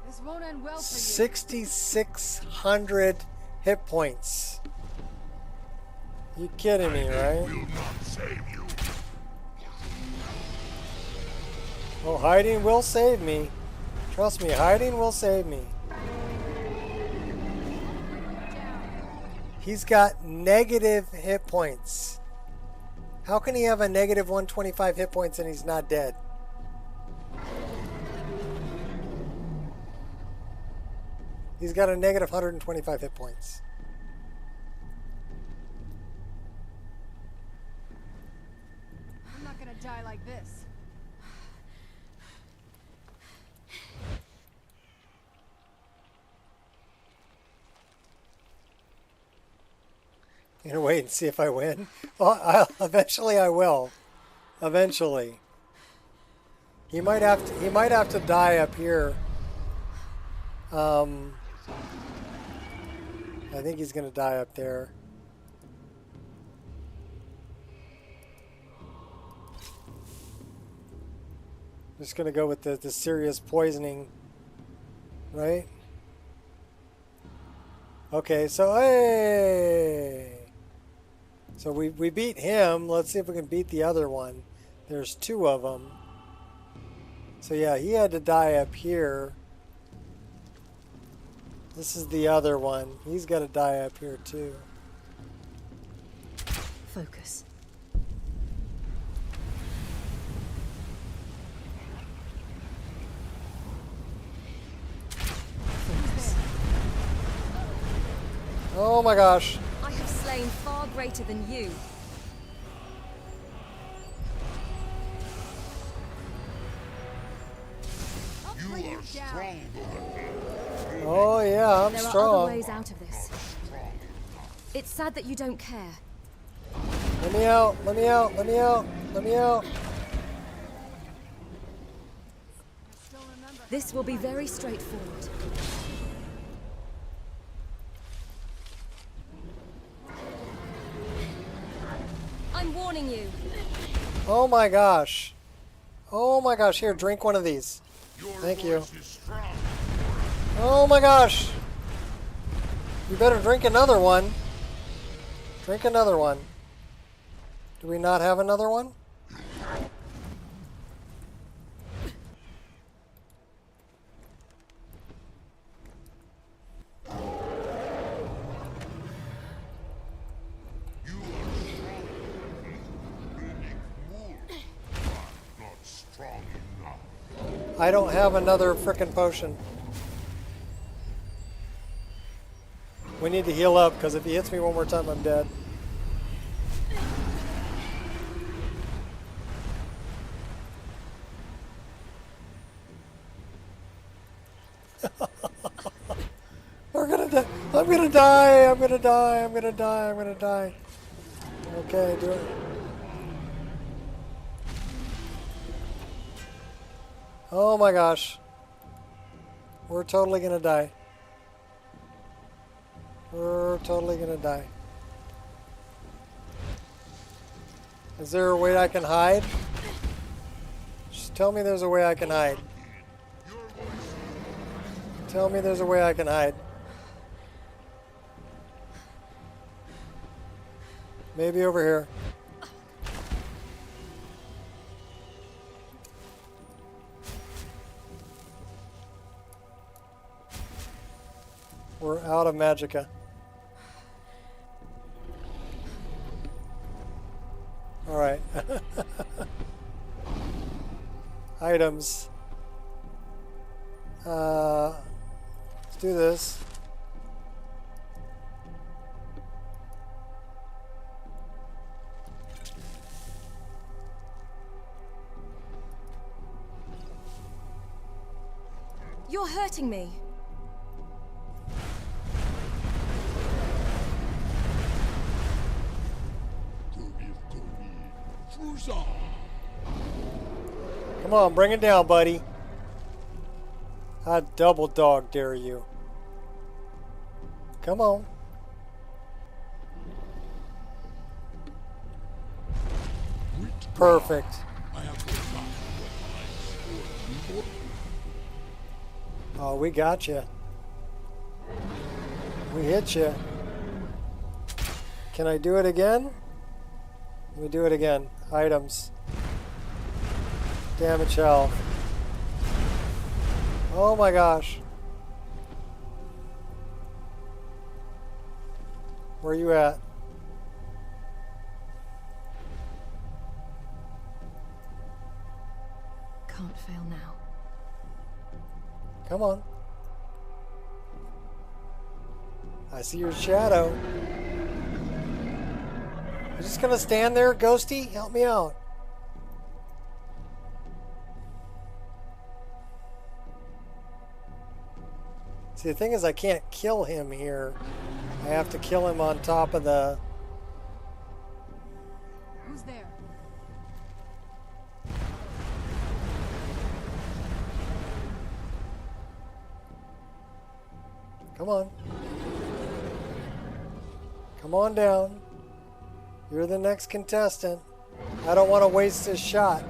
This won't end well for you. 6,600 hit points. You kidding me, right? Will not save you. Oh, hiding will save me. Trust me, hiding will save me. He's got negative hit points. How can he have a negative 125 hit points and he's not dead? He's got a negative 125 hit points. I'm not gonna die like this. You gonna wait and see if I win? Well, eventually I will. Eventually. He might have to die up here. I think he's gonna die up there. Just gonna go with the serious poisoning, right? Okay, so hey! So we beat him. Let's see if we can beat the other one. There's 2 of them. So yeah, he had to die up here. This is the other one. He's got to die up here too. Focus. Oh my gosh. I have slain far greater than you. You are strong. Oh yeah, I'm There are strong. other ways out of this. It's sad that you don't care. Let me out, let me out, let me out, let me out. This will be very straightforward. I'm warning you. Oh my gosh. Oh my gosh, here, drink one of these. Thank you. Oh my gosh. You better drink another one. Drink another one. Do we not have another one? I don't have another frickin' potion. We need to heal up, because if he hits me one more time, I'm dead. We're gonna die. I'm gonna die. I'm gonna die. I'm gonna die. I'm gonna die. Okay, do it. Oh my gosh. We're totally gonna die. We're totally gonna die. Is there a way I can hide? Just tell me there's a way I can hide. Tell me there's a way I can hide. Maybe over here. We're out of magicka. All right. Items. Let's do this. You're hurting me. Come on, bring it down, buddy. I double dog dare you. Come on. Perfect. Oh, we got you. We hit you. Can I do it again? Let me do it again. Items. Damage health. Oh my gosh. Where are you at? Can't fail now. Come on. I see your shadow. You're just gonna stand there, Ghosty? Help me out. See, the thing is, I can't kill him here. I have to kill him on top of the... Who's there? Come on. Come on down. You're the next contestant. I don't want to waste this shot.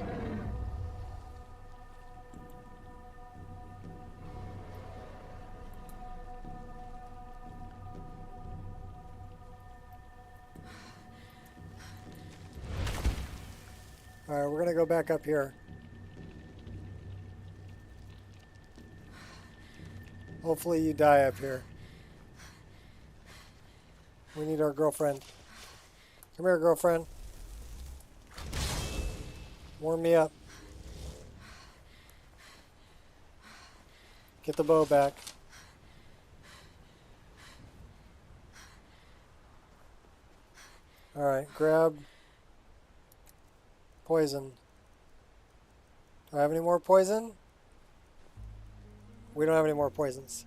All right, we're going to go back up here. Hopefully you die up here. We need our girlfriend. Come here, girlfriend. Warm me up. Get the bow back. All right, grab poison. Do I have any more poison? We don't have any more poisons.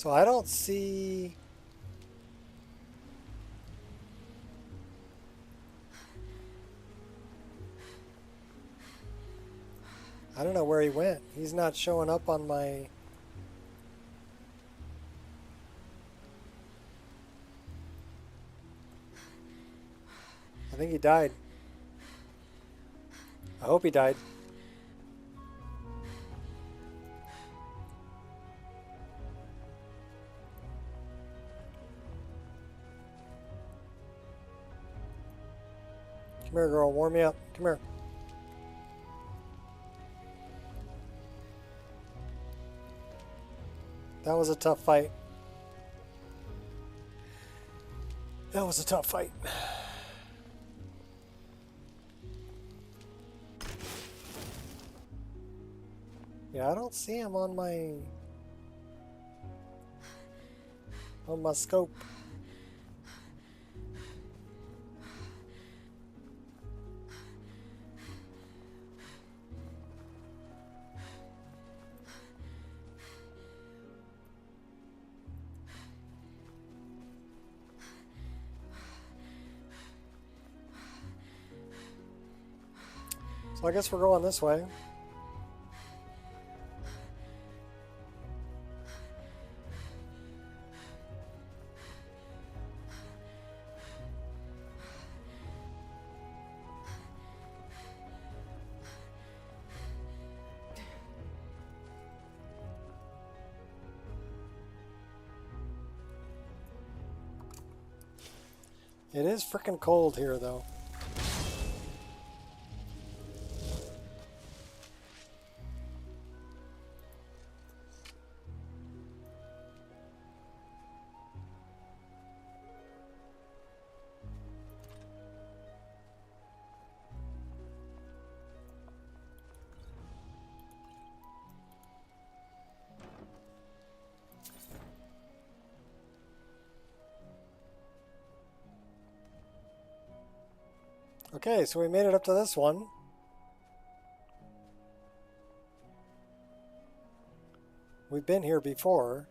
So I don't see... I don't know where he went. He's not showing up on my... I think he died. I hope he died. Come here, girl. Warm me up. Come here. That was a tough fight. That was a tough fight. Yeah, I don't see him on my scope. So I guess we're going this way. It is freaking cold here, though. Okay, so we made it up to this one. We've been here before.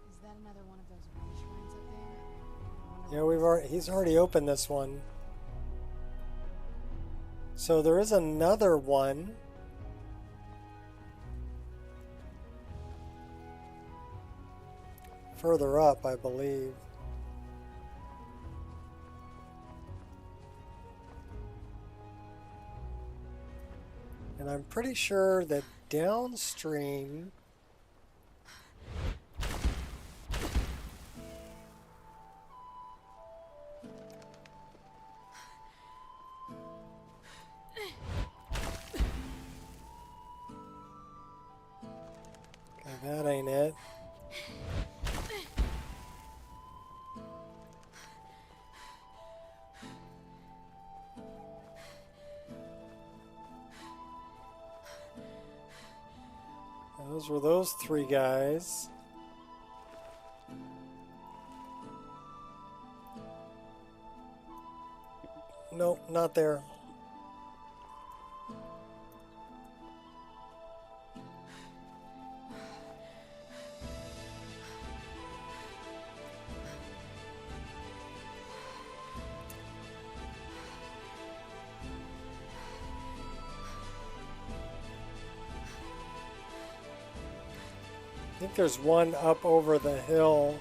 Is that another one of those red shrines up there? Yeah, he's already opened this one. So there is another one. Further up, I believe. And I'm pretty sure that downstream okay, that ain't it. Those were those three guys. Nope, not there. I think there's one up over the hill.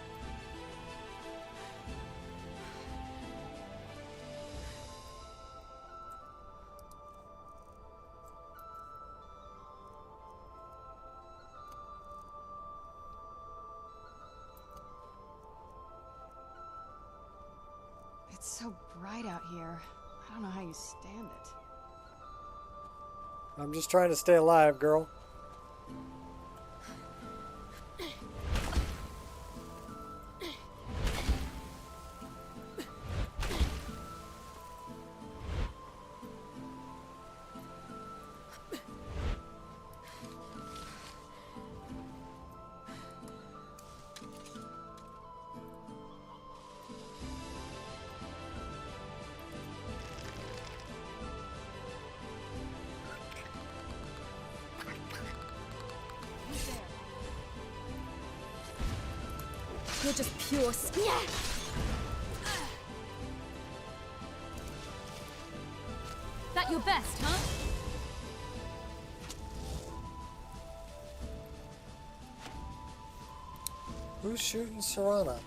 It's so bright out here. I don't know how you stand it. I'm just trying to stay alive, girl. You're just pure That your best, huh? Who's shooting Serana?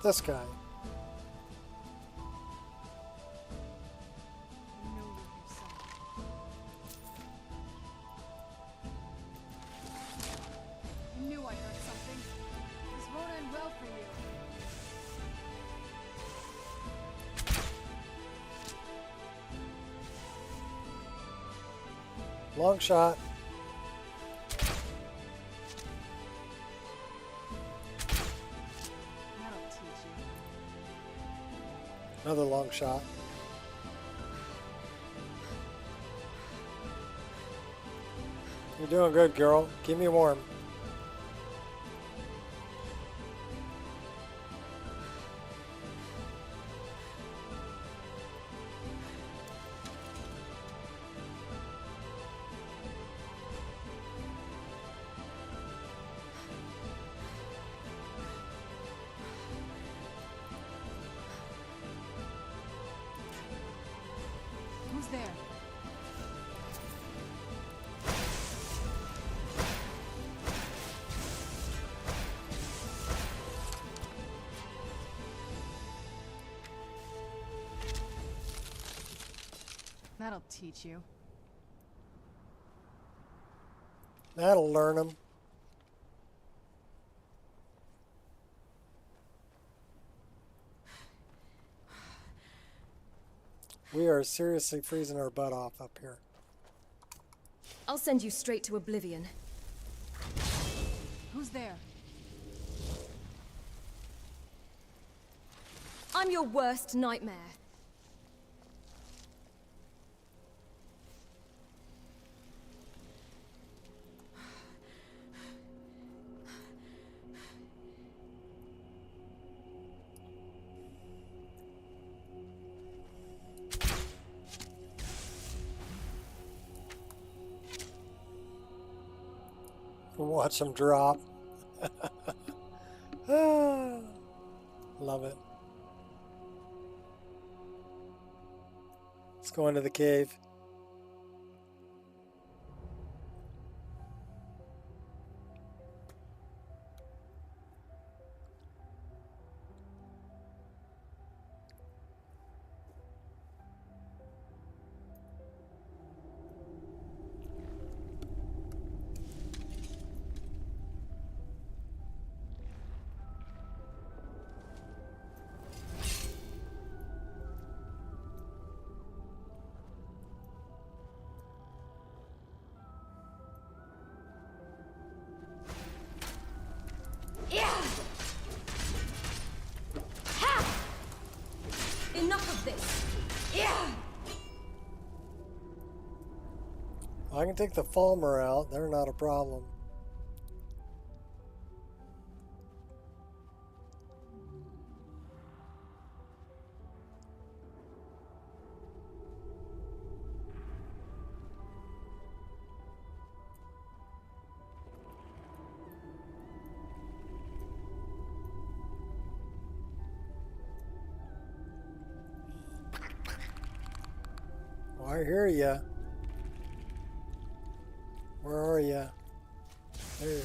This guy. I knew I heard something. This won't end well for you. Long shot. That'll teach you. Another long shot. You're doing good, girl. Keep me warm. Who's there? That'll teach you. That'll learn them. We are seriously freezing our butt off up here. I'll send you straight to oblivion. Who's there? I'm your worst nightmare. Watch them drop. Ah, love it. Let's go into the cave. Enough of this. I can take the Falmer out. They're not a problem. Oh, I hear ya. Where are ya? There you are.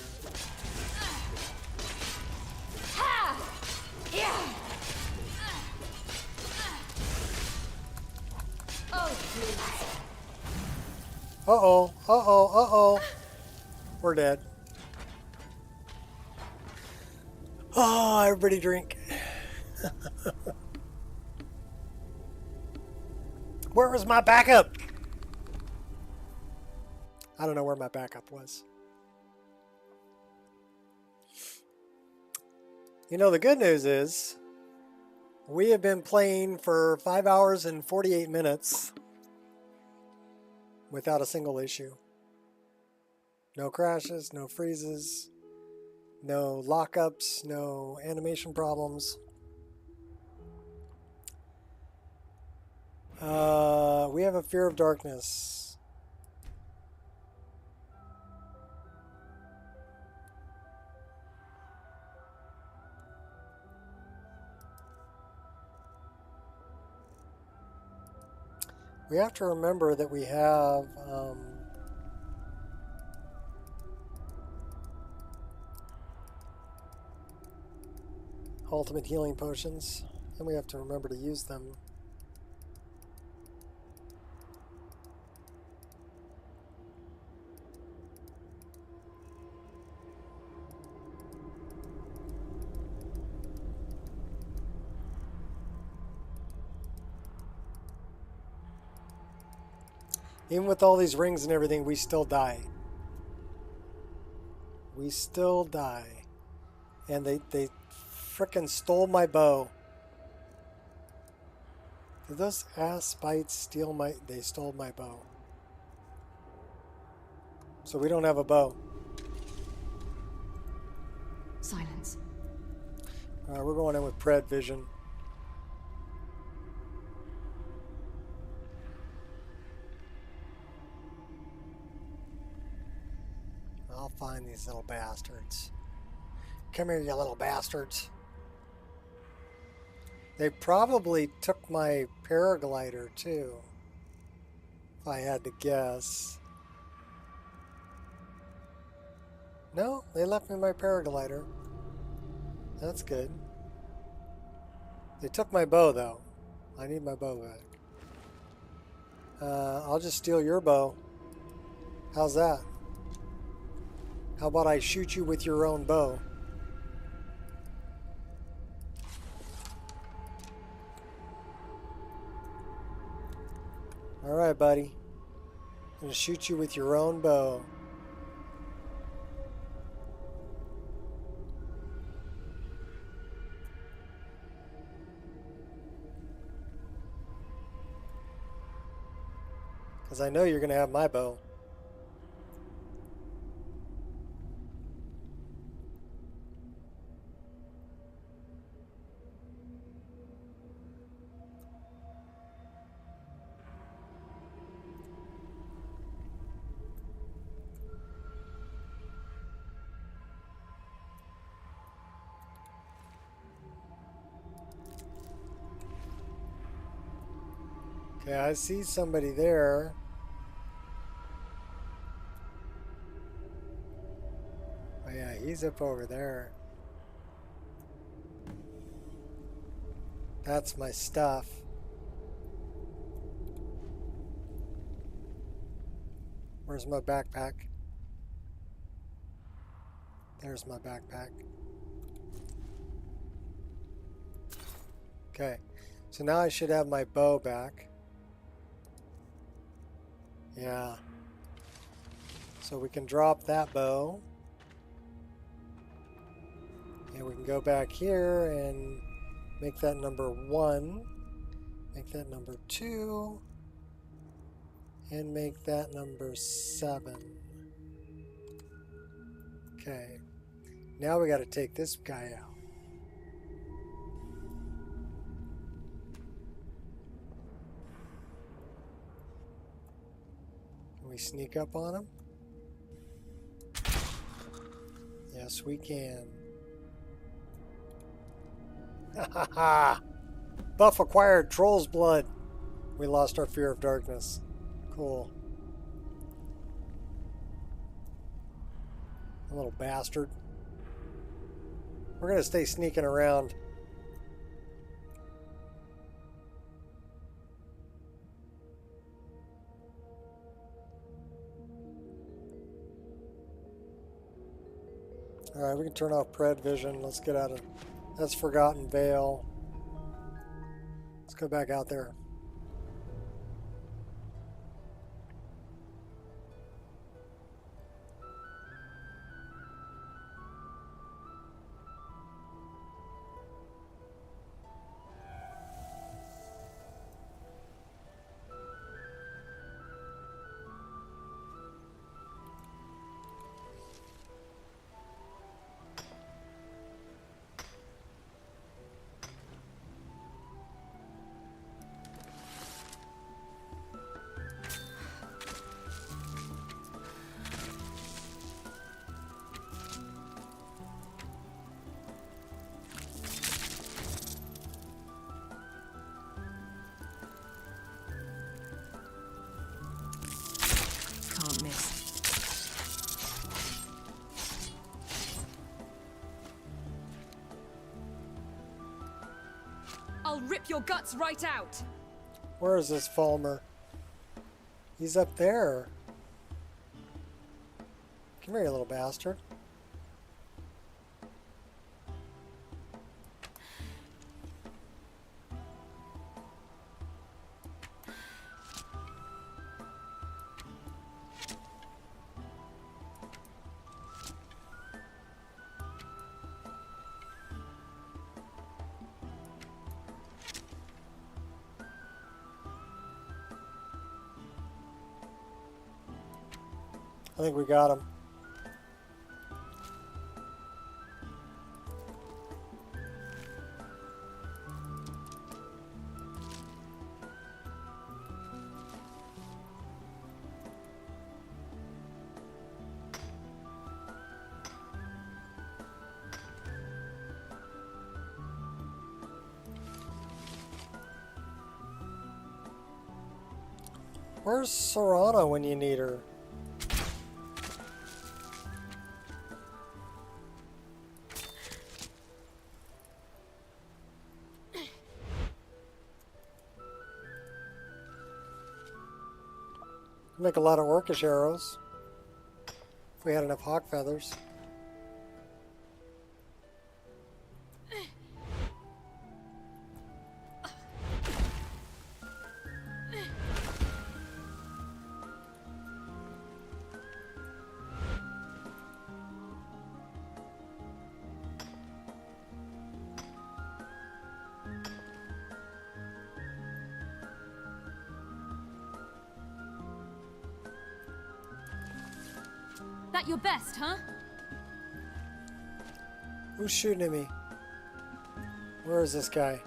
Oh, please. Uh-oh, uh-oh, uh-oh. We're dead. Oh, everybody drink. Where was my backup? I don't know where my backup was. You know, the good news is we have been playing for 5 hours and 48 minutes without a single issue. No crashes, no freezes, no lockups, no animation problems. We have a fear of darkness. We have to remember that we have ultimate healing potions, and we have to remember to use them. Even with all these rings and everything, we still die. We still die. And they frickin' stole my bow. Did those ass bites steal my... They stole my bow. So we don't have a bow. Silence. Alright, we're going in with Pred Vision. I'll find these little bastards. Come here, you little bastards. They probably took my paraglider, too. If I had to guess. No, they left me my paraglider. That's good. They took my bow, though. I need my bow back. I'll just steal your bow. How's that? How about I shoot you with your own bow? Alright, buddy. I'm gonna shoot you with your own bow. Because I know you're gonna have my bow. Okay, I see somebody there. Oh yeah, he's up over there. That's my stuff. Where's my backpack? There's my backpack. Okay, so now I should have my bow back. Yeah. So we can drop that bow. And we can go back here and make that number 1. Make that number 2. And make that number 7. Okay. Now we got to take this guy out. Can we sneak up on him? Yes, we can. Ha ha ha! Buff acquired, Troll's Blood. We lost our fear of darkness. Cool. A little bastard. We're gonna stay sneaking around. Alright, we can turn off Pred Vision. Let's get out of... That's Forgotten Vale. Let's go back out there. won't miss. I'll rip your guts right out! Where is this Falmer? He's up there. Come here, you little bastard. I think we got him. Where's Serana when you need her? Make a lot of orcish arrows if we had enough hawk feathers. That your best, huh? Who's shooting at me? Where is this guy?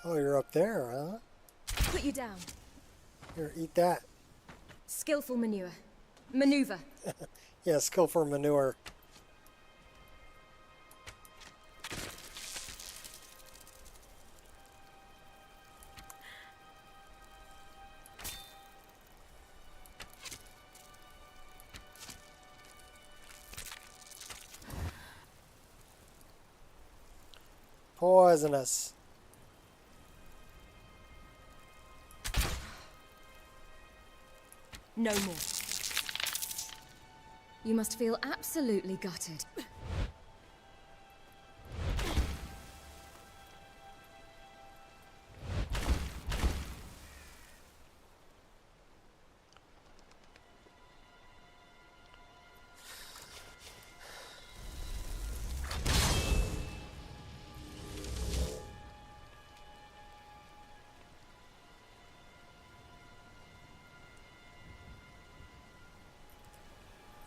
Oh, you're up there, huh? Put you down. Here, eat that. Skillful maneuver. Yeah, skillful manure. Poisonous. No more. You must feel absolutely gutted.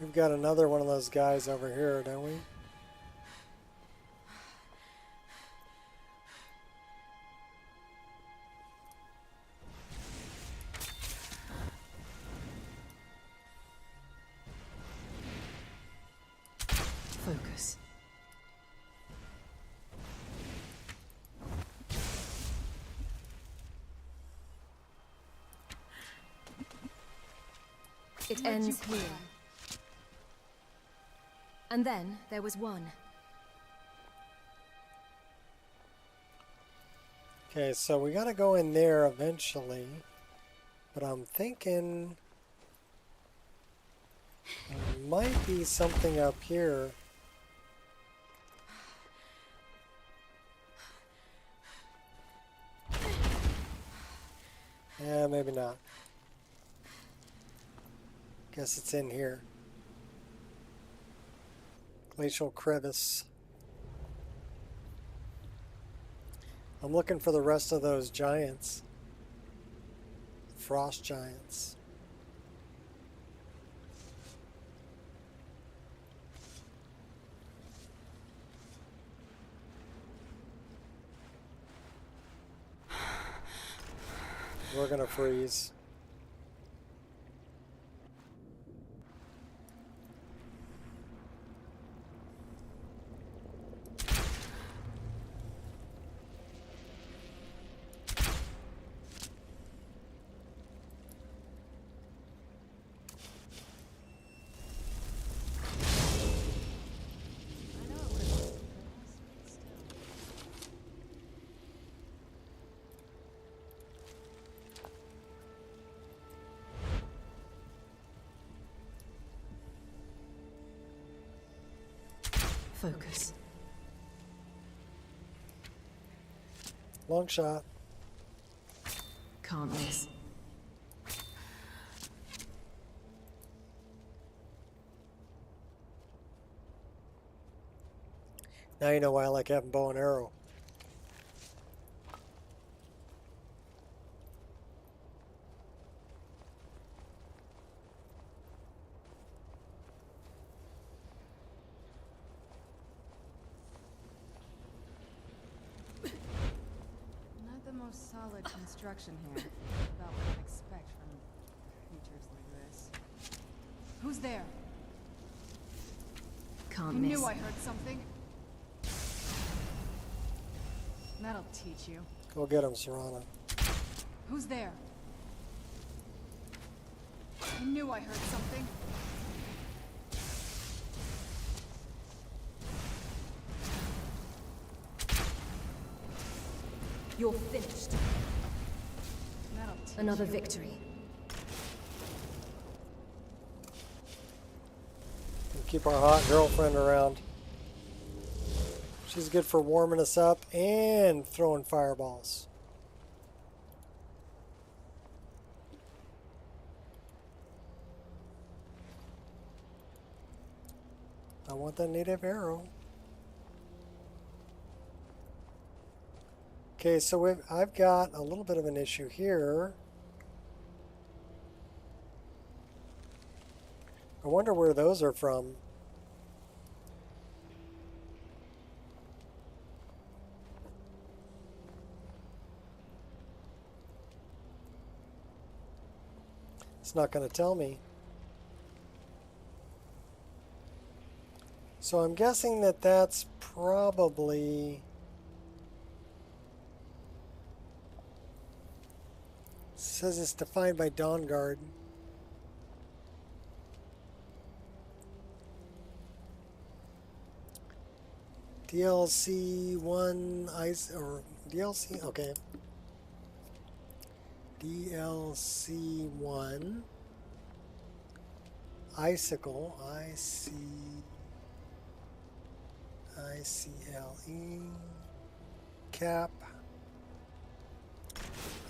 We've got another one of those guys over here, don't we? Focus. It ends here. And then there was one. Okay, so we gotta go in there eventually. But I'm thinking there might be something up here. Yeah, maybe not. Guess it's in here. Glacial crevice. I'm looking for the rest of those giants. Frost giants. We're gonna freeze. Focus. Long shot. Can't miss. Now you know why I like having bow and arrow. Not the most solid construction here. About what I'd expect from creatures like this. Who's there? Can't I miss. knew I heard something. That'll teach you. Go get him, Serana. Who's there? I knew I heard something. You're finished. That'll teach Another you. victory. And keep our hot girlfriend around. She's good for warming us up and throwing fireballs. I want that native arrow. Okay, so I've got a little bit of an issue here. I wonder where those are from. It's not going to tell me. So I'm guessing that that's probably... says it's defined by dawnguard. DLC 1 ice or DLC, okay. DLC 1 Icicle, ICLE cap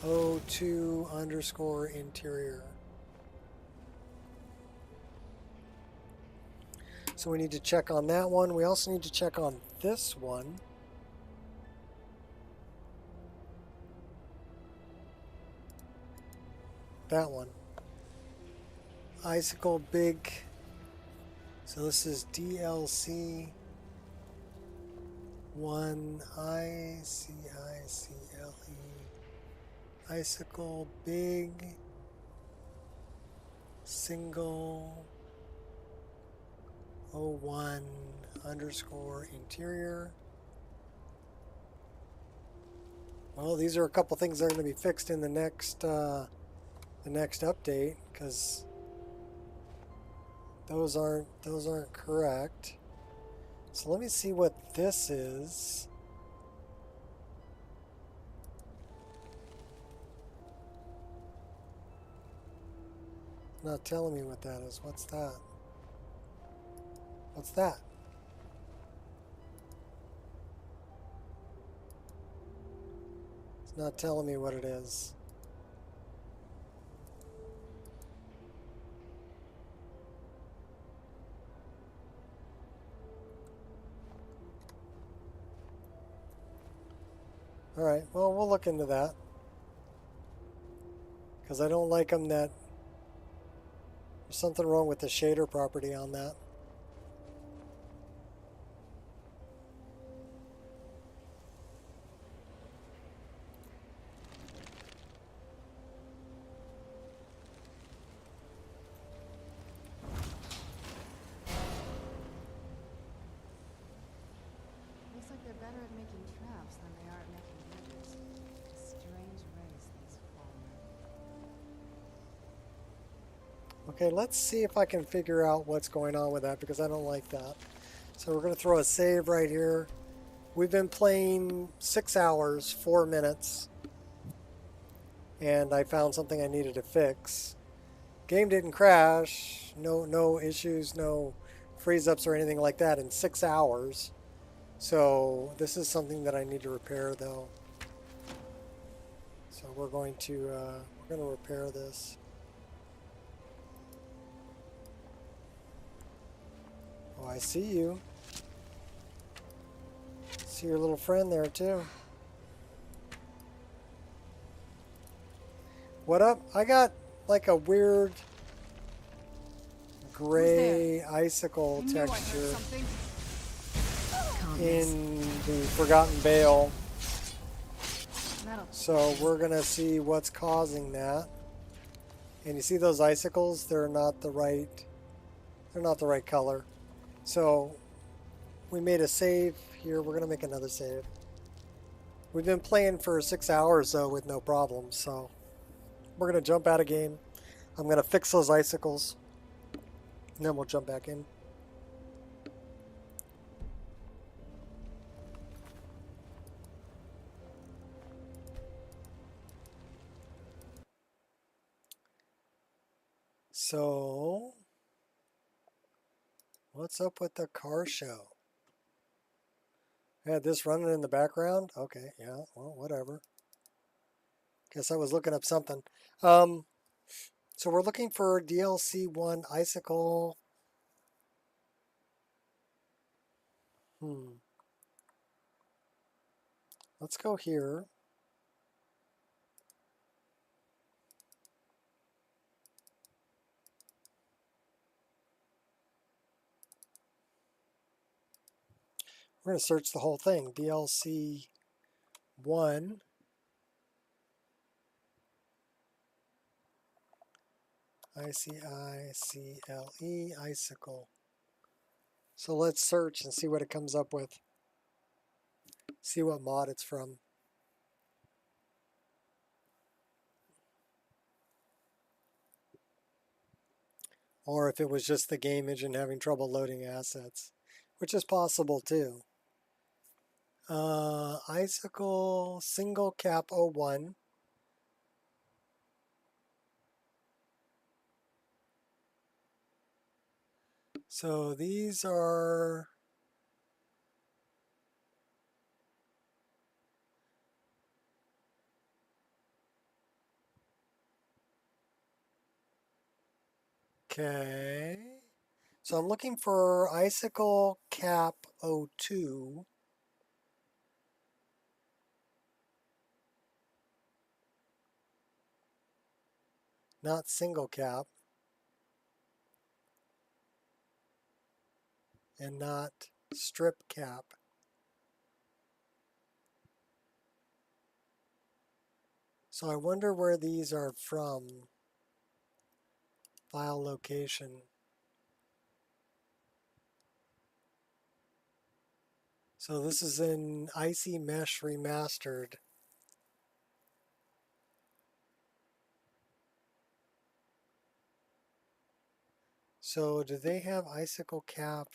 O2 underscore interior. So we need to check on that one. We also need to check on this one. That one. Icicle big. So this is DLC 1 ICICLE. Icicle big single 01 underscore interior. Well, these are a couple things that are going to be fixed in the next update, because those aren't correct. So let me see what this is. It's not telling me what that is. What's that? What's that? It's not telling me what it is. Alright, well, we'll look into that. Because I don't like them that... There's something wrong with the shader property on that. Looks like they're better at making traps than they are at making bridges. Strange race, these fallen. Okay, let's see if I can figure out what's going on with that, because I don't like that. So we're going to throw a save right here. We've been playing 6 hours, 4 minutes. And I found something I needed to fix. Game didn't crash. No issues, no freeze-ups or anything like that in 6 hours. So this is something that I need to repair, though. So we're going to repair this. Oh, I see you. See your little friend there too. What up? I got like a weird gray icicle texture in the Forgotten Vale. So we're gonna see what's causing that. And you see those icicles? They're not the right color. So we made a save here. We're gonna make another save. We've been playing for 6 hours though with no problems, so we're gonna jump out of game. I'm gonna fix those icicles, and then we'll jump back in. So, what's up with the car show? I had this running in the background? Okay, yeah, well, whatever. Guess I was looking up something. So we're looking for DLC 1 Icicle. Let's go here. We're going to search the whole thing. DLC 1. I-C-I-C-L-E, Icicle. So let's search and see what it comes up with. See what mod it's from. Or if it was just the game engine having trouble loading assets, which is possible too. Icicle single cap 01. So these are okay. So I'm looking for Icicle Cap 02. Not single cap. And not strip cap. So I wonder where these are from. File location. So this is in Icy Mesh Remastered. So do they have Icicle Cap?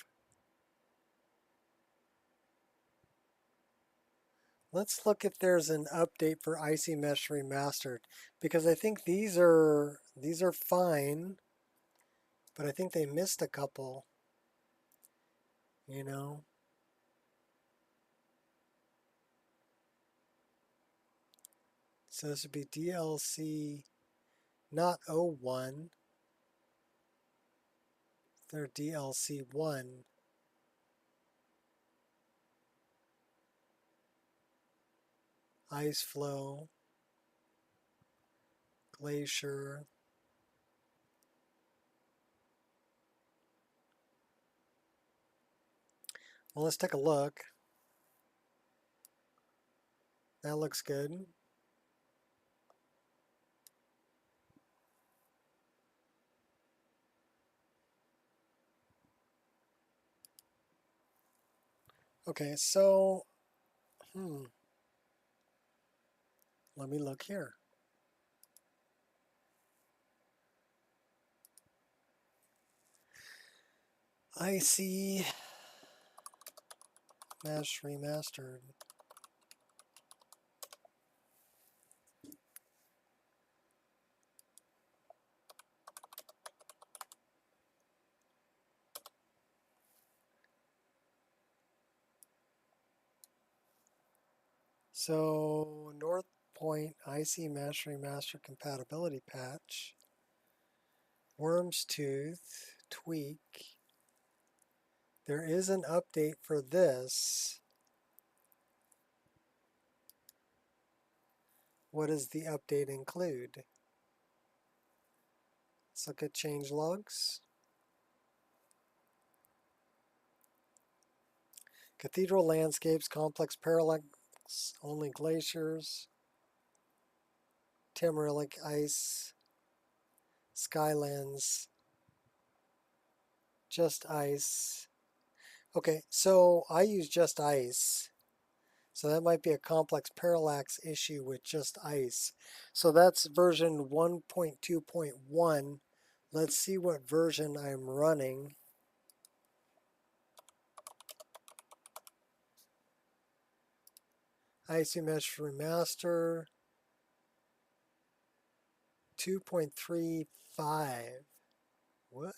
Let's look if there's an update for Icy Mesh Remastered, because I think these are fine, but I think they missed a couple, you know. So this would be DLC not 01. They're DLC 1. Ice Flow, Glacier. Well, let's take a look. That looks good. Okay, so, let me look here. Icy Mesh Remastered. So North Point IC Master Remaster compatibility patch. Worm's Tooth tweak. There is an update for this. What does the update include? Let's look at change logs. Cathedral landscapes, complex parallax, only glaciers, Tamarilik ice, Skylands, just ice. Okay, so I use just ice. So that might be a complex parallax issue with just ice. So that's version 1.2.1. Let's see what version I'm running. IC Mesh Remaster 2.35. What?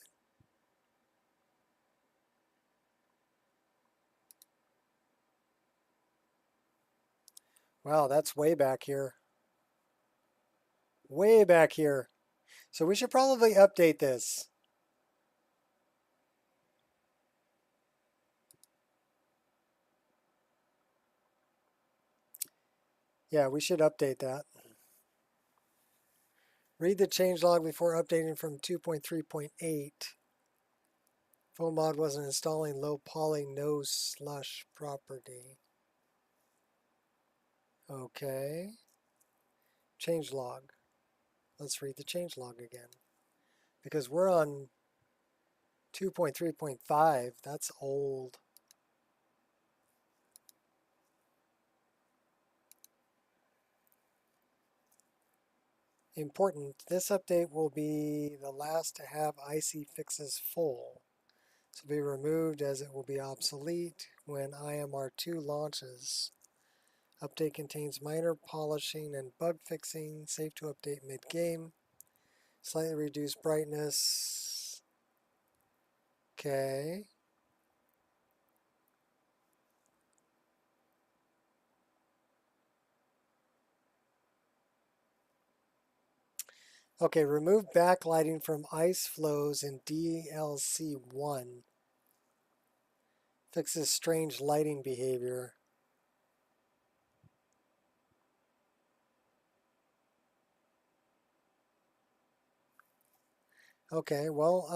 Wow, that's way back here. Way back here. So we should probably update this. Yeah, we should update that. Read the changelog before updating from 2.3.8. Full mod wasn't installing low poly no slush property. Okay. Changelog. Let's read the changelog again. Because we're on 2.3.5. That's old. Important. This update will be the last to have IC fixes full. This will be removed as it will be obsolete when IMR2 launches. Update contains minor polishing and bug fixing. Safe to update mid-game. Slightly reduced brightness. Okay. Okay, remove backlighting from ice flows in DLC1. Fixes strange lighting behavior. Okay, well,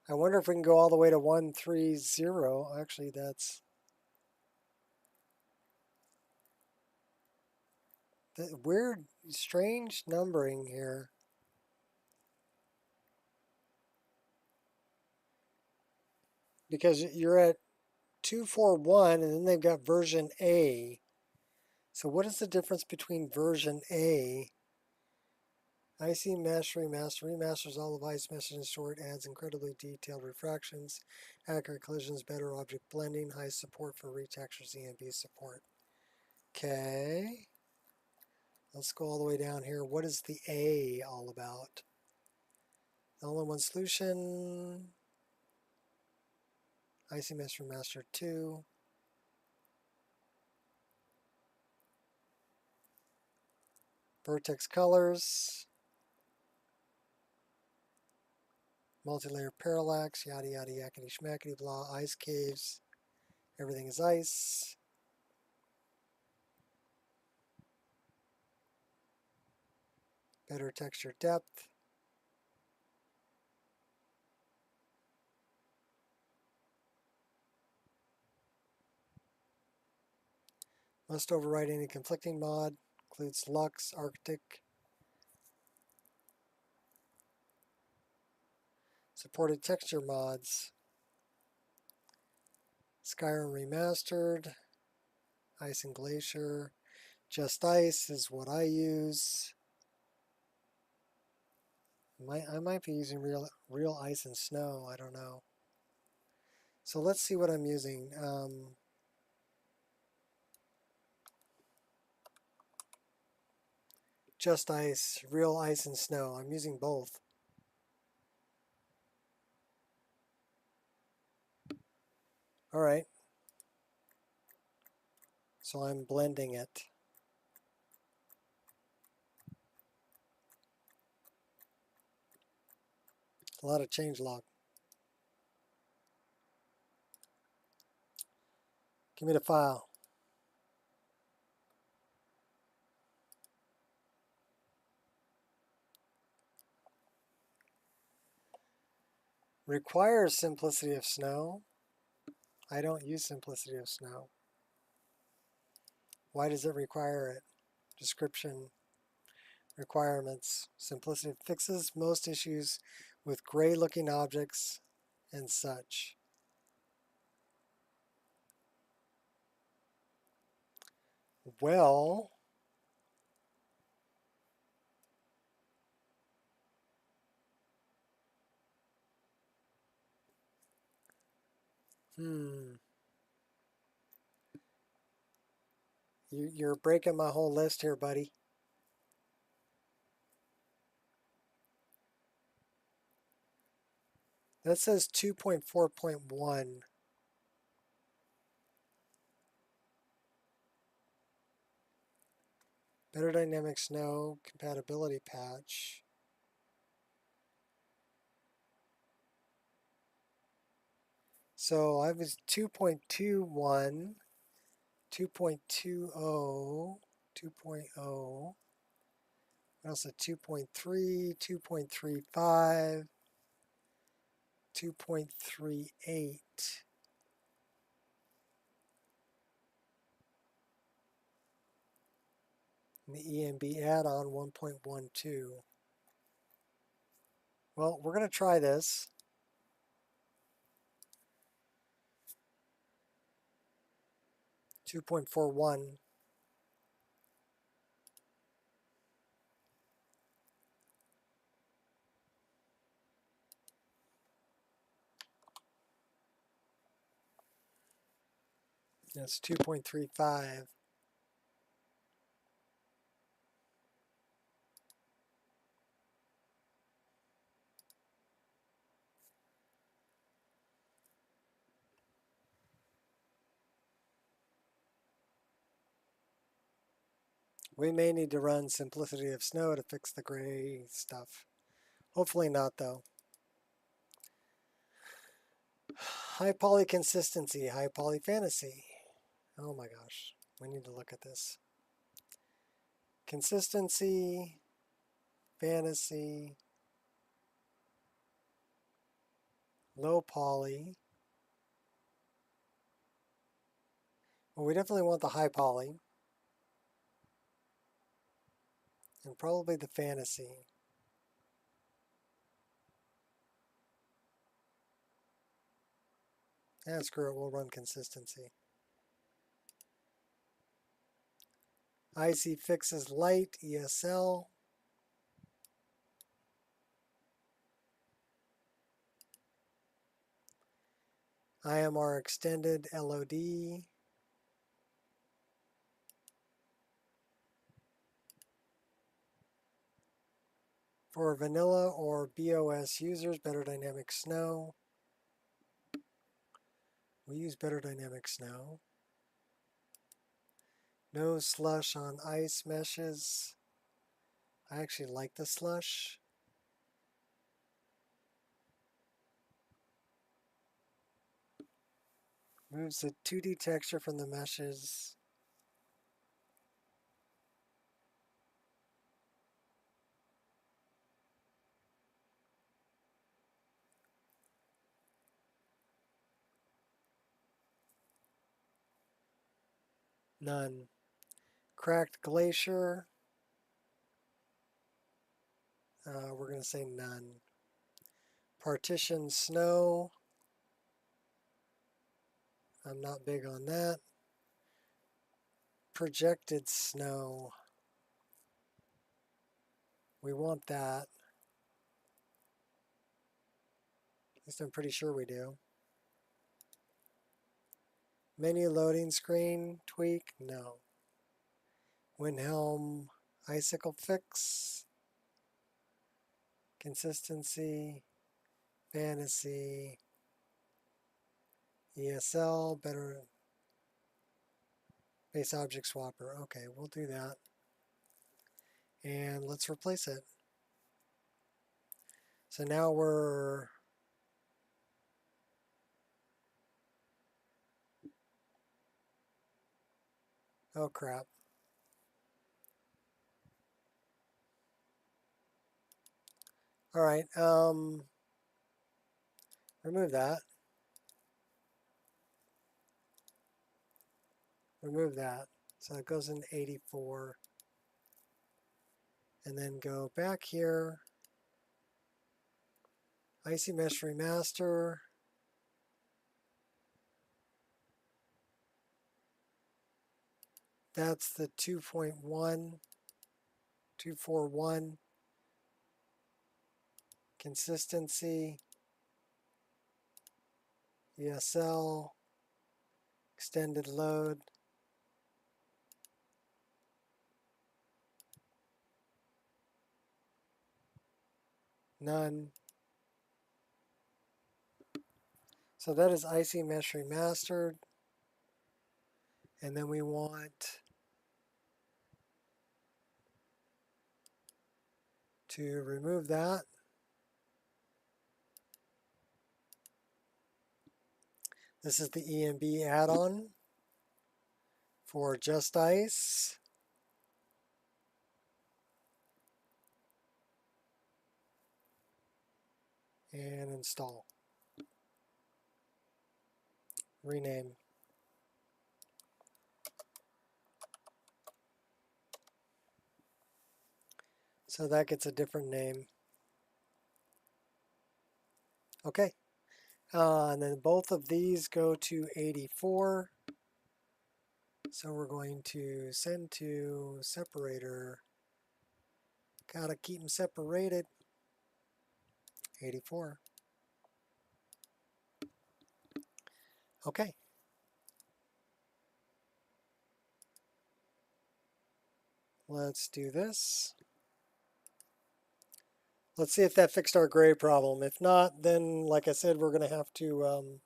I wonder if we can go all the way to 130. Actually, that's the weird, strange numbering here. Because you're at 241 and then they've got version A. So what is the difference between version A? IC Mesh Remaster remasters all of ice mesh and stored, adds incredibly detailed refractions, accurate collisions, better object blending, high support for retextures, EMB support. Okay. Let's go all the way down here. What is the A all about? All-in-one solution. IC Mesh Remaster 2. Vertex colors. Multi-layer parallax, yada yada yakety schmackety blah, ice caves, everything is ice. Better texture depth. Must override any conflicting mod, includes Lux, Arctic. Supported texture mods. Skyrim Remastered, Ice and Glacier. Just Ice is what I use. I might be using real ice and snow, I don't know. So let's see what I'm using. Just Ice, real ice and snow. I'm using both. All right. So I'm blending it. A lot of changelog. Give me the file. Requires simplicity of snow. I don't use simplicity of snow. Why does it require it? Description, requirements. Simplicity fixes most issues with gray looking objects and such. Well, you're breaking my whole list here, buddy. That says 2.4.1. Better Dynamic Snow compatibility patch. So I was 2.21, 2.20, 2.0. What else? 2.3, 2.35, 2.38. And the EMB add-on 1.12. Well, we're going to try this. .41. That's 2.35. We may need to run Simplicity of Snow to fix the gray stuff. Hopefully not, though. High poly consistency, high poly fantasy. Oh my gosh, we need to look at this. Consistency, fantasy, low poly. Well, we definitely want the high poly. And probably the fantasy. Yeah, screw it, we'll run consistency. IC fixes light, ESL. IMR extended, LOD. For vanilla or BOS users, Better Dynamic Snow. We use Better Dynamic Snow. No slush on ice meshes. I actually like the slush. Moves the 2D texture from the meshes. None. Cracked glacier. We're going to say none. Partition snow. I'm not big on that. Projected snow. We want that. At least I'm pretty sure we do. Menu loading screen tweak? No. Windhelm icicle fix. Consistency. Fantasy. ESL. Better. Base object swapper. Okay, we'll do that. And let's replace it. So now we're oh crap. All right, remove that. Remove that. So it goes in 84. And then go back here. Icy Mesh Remaster. That's the 2.1, 241. Consistency. ESL. Extended load. None. So that is Icy Mesh Remastered. And then we want to remove that. This is the EMB add-on for Just Ice. And install. Rename. So that gets a different name. Okay. And then both of these go to 84. So we're going to send to separator. Gotta keep them separated. 84. Okay. Let's do this. Let's see if that fixed our gray problem. If not, then like I said, we're going to have to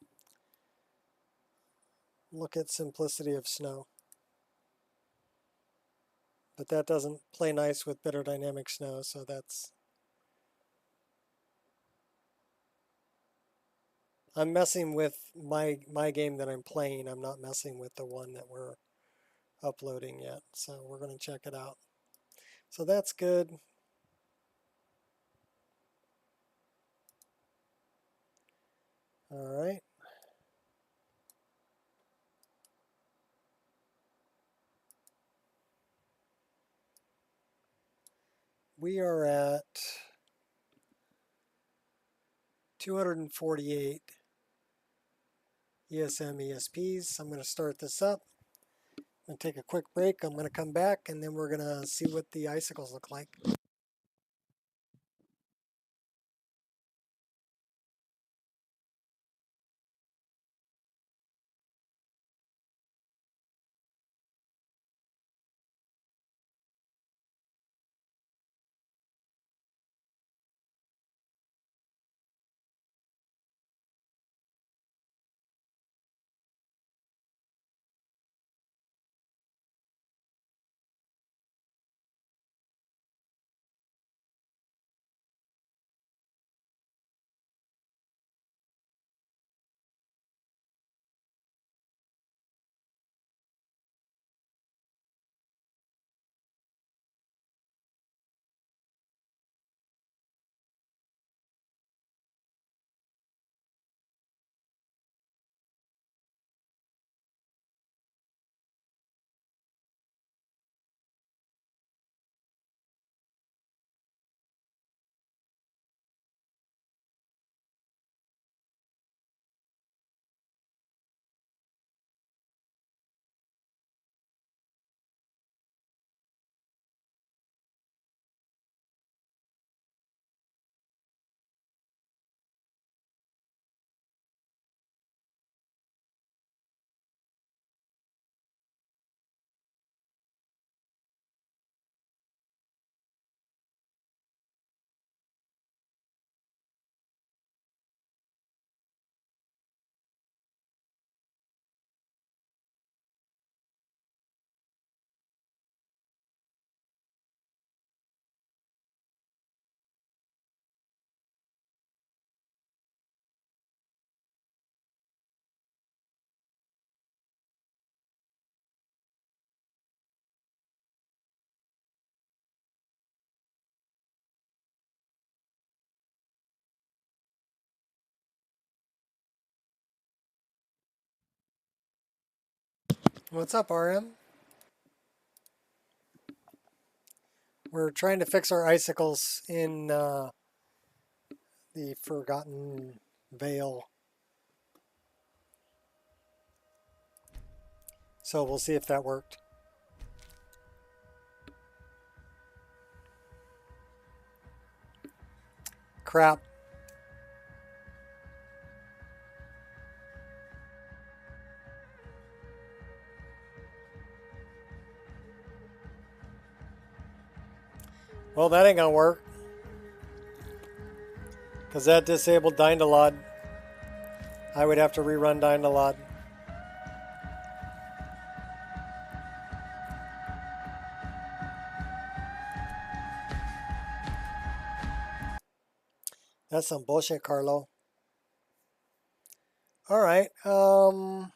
look at simplicity of snow. But that doesn't play nice with better dynamic snow, so that's... I'm messing with my game that I'm playing. I'm not messing with the one that we're uploading yet. So we're going to check it out. So that's good. All right. We are at 248 ESM ESPs. I'm going to start this up. I'm going to take a quick break. I'm going to come back, and then we're going to see what the icicles look like. What's up, RM? We're trying to fix our icicles in the Forgotten Vale. So we'll see if that worked. Crap. Well, that ain't gonna work. Because that disabled Dynalod. I would have to rerun Dynalod. That's some bullshit, Carlo. All right. I'm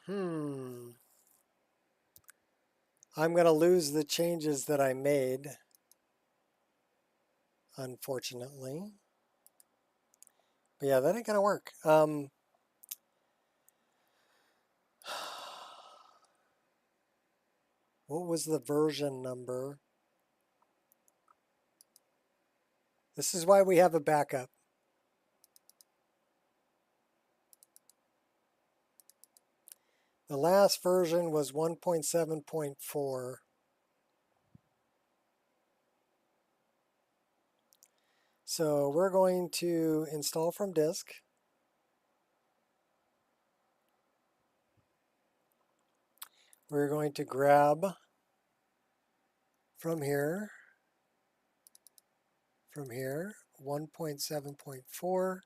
going to lose the changes that I made, unfortunately. But yeah, that ain't going to work. What was the version number? This is why we have a backup. The last version was 1.7.4. So we're going to install from disk. We're going to grab from here, 1.7.4,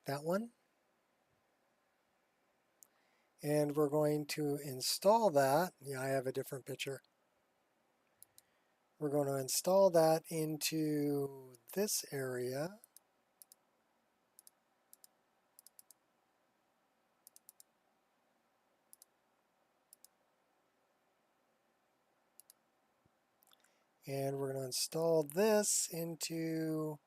that one. And we're going to install that. Yeah, I have a different picture. We're going to install that into this area. And we're going to install this into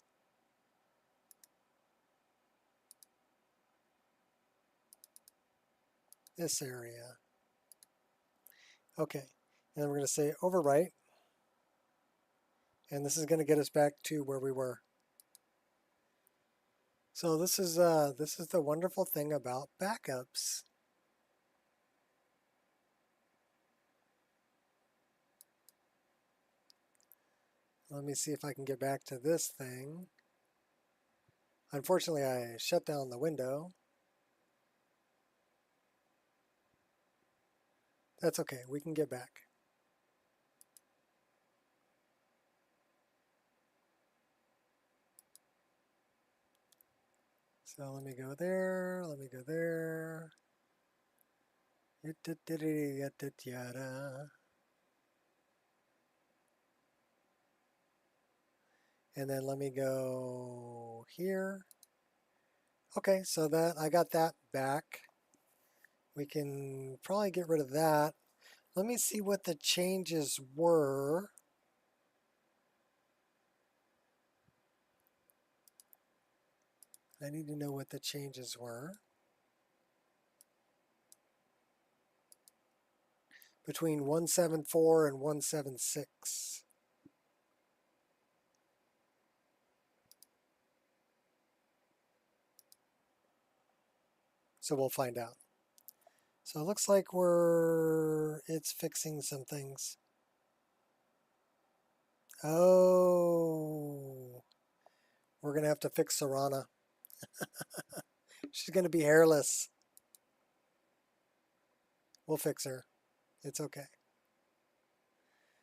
this area. Okay, and we're going to say overwrite. And this is going to get us back to where we were. So this is the wonderful thing about backups. Let me see if I can get back to this thing. Unfortunately, I shut down the window. That's okay, we can get back. So let me go there, let me go there. And then let me go here. Okay, so that I got that back. We can probably get rid of that. Let me see what the changes were. I need to know what the changes were between 1.7.4 and 1.7.6. So we'll find out. So it looks like it's fixing some things. Oh, we're going to have to fix Serana. She's going to be hairless. We'll fix her. It's okay.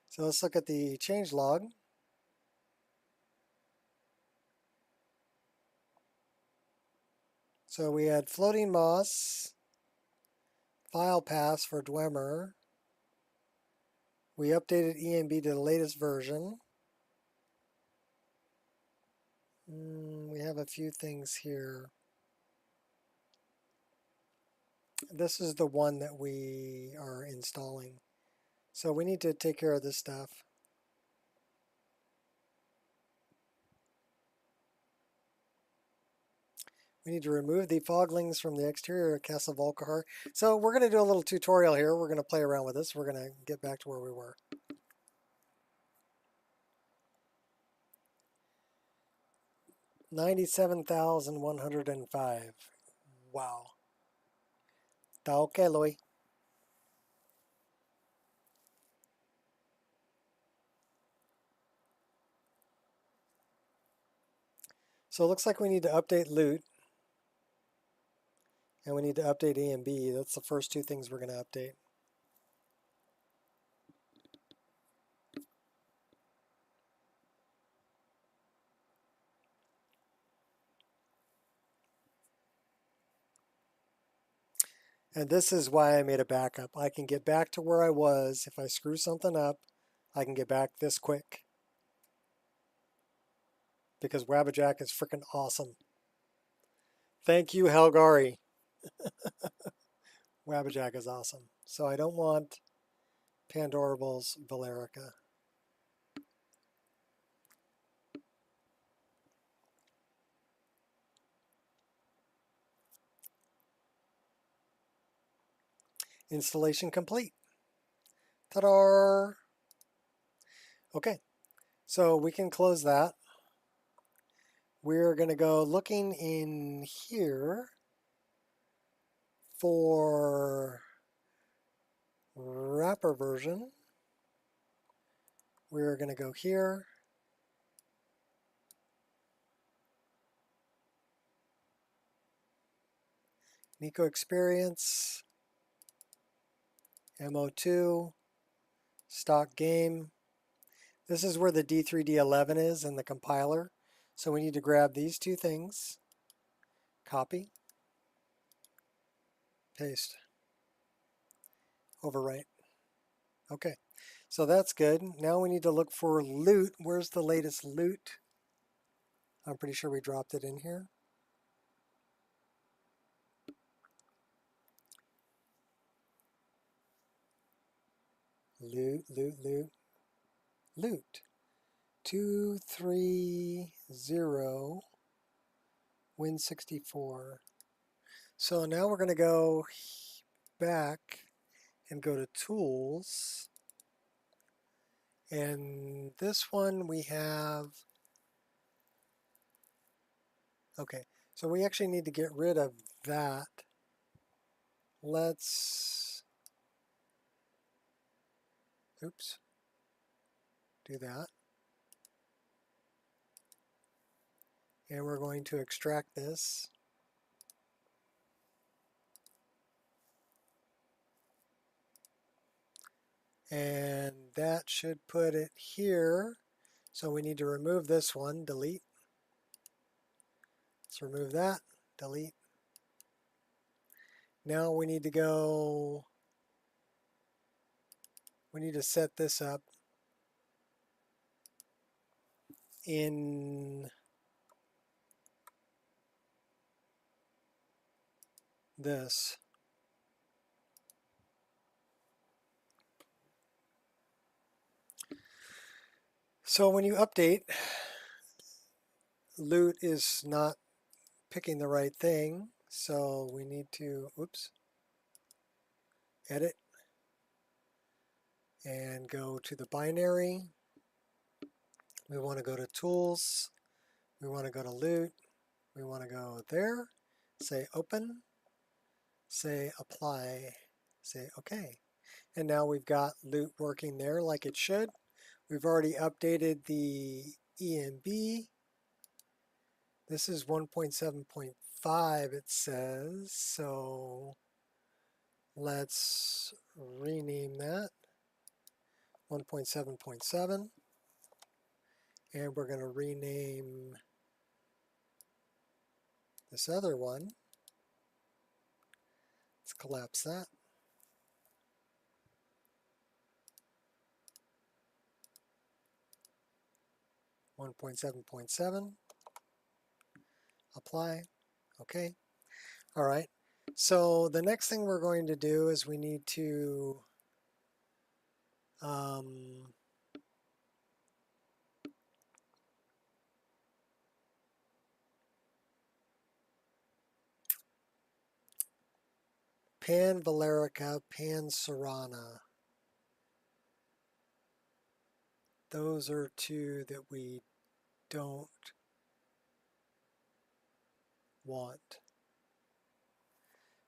So let's look at the change log. So we had floating moss, file paths for Dwemer. We updated EMB to the latest version. We have a few things here. This is the one that we are installing. So we need to take care of this stuff. We need to remove the foglings from the exterior of Castle Volkihar. So we're going to do a little tutorial here. We're going to play around with this. We're going to get back to where we were. $97,105. Wow. Tá okay, Louis. So it looks like we need to update loot. And we need to update A and B. That's the first two things we're going to update. And this is why I made a backup. I can get back to where I was. If I screw something up, I can get back this quick. Because Wabbajack is freaking awesome. Thank you, Helgari. Wabbajack is awesome. So I don't want Pandorable's Valerica. Installation complete. Ta-da! Okay, so we can close that. We're going to go looking in here for wrapper version. We're going to go here. Nico Experience. MO2. Stock game. This is where the D3D11 is in the compiler. So we need to grab these two things. Copy. Paste. Overwrite. Okay, so that's good. Now we need to look for loot. Where's the latest loot? I'm pretty sure we dropped it in here. Loot, loot, loot. Loot. 230 win 64. So now we're going to go back and go to tools. And this one we have, okay, so we actually need to get rid of that. Let's, oops, do that. And we're going to extract this. And that should put it here. So we need to remove this one, delete. Let's remove that, delete. Now we need to go, we need to set this up in this. So when you update, loot is not picking the right thing. So we need to, oops, edit and go to the binary. We want to go to tools. We want to go to loot. We want to go there. Say open. Say apply. Say OK. And now we've got loot working there like it should. We've already updated the EMB. This is 1.7.5 it says. So let's rename that 1.7.7. And we're going to rename this other one. Let's collapse that. .7.7. Apply. Okay. All right. So the next thing we're going to do is we need to Pan Valerica, Pan Serrana. Those are two that we don't want.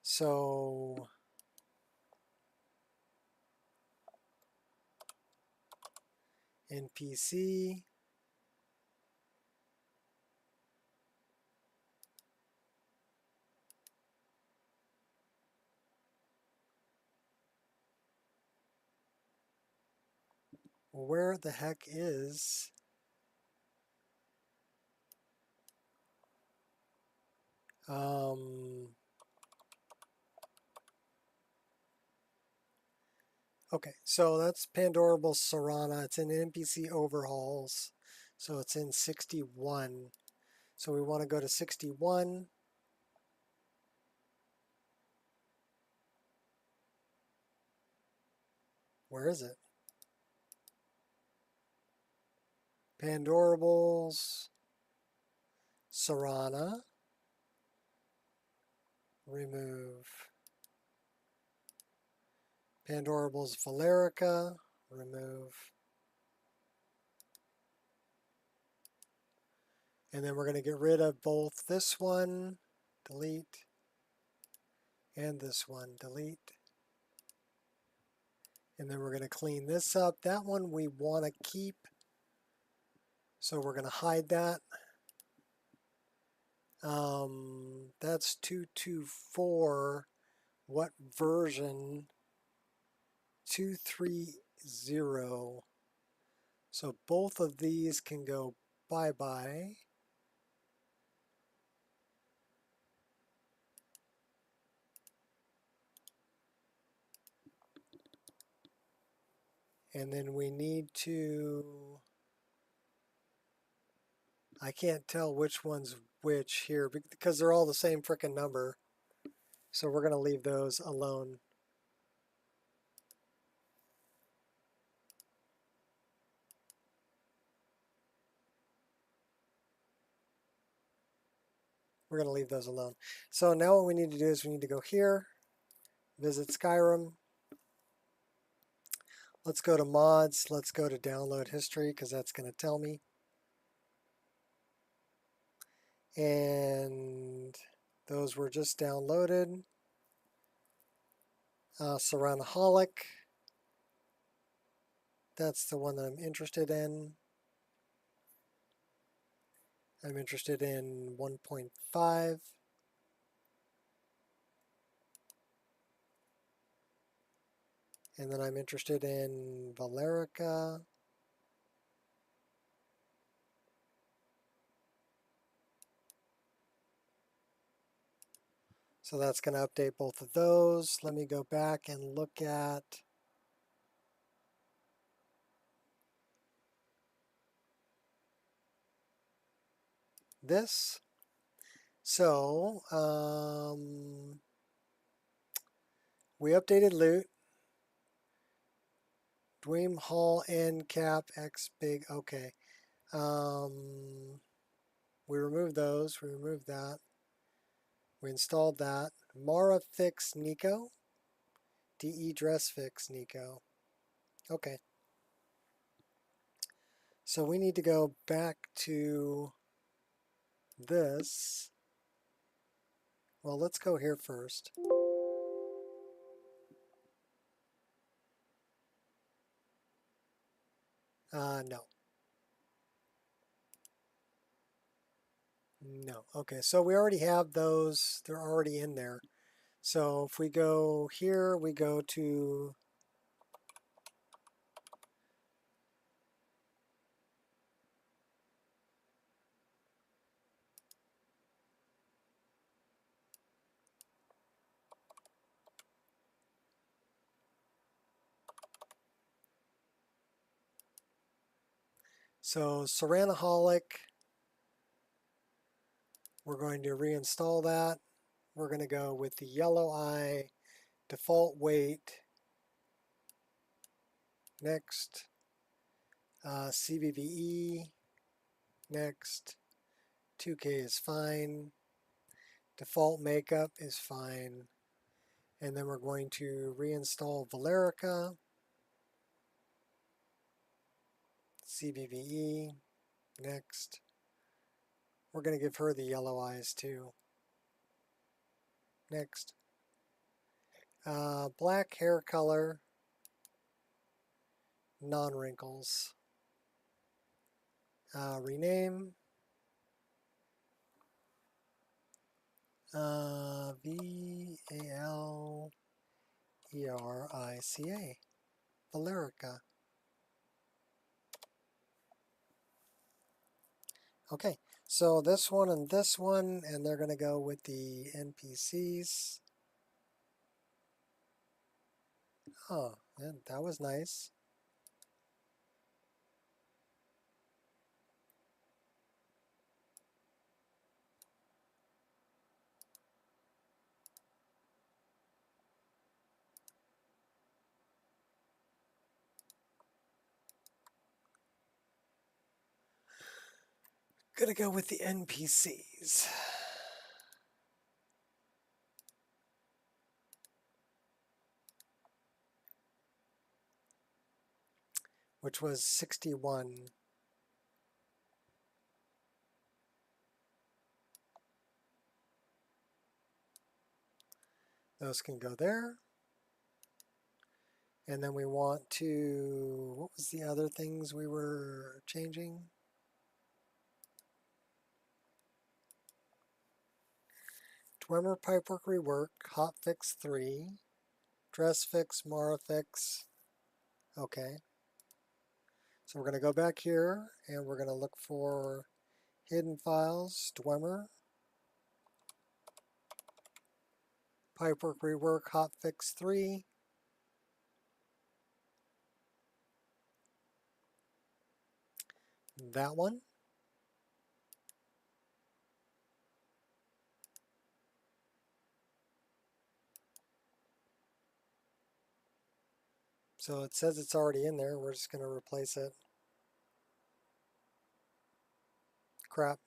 So NPC. Where the heck is okay, so that's Pandorable Serrana. It's in NPC overhauls. So it's in 61. So we want to go to 61. Where is it? Pandorables, Serrana, remove. Pandorables, Valerica, remove. And then we're going to get rid of both this one, delete, and this one, delete. And then we're going to clean this up. That one we want to keep. So we're going to hide that. That's 224. What version? 230. So both of these can go bye-bye. And then we need to, I can't tell which one's which here because they're all the same frickin' number. So we're going to leave those alone. We're going to leave those alone. So now what we need to do is we need to go here, visit Skyrim. Let's go to mods. Let's go to download history because that's going to tell me. And those were just downloaded. Serranaholic. That's the one that I'm interested in. I'm interested in 1.5. And then I'm interested in Valerica. So that's going to update both of those. Let me go back and look at this. So we updated loot. Dweem Hall N Cap X Big. Okay. We removed those. We removed that. We installed that. Mara Fix Nico. DE Dress Fix Nico. Okay. So we need to go back to this. Well, let's go here first. No. No. Okay, so we already have those. They're already in there. So if we go here, we go to so Serranaholic. We're going to reinstall that. We're going to go with the yellow eye, default weight. Next. CVVE. Next. 2K is fine. Default makeup is fine. And then we're going to reinstall Valerica, CVVE, next. We're going to give her the yellow eyes too. Next. Black hair color, non-wrinkles. Rename. V-A-L-E-R-I-C-A. Valerica. Okay, so this one, and they're going to go with the NPCs. Oh, that was nice. Gonna go with the NPCs. Which was 61. Those can go there. And then we want to, what was the other things we were changing? Dwemer Pipework Rework, Hotfix 3, Dress Fix, Mara Fix. Okay. So we're going to go back here and we're going to look for hidden files, Dwemer, Pipework Rework, Hotfix 3. That one. So it says it's already in there. We're just going to replace it. Crap.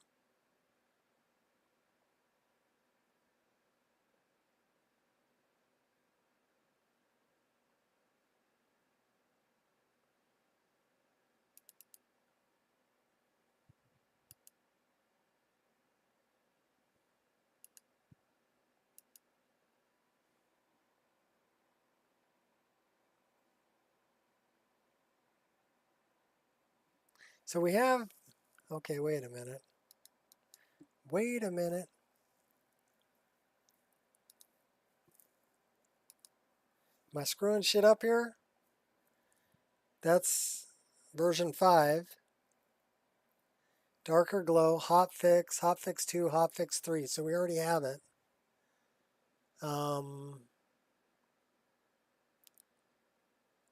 So we have, okay, wait a minute. Wait a minute. Am I screwing shit up here? That's version 5. Darker Glow, Hotfix, Hotfix 2, Hotfix 3. So we already have it.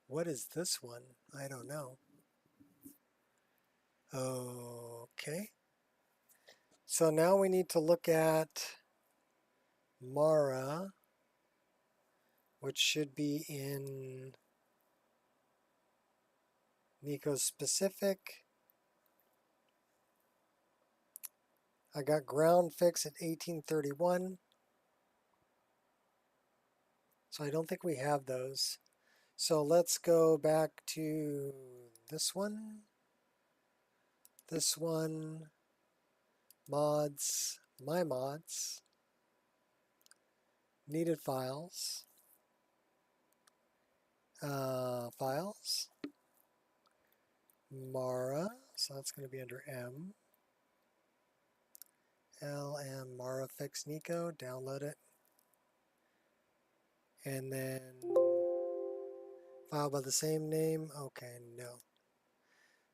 What is this one? I don't know. Okay. So now we need to look at Mara, which should be in Nico Specific. I got Ground Fix at 1831. So I don't think we have those. So let's go back to this one, mods, my mods, needed files, files, Mara, so that's going to be under M, LM Mara Fix Nico, download it, and then file by the same name, okay, no.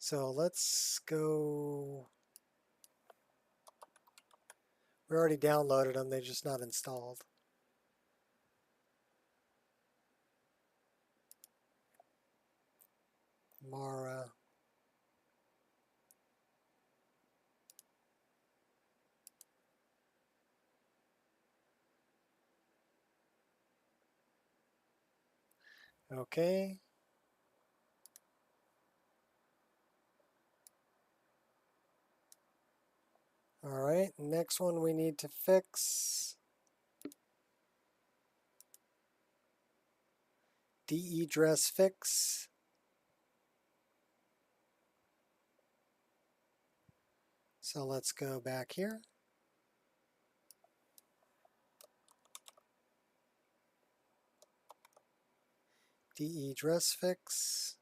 So let's go, we already downloaded them, they're just not installed. Mara. Okay. All right, next one we need to fix DE dress fix. So let's go back here. DE dress fix.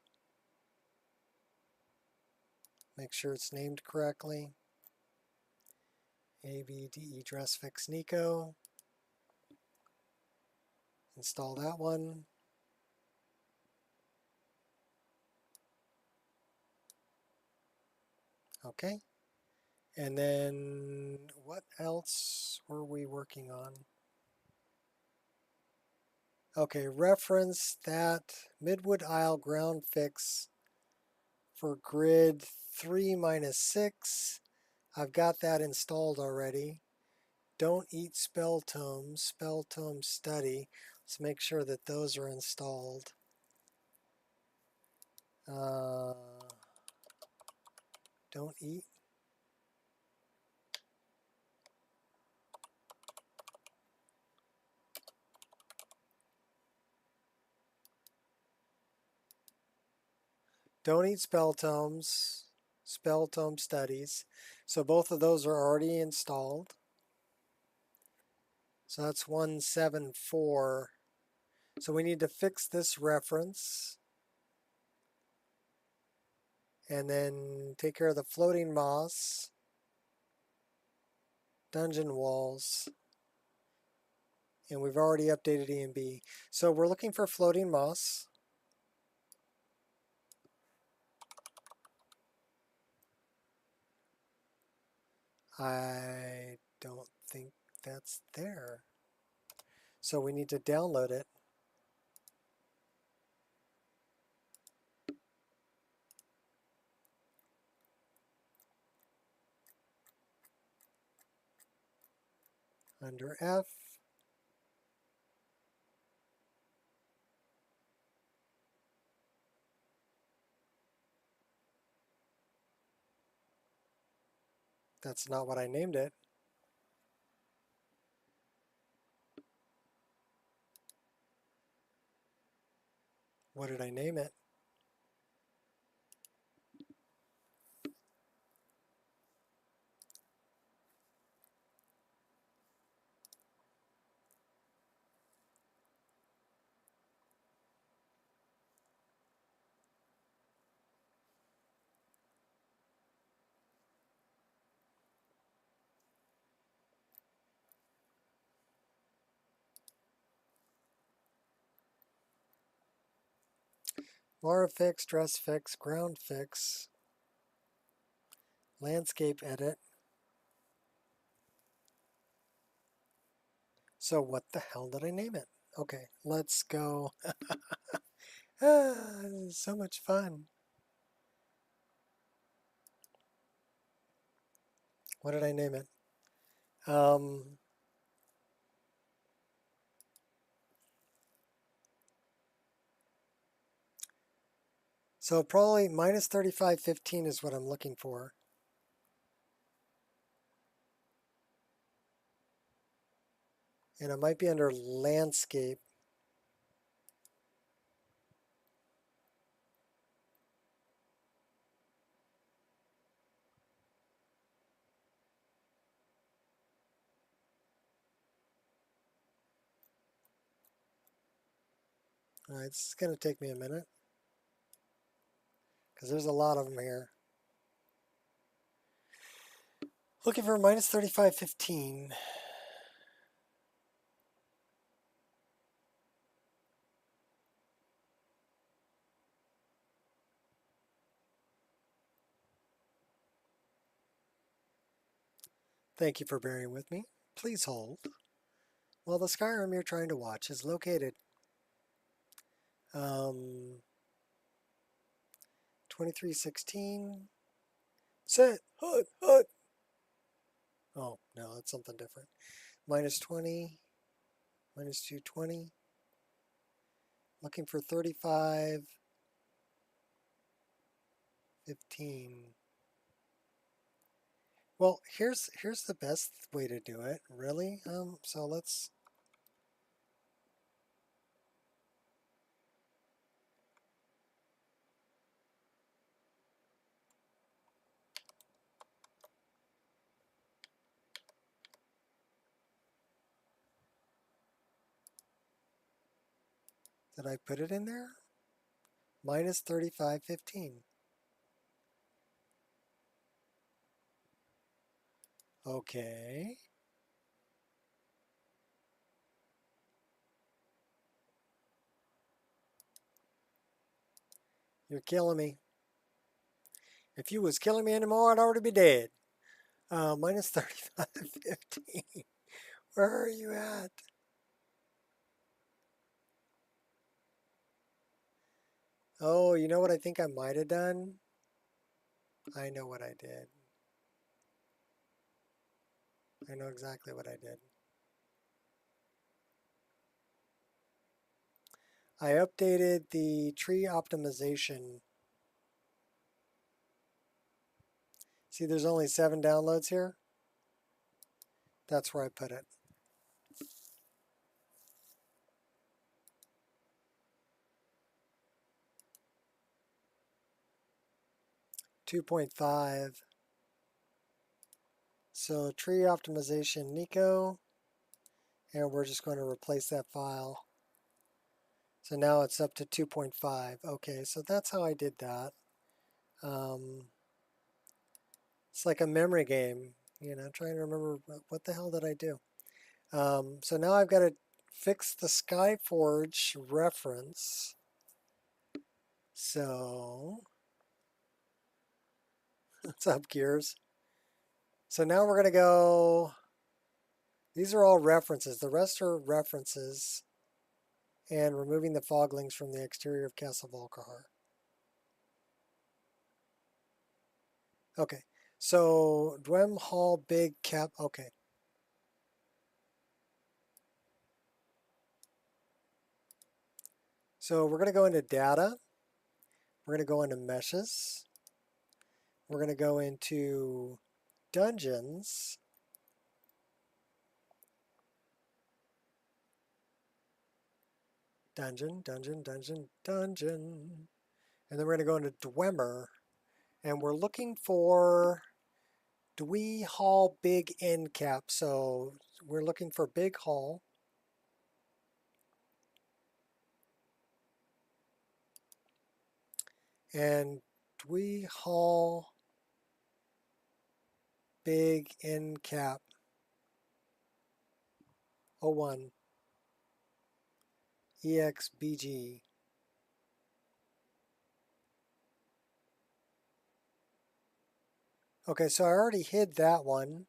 Make sure it's named correctly. ABDE dress fix Nico. Install that one. Okay. And then what else were we working on? Okay, reference that Midwood Isle ground fix for grid 3-6. I've got that installed already. Don't eat spell tomes, spell tome study. Let's make sure that those are installed. Don't eat. Don't eat spell tomes, spell tome studies. So both of those are already installed. So that's 174. So we need to fix this reference. And then take care of the floating moss, dungeon walls, and we've already updated E&B. So we're looking for floating moss. I don't think that's there. So we need to download it. Under F. That's not what I named it. What did I name it? Mara fix, dress fix, ground fix, landscape edit. So what the hell did I name it? Okay, let's go. This is so much fun. What did I name it? So probably minus 3515 is what I'm looking for. And it might be under landscape. All right, this is going to take me a minute because there's a lot of them here. Looking for minus 3515. Thank you for bearing with me. Please hold while the Skyrim you're trying to watch is located. 2316. Set. Hut. Hut. Oh, no, that's something different. Minus 20. Minus 220. Looking for 35. 15. Well, here's the best way to do it, really. So let's Did I put it in there? Minus 3515. Okay. You're killing me. If you was killing me anymore, I'd already be dead. Minus 3515. Where are you at? Oh, you know what I think I might have done? I know what I did. I know exactly what I did. I updated the tree optimization. See, there's only 7 downloads here. That's where I put it. .5. So tree optimization Nico, and we're just going to replace that file. So now it's up to 2.5. Okay, so that's how I did that. It's like a memory game, you know, trying to remember what the hell did I do. So now I've got to fix the Skyforge reference. So, what's up, Gears? So now we're going to go, these are all references. The rest are references, and removing the foglings from the exterior of Castle Volkihar. Okay, so Dwem Hall Big Cap, okay. So we're going to go into data. We're going to go into meshes. We're going to go into dungeons. Dungeon, dungeon, dungeon, dungeon. And then we're going to go into Dwemer. And we're looking for Dwee Hall Big End Cap. So we're looking for Big Hall. And Dwee Hall Big End Cap 01 EXBG. Okay, so I already hid that one.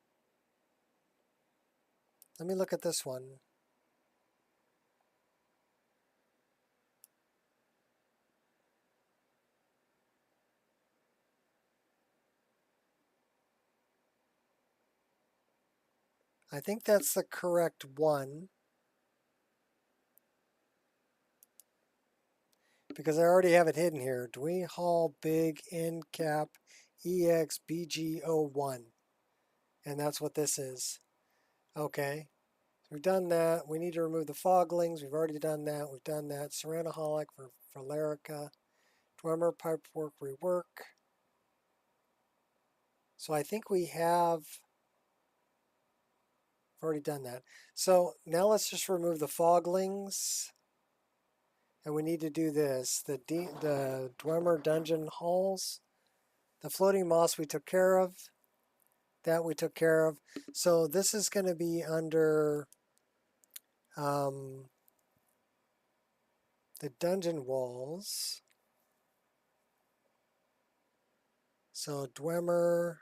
Let me look at this one. I think that's the correct one, because I already have it hidden here. Dwee Hall Big End Cap EXBG01. And that's what this is. Okay. So we've done that. We need to remove the foglings. We've already done that. We've done that. Ceranaholic for Lerica. Dwemer Pipework Rework. So I think we have already done that. So now let's just remove the foglings. And we need to do this. The Dwemer Dungeon Halls. The floating moss we took care of. That we took care of. So this is going to be under the dungeon walls. So Dwemer,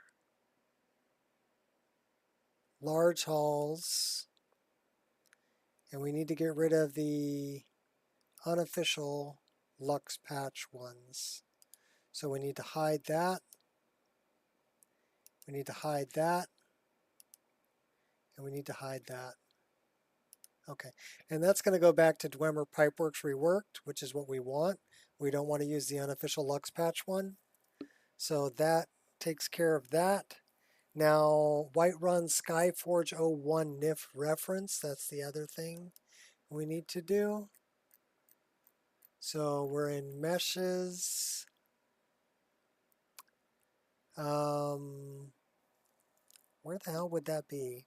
large halls. And we need to get rid of the unofficial Lux patch ones. So we need to hide that. We need to hide that. And we need to hide that. Okay, and that's going to go back to Dwemer Pipeworks Reworked, which is what we want. We don't want to use the unofficial Lux patch one. So that takes care of that. Now, Whiterun Skyforge 01 NIF reference, that's the other thing we need to do. So we're in meshes. Where the hell would that be?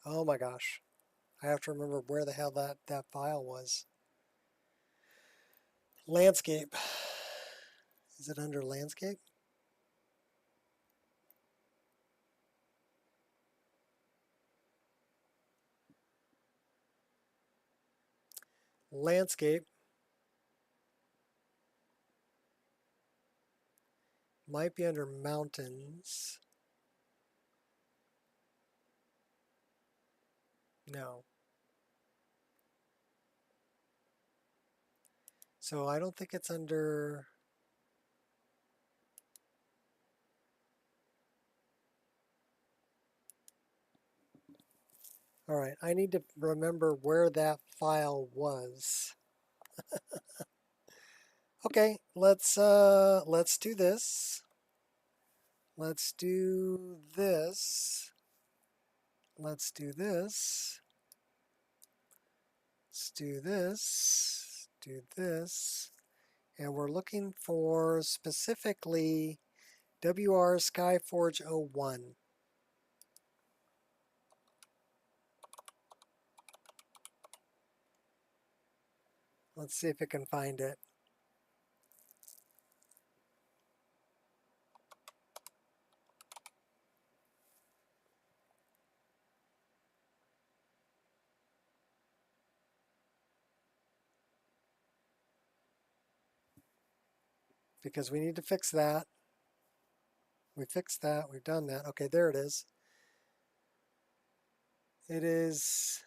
Oh my gosh. I have to remember where the hell that file was. Landscape. Is it under landscape? Landscape. Might be under mountains. No. So I don't think it's under... All right, I need to remember where that file was. Okay, let's do this. Let's do this. Let's do this. Let's do this. Do this. And we're looking for specifically WR Skyforge 01. Let's see if it can find it. Because we need to fix that. We fixed that. We've done that. Okay, there it is. It is...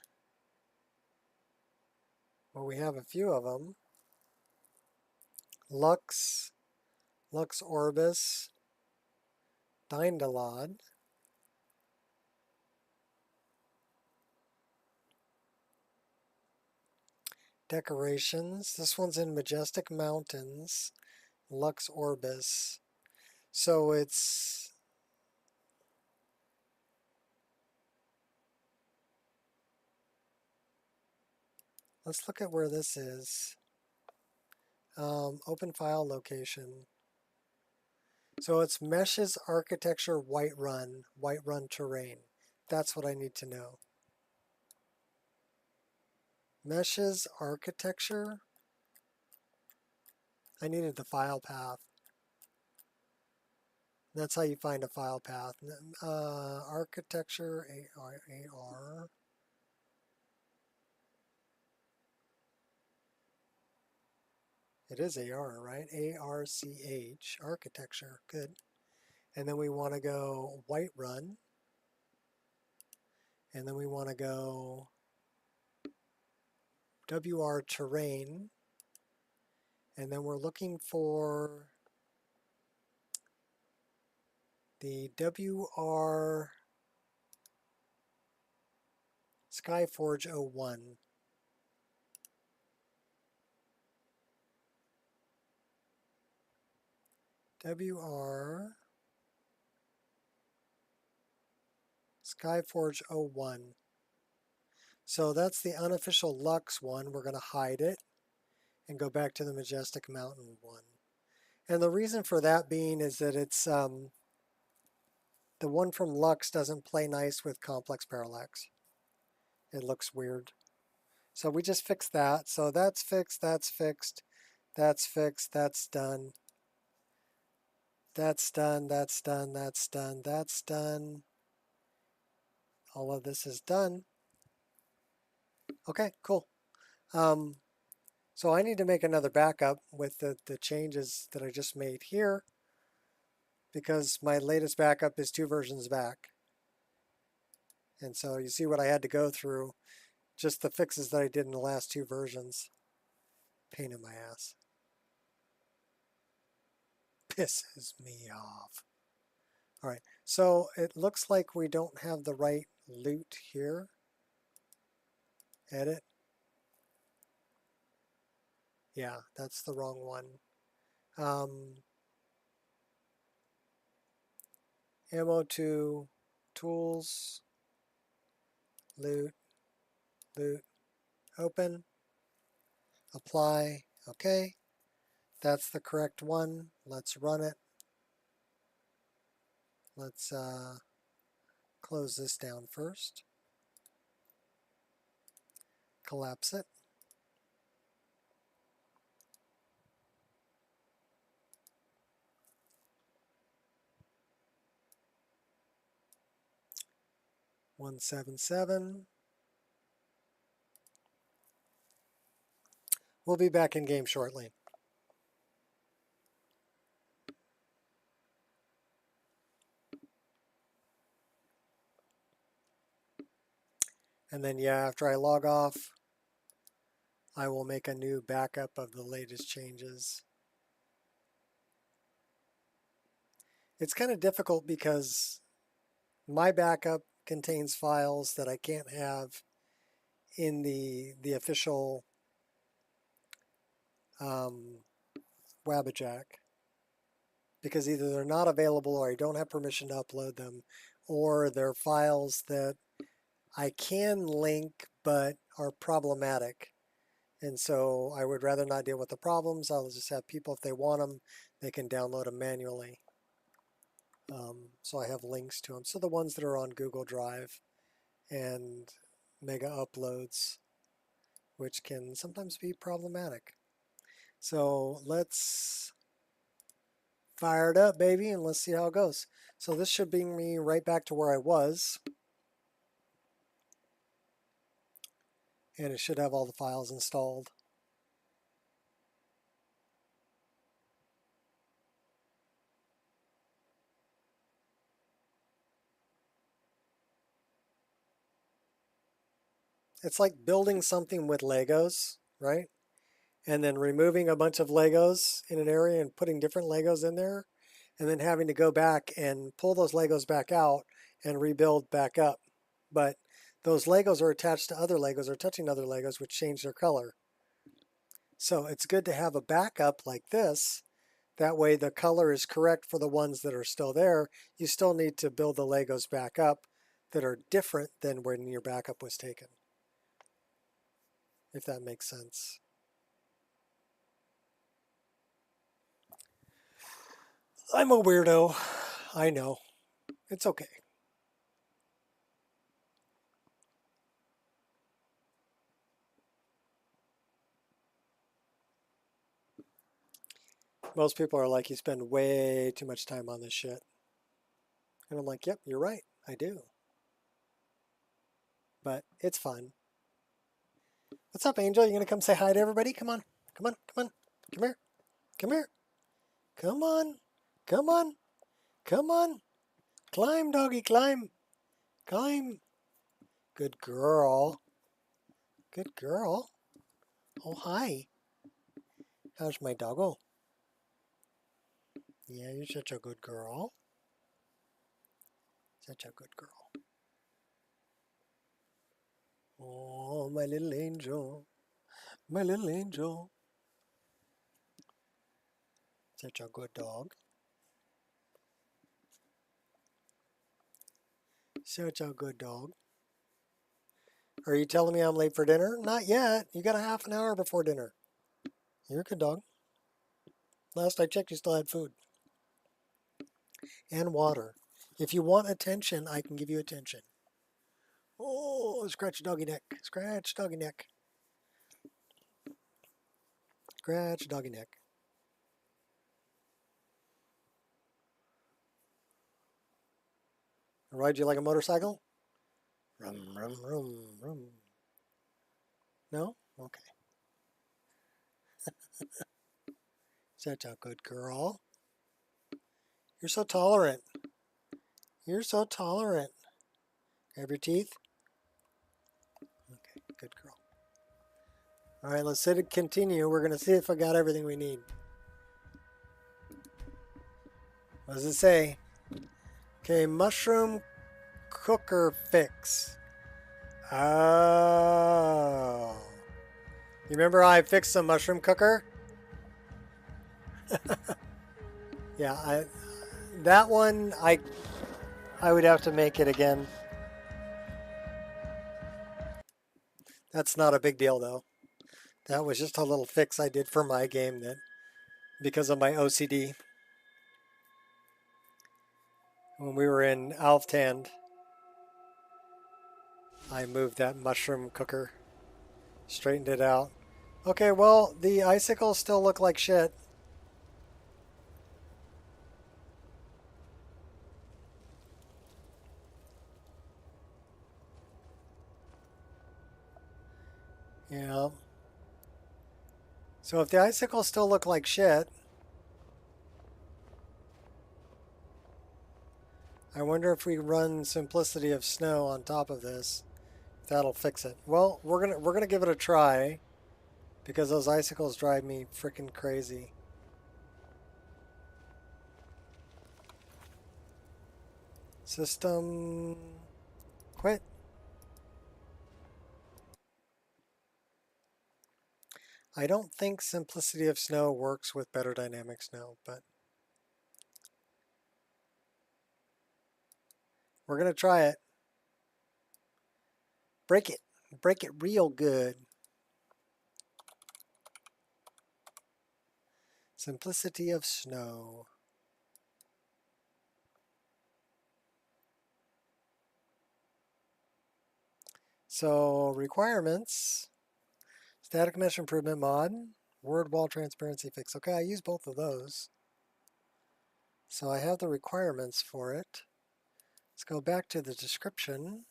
Well, we have a few of them. Lux, Lux Orbis, Dindalod, Decorations. This one's in Majestic Mountains, Lux Orbis. So it's... Let's look at where this is. Open file location. So it's Meshes Architecture Whiterun Terrain. That's what I need to know. Meshes Architecture. I needed the file path. That's how you find a file path. Architecture, AR. It is AR, right? ARCH, architecture, good. And then we want to go Whiterun. And then we want to go WR terrain. And then we're looking for the WR Skyforge 01. WR Skyforge 01. So that's the unofficial Lux one. We're going to hide it and go back to the Majestic Mountain one. And the reason for that being is that it's the one from Lux doesn't play nice with complex parallax. It looks weird. So we just fixed that. So that's fixed, that's fixed, that's fixed, that's done. That's done, that's done, that's done, that's done. All of this is done. Okay, cool. So I need to make another backup with the changes that I just made here because my latest backup is 2 versions back. And so you see what I had to go through, just the fixes that I did in the last 2 versions. Pain in my ass. Pisses me off. All right, so it looks like we don't have the right loot here. Edit. Yeah, that's the wrong one. Ammo to tools, loot, loot, open, apply, okay. That's the correct one. Let's run it. Let's close this down first. collapse it. $177. We'll be back in game shortly. And then, yeah, after I log off, I will make a new backup of the latest changes. It's kind of difficult because my backup contains files that I can't have in the official Wabbajack, because either they're not available or I don't have permission to upload them, or they're files that I can link but are problematic. And so I would rather not deal with the problems. I'll just have people, if they want them, they can download them manually. So I have links to them. So the ones that are on Google Drive and mega uploads, which can sometimes be problematic. So let's fire it up, baby, and let's see how it goes. So this should bring me right back to where I was. And it should have all the files installed. It's like building something with Legos, right? And then removing a bunch of Legos in an area and putting different Legos in there, and then having to go back and pull those Legos back out and rebuild back up. But those Legos are attached to other Legos or touching other Legos, which change their color. So it's good to have a backup like this. That way the color is correct for the ones that are still there. You still need to build the Legos back up that are different than when your backup was taken, if that makes sense. I'm a weirdo. I know. It's okay. Most people are like, you spend way too much time on this shit. And I'm like, yep, you're right. I do. But it's fun. What's up, Angel? You gonna come say hi to everybody? Come on. Come on. Come on. Come here. Come here. Come on. Come on. Come on. Climb, doggy, climb. Climb. Good girl. Good girl. Oh, hi. How's my doggo? Yeah, you're such a good girl. Such a good girl. Oh, my little angel. My little angel. Such a good dog. Such a good dog. Are you telling me I'm late for dinner? Not yet. You got a half an hour before dinner. You're a good dog. Last I checked, you still had food. And water. If you want attention, I can give you attention. Oh, scratch doggy neck. Scratch doggy neck. Scratch doggy neck. Ride you like a motorcycle? Rum, rum, rum, rum. No? Okay. Such a good girl. You're so tolerant. You're so tolerant. Have your teeth? Okay, good girl. All right, let's continue. We're going to see if I got everything we need. What does it say? Okay, mushroom cooker fix. Oh. You remember how I fixed the mushroom cooker? Yeah, that one, I would have to make it again. That's not a big deal, though. That was just a little fix I did for my game that, because of my OCD. When we were in Alftand, I moved that mushroom cooker Straightened it out. Okay, well, the icicles still look like shit. Yeah. So if the icicles still look like shit, I wonder if we run Simplicity of Snow on top of this, if that'll fix it. Well, we're gonna give it a try because those icicles drive me freaking crazy. System quit. I don't think Simplicity of Snow works with Better Dynamic Snow, but we're going to try it. Break it. Break it real good. Simplicity of Snow. So requirements, static mesh improvement mod, word wall transparency fix. Okay, I use both of those. So I have the requirements for it. Let's go back to the description.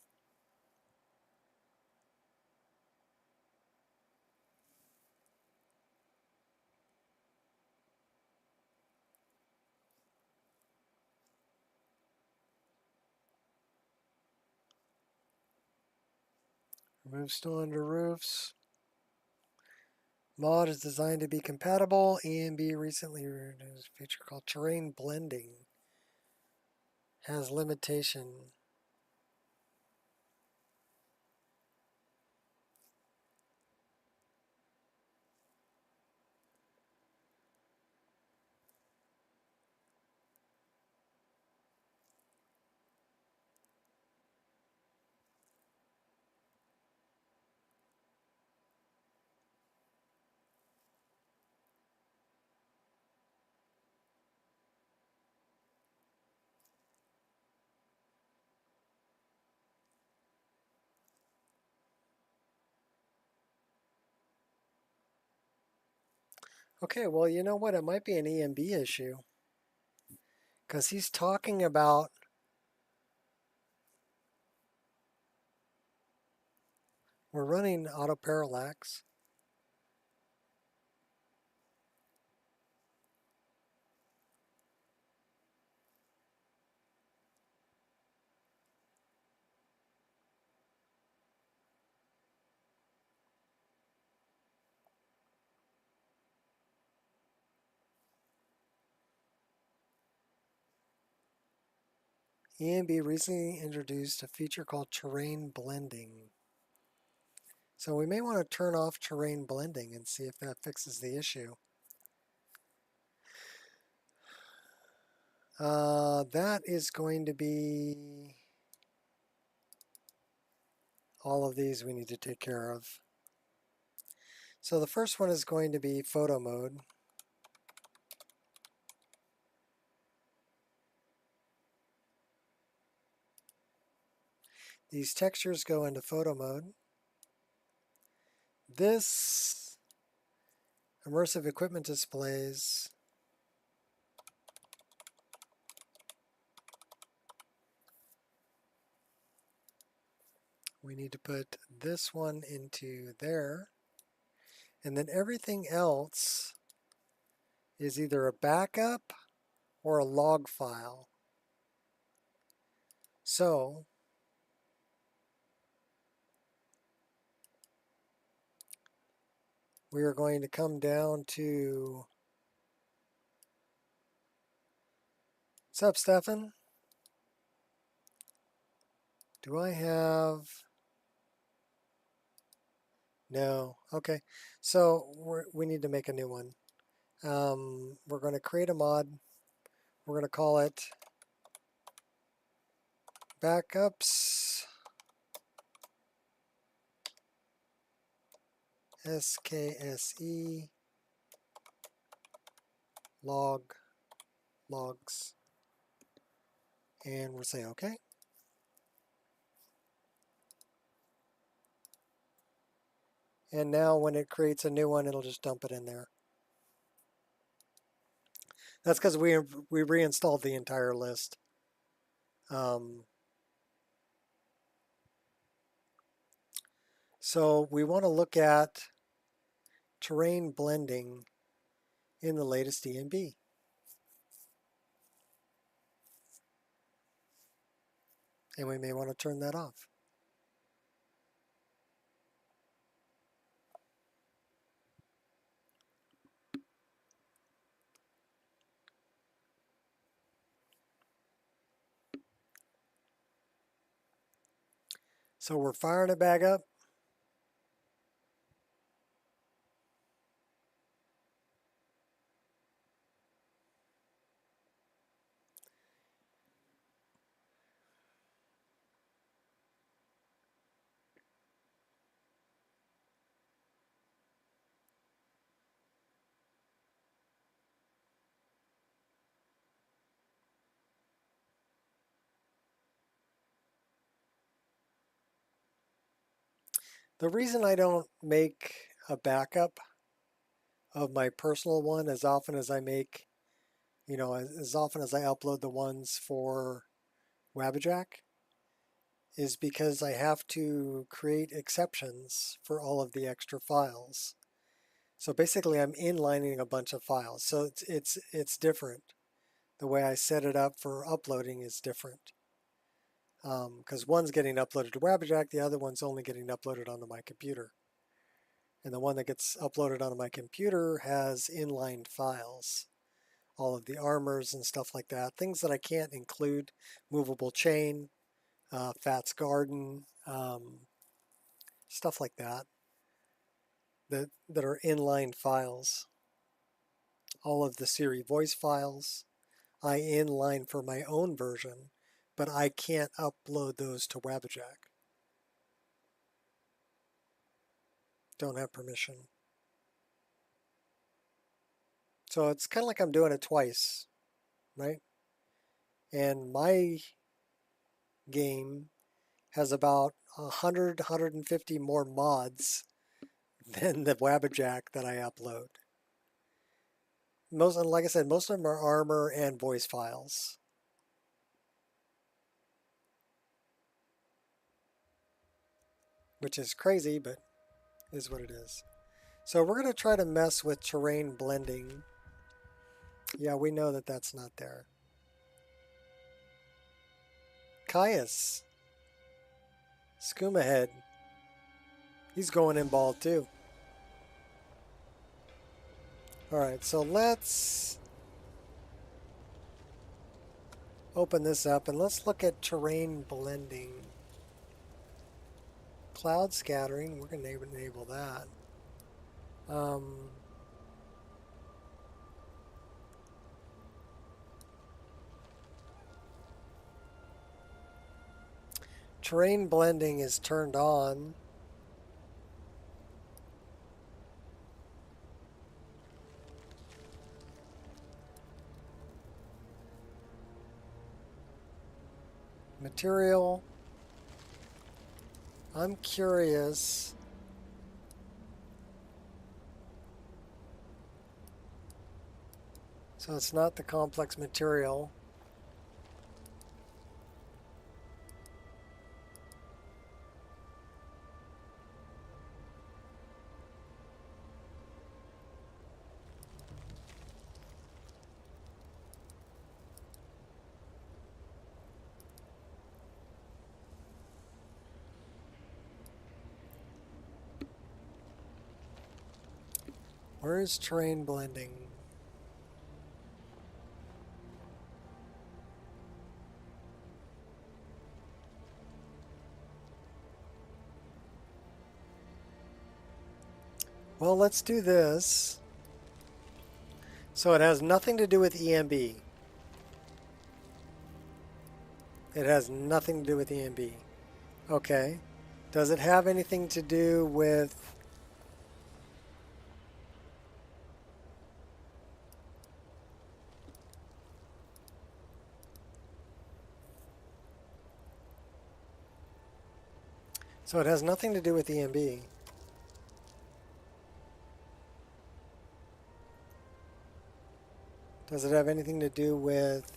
Remove snow under roofs. Mod is designed to be compatible. EMB recently introduced a feature called terrain blending. Has limitation. Okay, well, you know what? It might be an EMB issue. Because he's talking about we're running auto parallax. EMB recently introduced a feature called terrain blending. So we may want to turn off terrain blending and see if that fixes the issue. That is going to be all of these we need to take care of. So the first one is going to be photo mode. These textures go into photo mode. This immersive equipment displays we need to put this one into there. And then everything else is either a backup or a log file. So we are going to come down to, what's up, Stefan? Do I have, no, okay. So we need to make a new one. We're going to create a mod. We're going to call it backups SKSE logs, and we'll say okay. And now when it creates a new one, it'll just dump it in there. That's because we reinstalled the entire list. So we want to look at terrain blending in the latest ENB. And we may want to turn that off. So we're firing it back up. The reason I don't make a backup of my personal one as often as I make, as often as I upload the ones for Wabbajack is because I have to create exceptions for all of the extra files. So basically I'm inlining a bunch of files. So it's different. The way I set it up for uploading is different. Because one's getting uploaded to Wabbajack, the other one's only getting uploaded onto my computer. And the one that gets uploaded onto my computer has inlined files. All of the armors and stuff like that. Things that I can't include. Movable chain, Fat's Garden, stuff like that. That are inline files. All of the Siri voice files I inline for my own version, but I can't upload those to Wabbajack. Don't have permission. So it's kind of like I'm doing it twice, right? And my game has about 100, 150 more mods than the Wabbajack that I upload. Like I said, most of them are armor and voice files. Which is crazy, but is what it is. So we're going to try to mess with terrain blending. Yeah, we know that that's not there. Caius. Skooma Head. He's going in ball too. Alright, so let's open this up and let's look at terrain blending. Cloud scattering, we're going to enable that. Terrain blending is turned on. Material. I'm curious. So it's not the complex material. Where is terrain blending? Well, let's do this. So it has nothing to do with EMB. It has nothing to do with EMB. Okay. Does it have anything to do with... So it has nothing to do with EMB. Does it have anything to do with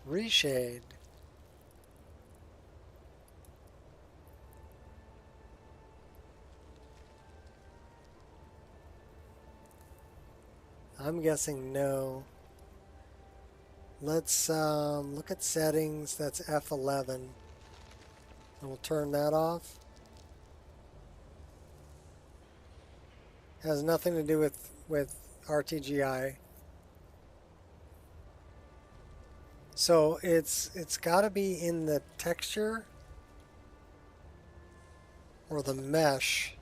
reshade? I'm guessing no. Let's look at settings. That's F11. And we'll turn that off. Has nothing to do with RTGI. So it's got to be in the texture or the mesh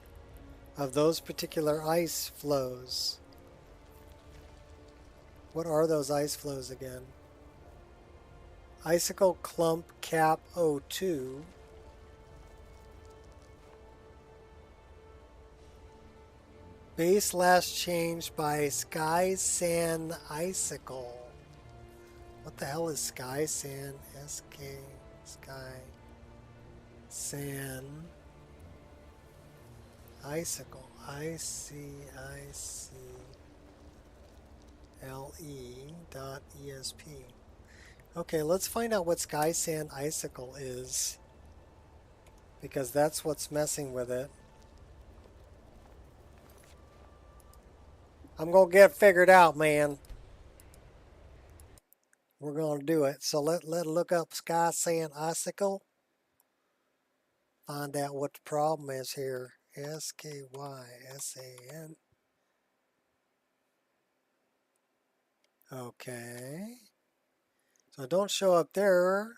of those particular ice flows. What are those ice flows again? Icicle Clump Cap 02. Base last changed by Sky Sand Icicle. What the hell is Sky Sand? SK Sky Sand Icicle. ICICLE.ESP. Okay, let's find out what Sky Sand Icicle is, because that's what's messing with it. I'm gonna get it figured out, man. We're gonna do it. So let's look up Sky Sand Icicle. Find out what the problem is here. SKYSAN. Okay. So don't show up there.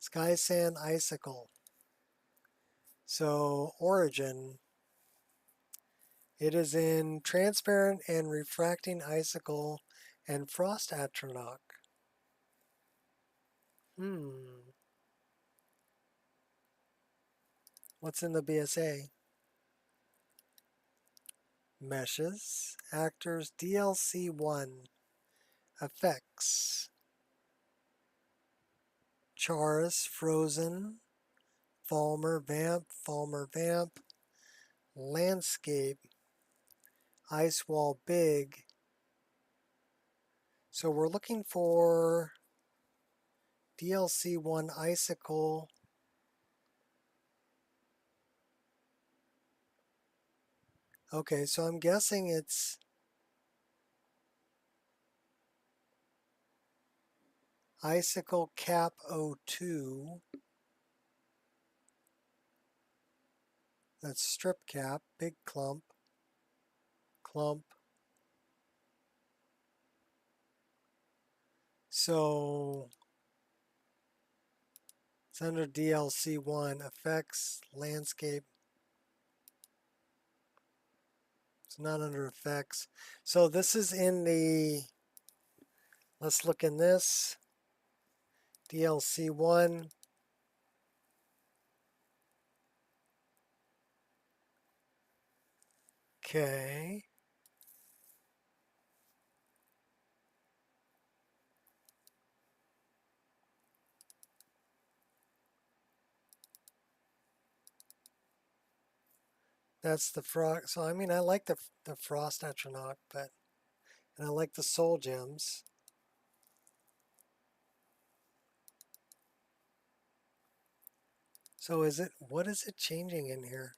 Sky Sand Icicle. So origin. It is in transparent and refracting icicle and frost atronach. What's in the BSA? Meshes, actors, DLC 1, effects, Charis, Frozen, Falmer Vamp, Landscape, Ice Wall Big. So we're looking for DLC 1 Icicle. Okay, so I'm guessing it's Icicle Cap 02. That's strip cap, big clump. So it's under DLC 1, effects, landscape. It's not under effects. So this is in the, let's look in this, DLC 1. Okay. That's the frog. So I mean, I like the frost atronach, but, and I like the soul gems. So is it, what is it changing in here?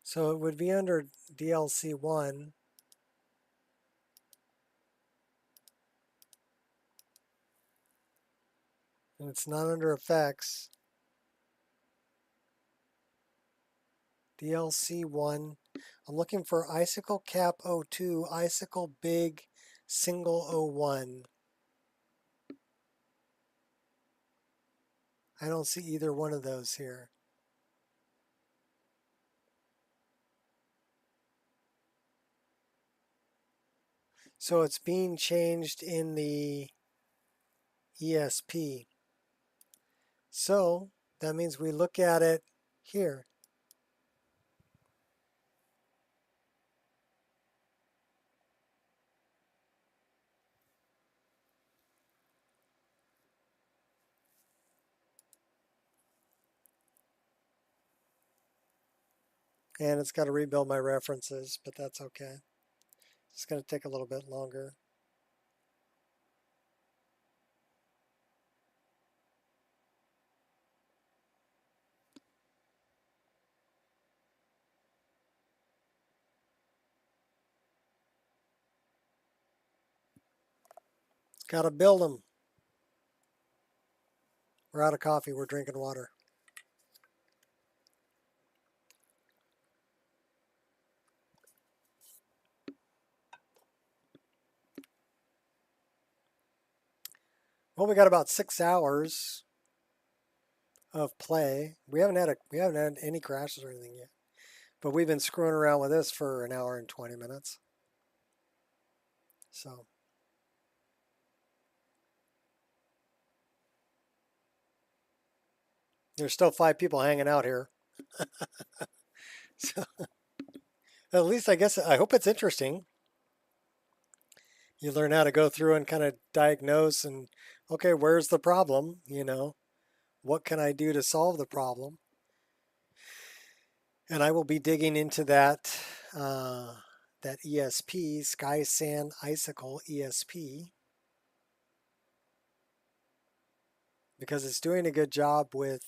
So it would be under DLC 1. And it's not under effects. DLC 1. I'm looking for Icicle Cap 02, Icicle Big Single 01. I don't see either one of those here. So it's being changed in the ESP. So that means we look at it here. And it's got to rebuild my references, but that's okay. It's going to take a little bit longer. Got to build them. We're out of coffee. We're drinking water. Well, we got about 6 hours of play. We haven't had any crashes or anything yet. But we've been screwing around with this for an hour and 20 minutes. So there's still 5 people hanging out here. So at least I hope it's interesting. You learn how to go through and kind of diagnose and, okay, where's the problem? You know, what can I do to solve the problem? And I will be digging into that that ESP, Sky Sand Icicle ESP, because it's doing a good job with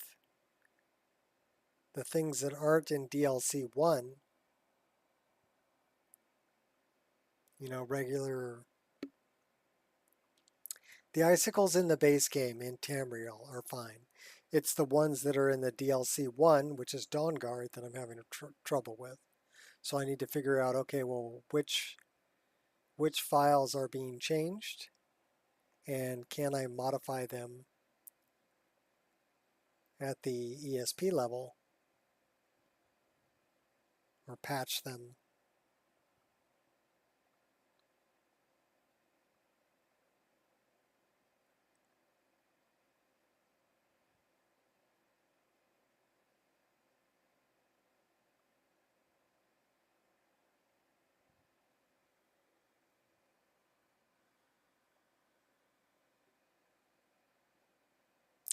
the things that aren't in DLC 1. You know, the icicles in the base game in Tamriel are fine. It's the ones that are in the DLC 1, which is Dawnguard, that I'm having trouble with. So I need to figure out, okay, well, which files are being changed, and can I modify them at the ESP level or patch them.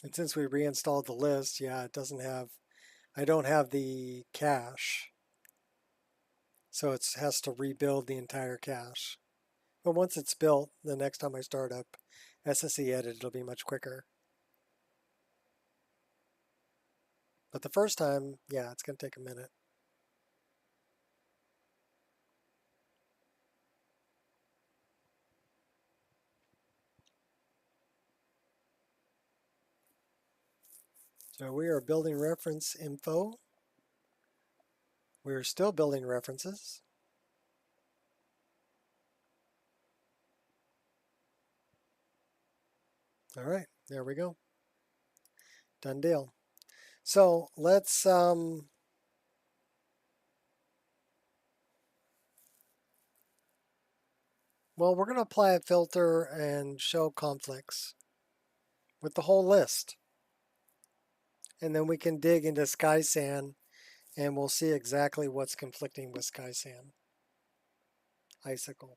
And since we reinstalled the list, yeah, I don't have the cache. So it has to rebuild the entire cache. But once it's built, the next time I start up SSE edit, it'll be much quicker. But the first time, yeah, it's going to take a minute. So we are building reference info. We're still building references. All right, there we go. Done deal. So let's well, we're going to apply a filter and show conflicts with the whole list. And then we can dig into Sky Sand and we'll see exactly what's conflicting with Sky Sand Icicle.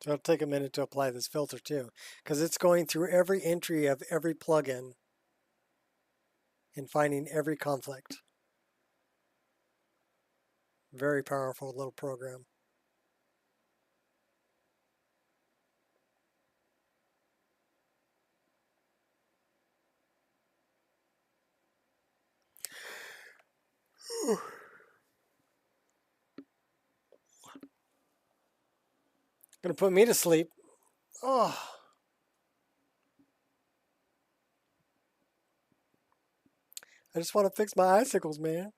So it'll take a minute to apply this filter too, because it's going through every entry of every plugin and finding every conflict. Very powerful little program. Gonna put me to sleep. Oh. I just want to fix my icicles, man.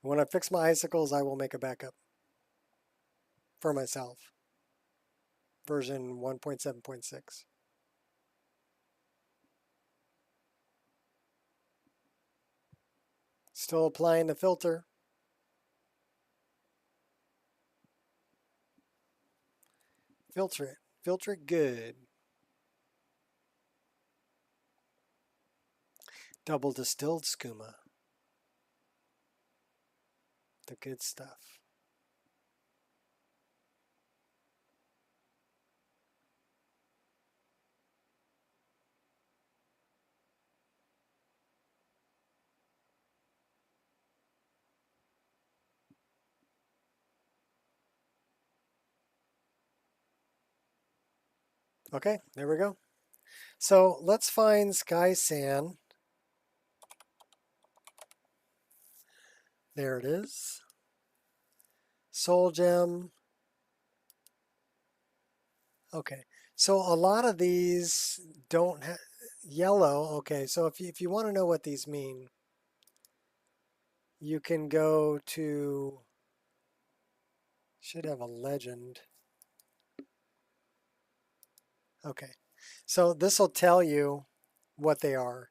When I fix my icicles, I will make a backup for myself. Version 1.7.6. Still applying the filter. Filter it. Filter it good. Double distilled skooma. The good stuff. Okay, there we go. So let's find Sky Sand. There it is. Soul Gem. Okay, so a lot of these don't have yellow. Okay, so if you want to know what these mean, you can go to, should have a legend. Okay, so this will tell you what they are.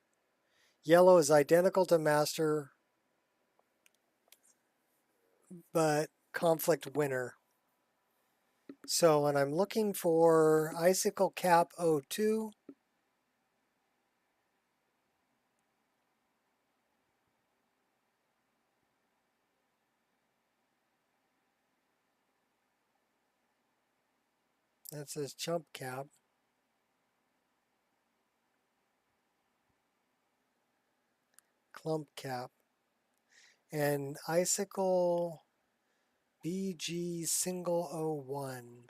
Yellow is identical to master, but conflict winner. So when I'm looking for Icicle Cap 02, that says Chump Cap. Clump Cap. And Icicle BG single 01.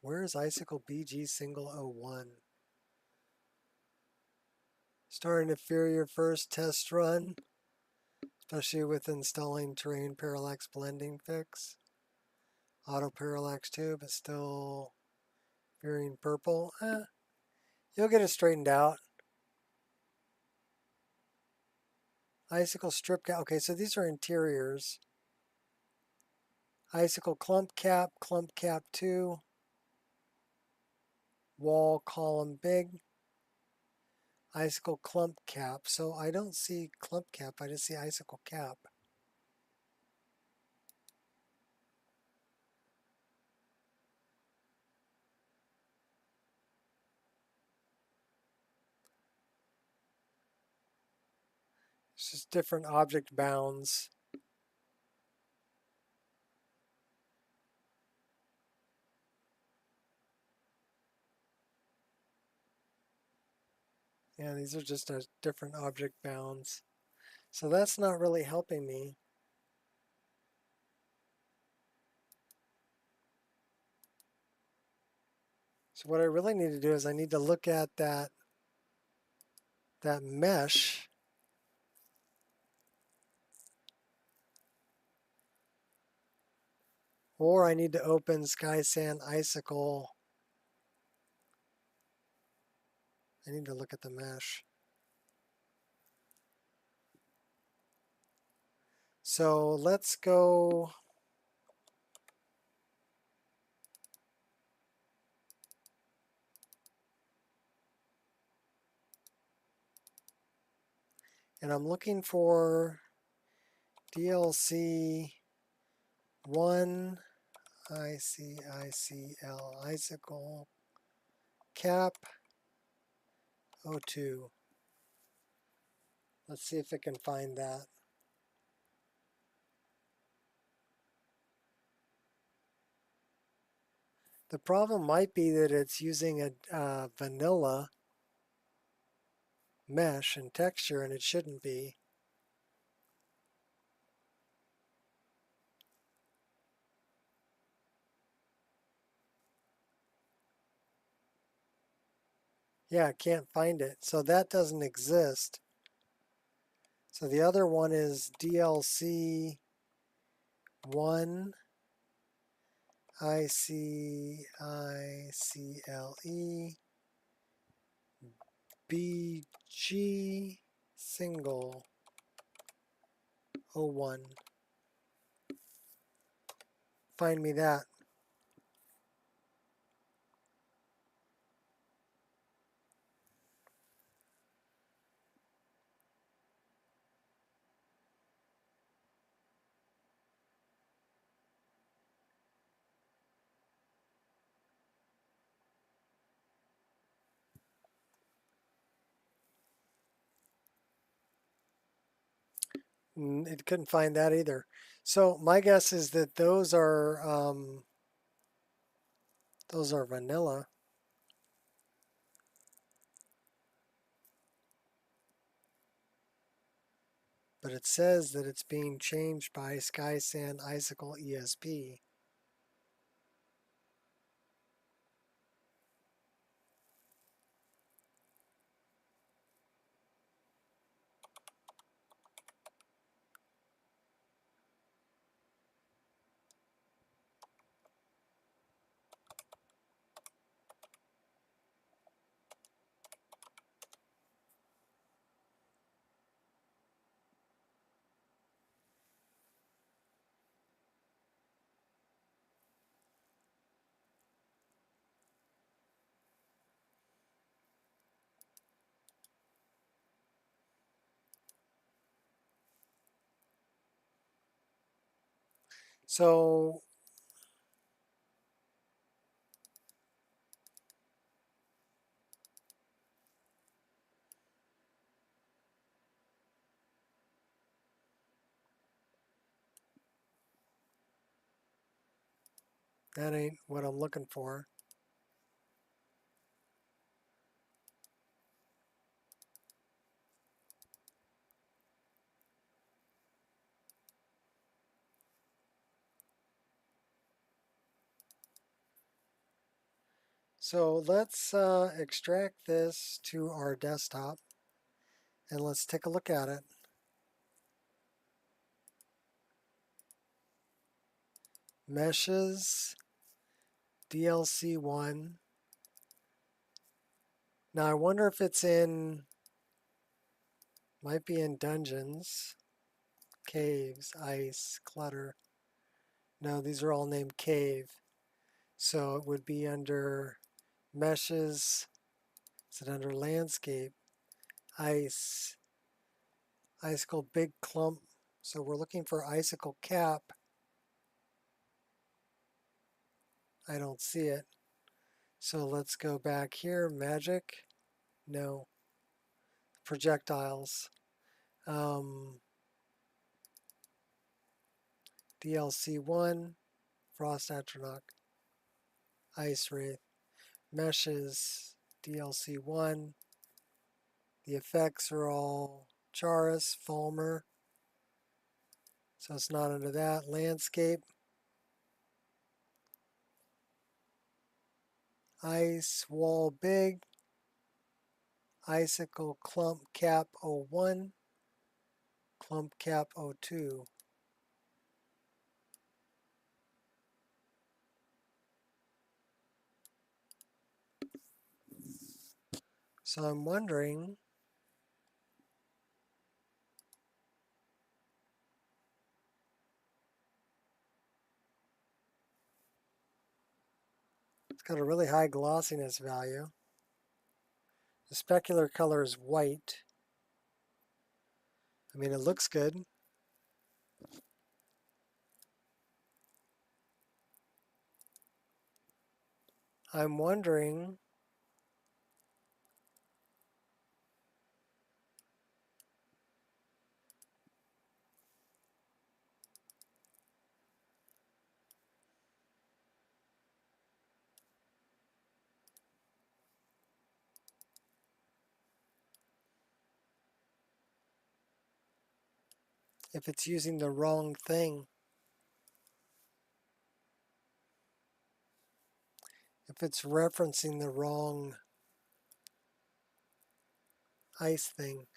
Where is Icicle BG single 01? Starting to fear your first test run, especially with installing terrain parallax blending fix. Auto parallax too, but still fearing purple. You'll get it straightened out. Icicle strip cap. Okay, so these are interiors. Icicle Clump Cap 2. Wall column big. Icicle Clump Cap. So I don't see Clump Cap, I just see Icicle Cap. It's just different object bounds. Yeah, these are just different object bounds. So that's not really helping me. So what I really need to do is I need to look at that mesh. Or I need to open Sky Sand Icicle. I need to look at the mesh. So let's go. And I'm looking for DLC 1 ICICL Icicle Cap 02. Let's see if I can find that. The problem might be that it's using a vanilla mesh and texture, and it shouldn't be. Yeah, I can't find it. So that doesn't exist. So the other one is DLC 1 ICICLE BG single 01. Find me that. It couldn't find that either. So my guess is that those are vanilla. But it says that it's being changed by Sky Sand Icicle ESP. So that ain't what I'm looking for. So let's extract this to our desktop and let's take a look at it. Meshes, DLC1. Now I wonder if it's in, might be in dungeons, caves, ice, clutter. No, these are all named cave. So it would be under meshes. Is it under landscape? Ice. Icicle big clump. So we're looking for icicle cap. I don't see it. So let's go back here. Magic. No. Projectiles. DLC1. Frost Atronach. Ice Wraith. Meshes. DLC1. The effects are all Charis, Fulmer. So it's not under that. Landscape. Ice wall big. Icicle clump cap 01. Clump cap 02. So I'm wondering, it's got a really high glossiness value. The specular color is white. I mean, it looks good. I'm wondering if it's using the wrong thing. If it's referencing the wrong ice thing.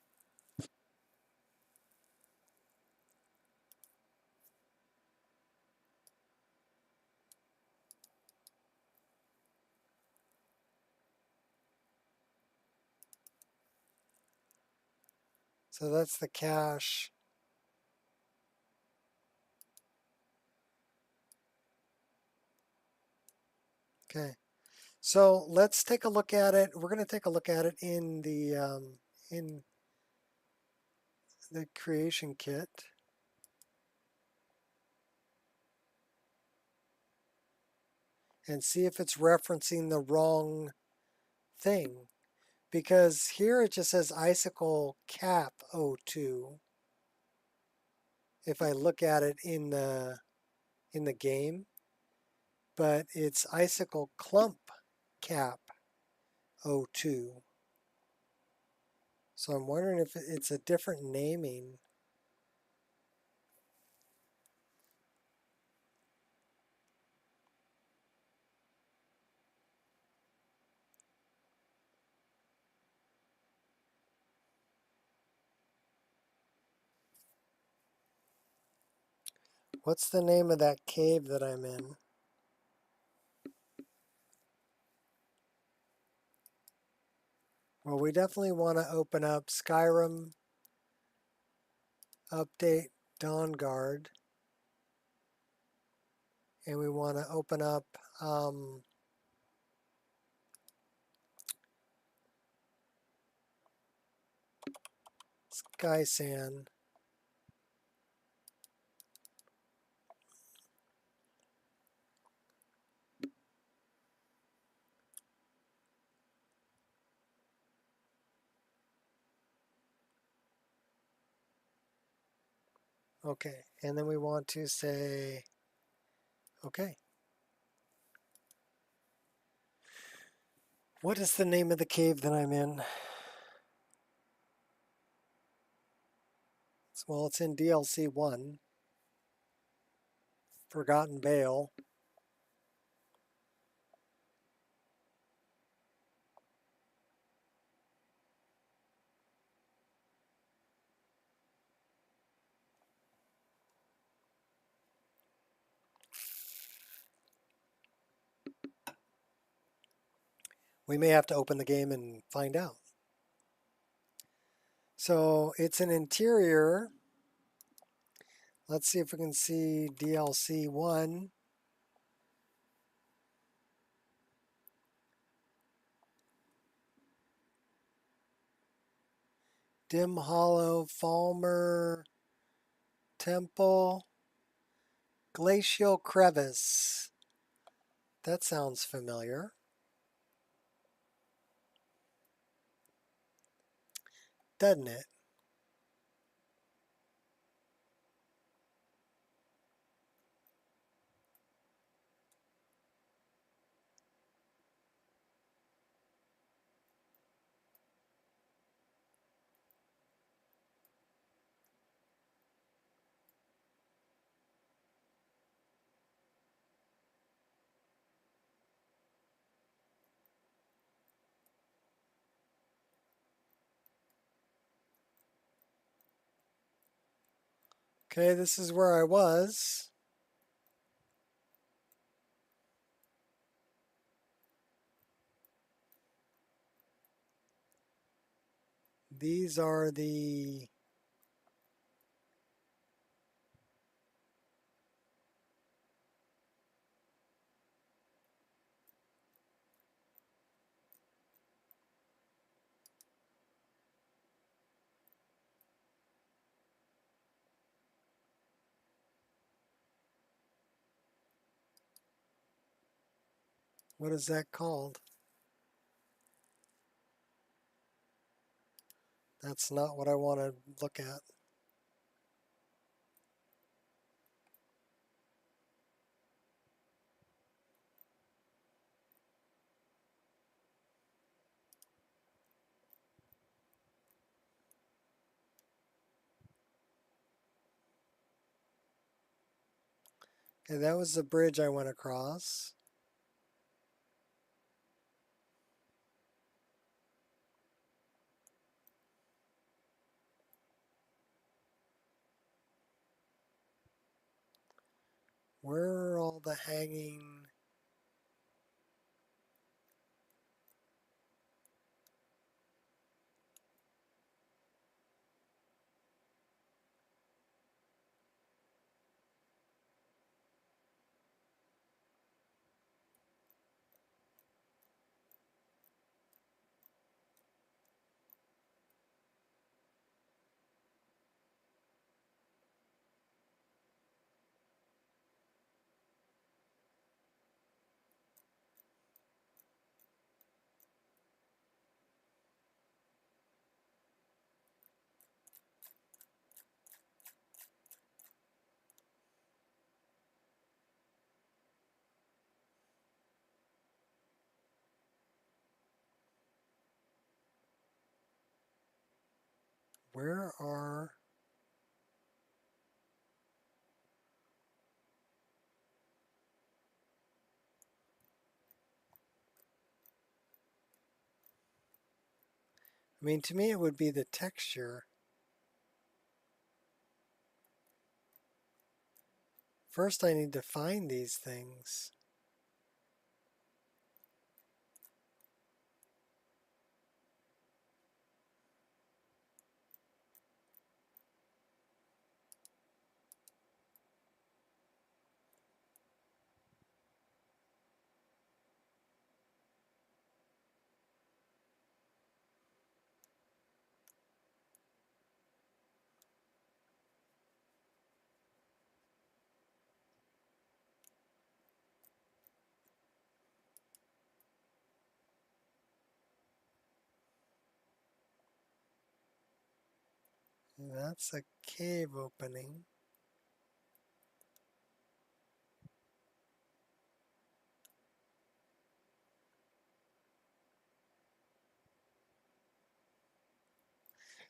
So that's the cache. Okay. So let's take a look at it. We're going to take a look at it in the creation kit. And see if it's referencing the wrong thing. Because here it just says icicle cap O2. If I look at it in the game, but it's icicle clump cap O2. So I'm wondering if it's a different naming. What's the name of that cave that I'm in? Well, we definitely want to open up Skyrim update dawnguard. And we want to open up Skysan. Okay, and then we want to say, okay. What is the name of the cave that I'm in? Well, it's in DLC 1. Forgotten Vale. We may have to open the game and find out. So it's an interior. Let's see if we can see DLC 1. Dim Hollow, Falmer, Temple, Glacial Crevice. That sounds familiar. Doesn't it? Okay, this is where I was. These are the what is that called? That's not what I want to look at. Okay, that was the bridge I went across. Where are all the hanging? Where are... I mean, to me it would be the texture. First I need to find these things. That's a cave opening.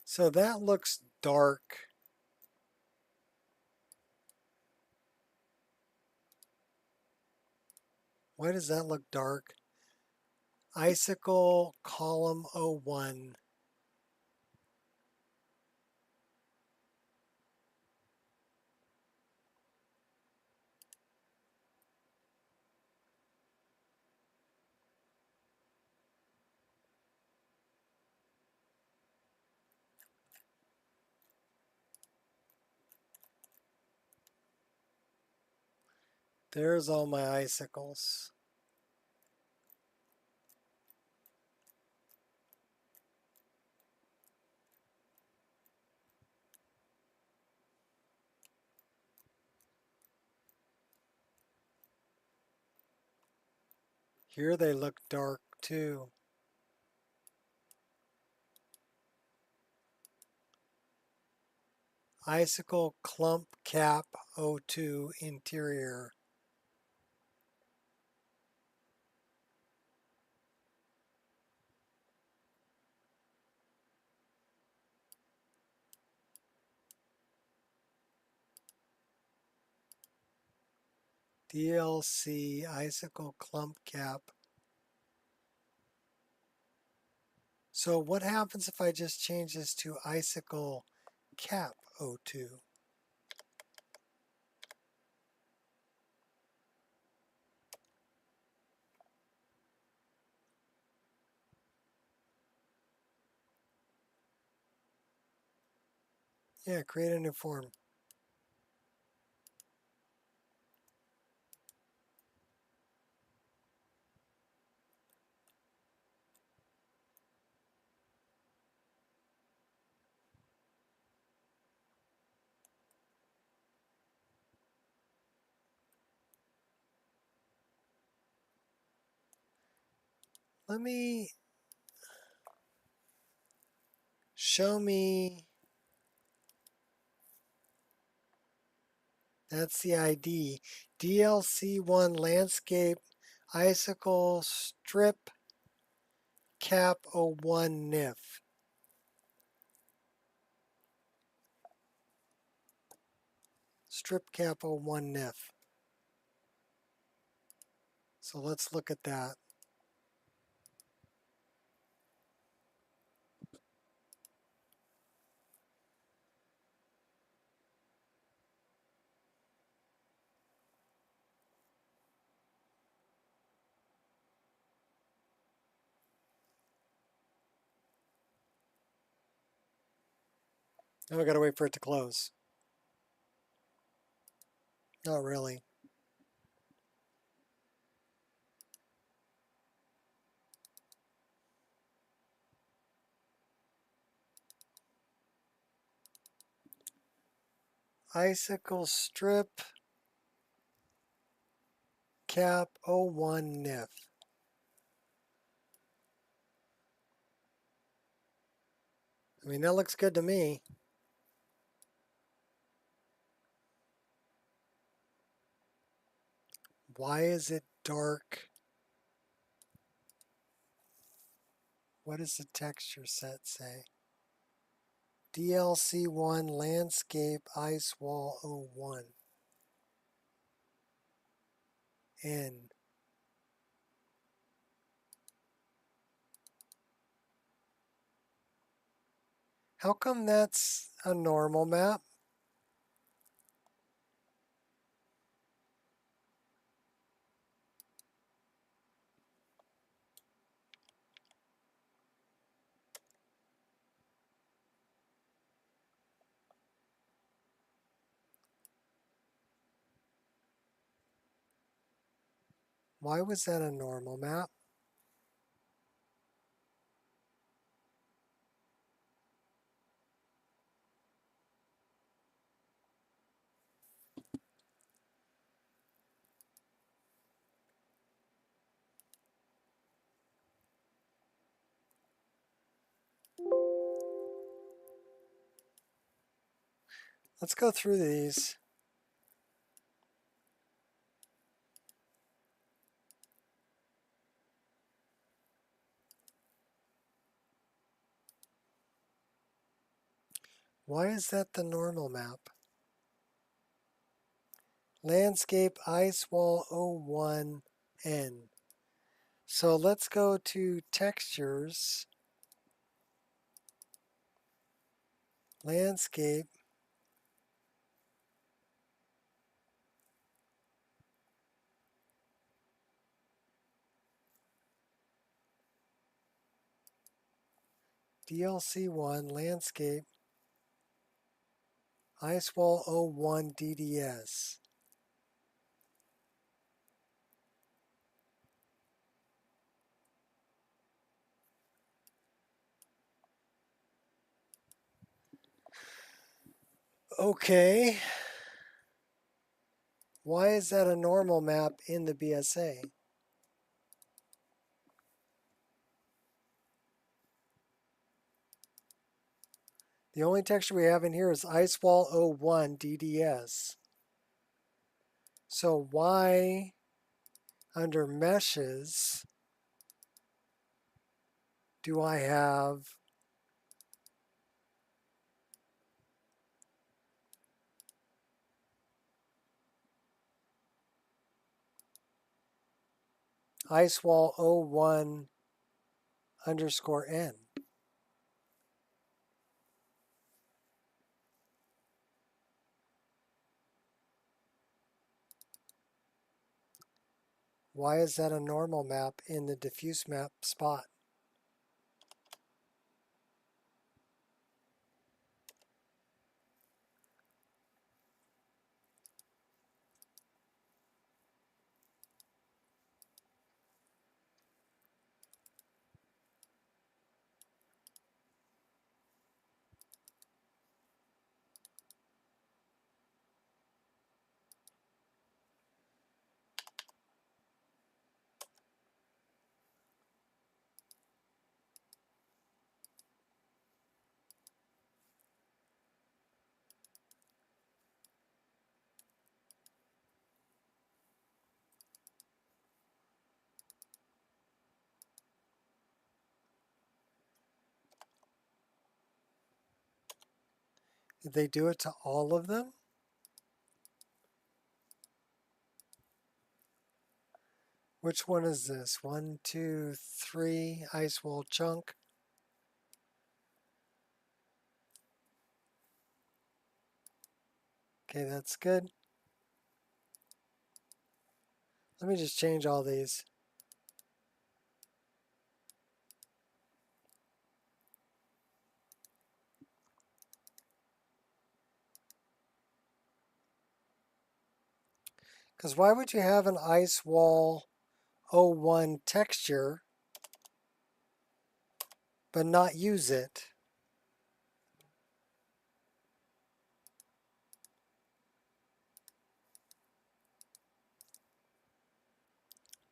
So that looks dark. Why does that look dark? Icicle column 01. There's all my icicles. Here they look dark too. Icicle clump cap 02 interior. DLC icicle clump cap. So what happens if I just change this to icicle cap 02? Yeah, create a new form. Let me show me. That's the ID. DLC1 landscape icicle strip cap 01 NIF. Strip cap 01 NIF. So let's look at that. Now we gotta wait for it to close. Not really. Icicle strip cap 01 NIF. I mean, that looks good to me. Why is it dark? What does the texture set say? DLC1 Landscape Ice Wall 01. N. How come that's a normal map? Why was that a normal map? Let's go through these. Why is that the normal map? Landscape Ice Wall 01N. So let's go to Textures, Landscape, DLC1, Landscape, Ice Wall 01 DDS. Okay. Why is that a normal map in the BSA? The only texture we have in here is Ice Wall 01 DDS. So why under meshes do I have Ice Wall 01 underscore N? Why is that a normal map in the diffuse map spot? Did they do it to all of them? Which one is this? 1, 2, 3, Ice Wall chunk. Okay, that's good. Let me just change all these. Because why would you have an Ice Wall 01 texture but not use it?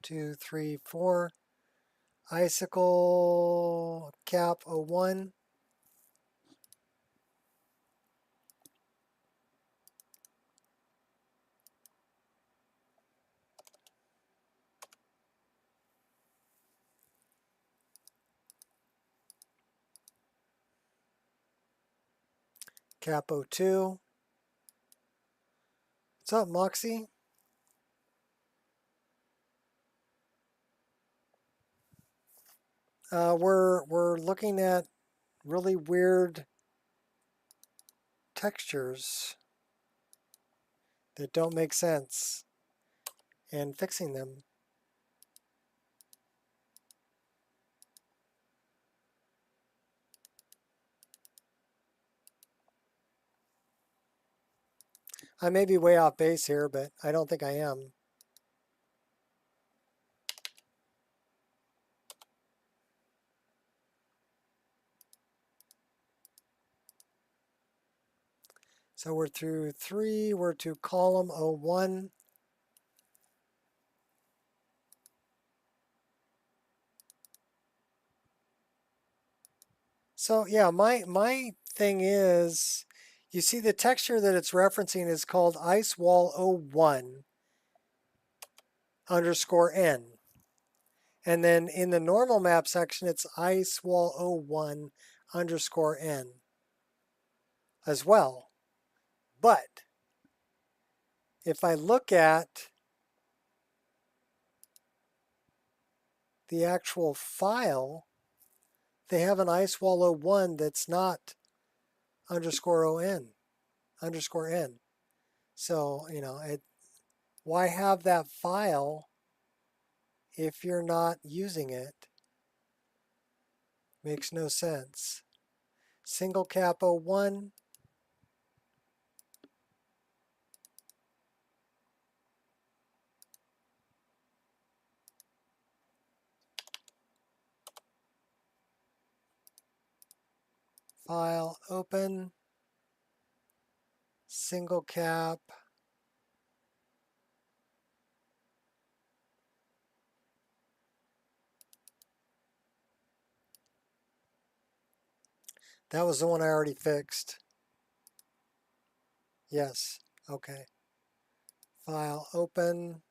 Two, three, four. Icicle cap 01. Capo 2. What's up, Moxie? We're looking at really weird textures that don't make sense and fixing them. I may be way off base here, but I don't think I am. So we're through 3, we're to column 01. So yeah, my thing is, you see the texture that it's referencing is called icewall01 underscore n. And then in the normal map section, it's icewall01 underscore n as well. But if I look at the actual file, they have an icewall01 that's not underscore on underscore n. So, you know, why have that file if you're not using it? Makes no sense. Single cap 01. File open. Single cap. That was the one I already fixed. Yes. Okay. File open.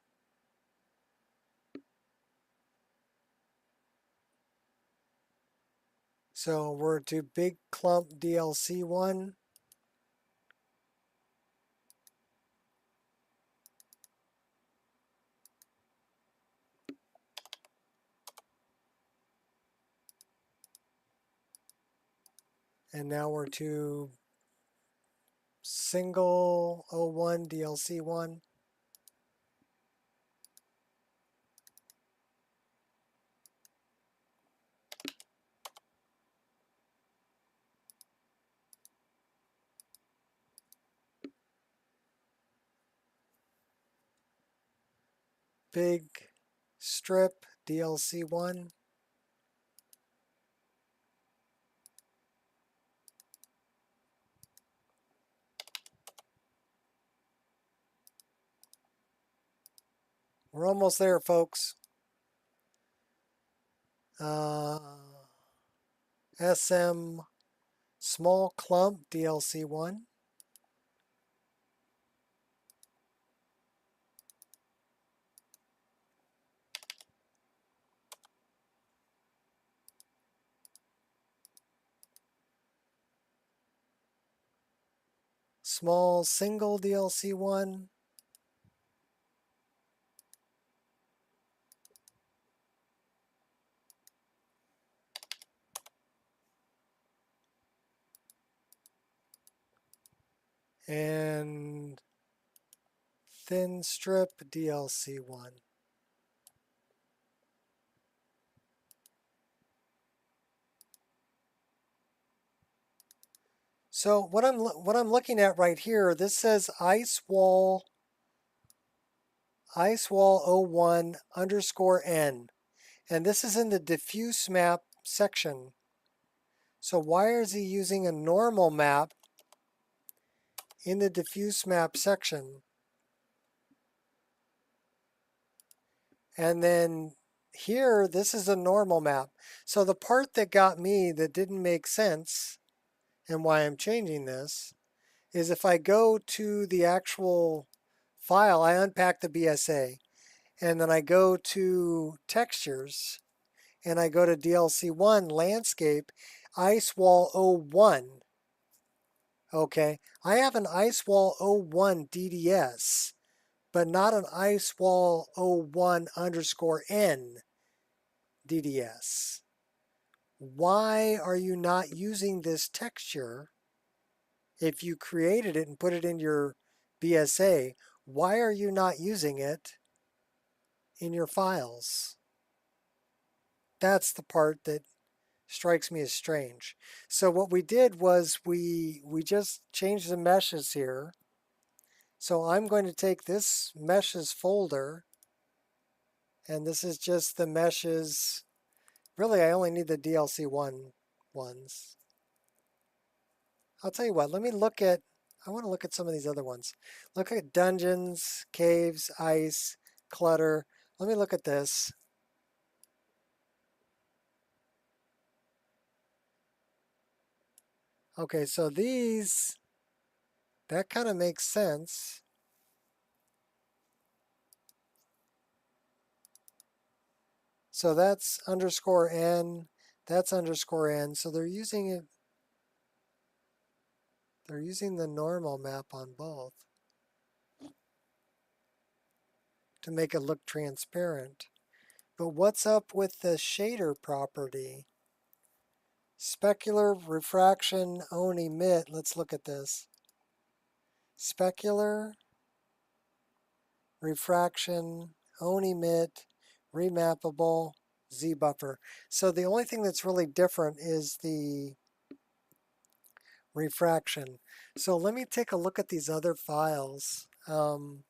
So we're to big clump DLC1. And now we're to single 01 DLC1. Big strip DLC1. We're almost there, folks. SM small clump DLC1. Small single DLC1. And thin strip DLC1. So what I'm looking at right here, this says icewall 01 underscore n. And this is in the diffuse map section. So why is he using a normal map in the diffuse map section? And then here, this is a normal map. So the part that got me that didn't make sense, and why I'm changing this, is if I go to the actual file, I unpack the BSA, and then I go to textures, and I go to DLC1 landscape, icewall01. Okay, I have an Ice Wall 01 DDS, but not an Ice Wall 01 underscore N DDS. Why are you not using this texture? If you created it and put it in your BSA, why are you not using it in your files? That's the part that strikes me as strange. So what we did was we just changed the meshes here. So I'm going to take this meshes folder, and this is just the meshes. Really, I only need the DLC1 ones. I'll tell you what, let me look at, I want to look at some of these other ones. Look at dungeons, caves, ice, clutter. Let me look at this. Okay, so these, that kind of makes sense. So that's underscore N, that's underscore N. So they're using it, they're using the normal map on both to make it look transparent. But what's up with the shader property? Specular, refraction, own, emit. Let's look at this. Specular, refraction, own, emit, remappable, Z buffer. So the only thing that's really different is the refraction. So let me take a look at these other files. Did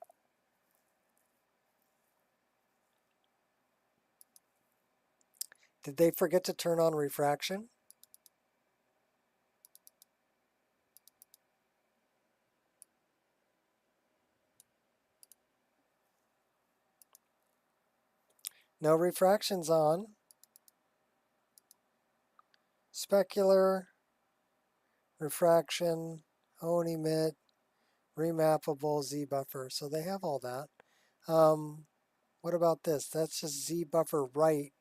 they forget to turn on refraction? No, refraction's on. Specular, refraction, own, emit, remappable, Z buffer. So they have all that. What about this? That's just Z buffer right.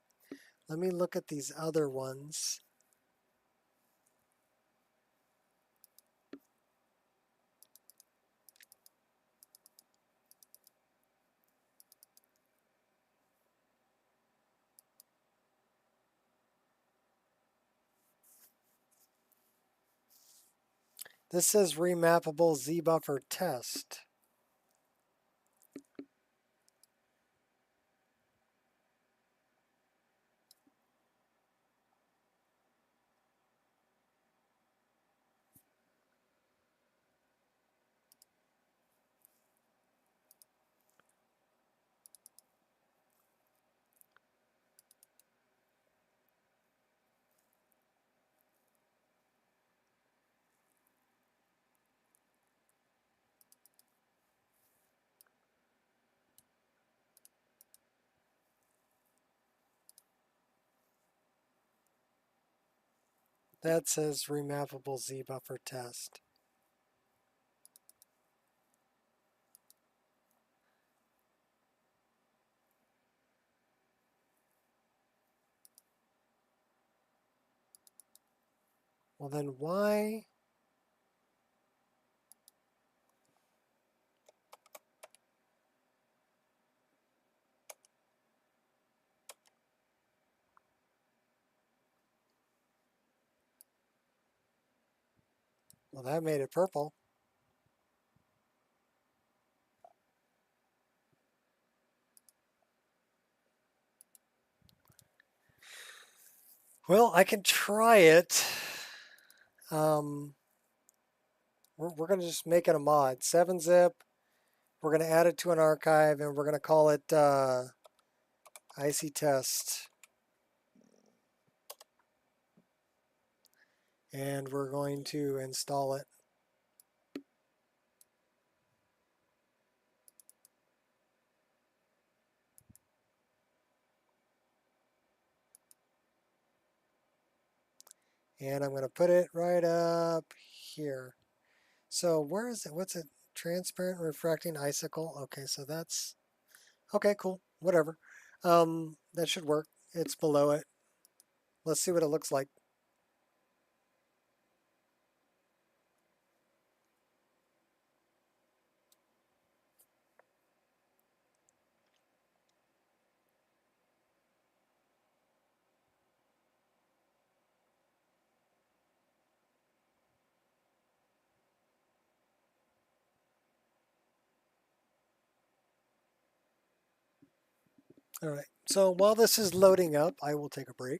Let me look at these other ones. This says remappable Z buffer test. That says remappable Z buffer test. Well, then why? Well, that made it purple. Well, I can try it. We're going to just make it a mod. 7-zip. We're going to add it to an archive, and we're going to call it icy test. And we're going to install it. And I'm going to put it right up here. So where is it? What's it? Transparent refracting icicle. Okay, so that's, okay, cool, whatever. That should work. It's below it. Let's see what it looks like. All right. So while this is loading up, I will take a break.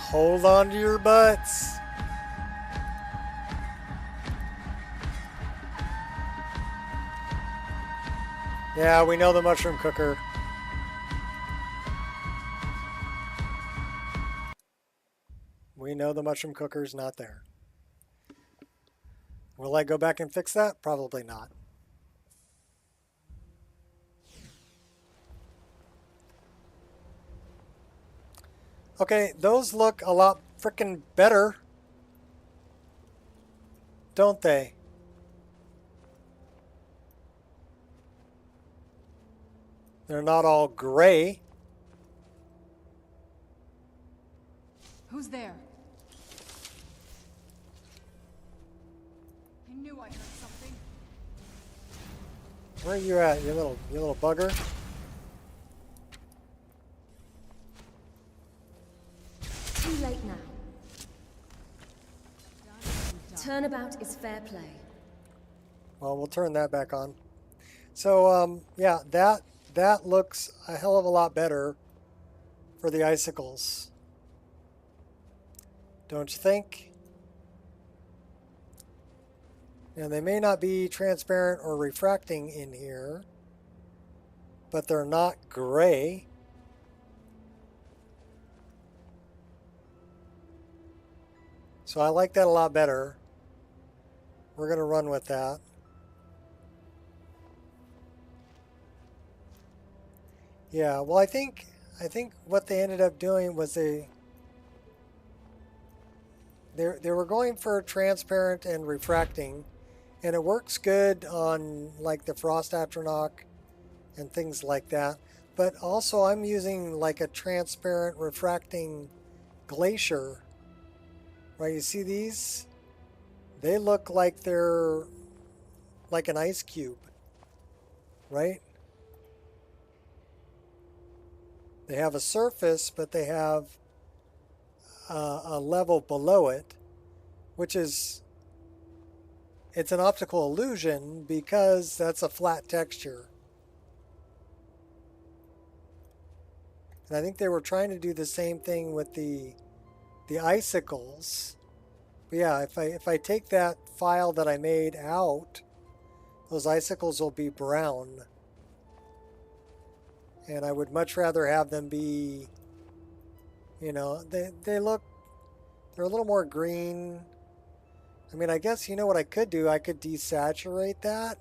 Hold on to your butts. Yeah, we know the mushroom cooker. We know the mushroom cooker's not there. Will I go back and fix that? Probably not. Okay, those look a lot frickin' better, don't they? They're not all gray. Who's there? I knew I heard something. Where are you at, you little bugger? Too late now. Turnabout is fair play. Well, we'll turn that back on. So, yeah, that looks a hell of a lot better for the icicles. Don't you think? And they may not be transparent or refracting in here, but they're not gray. So I like that a lot better. We're going to run with that. Yeah, well, I think what they ended up doing was they were going for transparent and refracting, and it works good on like the Frost Atronach and things like that. But also I'm using like a transparent refracting glacier. Right, you see these? They look like they're like an ice cube, right? They have a surface, but they have a level below it, which is, it's an optical illusion because that's a flat texture. And I think they were trying to do the same thing with the icicles. But yeah, if I take that file that I made out, those icicles will be brown. And I would much rather have them be, You know, they're a little more green. I mean, I guess you know what I could do? I could desaturate that.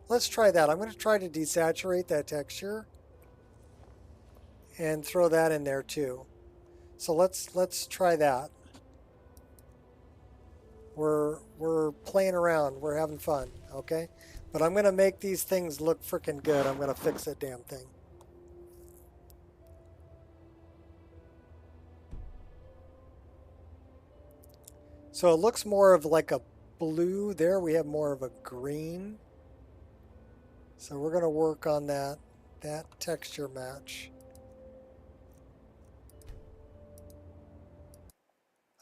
Let's try that. I'm going to try to desaturate that texture and throw that in there too. So let's try that. We're playing around. We're having fun, okay? But I'm going to make these things look freaking good. I'm going to fix that damn thing. So it looks more of like a blue. There we have more of a green. So we're going to work on that texture match.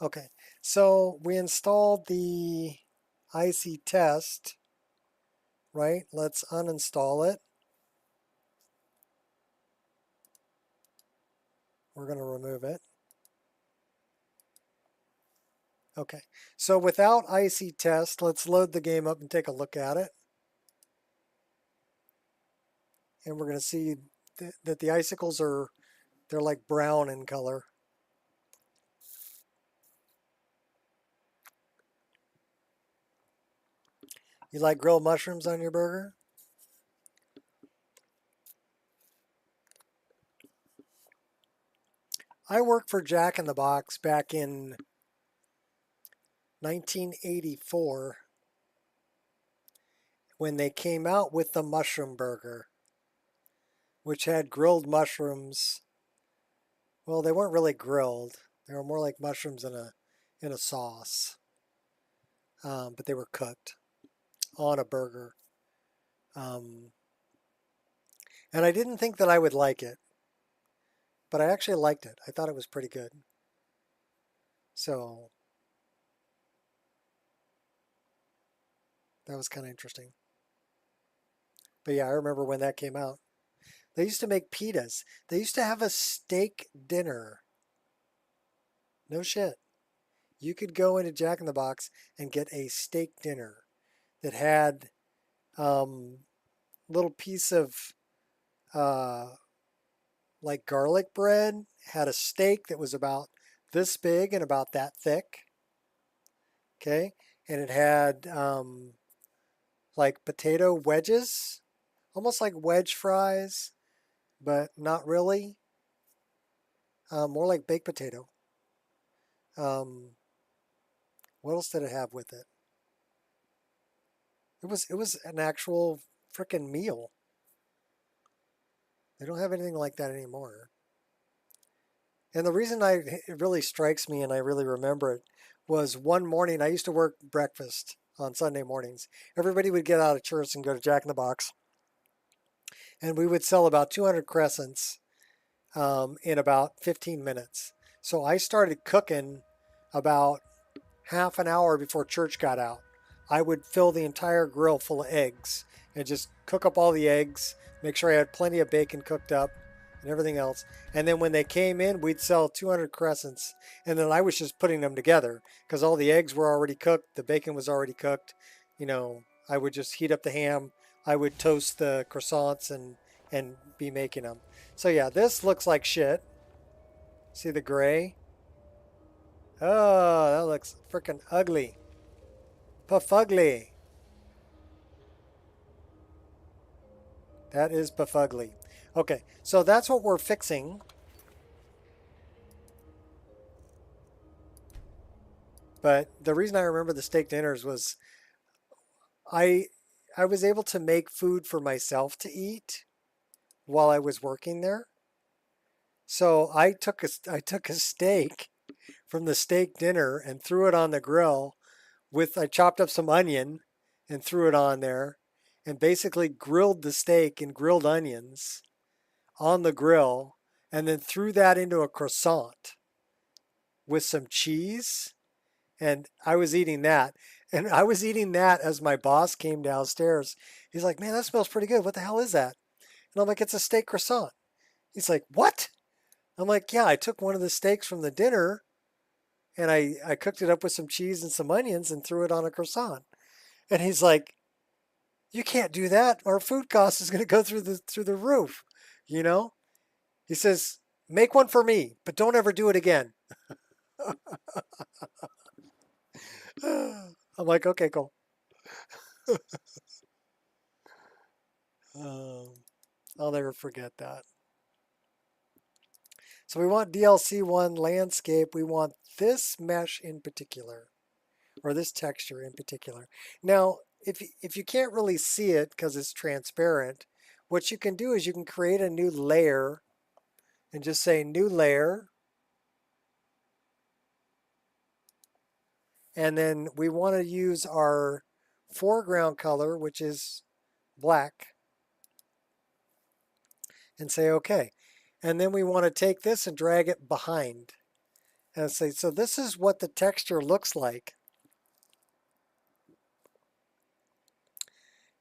Okay, so we installed the IC test, right? Let's uninstall it. We're going to remove it. Okay, so without IC test, let's load the game up and take a look at it. And we're going to see that the icicles they're like brown in color. You like grilled mushrooms on your burger? I worked for Jack in the Box back in 1984 when they came out with the mushroom burger, which had grilled mushrooms. Well, they weren't really grilled. They were more like mushrooms in a sauce, but they were cooked on a burger. And I didn't think that I would like it, but I actually liked it. I thought it was pretty good. So that was kind of interesting. But yeah, I remember when that came out. They used to make pitas. They used to have a steak dinner. No shit. You could go into Jack in the Box and get a steak dinner that had little piece of like garlic bread, had a steak that was about this big and about that thick. Okay, and it had like potato wedges, almost like wedge fries, but not really. More like baked potato. What else did it have with it? It was an actual frickin' meal. They don't have anything like that anymore. And the reason it really strikes me and I really remember it was one morning I used to work breakfast on Sunday mornings. Everybody would get out of church and go to Jack in the Box. And we would sell about 200 crescents in about 15 minutes. So I started cooking about half an hour before church got out. I would fill the entire grill full of eggs and just cook up all the eggs, make sure I had plenty of bacon cooked up and everything else. And then when they came in, we'd sell 200 crescents. And then I was just putting them together because all the eggs were already cooked. The bacon was already cooked. You know, I would just heat up the ham. I would toast the croissants and be making them. So yeah, this looks like shit. See the gray? Oh, that looks freaking ugly. Puffugly. That is puffugly. Okay, so that's what we're fixing. But the reason I remember the steak dinners was I was able to make food for myself to eat while I was working there. So I took a steak from the steak dinner and threw it on the grill I chopped up some onion and threw it on there and basically grilled the steak in grilled onions on the grill and then threw that into a croissant with some cheese. And I was eating that. And I was eating that as my boss came downstairs. He's like, man, that smells pretty good. What the hell is that? And I'm like, it's a steak croissant. He's like, what? I'm like, yeah, I took one of the steaks from the dinner and I cooked it up with some cheese and some onions and threw it on a croissant. And he's like, you can't do that. Our food cost is going to go through the roof, you know? He says, Make one for me, but don't ever do it again. I'm like, okay, cool. I'll never forget that. So we want DLC1 landscape. We want this mesh in particular, or this texture in particular. Now, if you can't really see it because it's transparent, what you can do is you can create a new layer and just say new layer. And then we want to use our foreground color, which is black, and say OK. And then we want to take this and drag it behind and say, so this is what the texture looks like.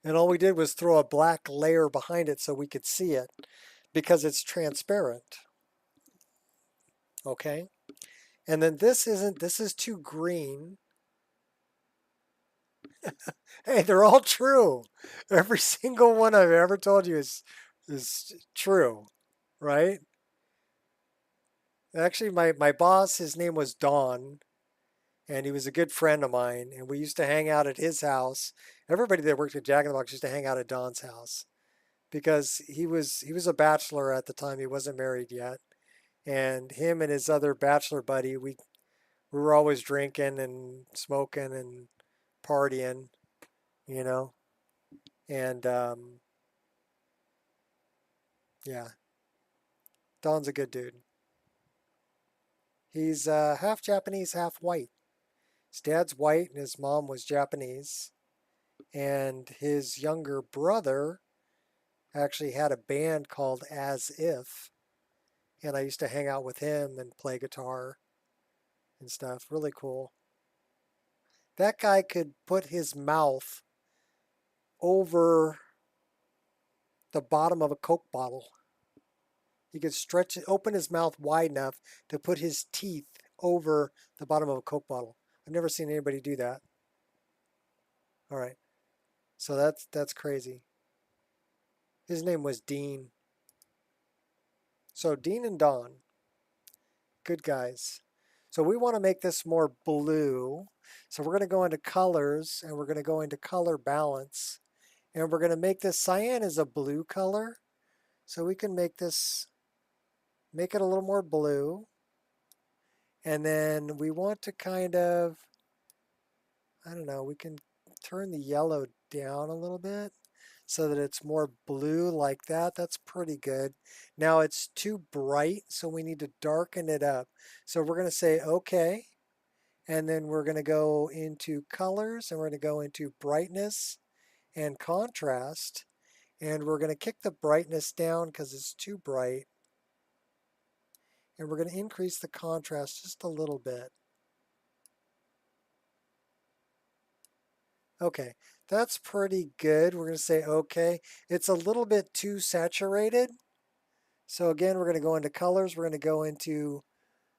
And all we did was throw a black layer behind it so we could see it because it's transparent. Okay. And then this is too green. Hey, they're all true. Every single one I've ever told you is true, right? Actually, my boss, his name was Don, and he was a good friend of mine, and we used to hang out at his house. Everybody that worked at Jack in the Box used to hang out at Don's house because he was a bachelor at the time. He wasn't married yet. And him and his other bachelor buddy, we were always drinking and smoking and partying, you know. And yeah, Don's a good dude. He's half Japanese, half white. His dad's white and his mom was Japanese. And his younger brother actually had a band called As If. And I used to hang out with him and play guitar and stuff. Really cool. That guy could put his mouth over the bottom of a Coke bottle. He could stretch it, open his mouth wide enough to put his teeth over the bottom of a Coke bottle. I've never seen anybody do that. All right. So that's crazy. His name was Dean. So Dean and Don, good guys. So we want to make this more blue. So we're going to go into colors and we're going to go into color balance. And we're going to make this cyan is a blue color. So we can make this, make it a little more blue. And then we want to kind of, I don't know, we can turn the yellow down a little bit so that it's more blue like that. That's pretty good. Now it's too bright, so we need to darken it up. So we're going to say OK. And then we're going to go into colors and we're going to go into brightness and contrast. And we're going to kick the brightness down because it's too bright. And we're going to increase the contrast just a little bit. Okay, that's pretty good. We're going to say OK. It's a little bit too saturated. So again, we're going to go into colors. We're going to go into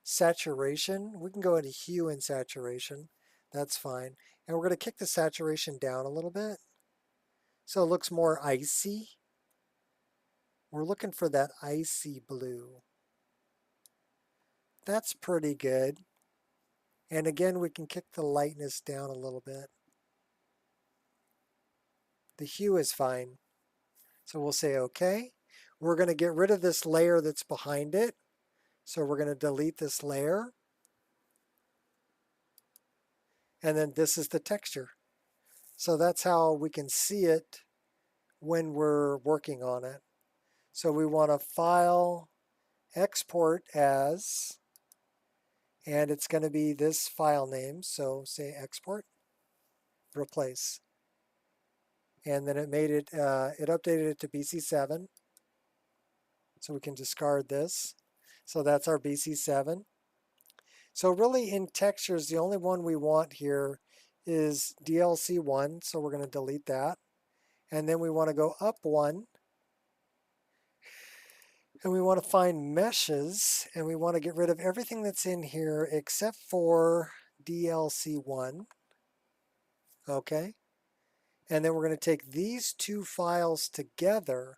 saturation. We can go into hue and saturation. That's fine. And we're going to kick the saturation down a little bit so it looks more icy. We're looking for that icy blue. That's pretty good. And again, we can kick the lightness down a little bit. The hue is fine. So we'll say OK. We're going to get rid of this layer that's behind it. So we're going to delete this layer. And then this is the texture. So that's how we can see it when we're working on it. So we want to file, export as, and it's going to be this file name. So say export, replace. And then it made it, it updated it to BC7. So we can discard this. So that's our BC7. So really in textures, the only one we want here is DLC1. So we're going to delete that. And then we want to go up one. And we want to find meshes. And we want to get rid of everything that's in here except for DLC1. Okay. And then we're going to take these two files together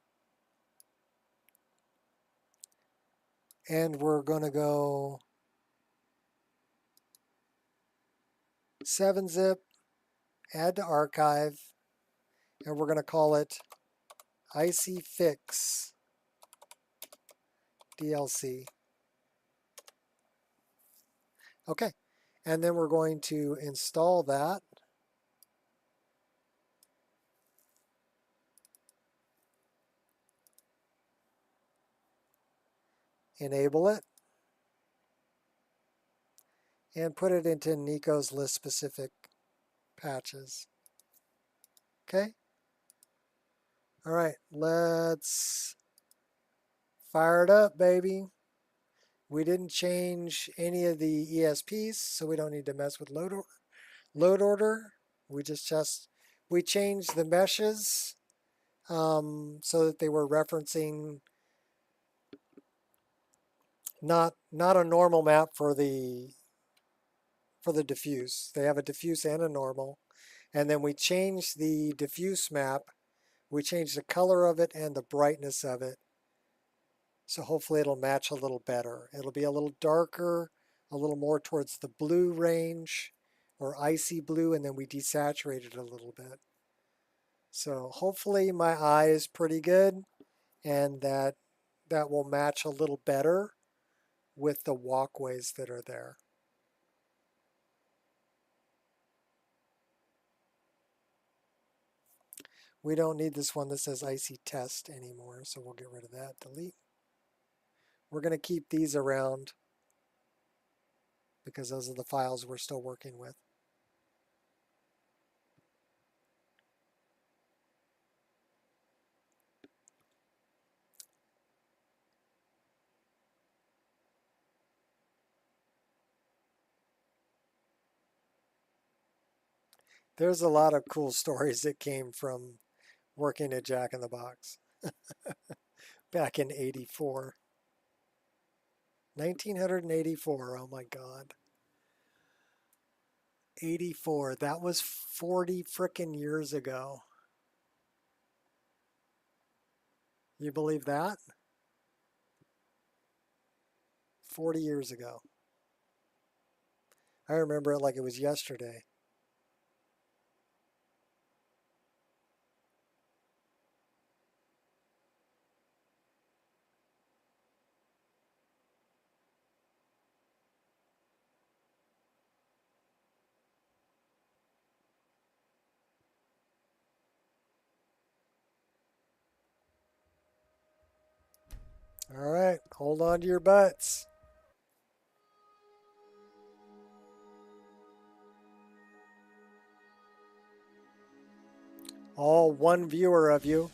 And we're going to go 7-zip, add to archive, and we're going to call it Icy Fix DLC. Okay, and then we're going to install that. Enable it. And put it into Nico's list specific patches. Okay. All right, let's fire it up, baby. We didn't change any of the ESPs, so we don't need to mess with load order. We changed the meshes so that they were referencing not a normal map for the diffuse. They have a diffuse and a normal. And then we changed the diffuse map. We changed the color of it and the brightness of it. So hopefully it'll match a little better. It'll be a little darker, a little more towards the blue range or icy blue, and then we desaturate it a little bit. So hopefully my eye is pretty good, and that will match a little better with the walkways that are there. We don't need this one that says Icy Test anymore, so we'll get rid of that. Delete. We're going to keep these around because those are the files we're still working with. There's a lot of cool stories that came from working at Jack in the Box back in 84. 1984, oh my God. 84, that was 40 frickin' years ago. You believe that? 40 years ago. I remember it like it was yesterday. All right, hold on to your butts. All one viewer of you.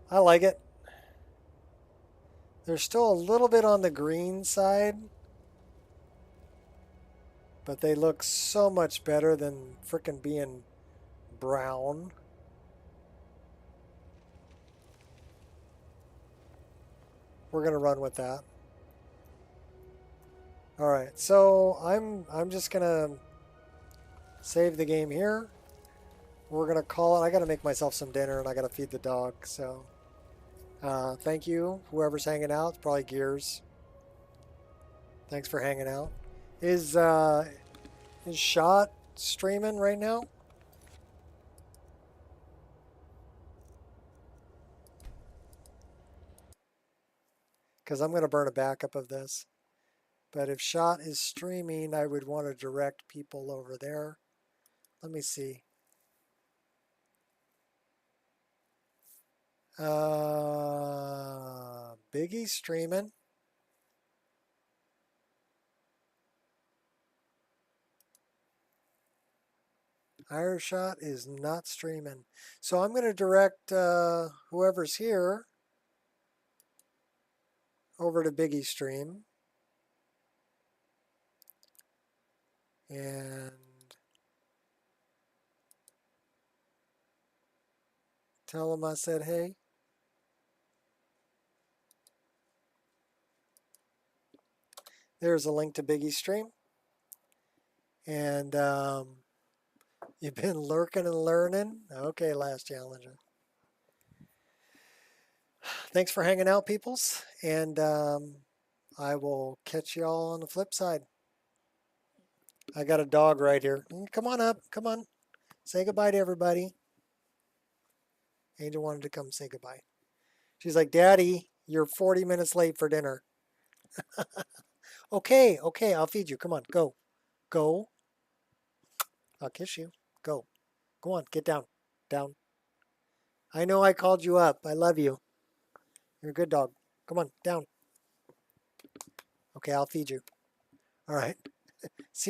I like it. They're still a little bit on the green side, but they look so much better than frickin' being brown. We're gonna run with that. All right, so I'm just gonna save the game here. We're gonna call it. I gotta make myself some dinner and I gotta feed the dog. So thank you, whoever's hanging out. It's probably Gears. Thanks for hanging out. Is Shot streaming right now? Because I'm gonna burn a backup of this. But if Shot is streaming, I would want to direct people over there. Let me see. Biggie's streaming. Ireshot is not streaming. So I'm going to direct whoever's here over to Biggie's stream. And tell him I said hey. There's a link to Biggie's stream. And you've been lurking and learning. Okay, Last Challenger. thanks for hanging out, peoples. And I will catch you all on the flip side. I got a dog right here. Come on up. Come on. Say goodbye to everybody. Angel wanted to come say goodbye. She's like, Daddy, you're 40 minutes late for dinner. Okay, I'll feed you. Come on, go. Go. I'll kiss you. Go. Go on, get down. Down. I know I called you up. I love you. You're a good dog. Come on, down. Okay, I'll feed you. All right. See you.